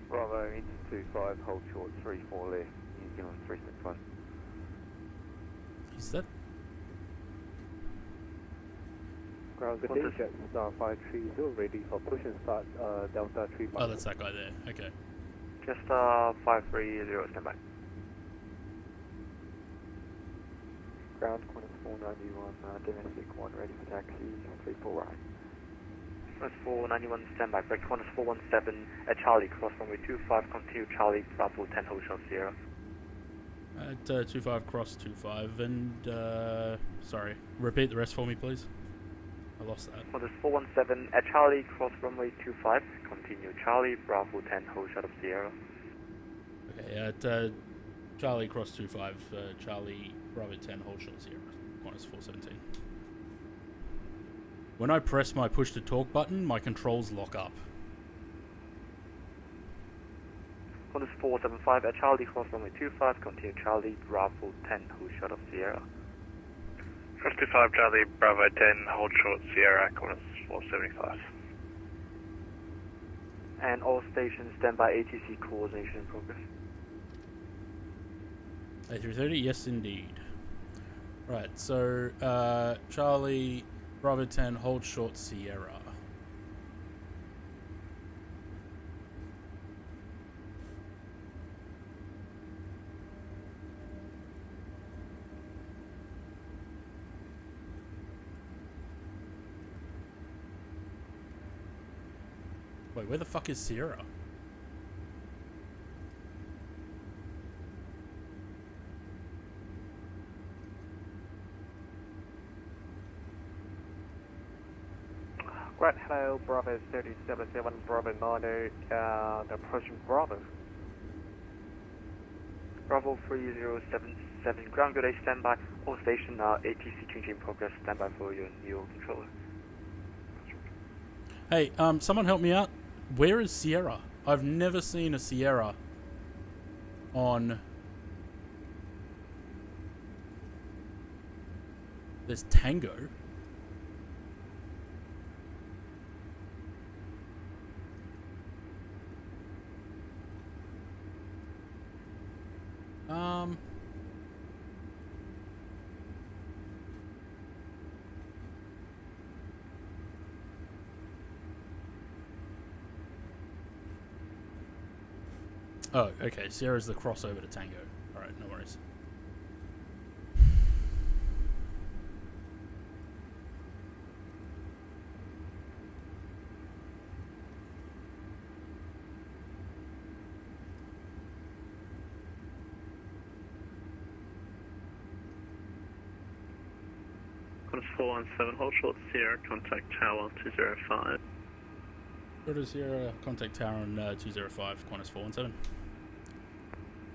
Speaker 20: Bravo, into 25, hold short 34 left, New Zealand 361.
Speaker 4: Is that?
Speaker 20: Ground condition, Jet Star 530, ready for push and start, Delta 3.
Speaker 4: Oh, that's that guy there. Okay.
Speaker 19: Just 530, stand by.
Speaker 20: Ground Qantas 491, domestic 1, ready for taxi, 34 right.
Speaker 19: Qantas 491, stand by. Break Qantas 417 at Charlie, cross runway 25, continue Charlie, Bravo 10, hold short Sierra.
Speaker 4: At 25 cross 25 and sorry, repeat the rest for me, please. I lost that.
Speaker 19: Qantas 417 at Charlie, cross runway 25, continue Charlie, Bravo 10, hold short of Sierra.
Speaker 4: Okay, at Charlie cross 25, Charlie Bravo 10, hold short Sierra, Qantas 417. When I press my push to talk button, my controls lock up.
Speaker 19: Qantas 475 at Charlie, cross runway 25, continue Charlie, Bravo 10, hold short of Sierra.
Speaker 15: 55 Charlie, Bravo 10, hold short Sierra, Qantas 475.
Speaker 19: And all stations stand by, ATC coordination in progress.
Speaker 4: A330, yes indeed. Right, so Charlie, Bravo 10, hold short Sierra. Wait, where the fuck is Sierra?
Speaker 20: Great, hello, Bravo 377, Bravo 90, approaching Bravo.
Speaker 19: Bravo 3077, ground good A, stand by, all station, ATC change in progress, stand by for your new controller.
Speaker 4: Hey, someone help me out. Where is Sierra? I've never seen a Sierra on... There's Tango. Oh, okay. Sierra's the crossover to Tango. Alright, no worries.
Speaker 16: Qantas 417, hold short Sierra, contact tower 205.
Speaker 4: Order Sierra, contact tower on 205, Qantas 417.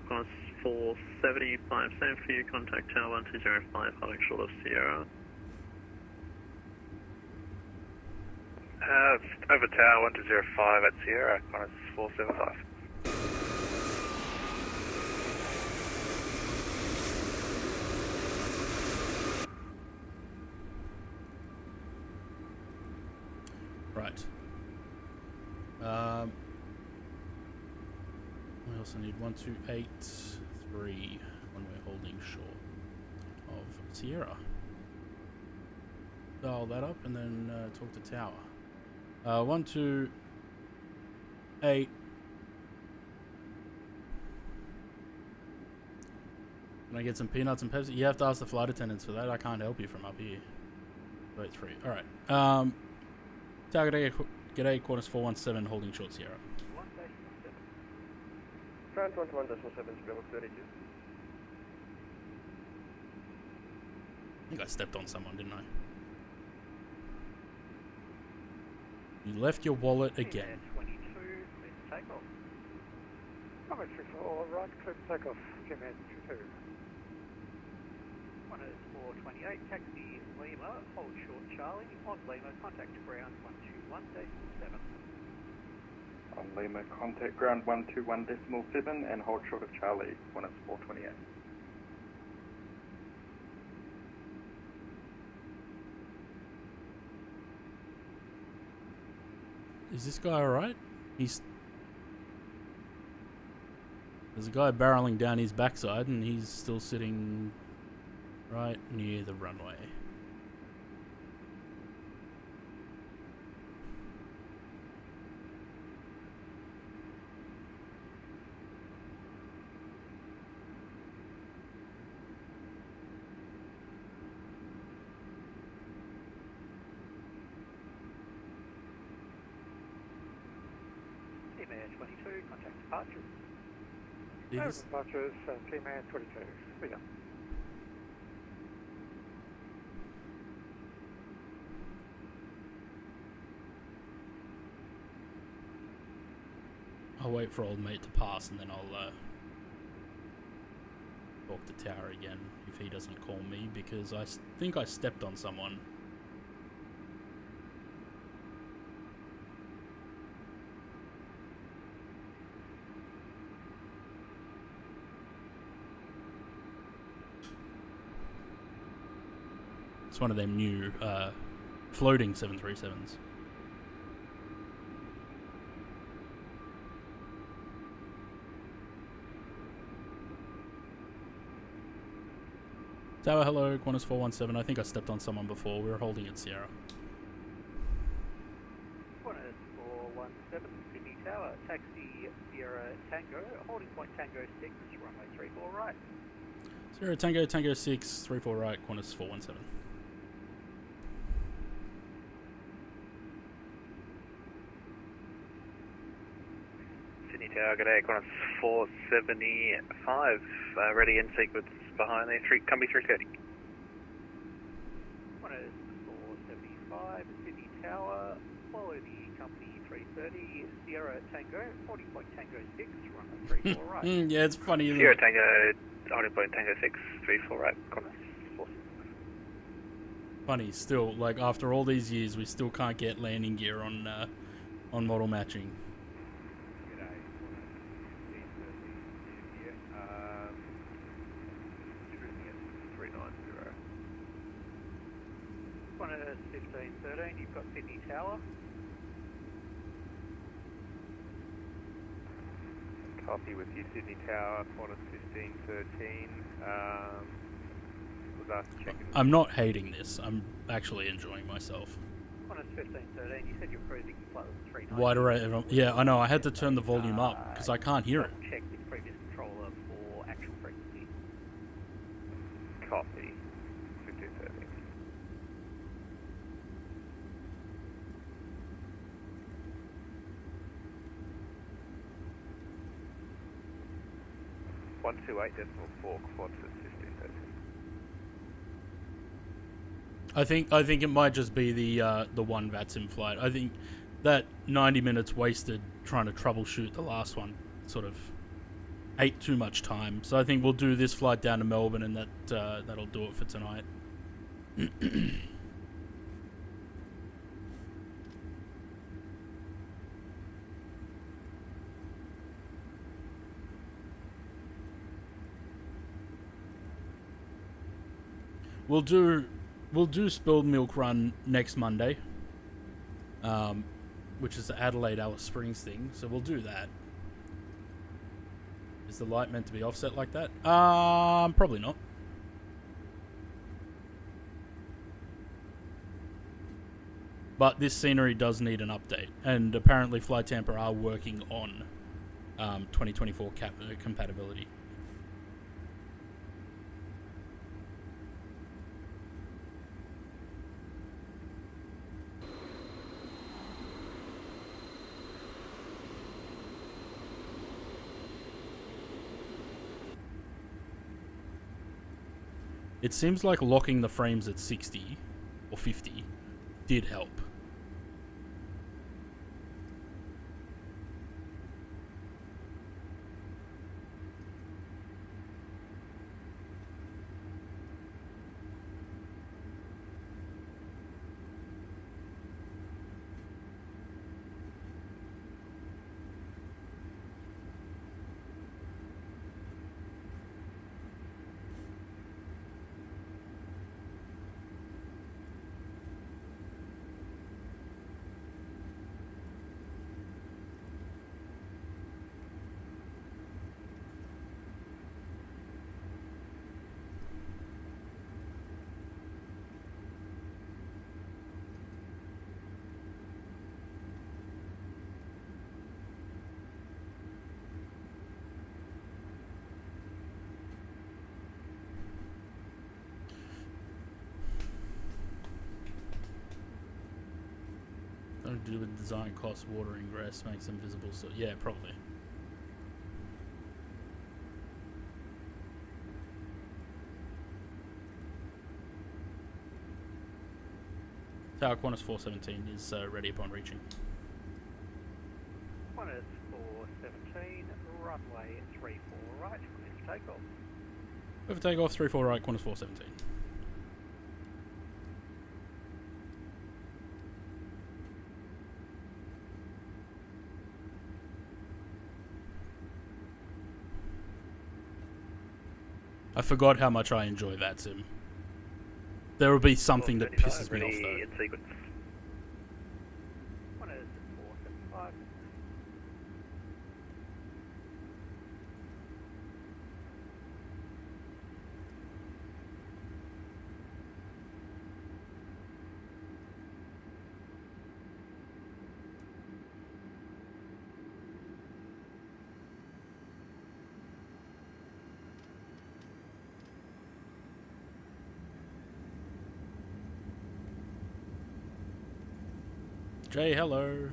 Speaker 16: Qantas 475, same for you, contact tower 205, holding short of Sierra.
Speaker 15: Over tower 1205 at Sierra, Qantas 475.
Speaker 4: Right. We also need 1283 when we're holding short of Sierra. Dial that up and then talk to tower. 128. Can I get some peanuts and Pepsi? You have to ask the flight attendants for that. I can't help you from up here. Wait, 3. Alright. Tower, g'day, Qantas 417, holding short Sierra.
Speaker 20: France 121.7, Spielberg 32.
Speaker 4: I think I stepped on someone, didn't I? You left your wallet again.
Speaker 5: 22, please take off. Runway 34, right, clear for takeoff. Command 22. One is 428, taxi Lima, hold short Charlie. On Lima, contact ground 121.7.
Speaker 18: On Lima, contact ground 121.7 and hold short of Charlie, Qantas 428.
Speaker 4: Is this guy alright? There's a guy barreling down his backside and he's still sitting right near the runway.
Speaker 5: Cayman 22, contact departure.
Speaker 4: Yes.
Speaker 5: Departures, Cayman 22. See ya.
Speaker 4: I'll wait for old mate to pass and then I'll talk to tower again if he doesn't call me, because I think I stepped on someone. It's one of them new floating 737s. Tower, hello, Qantas 417. I think I stepped on someone before. We were holding at Sierra.
Speaker 5: Qantas 417, Sydney Tower, taxi Sierra Tango, holding point Tango 6, runway 34 right.
Speaker 4: Sierra Tango, Tango 6, 34 right, Qantas 417.
Speaker 15: Sydney Tower, g'day, Qantas 475, ready in sequence behind there, Combi 330.
Speaker 5: Qantas 475, Sydney Tower, follow the company 330, Sierra Tango, holding point Tango 6, runway 34 right.
Speaker 4: Yeah, it's funny, isn't
Speaker 15: Sierra
Speaker 4: it?
Speaker 15: Tango, holding point Tango 6, 34 right, Qantas 4.
Speaker 4: Funny, still, like, after all these years, we still can't get landing gear on model matching.
Speaker 5: Qantas 1513, you've got Sydney Tower.
Speaker 17: Copy with you, Sydney Tower, Qantas 1513. Was asked to check in.
Speaker 4: I'm not hating this. I'm actually enjoying myself.
Speaker 5: Qantas Qantas 1513, you said you're cruising flight 390.
Speaker 4: Wider rate. Yeah, I know. I had to turn the volume up because I can't hear it.
Speaker 5: Check with previous controller for actual frequency.
Speaker 17: Copy. 1530. .128.4 quad at 1530.
Speaker 4: I think it might just be the one that's in flight. I think that 90 minutes wasted trying to troubleshoot the last one sort of ate too much time. So I think we'll do this flight down to Melbourne, and that'll do it for tonight. We'll do Spilled Milk Run next Monday, which is the Adelaide Alice Springs thing. So we'll do that. Is the light meant to be offset like that? Probably not. But this scenery does need an update, and apparently Flight Tampa are working on 2024 compatibility. It seems like locking the frames at 60 or 50 did help. Something to do with design cost, water ingress, makes them visible. So yeah, probably. Tower Qantas 417 is ready upon reaching.
Speaker 5: Qantas 417, runway 34 right, clear for takeoff.
Speaker 4: Over takeoff 34 right, Qantas 417. I forgot how much I enjoy that sim. There will be something that pisses me off though.
Speaker 5: In sequence. Qantas 475.
Speaker 4: Jay, hello.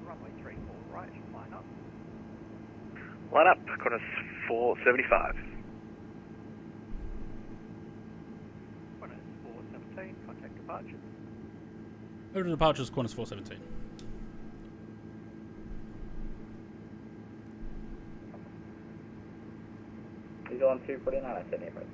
Speaker 5: Runway 34 right, line up.
Speaker 15: Line up, Qantas 475.
Speaker 5: Qantas 417, contact departure.
Speaker 4: Over to departures, Qantas 417.
Speaker 21: He's on 249, I said approach.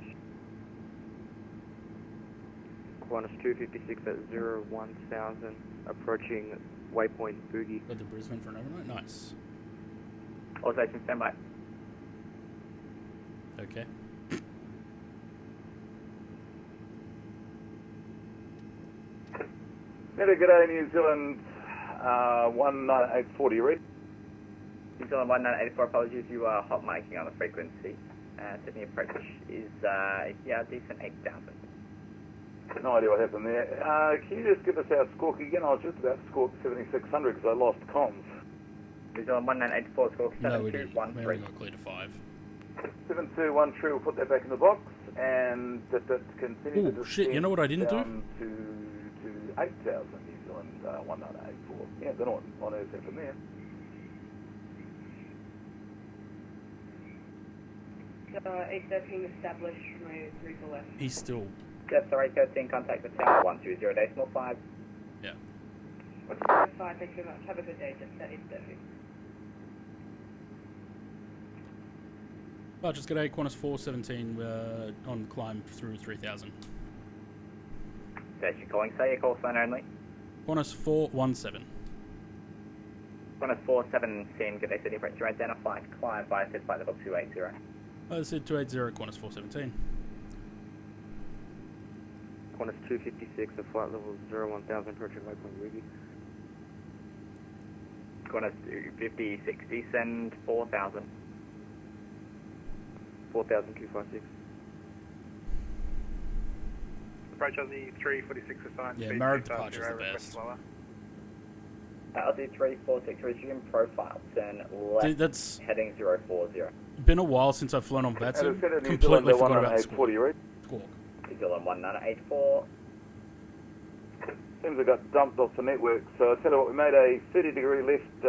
Speaker 21: Qantas 256 at 01000, approaching waypoint Boogie.
Speaker 4: Got to Brisbane for an overnight. Nice.
Speaker 22: All stations stand by.
Speaker 4: Okay.
Speaker 23: Good day, New Zealand 19840, read.
Speaker 22: New Zealand 1984, apologies, you are hot miking on the frequency. Sydney approach is, decent 8,000.
Speaker 23: No idea what happened there. Can you just give us our squawk again? I was just about to squawk 7600 because I lost comms.
Speaker 22: New Zealand 1984, squawk 7213.
Speaker 4: We only got clear to 5.
Speaker 23: 7213, we'll put that back in the box and that continue to
Speaker 4: shit, you know what I didn't do?
Speaker 23: down to 8,000 New Zealand 1984. Yeah, don't know what on earth happened there.
Speaker 3: Accepting established from a 3 for left.
Speaker 4: He's still.
Speaker 22: Jet sorry, 13, contact the tower 120, decimal 5.
Speaker 4: Yeah.
Speaker 3: 5, thank you very much. Have a good day, Jet 830.
Speaker 4: Just get 8, Qantas 417 on climb through 3000.
Speaker 22: Station calling, say your call sign only.
Speaker 4: Qantas 417.
Speaker 22: Qantas 417, good day, City approach, you're identified, climb via set flight level 280.
Speaker 4: I said 280, Qantas 417.
Speaker 21: Qantas 256 at flight level 01000, approaching waypoint Boogie.
Speaker 22: Qantas 256, descend 4000.
Speaker 21: 4256.
Speaker 15: Approach on the 346 assigned.
Speaker 4: Yeah, Marriott departure's the best.
Speaker 22: Aussie 346, resume profile, turn left,
Speaker 4: Dude, that's
Speaker 22: heading 040.
Speaker 4: been a while since I've flown on VATSIM. Completely forgot about Squawk.
Speaker 22: New Zealand 1984.
Speaker 23: Seems I got dumped off the network, so I tell you what, we made a 30-degree left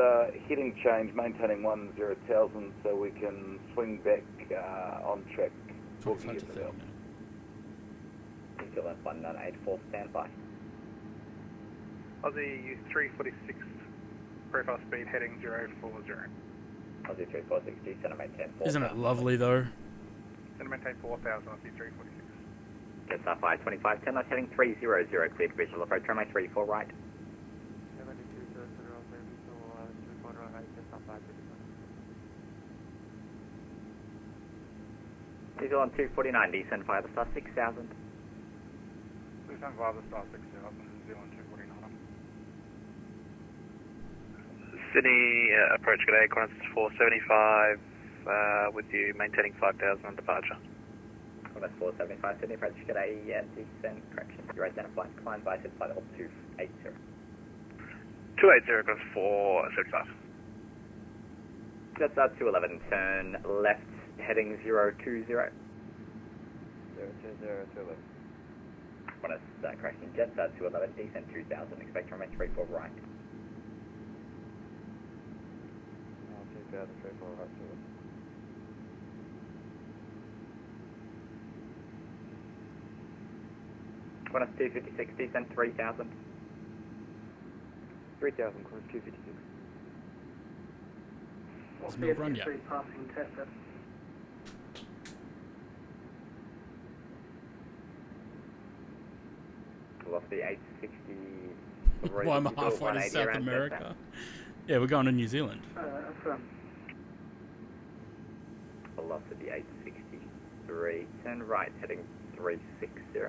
Speaker 23: heading change, maintaining 10,000, so we can swing back on track.
Speaker 4: 25 to 30.
Speaker 22: New Zealand 1984, stand by.
Speaker 15: Aussie 346, profile speed heading 040.
Speaker 22: Aussie 346, descend and maintain 4,000.
Speaker 4: Isn't it lovely though?
Speaker 15: Descend and maintain 4,000, Aussie 346.
Speaker 22: Jet Sapphire 2510, that's heading 300, cleared visual approach, runway 34 right. New Zealand 249, descend via the star 6000.
Speaker 15: Descend via the star 6000, New Zealand 249. Sydney approach, good day, Qantas 475, with you maintaining 5,000 on departure.
Speaker 22: Qantas 475, Sydney approach, good day, descend, correction, you're identified, climb by set flight level 280.
Speaker 15: 280, Qantas 475.
Speaker 22: Jetstar 211, turn left, heading 020.
Speaker 21: 020, 211.
Speaker 22: Qantas, correction, Jetstar 211, descend 2000, expect to remain 34 right.
Speaker 21: 2000, 34 right, 211.
Speaker 22: Qantas 256, descend 3000.
Speaker 21: 3000, Qantas 256.
Speaker 4: It's no run yet.
Speaker 5: Passing test at
Speaker 22: Velocity 860.
Speaker 4: Why am I halfway to South America? Yeah, we're going to New Zealand.
Speaker 22: Velocity 863. Turn right, heading 360.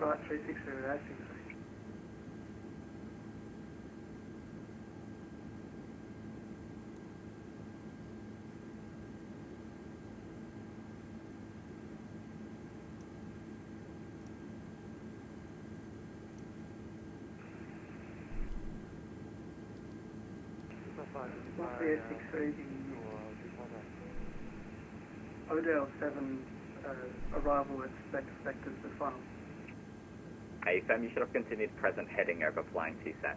Speaker 5: right 360, that's Mafia 680, Odell 7, arrival expected the final.
Speaker 22: AFM, you should have continued present heading over flying TSAT.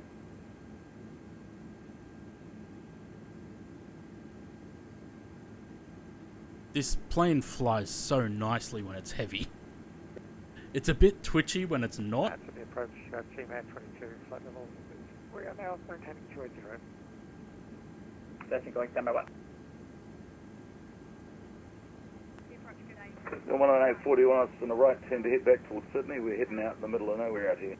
Speaker 4: This plane flies so nicely when it's heavy. It's a bit twitchy when it's not.
Speaker 15: That's the approach, GMAT 22, flight level. We are now maintaining 280.
Speaker 22: Station going standby 1.
Speaker 23: 11840 on us on the right turn to head back towards Sydney. We're heading out in the middle of nowhere out here.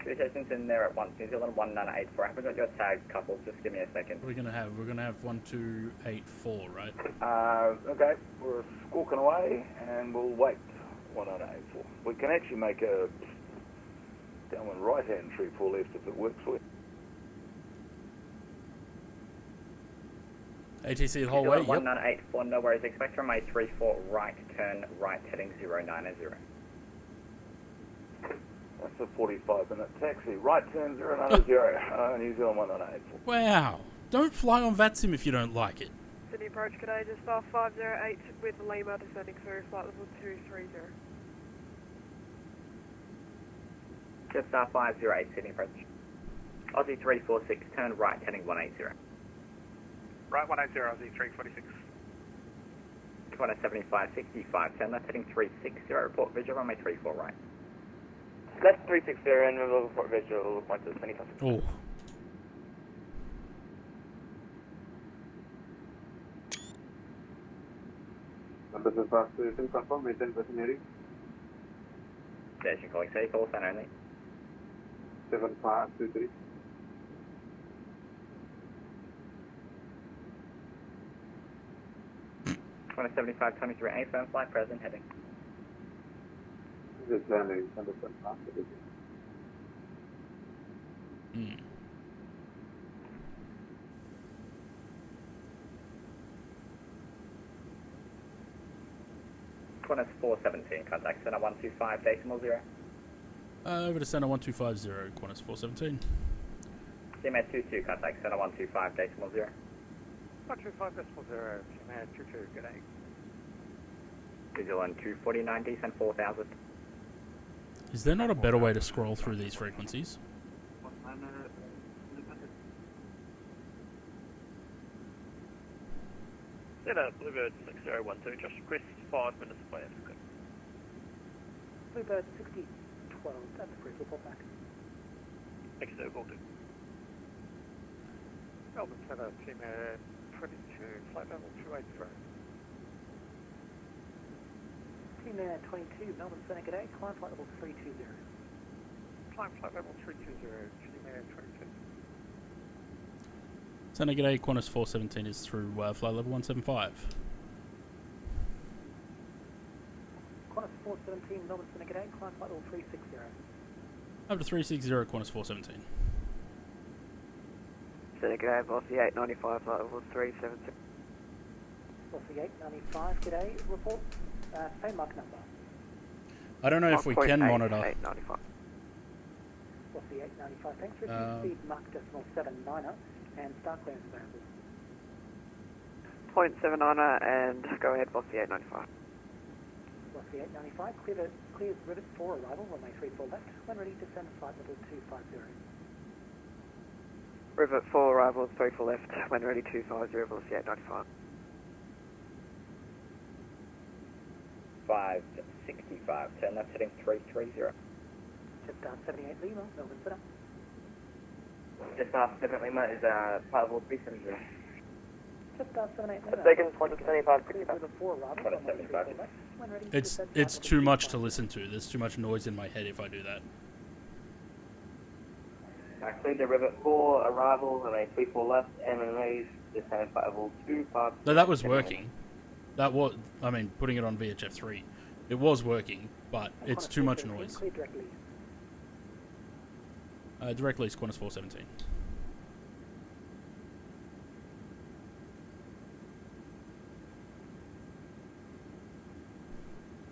Speaker 22: Two stations in there at once. New Zealand 1984. I haven't got your tags coupled. Just give me a second.
Speaker 4: We're gonna have 1284, right?
Speaker 23: Okay. We're squawking away, and we'll wait. 1984. We can actually make a downwind right-hand 34 left if it works for you.
Speaker 4: ATC the whole way. Yep.
Speaker 22: 1984. No worries. Expect runway 34 right. Turn right heading 090.
Speaker 23: That's a 45-minute taxi. Right turn 090. New Zealand 1984.
Speaker 4: Wow. Don't fly on VATSIM if you don't like it.
Speaker 3: Sydney approach, good day, just star 508 with Lima descending through flight level 230.
Speaker 22: Just star 508 Sydney approach. Aussie 346, turn right heading 180.
Speaker 5: Right 180, Aussie 346.
Speaker 22: 275, turn left heading 360, report visual runway 34 right.
Speaker 21: Left 360 and report visual, point to 25.
Speaker 4: Oh.
Speaker 18: Number 5 station, confirm, maintain passenger.
Speaker 22: Station calling city, call sign only.
Speaker 18: 7523.
Speaker 22: Twenty 23 firm flight present heading.
Speaker 18: Just landing, understand.
Speaker 22: Qantas 417, contact center 125.0.
Speaker 4: Over to center 1250, Qantas 417.
Speaker 22: CMA 22, contact center 125.0.
Speaker 5: 125.0, CMA 22, good day.
Speaker 22: New Zealand 249, descent 4000.
Speaker 4: Is there not a better way to scroll through these frequencies?
Speaker 5: Center, Bluebird 6012, just request 5 minutes away.
Speaker 2: Bluebird 6012, that's approved, report back.
Speaker 5: Thank you, sir, will do. Melbourne Center, CMA 22, flight level 280.
Speaker 2: Team Air 22, Melbourne Center, good day, climb flight level 320.
Speaker 5: Climb flight level 320, Team Air 22.
Speaker 4: Center G'day, Qantas 417 is through flight level 175.
Speaker 2: Qantas 417, Melbourne Center, good day, climb flight level 360.
Speaker 4: Up to 360, Qantas 417.
Speaker 21: Center good day, Bossy 895, flight level 376.
Speaker 2: Bossy 895, good day, report. Same mark number.
Speaker 4: I don't know if we can monitor.
Speaker 21: 895.
Speaker 2: What's the 895? Thanks for speed Mach decimal 79er and start clearance available.
Speaker 21: 0.79er and go ahead, Bossy 895.
Speaker 2: Bossy 895, clears Rivet 4 arrival, runway 34 left. When ready, descend flight level 250.
Speaker 21: Rivet 4 arrival, 34 left. When ready, 250, Bossy 895.
Speaker 22: 565, turn left heading 330.
Speaker 2: Just 78 Lima, Melbourne Center.
Speaker 21: Just 78 Lima is flight level 370.
Speaker 2: Just 78 Lima.
Speaker 21: Second, point 75.
Speaker 2: Clears Rivet 4 arrival, runway 34 left. When ready,
Speaker 4: It's too much to listen to. There's too much noise in my head if I do that.
Speaker 21: Cleared the Rivet 4 arrival, runway 34 left, and when ready, descend flight level 25.
Speaker 4: No, that was working. That was, I mean, putting it on VHF 3. It was working, but it's too much noise. Directly is Qantas 417.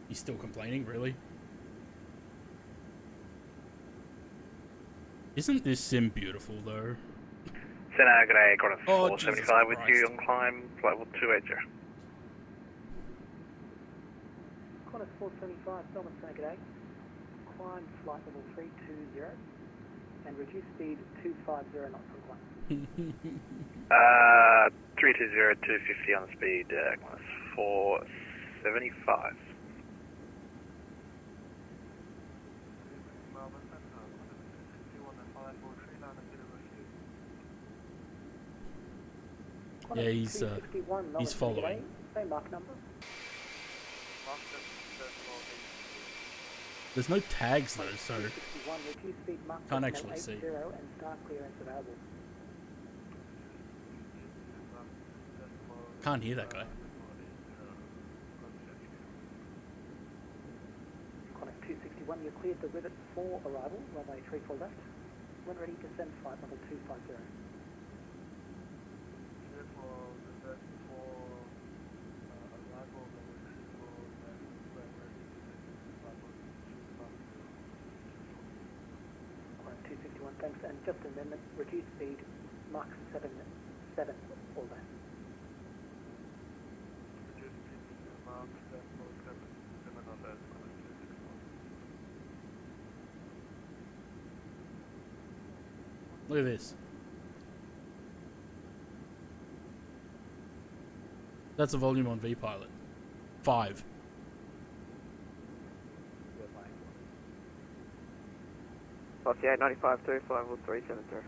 Speaker 4: He's still complaining, really? Isn't this sim beautiful, though?
Speaker 15: Center, good day, Qantas
Speaker 4: Oh,
Speaker 15: 475 with
Speaker 4: Jesus
Speaker 15: you on climb, flight level 280.
Speaker 2: Qantas 475, Melbourne Center, good day. Climb flight level 320 and reduce speed 250 knots on climb.
Speaker 15: 320, 250 on the speed, Qantas 475.
Speaker 4: Yeah, he's following.
Speaker 2: Same mark number.
Speaker 4: There's no tags though, so can't actually see.
Speaker 2: And start clearance available.
Speaker 4: Can't hear that guy.
Speaker 2: Connect 261, you're cleared the rivet for arrival, runway 34 left. When ready, descend flight level 250. Connect 261, thanks, and just an amendment, reduce speed, Mach 7 all that.
Speaker 4: Look at this. That's the volume on VPilot. 5.
Speaker 22: Foxy 895 2 373.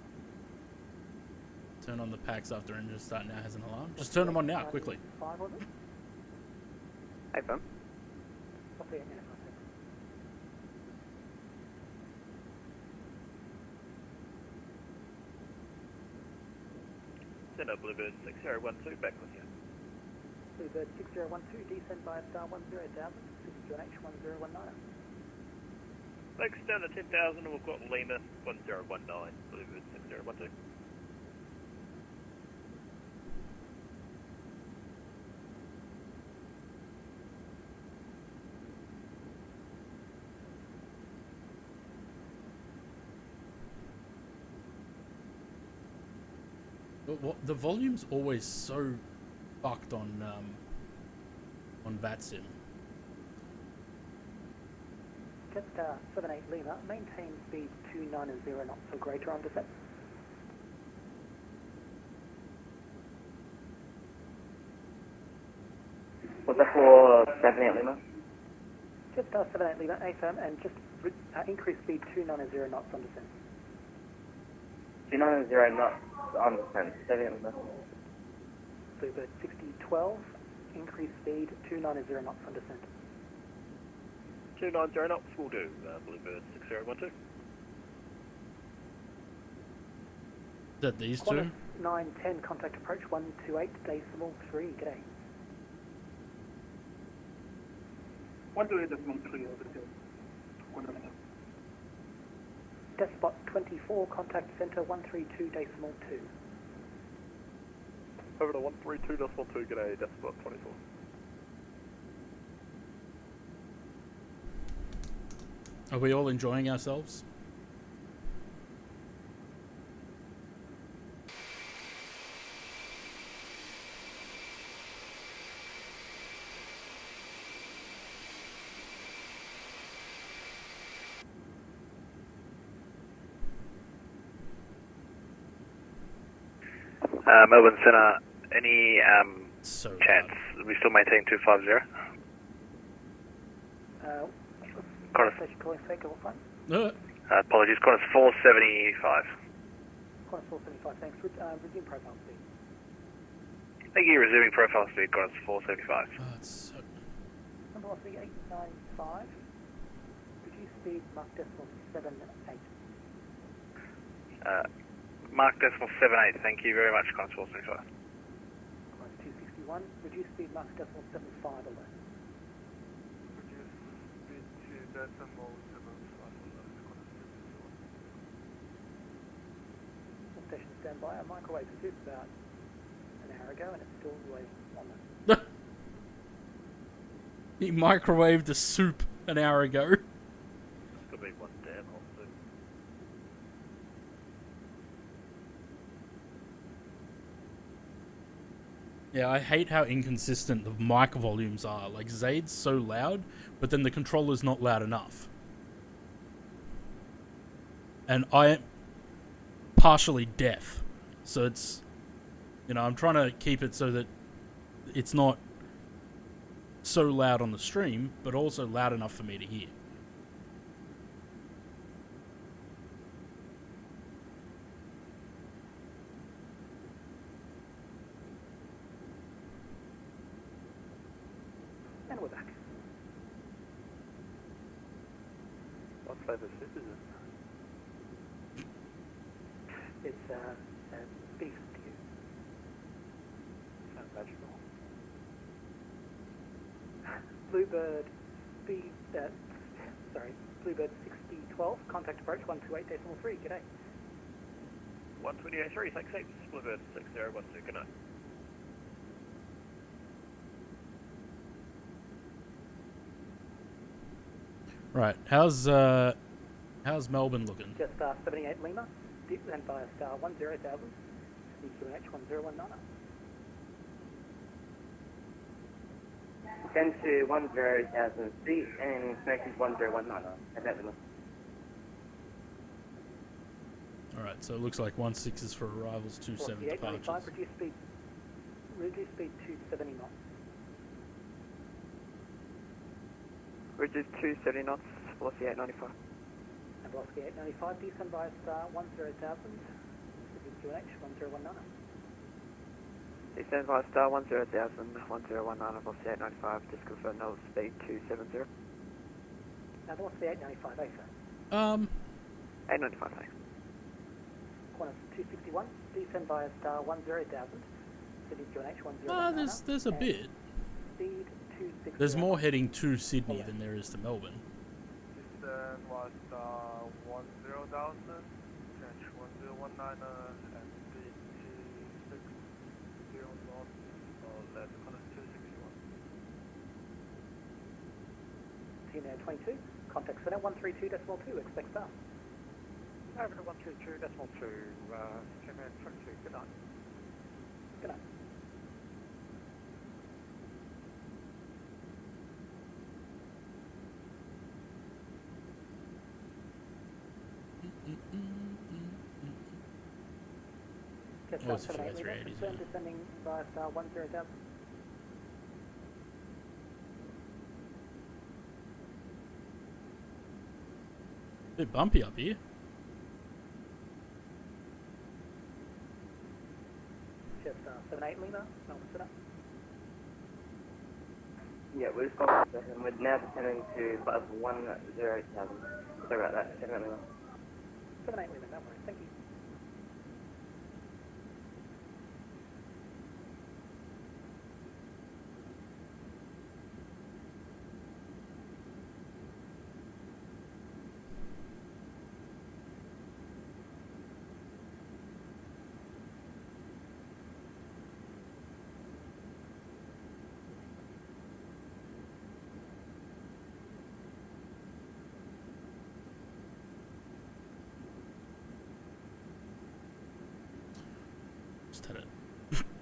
Speaker 4: Turn on the packs after engine start now has an alarm. Just turn them on now, quickly.
Speaker 2: 5 was it?
Speaker 22: Hey, fam.
Speaker 2: Copy it, yeah.
Speaker 15: Send up Bluebird 6012 back with you.
Speaker 2: Bluebird 6012, descend by star 10,000, 62H1019.
Speaker 15: Next down to 10,000, we've got Lima 1019, Bluebird 6012.
Speaker 4: But the volume's always so fucked on VATSIM.
Speaker 2: Just 78 Lima, maintain speed 290 knots or greater on descent.
Speaker 21: What's that for 78 Lima?
Speaker 2: Just 78 Lima, AFM, and just increase speed 290 knots on descent.
Speaker 21: 290 knots on descent, 78 Lima.
Speaker 2: Bluebird 6012, increase speed 290 knots on descent.
Speaker 15: 290 knots will do, Bluebird 6012.
Speaker 4: Is that these two?
Speaker 2: Qantas 910, contact approach 128.3, g'day.
Speaker 1: 128.3,
Speaker 2: Despot 24, contact center 132.2.
Speaker 15: Over to 132.2, g'day, Despot 24.
Speaker 4: Are we all enjoying ourselves?
Speaker 15: Melbourne Centre, any chance? We still maintain 250? Qantas.
Speaker 2: Station calling Fake Level 1.
Speaker 15: Apologies, Qantas 475.
Speaker 2: Qantas 475, thanks. Resume profile speed.
Speaker 15: Thank you, resuming profile speed, Qantas 475.
Speaker 2: Number velocity 895. Reduce speed Mach decimal 78.
Speaker 15: Mach decimal 78, thank you very much, Qantas 475.
Speaker 2: Qantas 261. Reduce speed Mach decimal 75 alone.
Speaker 1: decimal 75.
Speaker 2: Station standby. I microwaved the soup about an hour ago and it's still way on it.
Speaker 4: He microwaved the soup an hour ago.
Speaker 15: It's got to be one damn hot soup.
Speaker 4: Yeah, I hate how inconsistent the mic volumes are. Like, Zaid's so loud, but then the controller's not loud enough. And I am partially deaf. So it's, you know, I'm trying to keep it so that it's not so loud on the stream, but also loud enough for me to hear.
Speaker 5: clever citizen.
Speaker 2: It's beef stew.
Speaker 5: Sounds magical.
Speaker 2: Bluebird speed, Bluebird 6012, contact approach 128.3, g'day.
Speaker 5: 128.3, thanks heaps. Bluebird 6012, good night.
Speaker 4: Right, how's Melbourne looking?
Speaker 2: Just 78 Lima, and via star 10,000, CQNH 1019.
Speaker 21: 10 to 10,000 feet and connections 1019 at that Lima.
Speaker 4: Alright, so it looks like 16 is for arrivals, 27 departures.
Speaker 2: 4895, reduce speed to 70 knots.
Speaker 3: Reduce 270 knots, velocity 895.
Speaker 2: And velocity 895, descend via star 10,000, CQNH 1019.
Speaker 3: Descend via star 10,000, 1019, velocity 895, just confirm nose speed 270.
Speaker 2: Now velocity 895, eh sir?
Speaker 3: 895, thanks.
Speaker 2: Qantas 261, descend via star 10,000, CQNH 1019.
Speaker 4: There's a bit.
Speaker 2: Speed 260.
Speaker 4: There's more heading to Sydney than there is to Melbourne.
Speaker 1: Descend was 10,000, change 1019, and speed 260 knots, left Qantas 261.
Speaker 2: Team Air 22, contact center 132.2, expect star.
Speaker 5: Over to 132.2, Team Air 22, good night.
Speaker 2: Good night.
Speaker 4: Oh, it's a few 380s, yeah.
Speaker 2: Descending via star 10,000.
Speaker 4: Bit bumpy up here.
Speaker 2: Just 78 Lima, Melbourne Center.
Speaker 21: Yeah, we're just going and we're now descending to above 10,000. Sorry about that, 78 Lima.
Speaker 2: 78 Lima, no worries, thank you.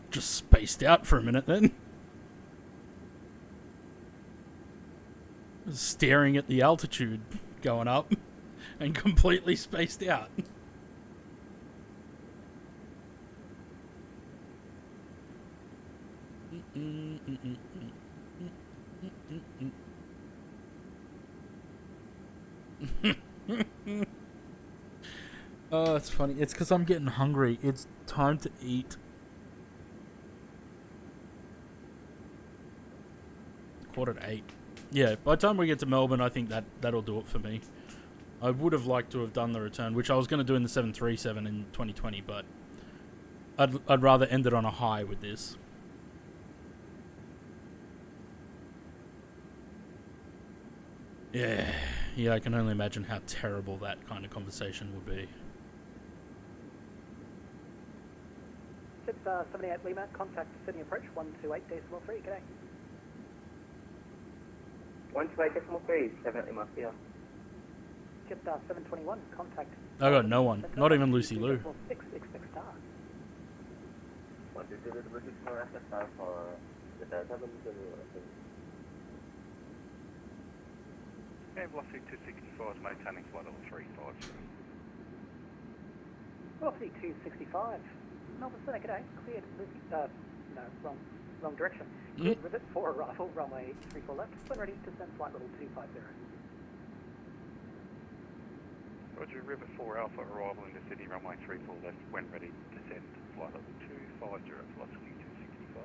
Speaker 4: Just spaced out for a minute then. Staring at the altitude going up and completely spaced out. Oh, it's funny. It's because I'm getting hungry. It's time to eat. 7:45. Yeah, by the time we get to Melbourne, I think that'll do it for me. I would have liked to have done the return, which I was going to do in the 737 in 2020, but I'd rather end it on a high with this. Yeah, I can only imagine how terrible that kind of conversation would be.
Speaker 2: Ship 78 Lima, contact Sydney approach 128.3, g'day.
Speaker 21: 128.3, 7 Lima, yeah.
Speaker 2: Ship 721, contact.
Speaker 4: I got no one, not even Lucy Lou.
Speaker 2: 6, expect star.
Speaker 21: What is it with the star for the Delta?
Speaker 5: And velocity 265 is maintaining flight level 350.
Speaker 2: Velocity 265. Melbourne Center, g'day. Cleared Lucy, no, wrong direction. Cleared Rivet for arrival, runway 34 left. When ready, descend flight level 250.
Speaker 5: Roger, Rivet 4 Alpha, arrival into Sydney, runway 34 left. When ready, descend flight level 250, velocity 265.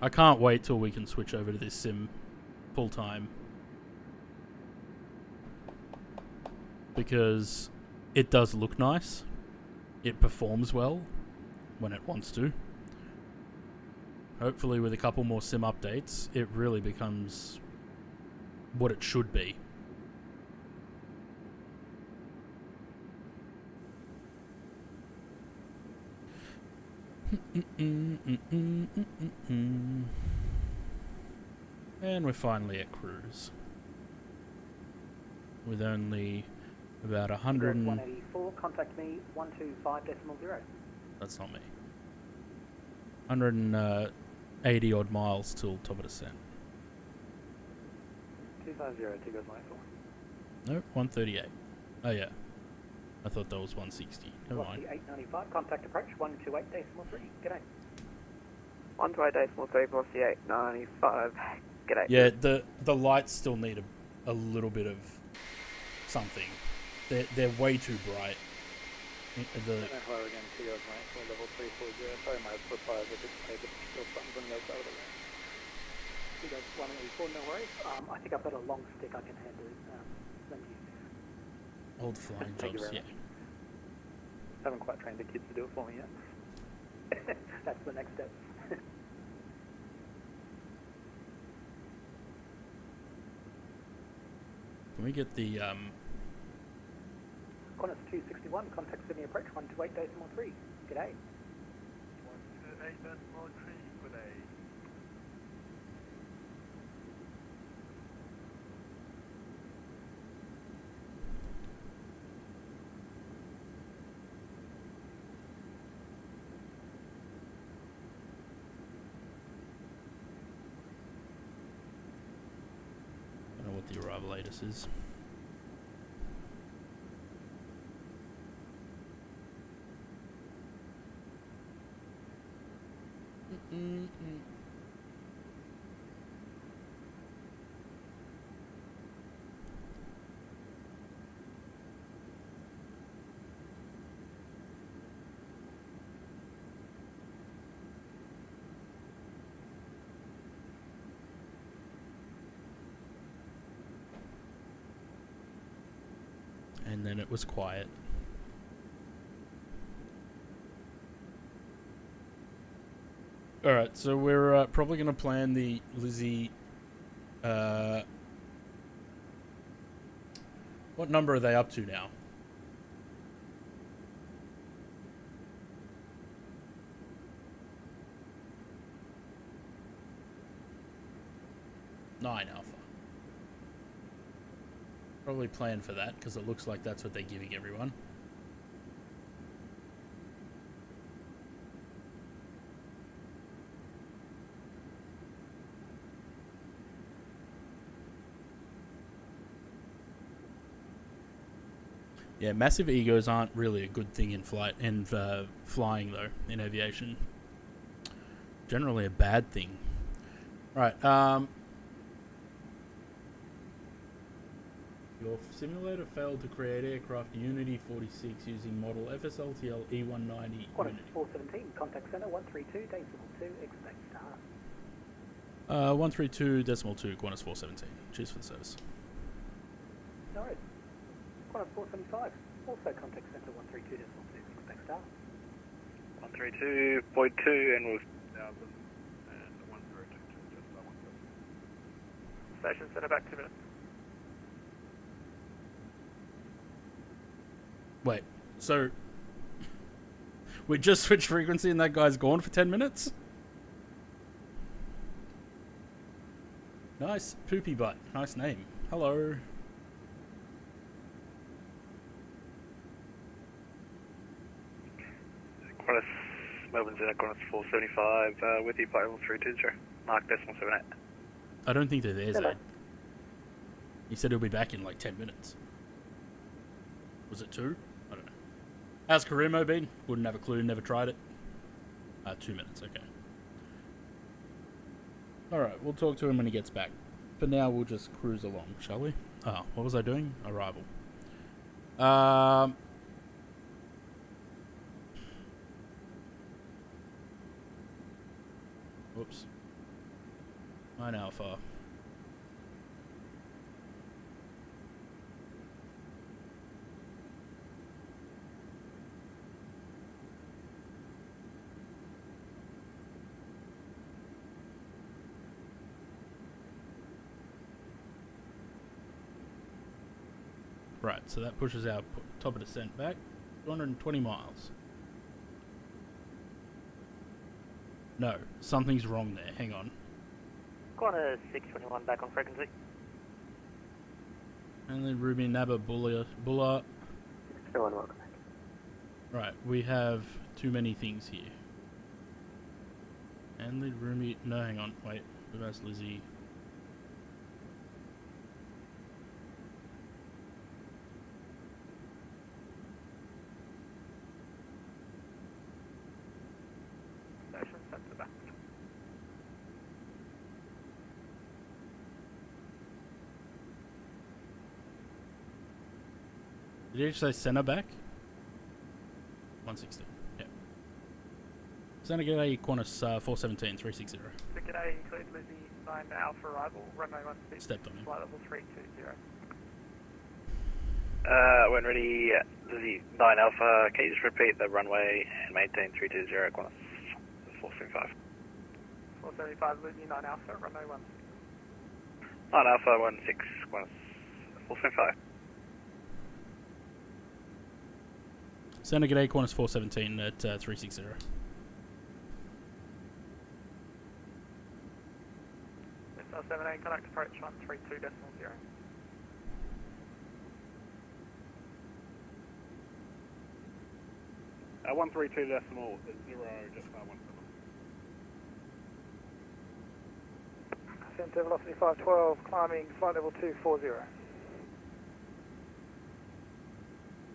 Speaker 4: I can't wait till we can switch over to this sim full time. Because it does look nice. It performs well when it wants to. Hopefully with a couple more sim updates, it really becomes what it should be. And we're finally at cruise. With only about 100 and...
Speaker 2: 184, contact me 125.0.
Speaker 4: That's not me. 180 odd miles till top of descent.
Speaker 2: 250, 2 goes line 4.
Speaker 4: No, 138. Oh yeah. I thought that was 160. Never mind.
Speaker 2: 895, contact approach 128.3. G'day.
Speaker 3: 128.3, Velocity 895. G'day.
Speaker 4: Yeah, the lights still need a little bit of something. They're way too bright.
Speaker 2: Hello again, 2 goes line 4, level 340. Sorry, my replies are a bit late, but still something bring those over there. 2 goes 184, no worries. I think I've got a long stick I can handle. Thank you.
Speaker 4: Old flying
Speaker 2: Thank you
Speaker 4: jobs,
Speaker 2: very
Speaker 4: yeah.
Speaker 2: much. Haven't quite trained the kids to do it for me yet. That's the next step.
Speaker 4: Can we get the
Speaker 2: Qantas 261, contact Sydney approach 128.3. G'day.
Speaker 1: 128.3, good day.
Speaker 4: I don't know what the arrival latest is. And then it was quiet. Alright, so we're probably going to plan the Lizzie... what number are they up to now? 9 alpha. Probably plan for that, because it looks like that's what they're giving everyone. Yeah, massive egos aren't really a good thing in flight and flying though in aviation. Generally a bad thing. Right. Your simulator failed to create aircraft Unity 46 using model FSLTL E190.
Speaker 2: Qantas 417, contact center 132.2, expect star.
Speaker 4: 132.2, Qantas 417. Cheers for the service.
Speaker 2: No worries. Qantas 475, also contact center 132.2, expect star.
Speaker 15: 132.2 and with
Speaker 1: 1000 and 102, just about 1,000.
Speaker 15: station center back 2 minutes.
Speaker 4: Wait, so we just switched frequency and that guy's gone for 10 minutes? Nice. Poopy Butt. Nice name. Hello.
Speaker 15: Qantas, Melbourne's in at Qantas 475, with you, flight level 320, Mark decimal 78.
Speaker 4: I don't think they're there,
Speaker 15: Hello.
Speaker 4: Zane. He said he'll be back in like 10 minutes. Was it 2? I don't know. How's Karimo been? Wouldn't have a clue, never tried it. 2 minutes, okay. Alright, we'll talk to him when he gets back. For now, we'll just cruise along, shall we? Oh, what was I doing? Arrival. Whoops. 9 Alpha. Right, so that pushes our top of descent back 220 miles. No, something's wrong there. Hang on.
Speaker 2: Corner 621 back on frequency.
Speaker 4: Only Ruby Nabba Bulla.
Speaker 2: 621, welcome back.
Speaker 4: Right, we have too many things here. And lead Rumi. No, hang on. Wait, we've asked Lizzie.
Speaker 5: Station centre back.
Speaker 4: Did you say center back? 160. Yep. Center G'day, Qantas 417, 360.
Speaker 5: G'day, include Lizzie, 9 Alpha arrival, runway 16.
Speaker 4: Stepped on him.
Speaker 5: Flight level 320.
Speaker 15: When ready, Lizzie 9 Alpha, can you just repeat the runway and maintain 320 Qantas 475?
Speaker 5: 475, Lizzie 9 Alpha, runway 16.
Speaker 15: 9 Alpha 16, Qantas 475.
Speaker 4: Center G'day, Qantas 417 at 360.
Speaker 5: SL 78, contact approach 132.0.
Speaker 1: Uh, 132.0, just 17.
Speaker 2: Center velocity 512, climbing flight level 240.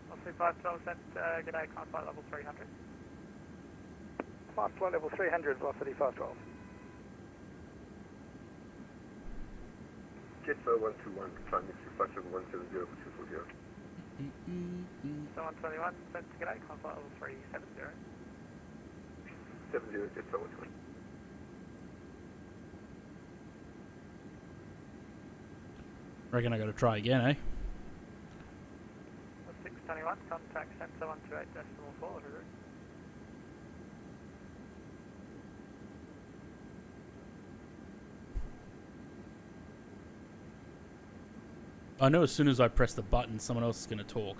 Speaker 5: Velocity 512, sent G'day, climb flight level 300.
Speaker 2: Climb flight level 300, velocity 512.
Speaker 17: Jetfire 121, climbing flight level 170 for 240.
Speaker 5: So 121, sent G'day, climb flight level 370.
Speaker 17: 70, Jetfire 121.
Speaker 4: Reckon I gotta try again, eh?
Speaker 5: 621, contact center 128.4, route.
Speaker 4: I know as soon as I press the button, someone else is gonna talk.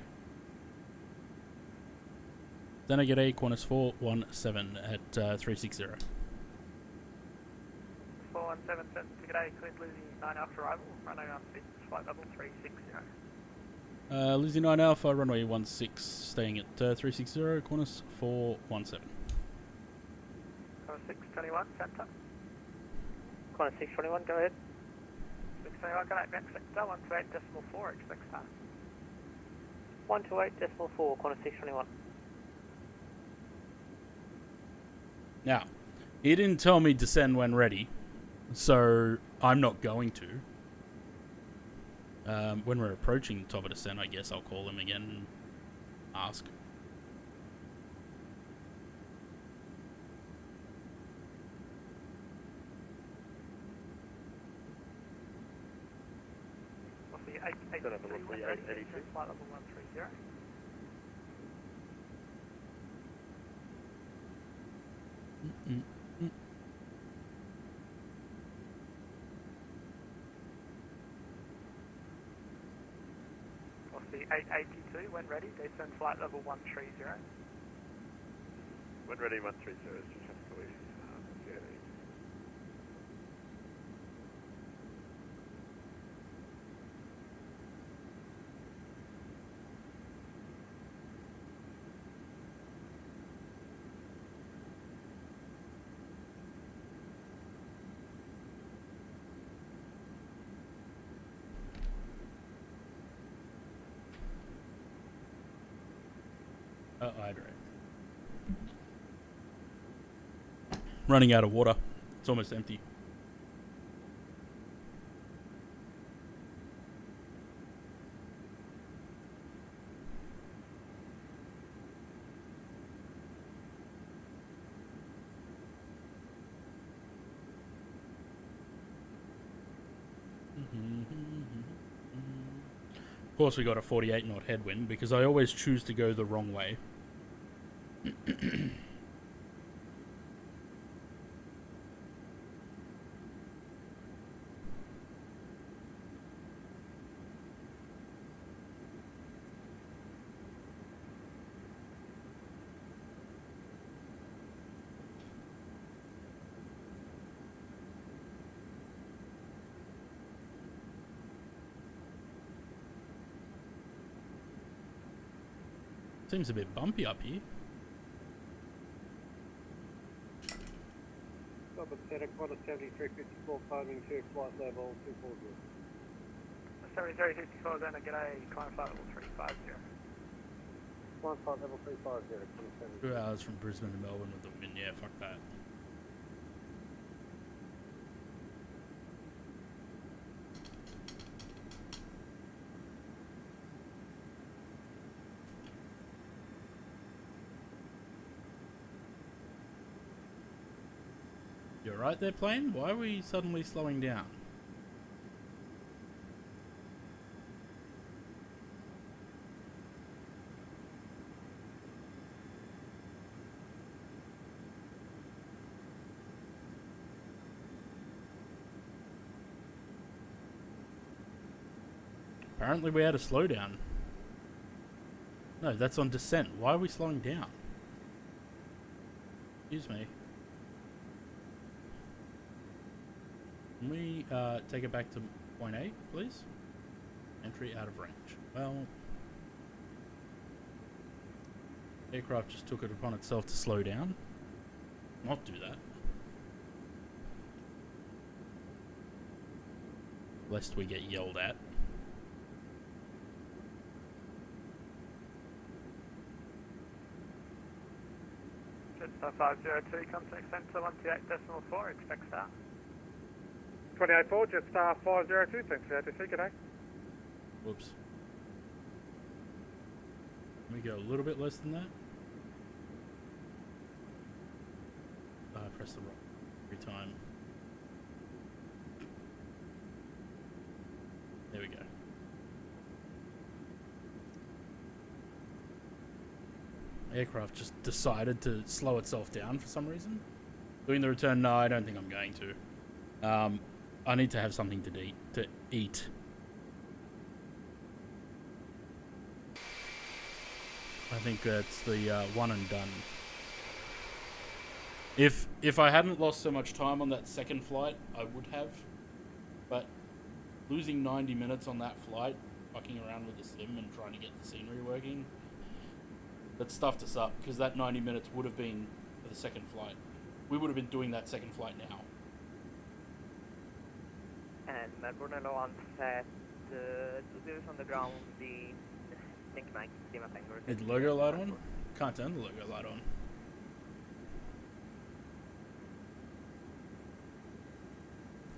Speaker 4: Then I get a Qantas 417 at 360.
Speaker 5: 417, sent G'day, cleared Lizzie 9 Alpha arrival, runway 16, flight level 360.
Speaker 4: Lizzie 9 Alpha, runway 16, staying at 360, Qantas 417.
Speaker 5: Qantas 621, center.
Speaker 2: Qantas 621, go ahead.
Speaker 5: 621, contact back sector 128.4, expect start.
Speaker 2: 128.4, Qantas 621.
Speaker 4: Now, he didn't tell me descend when ready, so I'm not going to. When we're approaching the top of descent, I guess I'll call him again and ask.
Speaker 5: What's the 882, flight level 130. What's the 882, when ready, descend flight level 130.
Speaker 1: When ready, 130 is successfully CAD.
Speaker 4: Hydrate. Running out of water. It's almost empty. Of course, we got a 48 knot headwind because I always choose to go the wrong way. Seems a bit bumpy up here.
Speaker 6: Stop at Santa Clara 7354, climbing to flight level 240.
Speaker 2: 7354, then g'day, climb flight level 350.
Speaker 6: Climb flight level 350,
Speaker 4: 2 hours from Brisbane to Melbourne with the wind. Yeah, fuck that. You alright there, plane? Why are we suddenly slowing down? Apparently we had a slowdown. No, that's on descent. Why are we slowing down? Excuse me. Can we take it back to point A, please? Entry out of range. Well, aircraft just took it upon itself to slow down. Not do that. Lest we get yelled at.
Speaker 2: Jetstar 502, contact centre 128.4, expect start.
Speaker 6: 284, Jetstar 502, thanks for ATC, g'day.
Speaker 4: Whoops. Can we go a little bit less than that? Press the rock every time. There we go. Aircraft just decided to slow itself down for some reason. Doing the return? No, I don't think I'm going to. I need to have something to eat. I think that's the one and done. If I hadn't lost so much time on that second flight, I would have. But losing 90 minutes on that flight, fucking around with the sim and trying to get the scenery working, that stuffed us up, because that 90 minutes would have been for the second flight. We would have been doing that second flight now.
Speaker 5: And Melbourne on set, 2 zeros on the ground, the Think 9, Lima Tango.
Speaker 4: Is the logo light on? Can't turn the logo light on.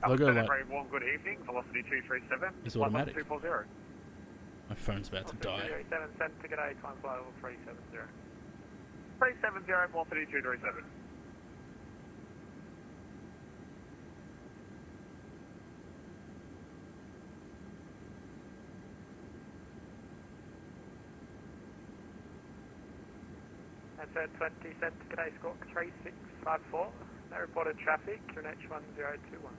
Speaker 4: Logo light.
Speaker 1: Warm, good evening. Velocity 237.
Speaker 4: It's automatic.
Speaker 1: 240.
Speaker 4: My phone's about to die.
Speaker 2: 37 cent to g'day, climb flight level 370.
Speaker 1: 370, velocity 237.
Speaker 2: That's at 20 cent to g'day, Squawk 3654. No reported traffic, you're in H1021.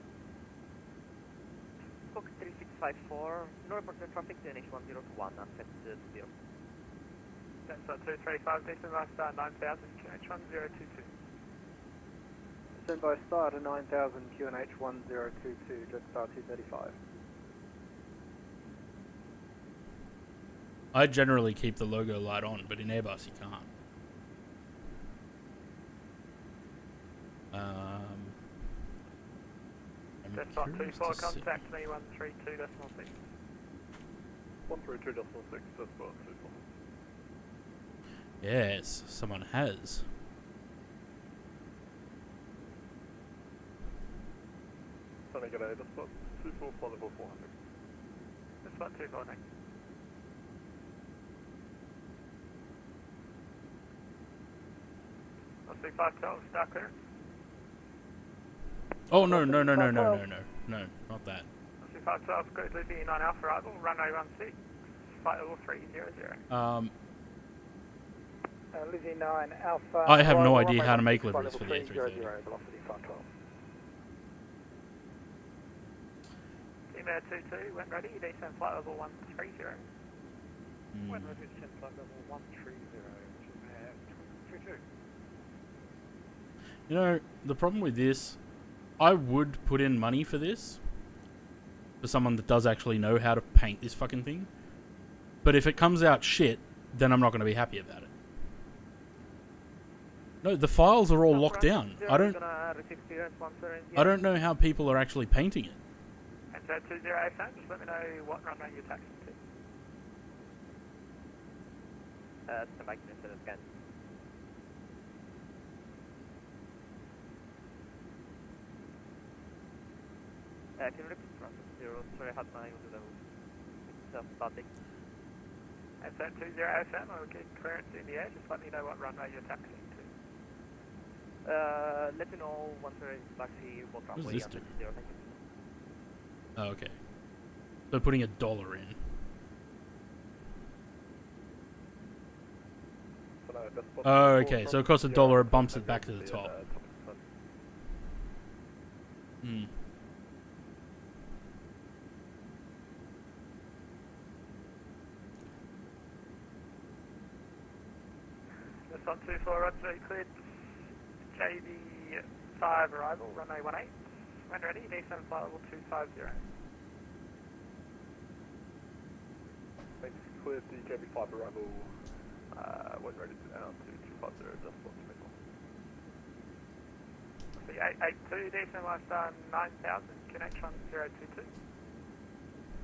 Speaker 5: Squawk 3654, no reported traffic to NH1021, set to 0.
Speaker 2: That's 235, decent by star 9000, QNH1022.
Speaker 6: Sent by star to 9000, QNH1022, Jetstar 235.
Speaker 4: I generally keep the logo light on, but in Airbus you can't.
Speaker 2: Jetstar 24, contact me 132.6.
Speaker 1: 132.6, Jetstar 24.
Speaker 4: Yes, someone has.
Speaker 1: Sunny, g'day, Jetstar 24, flight level 400.
Speaker 2: Jetstar 24, thanks. I'll see 512, star clearance.
Speaker 4: Oh, no, not that.
Speaker 2: I'll see 512, good Lizzie 9 Alpha arrival, runway 16. flight level 300.
Speaker 7: Lizzie 9, Alpha.
Speaker 4: I have no
Speaker 7: Royal
Speaker 4: idea how to
Speaker 7: runway
Speaker 4: make
Speaker 7: 16,
Speaker 4: liveries
Speaker 7: flight
Speaker 4: for the
Speaker 7: level 300,
Speaker 4: A330.
Speaker 7: velocity 512.
Speaker 2: Team 22, when ready, descend flight level 130.
Speaker 1: When ready, descend flight level 130, Team 22.
Speaker 4: You know, the problem with this, I would put in money for this. For someone that does actually know how to paint this fucking thing. But if it comes out shit, then I'm not going to be happy about it. No, the files are all locked down. I don't know how people are actually painting it.
Speaker 2: And so 2087, just let me know what runway you're taxiing to.
Speaker 22: To make an incident scan. Can you repeat from 0? Sorry, I had my level. Self-static.
Speaker 2: And so 2087, we'll get clearance in the air, just let me know what runway you're taxiing to.
Speaker 22: Let me know once we're in taxi, what
Speaker 4: What
Speaker 22: runway
Speaker 4: does this do?
Speaker 22: 0, thank you.
Speaker 4: Oh, okay. So putting $1 in. Oh, okay. So it costs $1, it bumps it back to the top. Hmm.
Speaker 2: Just on 24, Roger, cleared JB5 arrival, runway 18. When ready, descend flight level 250.
Speaker 1: Thanks, cleared the JB5 arrival, when ready to down to 250, just on 24.
Speaker 2: The 882, descend via star 9000, QNH 1022.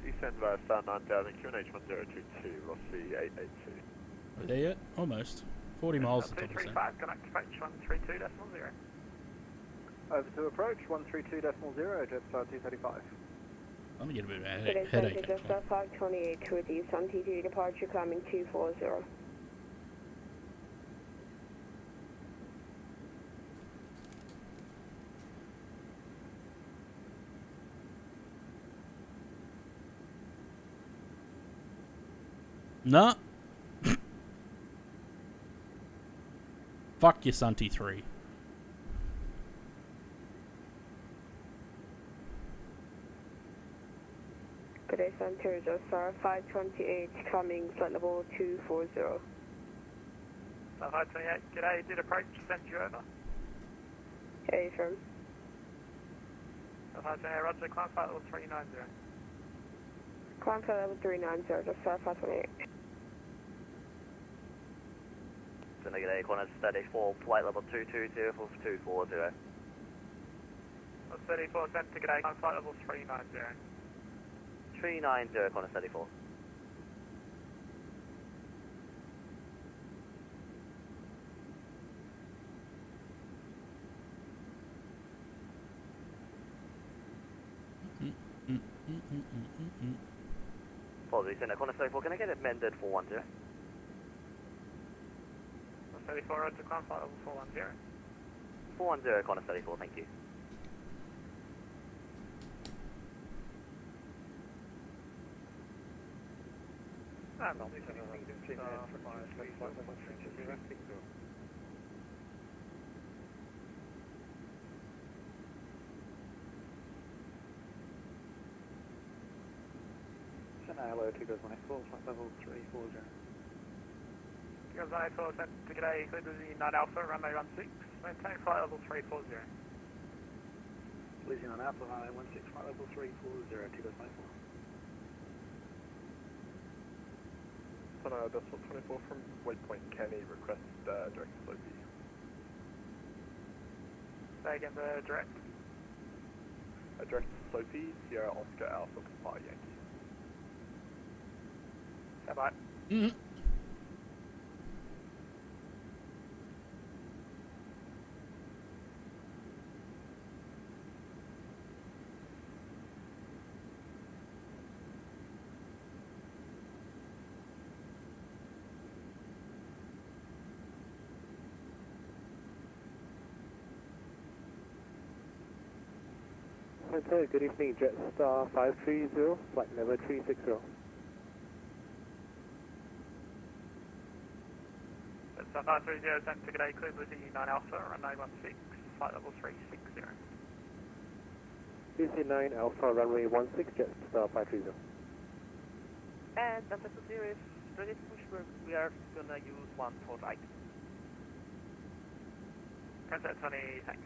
Speaker 1: Descend via star 9000, QNH 1022, velocity 882.
Speaker 4: Are we there yet? Almost. 40 miles to top of
Speaker 2: 235, connect approach 132.0.
Speaker 7: Over to approach 132.0, Jetstar 235.
Speaker 4: Let me get a bit of a
Speaker 10: Today's
Speaker 4: headache.
Speaker 10: Jetstar 528 with the Sun T2 departure climbing 240.
Speaker 4: No. Fuck your Sunty 3.
Speaker 10: Today Center Jetstar 528 coming flight level 240.
Speaker 2: So 528, g'day, did approach, send you over.
Speaker 10: Okay, firm.
Speaker 2: So 528, Roger, climb flight level 390.
Speaker 10: Climb flight level 390, Jetstar 528.
Speaker 22: So negative Qantas 34, flight level 220 for 240.
Speaker 2: 34, send to g'day, climb flight level 390.
Speaker 22: 390, Qantas 34. Apologies, Qantas 34, can I get it amended 410?
Speaker 2: 34, Roger, climb flight level 410.
Speaker 22: 410, Qantas 34, thank you.
Speaker 2: I'm not
Speaker 7: Hello, 294, flight level 340.
Speaker 2: Goes 184, send to g'day, cleared with the 9 Alpha, runway 16, maintain flight level 340.
Speaker 7: Lizzie 9 Alpha, runway 16, flight level 340, 294.
Speaker 1: So Decimal 24 from Waypoint Canny, request direct to Sophie.
Speaker 2: Say again, the direct.
Speaker 1: Direct to Sophie, Sierra Oscar Alpha Papa Yankee.
Speaker 2: Stand by.
Speaker 4: Mm-hmm.
Speaker 7: Good evening, Jetstar 530, flight level 360.
Speaker 2: So 530 Center, good day, clear Lizzie 9 Alpha, runway 16, flight level 360.
Speaker 7: Lizzie 9 Alpha, runway 16, Jetstar 530.
Speaker 5: And Delta 20 is ready to push, we are gonna use 1 for right.
Speaker 2: Contact 20, thanks.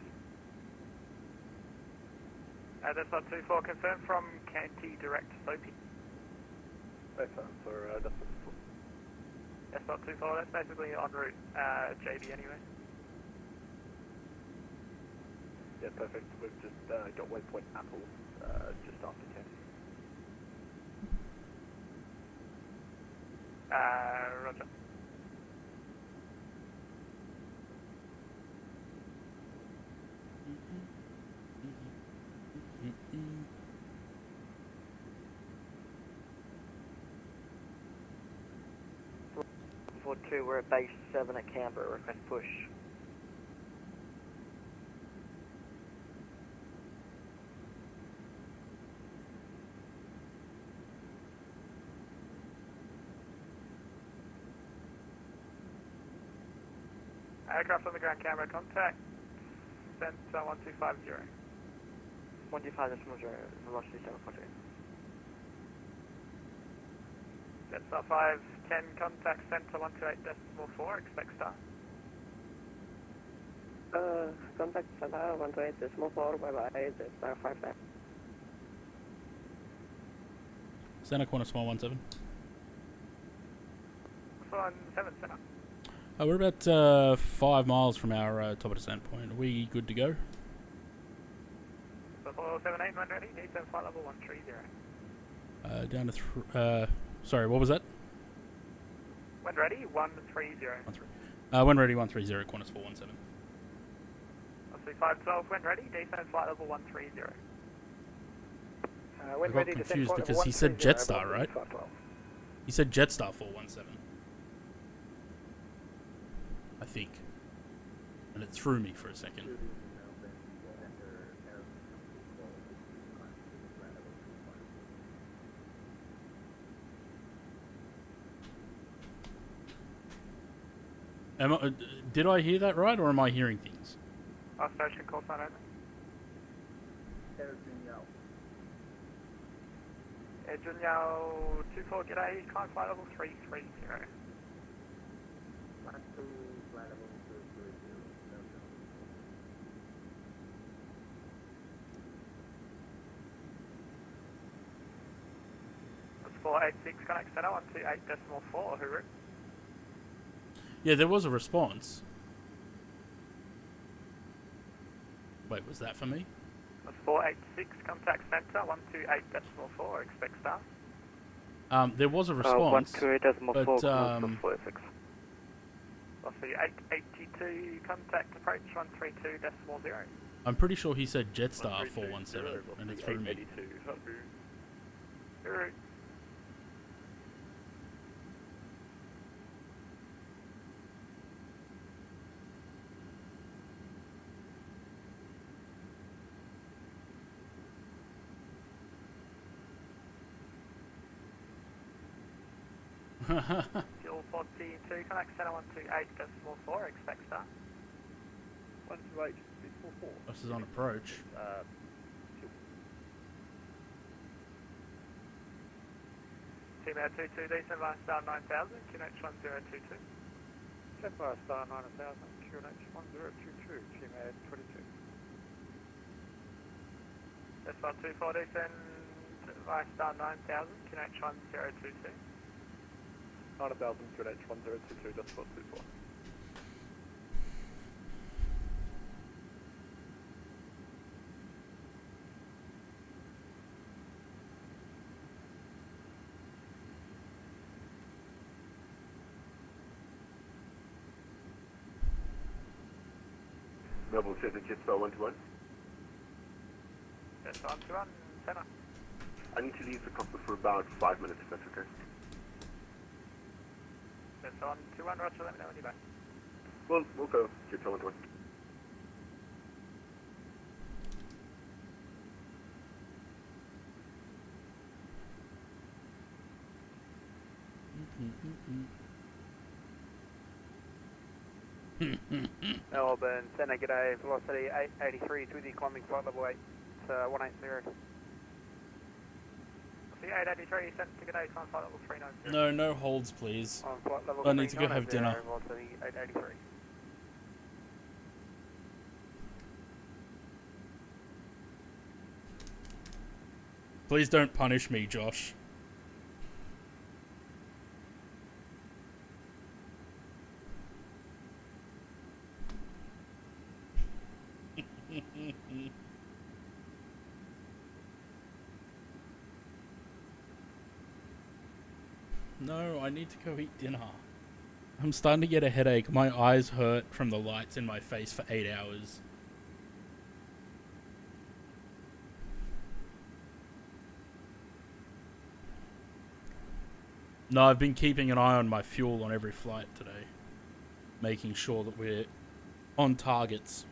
Speaker 2: That's 24 confirmed from Canty Direct Soapy.
Speaker 1: That's for Delta 24.
Speaker 2: That's not too far, that's basically en route, JB anyway.
Speaker 1: Yeah, perfect. We've just got waypoint Apple just after Canty.
Speaker 2: Roger.
Speaker 5: For 2, we're at base 7 at Canberra, request push.
Speaker 2: Aircraft on the ground, Canberra, contact, Center 1250.
Speaker 5: 125.0, velocity 7.0.
Speaker 2: Jetstar 510, contact Center 128.4, expect start.
Speaker 3: Contact Center 128.4, bye-bye, Jetstar 510.
Speaker 4: Center corner small 17.
Speaker 2: 17, Center.
Speaker 4: We're about 5 miles from our top of descent point. Are we good to go?
Speaker 2: So 478, when ready, descent flight level 130.
Speaker 4: Down to sorry, what was that?
Speaker 2: When ready, 130.
Speaker 4: When ready, 130, Qantas 417.
Speaker 2: I'll see 512, when ready, descent flight level 130.
Speaker 4: I got confused because he said Jetstar, right? He said Jetstar 417. I think. And it threw me for a second. Did I hear that right, or am I hearing things?
Speaker 2: Station call sign over. Junyao 24, g'day, climb flight level 330. That's 486, connect center 128.4, Huru.
Speaker 4: Yeah, there was a response. Wait, was that for me?
Speaker 2: That's 486, contact center 128.4, expect start.
Speaker 4: There was a response,
Speaker 2: 128.4,
Speaker 4: but
Speaker 2: I'll see 882, contact approach 132.0.
Speaker 4: I'm pretty sure he said Jetstar 417, and it threw me.
Speaker 2: 882, Huru. Fuel 42, connect center 128.4, expect start.
Speaker 1: 128.44.
Speaker 4: This is on approach.
Speaker 2: Team Air 22, decent via star 9000, QNH 1022.
Speaker 6: Set via star 9000, QNH 1022, Team Air 22.
Speaker 2: That's 124, decent via star 9000, QNH 1022.
Speaker 1: 9000 QNH 1022, that's 424.
Speaker 8: Melbourne 7, Jetstar 121.
Speaker 2: That's 121, center.
Speaker 8: I need to leave the cockpit for about 5 minutes, if that's okay.
Speaker 2: That's 121, Roger, let me know when you're back.
Speaker 8: We'll go, Jetstar 121.
Speaker 2: Melbourne, Center, g'day, velocity 883, with you climbing flight level 8, 180. See 883, Center, g'day, climb flight level 390.
Speaker 4: No holds, please.
Speaker 2: On flight level
Speaker 4: I need to go have dinner.
Speaker 2: Velocity 883.
Speaker 4: Please don't punish me, Josh. No, I need to go eat dinner. I'm starting to get a headache. My eyes hurt from the lights in my face for 8 hours. No, I've been keeping an eye on my fuel on every flight today. Making sure that we're on targets.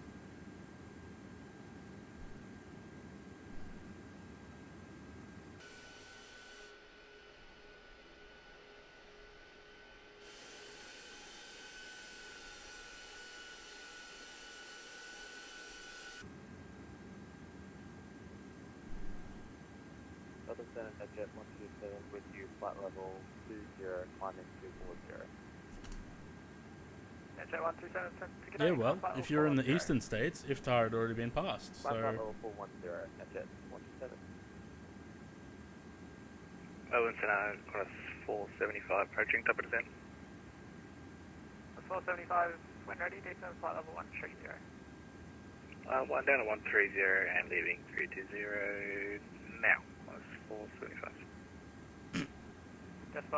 Speaker 7: Southern Center, Jet 127 with you, flight level 20, climbing 240.
Speaker 2: Jet 127,
Speaker 4: Yeah, well, if you're in the eastern states, IFTAR had already been passed, so...
Speaker 7: Flight level 410, Jet 127.
Speaker 15: Melbourne Center, Qantas 475, approaching top of descent.
Speaker 2: 475, when ready, descend flight level 130.
Speaker 15: One down to 130 and leaving 320 now. 475.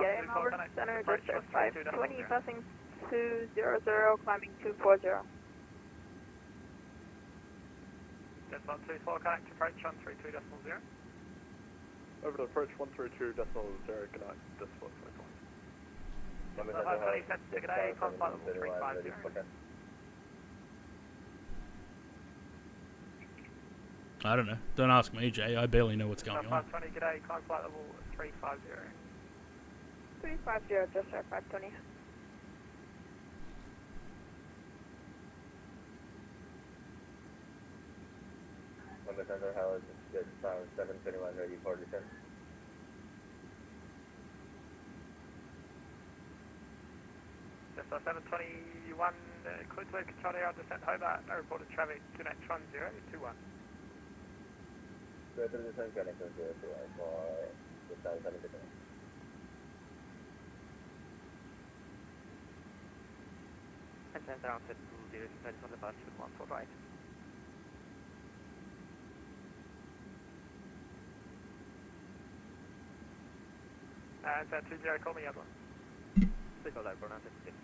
Speaker 3: Yeah, Melbourne Center, just 520, passing 200, climbing 240.
Speaker 2: Just on 24, connect approach on 32.0.
Speaker 1: Over to approach 132.0, connect, decimal 24.
Speaker 2: 520, set to g'day, climb flight level 350.
Speaker 4: I don't know. Don't ask me, Jay. I barely know what's going on.
Speaker 2: 520, g'day, climb flight level 350.
Speaker 3: 350, just 520.
Speaker 7: London Center, how is it? 721, ready for descent.
Speaker 2: Just 721, Clearwood, control air, descent Hobart, no reported traffic, connect 1021.
Speaker 7: Further descent, connect 021 for the South Center.
Speaker 21: And then around set 20, ready for departure, 1 for right.
Speaker 2: And 20, call me, other one.
Speaker 21: Signal that, pronounce it.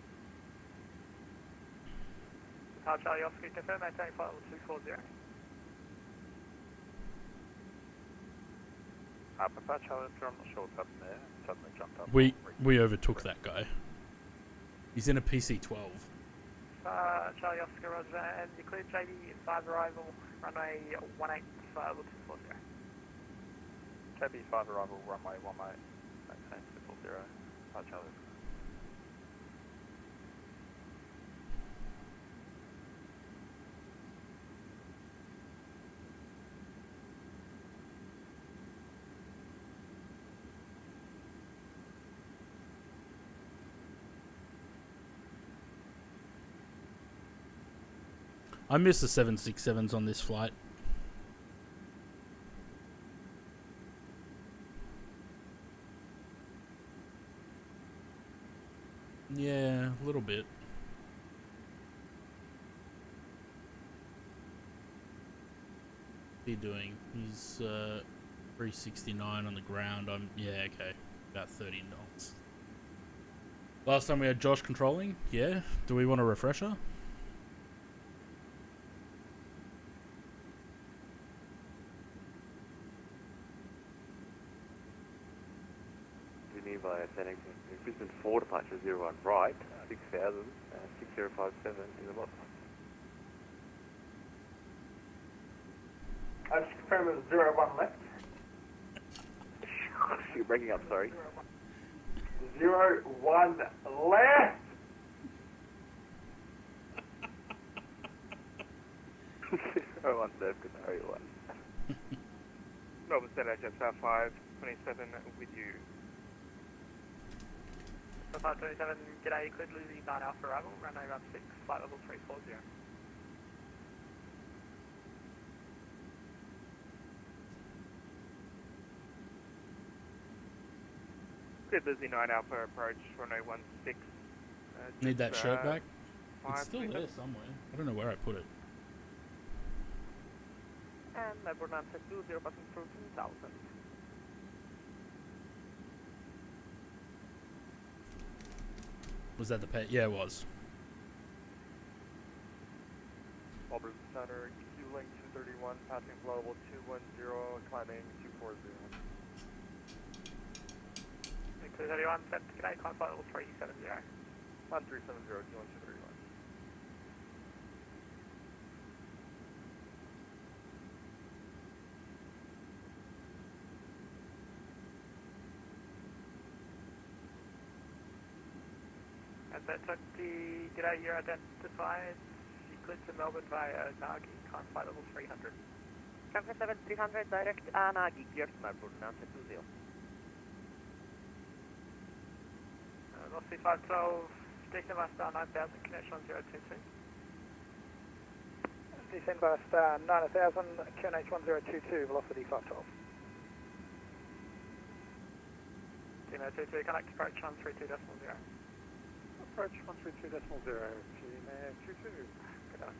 Speaker 2: Charlie Oscar, confirm, maintaining flight level 240.
Speaker 18: Papa Charlie, I'm not sure what's happened there. Suddenly jumped up.
Speaker 4: We overtook that guy. He's in a PC-12.
Speaker 2: Charlie Oscar, Roger, and you cleared JB 5 arrival, runway 18, flight level 240.
Speaker 18: KB 5 arrival, runway 18, maintain 240. Papa Charlie.
Speaker 4: I miss the 767s on this flight. Yeah, a little bit. What's he doing? He's 369 on the ground. Yeah, okay. About 30 knots. Last time we had Josh controlling? Yeah. Do we want a refresher?
Speaker 7: By ascending to Brisbane 4 departure 01 right, 6000, 6057 in the lot.
Speaker 2: I just confirm it was 01 left.
Speaker 7: You're breaking up, sorry.
Speaker 2: 01 left!
Speaker 7: 01 Surf Qatari 1.
Speaker 17: Melbourne Center, Jetstar 527 with you.
Speaker 2: So 527, g'day, cleared Lily 9 Alpha arrival, runway 16, flight level 340.
Speaker 17: Cleared Lizzie 9 Alpha approach, runway 16.
Speaker 4: Need that shirt back?
Speaker 17: Five,
Speaker 4: It's still there somewhere. I don't know where I put it.
Speaker 5: And Melbourne answer 20 passing through 2000.
Speaker 4: Was that the pet? Yeah, it was.
Speaker 1: Melbourne Center, Q-Link 231, passing flow level 210, climbing 240.
Speaker 2: 231, sent g'day, climb flight level 370.
Speaker 1: 1370, Q-Link 231.
Speaker 2: And that 20, g'day, you're identified. You cleared to Melbourne via Nagi, climb flight level 300.
Speaker 5: 747 300, direct Nagi, cleared Melbourne, answer 20.
Speaker 2: North Sea 512, descend by star 9000, connection on 022.
Speaker 6: Descend by star 9000, QNH 1022, velocity 512.
Speaker 2: Gmail 22, connect approach 132.0.
Speaker 6: Approach 132.0, Gmail 22. Good night.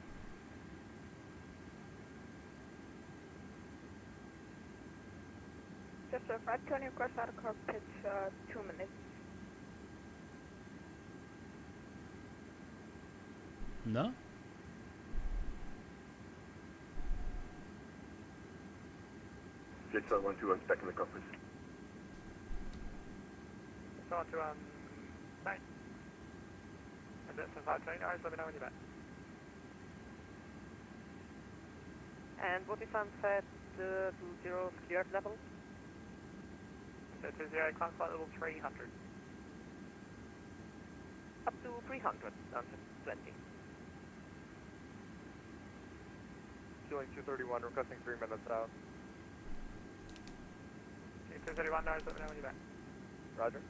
Speaker 3: Just a right turn your course out of cockpit, 2 minutes.
Speaker 4: No?
Speaker 8: Jetstar 121 back in the cockpit.
Speaker 2: So on to, night. And that's a 520, alright, let me know when you're back.
Speaker 5: And what is sunset 20 cleared level?
Speaker 2: So 20, climb flight level 300.
Speaker 5: Up to 300, answer 20.
Speaker 1: Q-Link 231, requesting 3 minutes out.
Speaker 2: 231, no, let me know when you're back.
Speaker 1: Roger.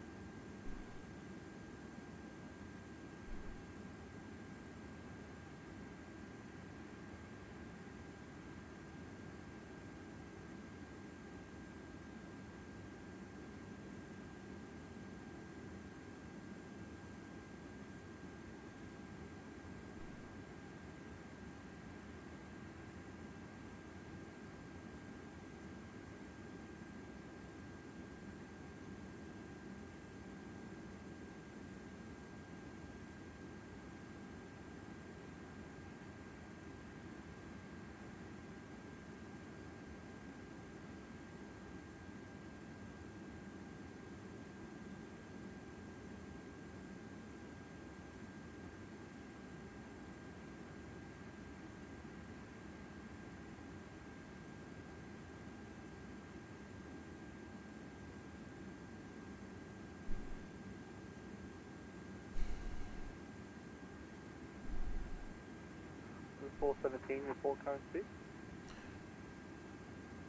Speaker 7: The 417, report current speed.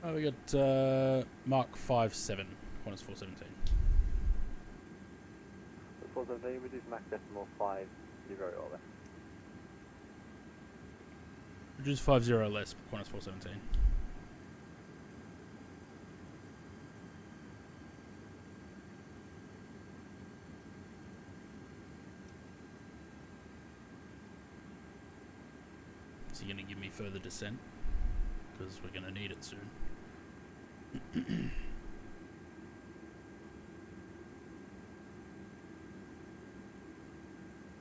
Speaker 4: Oh, we got Mark 57, Qantas 417.
Speaker 7: The 417, reduce max decimal 50 or less.
Speaker 4: Reduce 50 less, Qantas 417. Is he going to give me further descent? Because we're going to need it soon.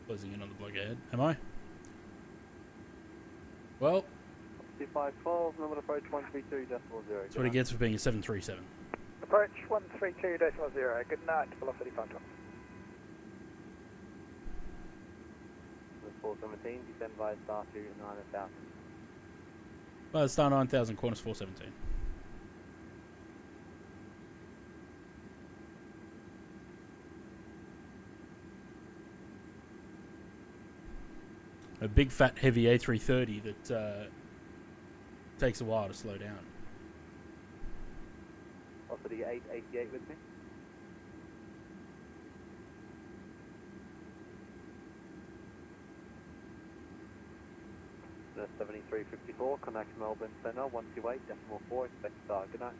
Speaker 4: Closing in on the block ahead. Am I? Well,
Speaker 7: 2512, number approach 132.0.
Speaker 4: that's what he gets for being a 737.
Speaker 6: Approach 132.0, good night, velocity 512.
Speaker 7: The 417, descend via star 2 9000.
Speaker 4: Star 9000, Qantas 417. A big fat heavy A330 that takes a while to slow down.
Speaker 7: Velocity 888 with me. The 7354, connect Melbourne Centre, 128.4, expect start. Good night.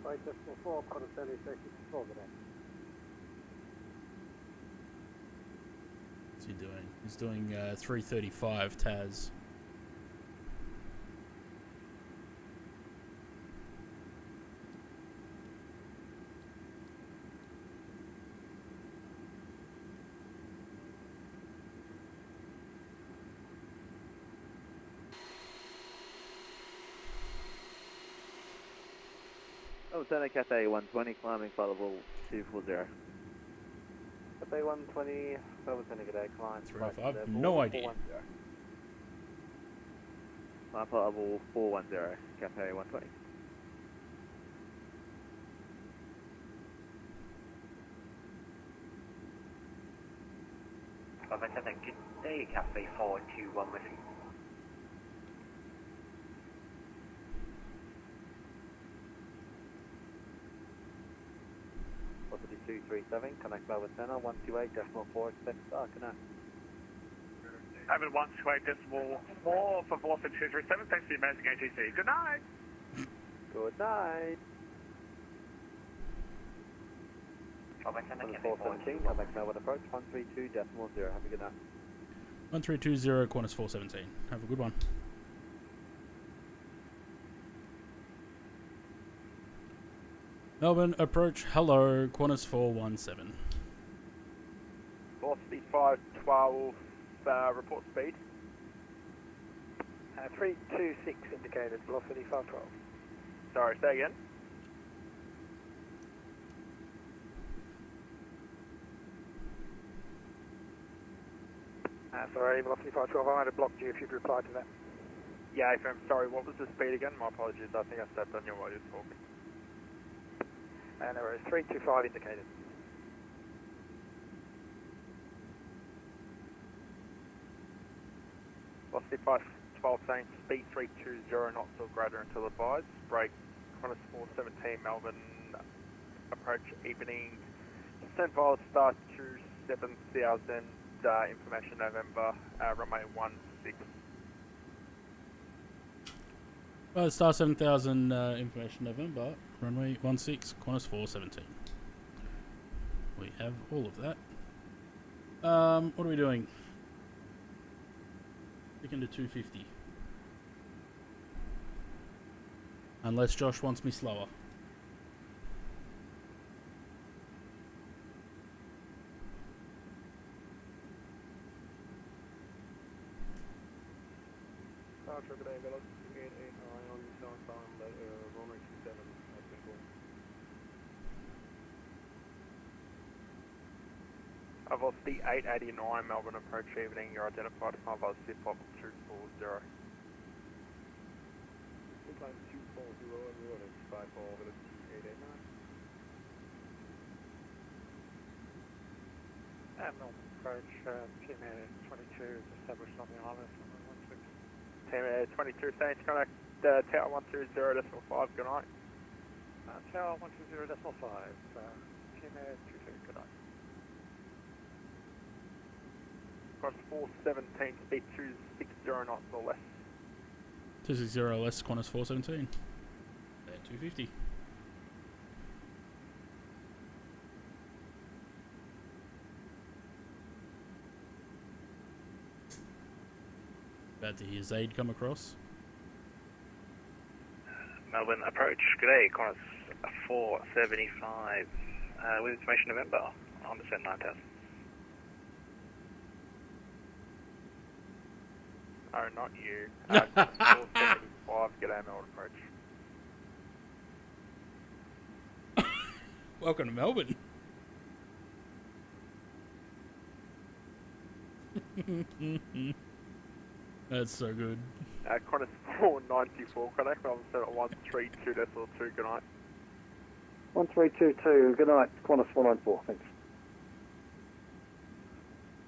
Speaker 6: 128.4, quarter 7354, good night.
Speaker 4: What's he doing? He's doing 335 Taz.
Speaker 7: Oh, Center Cafe 120, climbing flight level 240. Cafe 120, Melbourne Center, good day, climb.
Speaker 4: 305, no idea.
Speaker 7: Climb flight level 410, Cafe 120.
Speaker 5: Melbourne Center, good day, Cafe 421 with you.
Speaker 7: Velocity 237, connect Melbourne Centre, 128.4, expect start. Good night.
Speaker 15: Over 128.4 for Velocity 237, thanks for the amazing ATC. Good night.
Speaker 7: Good night.
Speaker 5: Melbourne Center, Cafe
Speaker 7: 417, connect Melbourne approach, 132.0. Have a good night.
Speaker 4: 1320, Qantas 417. Have a good one. Melbourne approach, hello, Qantas 417.
Speaker 1: Velocity 512, report speed.
Speaker 6: 326 indicated, velocity 512.
Speaker 1: Sorry, say again.
Speaker 6: Sorry, velocity 512, I might have blocked you if you'd replied to that.
Speaker 1: Yeah, I'm sorry, what was the speed again? My apologies, I think I stepped on you while you were talking.
Speaker 6: And there is 325 indicated.
Speaker 1: Velocity 512 saying speed 320 knots or greater until advised. Break Qantas 417 Melbourne approach evening. Descent via star 27,000 information November runway 16.
Speaker 4: Star 7000 information November, runway 16, Qantas 417. We have all of that. What are we doing? Sticking to 250. Unless Josh wants me slower.
Speaker 1: Velocity 889 Melbourne approach evening. You're identified as my velocity pop 240. 240 everyone is 54 minutes 889.
Speaker 6: Melbourne approach, Team Air 22 is established on the island, 16.
Speaker 1: Team Air 22 saying to contact Tower 120.5, good night.
Speaker 6: Tower 120.5, Team Air 22, good night.
Speaker 1: Cross 417, speed 260 knots or less.
Speaker 4: 260 less, Qantas 417. They're 250. About to hear Zaid come across.
Speaker 15: Melbourne approach, good day, Qantas 475, with information November, on descent 9000.
Speaker 1: No, not you. 475, g'day Melbourne approach.
Speaker 4: Welcome to Melbourne. That's so good.
Speaker 1: Qantas 494, connect Melbourne Centre at 132.2, good night.
Speaker 6: 1322, good night, Qantas 494, thanks.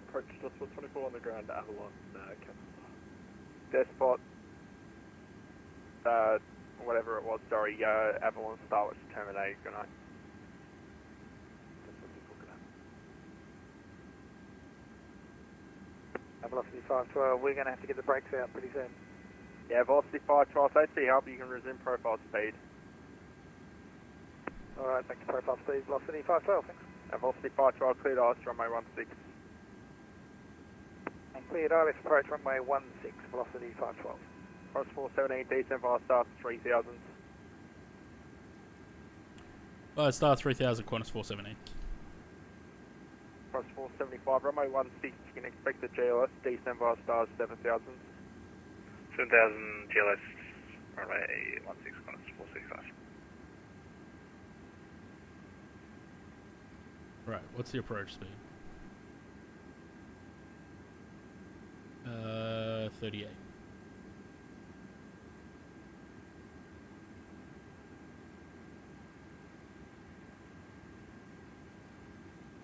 Speaker 1: Approach just for 24 on the ground to Avalon, Despot whatever it was, sorry, Avalon Starwatch Terminator, good night.
Speaker 2: Velocity 512, we're going to have to get the brakes out pretty soon.
Speaker 1: Yeah, Velocity 512, safety help, you can resume profile speed.
Speaker 2: Alright, back to profile speed, Velocity 512, thanks.
Speaker 1: Velocity 512, cleared ILS, runway 16.
Speaker 2: And cleared ILS approach runway 16, Velocity 512.
Speaker 1: Cross 417, descent via star 3000.
Speaker 4: Star 3000, Qantas 417.
Speaker 1: Cross 475, runway 16, you can expect the GLS, descent via stars 7000.
Speaker 15: 7000 GLS, runway 16, Qantas 465.
Speaker 4: Right, what's the approach speed? 38.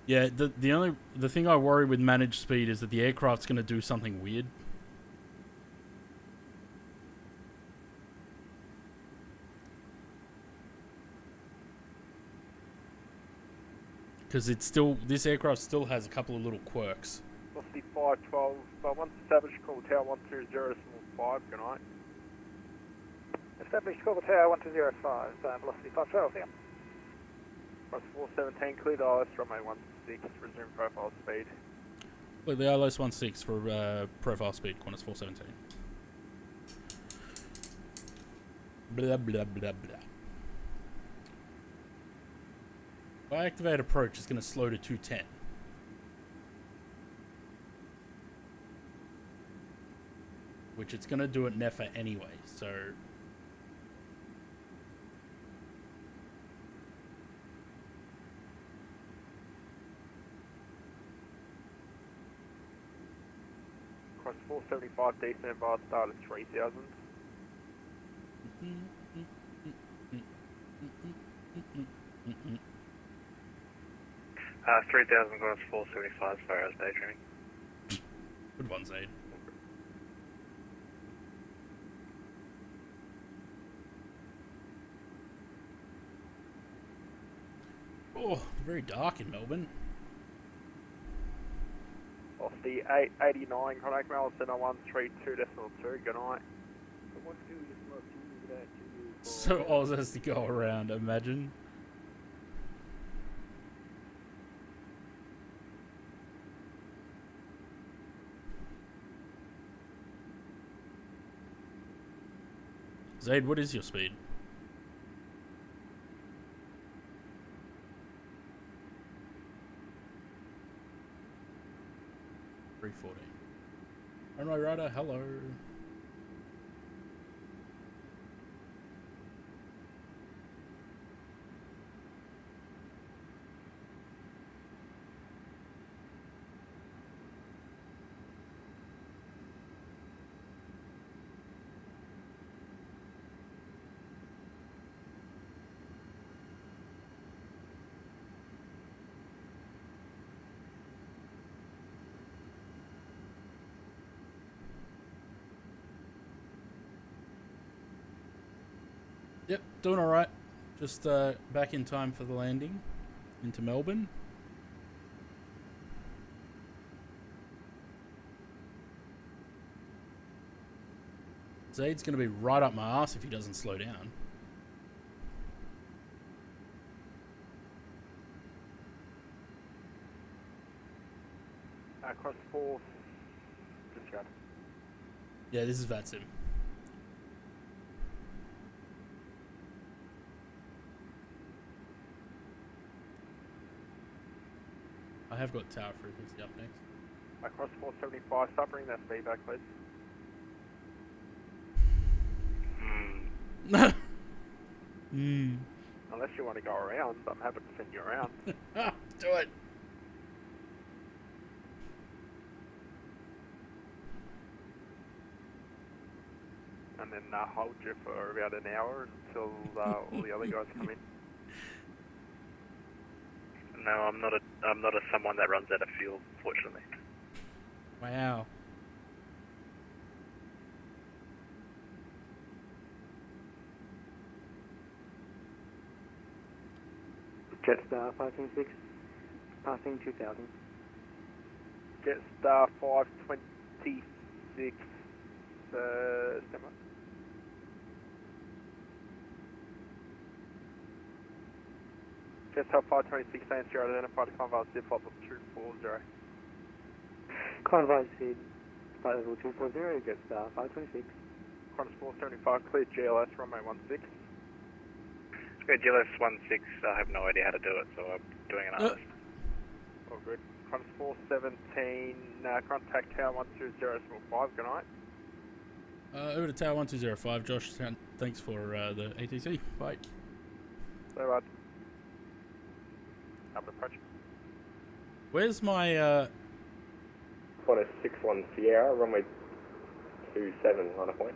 Speaker 4: Yeah, the thing I worry with managed speed is that the aircraft's going to do something weird. Because this aircraft still has a couple of little quirks.
Speaker 1: Velocity 512, once established, call tower 120, small 5, good night.
Speaker 2: Established, call tower 1205, Velocity 512, yeah.
Speaker 1: Cross 417, cleared ILS, runway 16, resume profile speed.
Speaker 4: Look, the ILS 16 for profile speed, Qantas 417. Blah, blah, blah, blah. If I activate approach, it's going to slow to 210. Which it's going to do at NEFA anyway, so...
Speaker 1: Cross 475, descent via start at 3000.
Speaker 15: 3000 Qantas 475 as far as daydreaming.
Speaker 4: Good one, Zaid. Oh, very dark in Melbourne.
Speaker 1: Off the 89, contact Melbourne Center 132.2, good night.
Speaker 4: So Oz has to go around, imagine. Zaid, what is your speed? Runway Rider, hello. Yep, doing alright. Just back in time for the landing into Melbourne. Zaid's going to be right up my ass if he doesn't slow down.
Speaker 1: Cross 4, discard.
Speaker 4: Yeah, this is VATSIM. I have got tower frequency up next.
Speaker 1: Cross 475, stop bringing that speed back, please. Unless you want to go around, I'm happy to send you around.
Speaker 4: Do it.
Speaker 1: And then hold you for about an hour until all the other guys come in.
Speaker 15: No, I'm not a someone that runs out of fuel, fortunately.
Speaker 4: Wow.
Speaker 2: Jetstar 526, passing 2000.
Speaker 1: Jetstar 526, stand by. Jetstar 526, stand 0, identify the Conval Sid, flight level 240.
Speaker 2: Convoy Sid, flight level 240, Jetstar 526.
Speaker 1: Qantas 475, cleared GLS, runway 16.
Speaker 15: Okay, GLS 16, I have no idea how to do it, so I'm doing an analysis.
Speaker 1: All good. Qantas 417, contact tower 120.5, good night.
Speaker 4: Over to tower 1205, Josh. Thanks for the ATC. Bye.
Speaker 1: So, up approach.
Speaker 4: Where's my
Speaker 17: Qantas 61 Sierra, runway 27 on a point.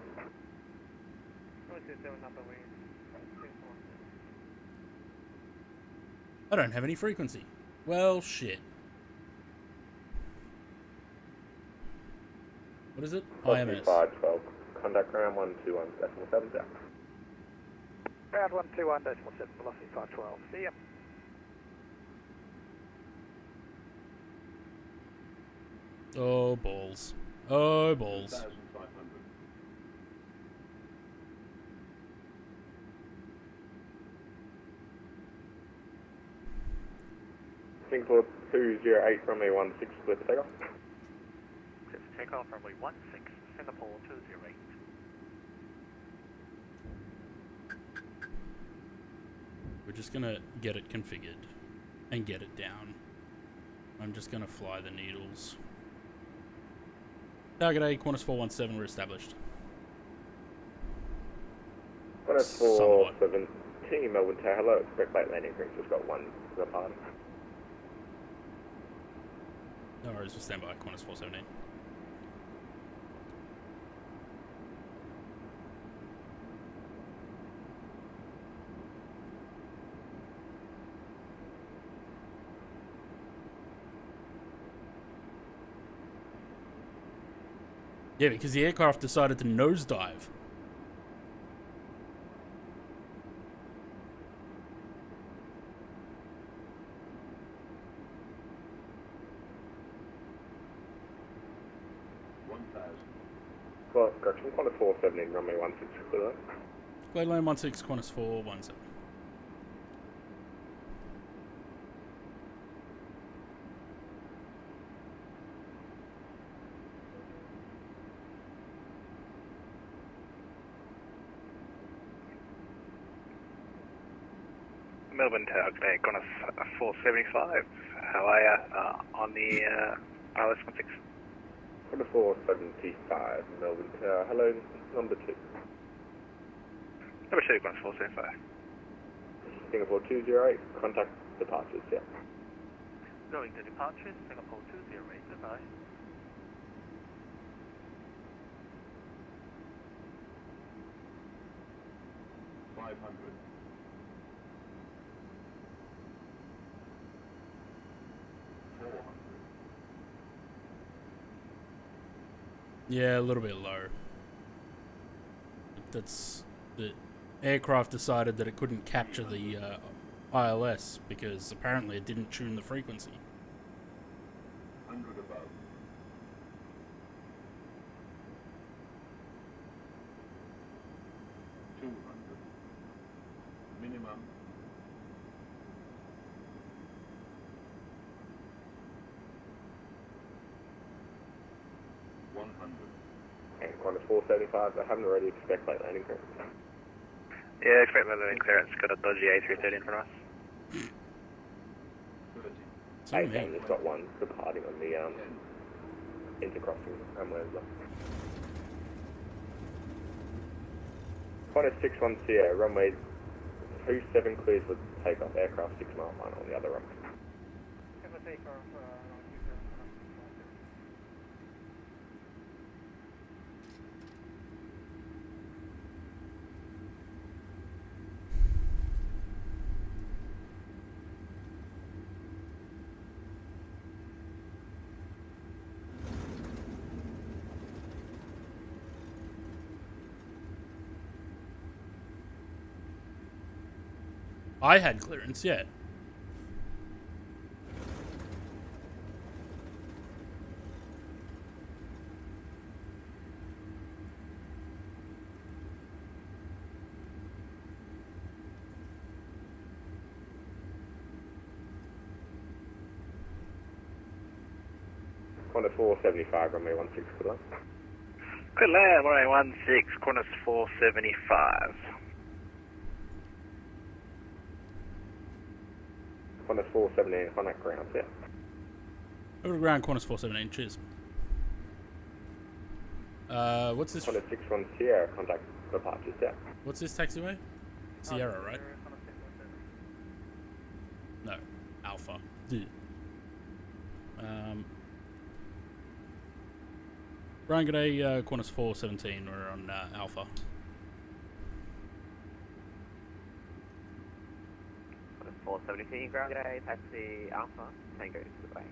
Speaker 4: I don't have any frequency. Well, shit. What is it? IMS.
Speaker 17: 512. Contact ground 121.7 down.
Speaker 6: Ground 121.7, velocity 512. See ya.
Speaker 4: Oh, balls. Oh, balls.
Speaker 17: Singapore 208, runway 16, clear for takeoff.
Speaker 5: Clear for takeoff, runway 16, Singapore 208.
Speaker 4: We're just gonna get it configured and get it down. I'm just gonna fly the needles. Target A, Qantas 417, we're established.
Speaker 17: Qantas 417, Melbourne Tower, hello, expect late landing clearance, just got one departing.
Speaker 4: No worries, we'll stand by, Qantas 417. Yeah, because the aircraft decided to nosedive.
Speaker 17: Well, correction, Qantas 417, runway 16, clear.
Speaker 4: Glade lane 16, Qantas 417.
Speaker 15: Melbourne Tower, today, Qantas 475. How are you on the ILS 16?
Speaker 17: Qantas 475, Melbourne Tower, hello, number 2.
Speaker 15: Number 2, Qantas 475.
Speaker 17: Singapore 208, contact departures, yeah.
Speaker 5: Going to departures, Singapore 208, goodbye.
Speaker 4: Yeah, a little bit low. That's the aircraft decided that it couldn't capture the ILS because apparently it didn't tune the frequency.
Speaker 9: 100 above. 200. Minimum. 100.
Speaker 17: And Qantas 475, I haven't already expect late landing clearance.
Speaker 15: Yeah, expect late landing clearance. Got a dodgy A330 in front of us.
Speaker 17: 30. And just got one departing on the intercrossing runway as well. Qantas 61 Sierra, runway 27 clears for takeoff, aircraft 6 mile line on the other runway.
Speaker 6: Have a takeoff,
Speaker 4: I had clearance, yeah.
Speaker 17: Qantas 475, runway 16, good luck.
Speaker 15: Good land, runway 16, Qantas 475.
Speaker 17: Qantas 417, contact ground, yeah.
Speaker 4: Over to ground, Qantas 417, cheers. What's this?
Speaker 17: Qantas 61 Sierra, contact departures, yeah.
Speaker 4: What's this taxiway? Sierra, right? No, Alpha. Brian, g'day, Qantas 417, we're on Alpha.
Speaker 22: Qantas 417, ground g'day, taxi Alpha, Tango to the bay.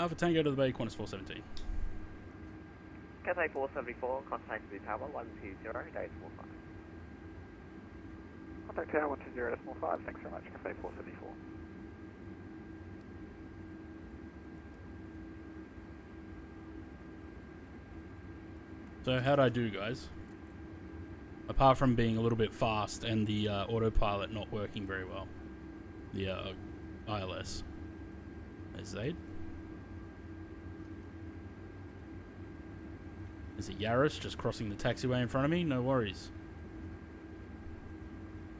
Speaker 4: Alpha Tango to the bay, Qantas 417.
Speaker 22: Cathay 474, contact the tower 120, decimal 5.
Speaker 6: Contact tower 120, decimal 5, thanks very much, Cathay 474.
Speaker 4: So how'd I do, guys? Apart from being a little bit fast and the autopilot not working very well. The ILS. There's Zaid. Is it Yaris just crossing the taxiway in front of me? No worries.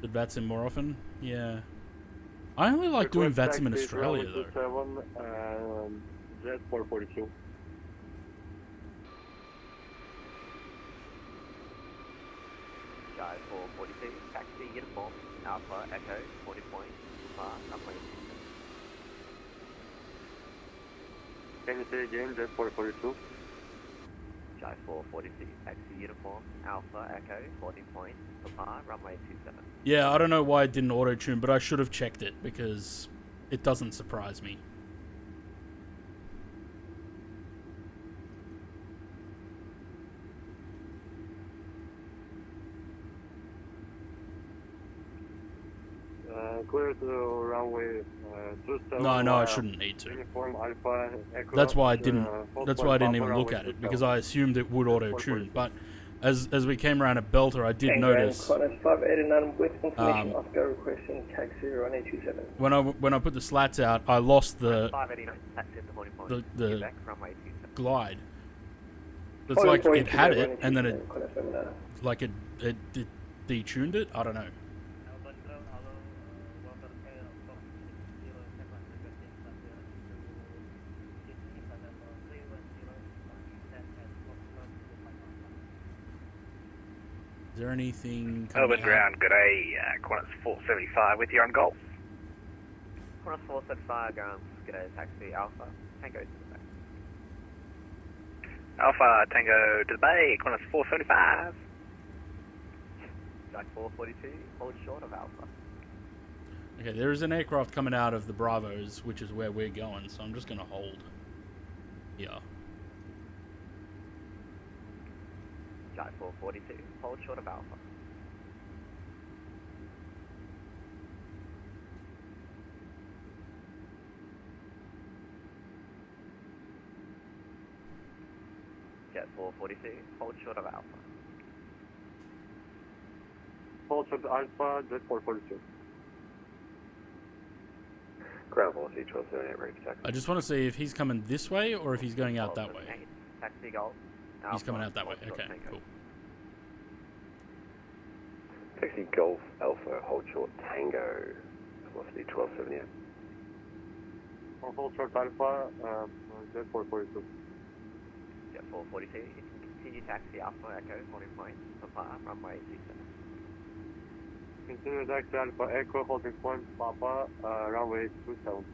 Speaker 4: Did VATSIM more often? Yeah. I only like doing VATSIM in Australia though.
Speaker 18: Z442.
Speaker 22: Sky 442, taxi uniform, Alpha Echo, 40 points, runway 27.
Speaker 18: Can you say again, Z442?
Speaker 22: Sky 442, taxi uniform, Alpha Echo, 40 points, runway 27.
Speaker 4: Yeah, I don't know why it didn't auto-tune, but I should have checked it because it doesn't surprise me.
Speaker 18: Clear to runway 27.
Speaker 4: No, I shouldn't need to.
Speaker 18: Uniform Alpha Echo.
Speaker 4: That's why I didn't. That's why I didn't even look at it because I assumed it would auto-tune. But as we came around at Belter, I did notice.
Speaker 21: Qantas 589 with information Oscar requesting taxi runway 27.
Speaker 4: When I put the slats out, I lost the
Speaker 22: 589, taxi at the 40 points,
Speaker 4: the
Speaker 22: runway 27.
Speaker 4: glide. It's like it had it and then it like it detuned it. I don't know. Is there anything coming
Speaker 15: Melbourne ground, g'day, Qantas 475 with you on Golf.
Speaker 22: Qantas 475, ground, g'day, taxi Alpha, Tango to the bay.
Speaker 15: Alpha Tango to the bay, Qantas 475.
Speaker 22: Sky 442, hold short of Alpha.
Speaker 4: Okay, there is an aircraft coming out of the Bravos, which is where we're going, so I'm just going to hold here.
Speaker 22: Sky 442, hold short of Alpha. Jet 442, hold short of Alpha.
Speaker 18: Hold short of Alpha, Z442.
Speaker 17: Ground velocity 1278, ready for taxi.
Speaker 4: I just want to see if he's coming this way or if he's going out that way.
Speaker 22: Taxi Golf.
Speaker 4: He's coming out that way. Okay, cool.
Speaker 17: Taxi Golf Alpha, hold short Tango, velocity 1278.
Speaker 18: Hold short Alpha, Z442.
Speaker 22: Jet 442, you can continue taxi Alpha Echo, 40 points, Papa, runway 27.
Speaker 18: Continue taxi Alpha Echo, holding point, Papa, runway 27.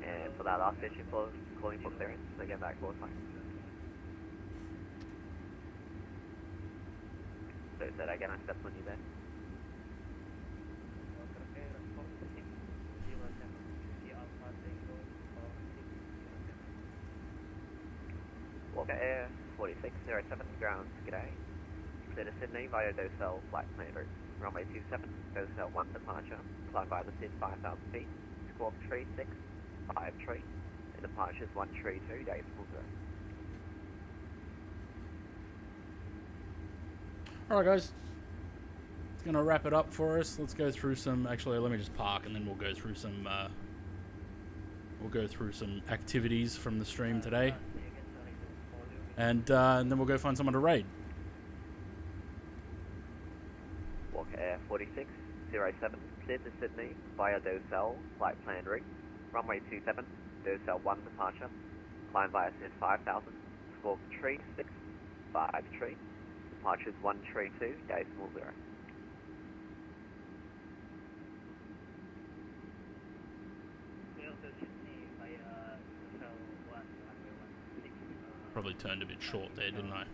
Speaker 22: And for that last station, calling for clearance, again back forward fine. So said again, I stepped on you there. Walker Air 4607, ground, g'day. Clear to Sydney via Docell flight plan route. Runway 27, Docell 1 departure. Fly by the SID 5,000 feet. Squawk 36, 5 tree. And departures 132, decimal 0.
Speaker 4: Alright guys. It's gonna wrap it up for us. Let's go through some. Actually, let me just park, and then we'll go through some. Activities from the stream today, and then we'll go find someone to raid.
Speaker 22: Walker Air 4607, cleared to Sydney via Docell, flight plan rig. Runway 27, Docell 1 departure. Climb via SID 5000, squawk tree 6, 5 tree. Departures 1 tree 2, decimal 0.
Speaker 4: Probably turned a bit short there, didn't I?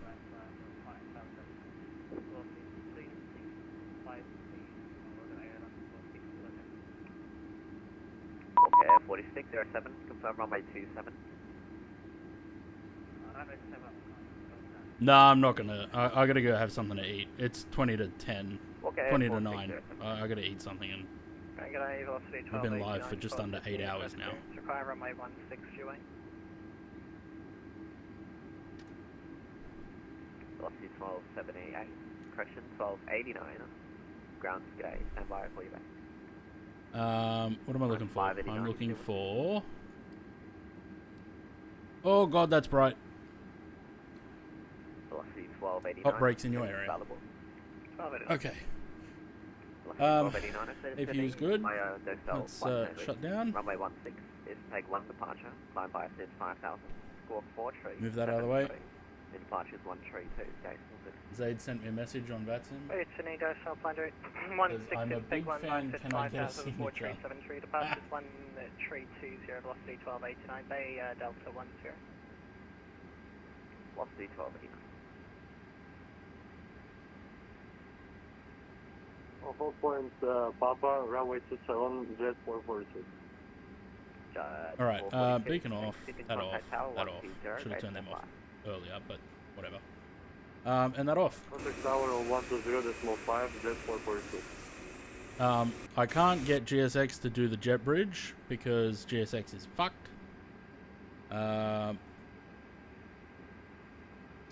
Speaker 22: Okay, 4607, confirm runway 27.
Speaker 4: No, I'm not gonna. I gotta go have something to eat. It's 20 to 10.
Speaker 22: Okay,
Speaker 4: 20 to 9. I gotta eat something, and I've been live for just under 8 hours now.
Speaker 2: Require runway 16 Julie.
Speaker 22: Velocity 1278, correction 1289. Ground g'day, stand by, I'll call you back.
Speaker 4: What am I looking for? I'm looking for... Oh god, that's bright.
Speaker 22: Velocity 1289.
Speaker 4: Hot brakes in your area.
Speaker 22: Available.
Speaker 4: Okay. APU is good. Let's shut down.
Speaker 22: Runway 16 is take 1 departure. Climb by SID 5000. Score 4 tree.
Speaker 4: Move that out of the way.
Speaker 22: Departures 1 tree 2.
Speaker 4: Zaid sent me a message on Vatsim.
Speaker 2: It's an Docell plan route.
Speaker 4: I'm a big fan, can I get a signature?
Speaker 2: Departures 1 tree 20, velocity 1289, Bay Delta 10.
Speaker 22: Velocity 1289.
Speaker 11: 4 points, Papa, runway 27, jet 446.
Speaker 4: Alright, beacon off, that off. Should have turned them off earlier, but whatever. And that off.
Speaker 11: Contact tower on 120.5, jet 446.
Speaker 4: I can't get GSX to do the jet bridge because GSX is fucked. So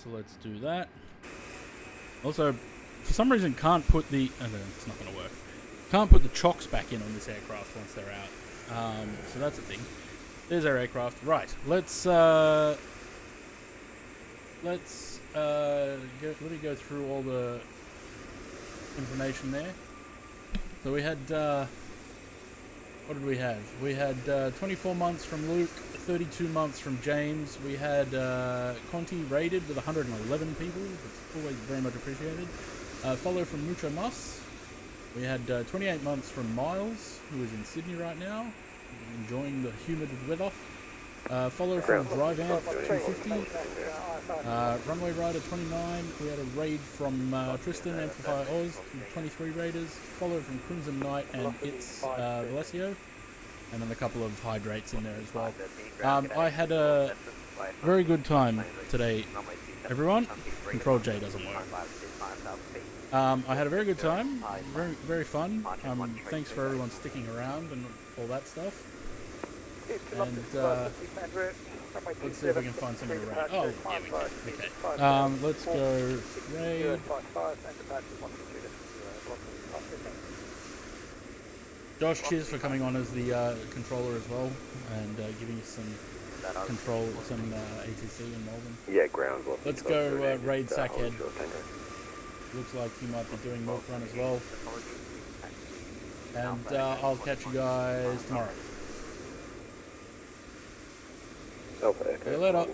Speaker 4: let's do that. Also, for some reason, can't put the... it's not going to work. Can't put the chocks back in on this aircraft once they're out. So that's a thing. There's our aircraft. Right, let's let me go through all the information there. So we had, what did we have? We had 24 months from Luke, 32 months from James. We had Conti raided with 111 people. It's always very much appreciated. Follow from Mucho Mas. We had 28 months from Miles, who is in Sydney right now, enjoying the humid weather. Follow from Drive Amp 250. Runway Rider 29. We had a raid from Tristan, Amplify Oz, 23 raiders. Follow from Crimson Knight and It's Valesio. And then a couple of hydrates in there as well. I had a very good time today, everyone. Control J doesn't work. I had a very good time, very, very fun. Thanks for everyone sticking around and all that stuff. And let's see if we can find somebody to raid. Oh, yeah, we can. Okay. Let's go raid. Josh, cheers for coming on as the controller as well and giving us some control, some ATC in Melbourne.
Speaker 20: Yeah, ground.
Speaker 4: Let's go raid Sackhead. Looks like you might be doing Milk Run as well. And I'll catch you guys tomorrow.
Speaker 20: Okay.
Speaker 4: See you later.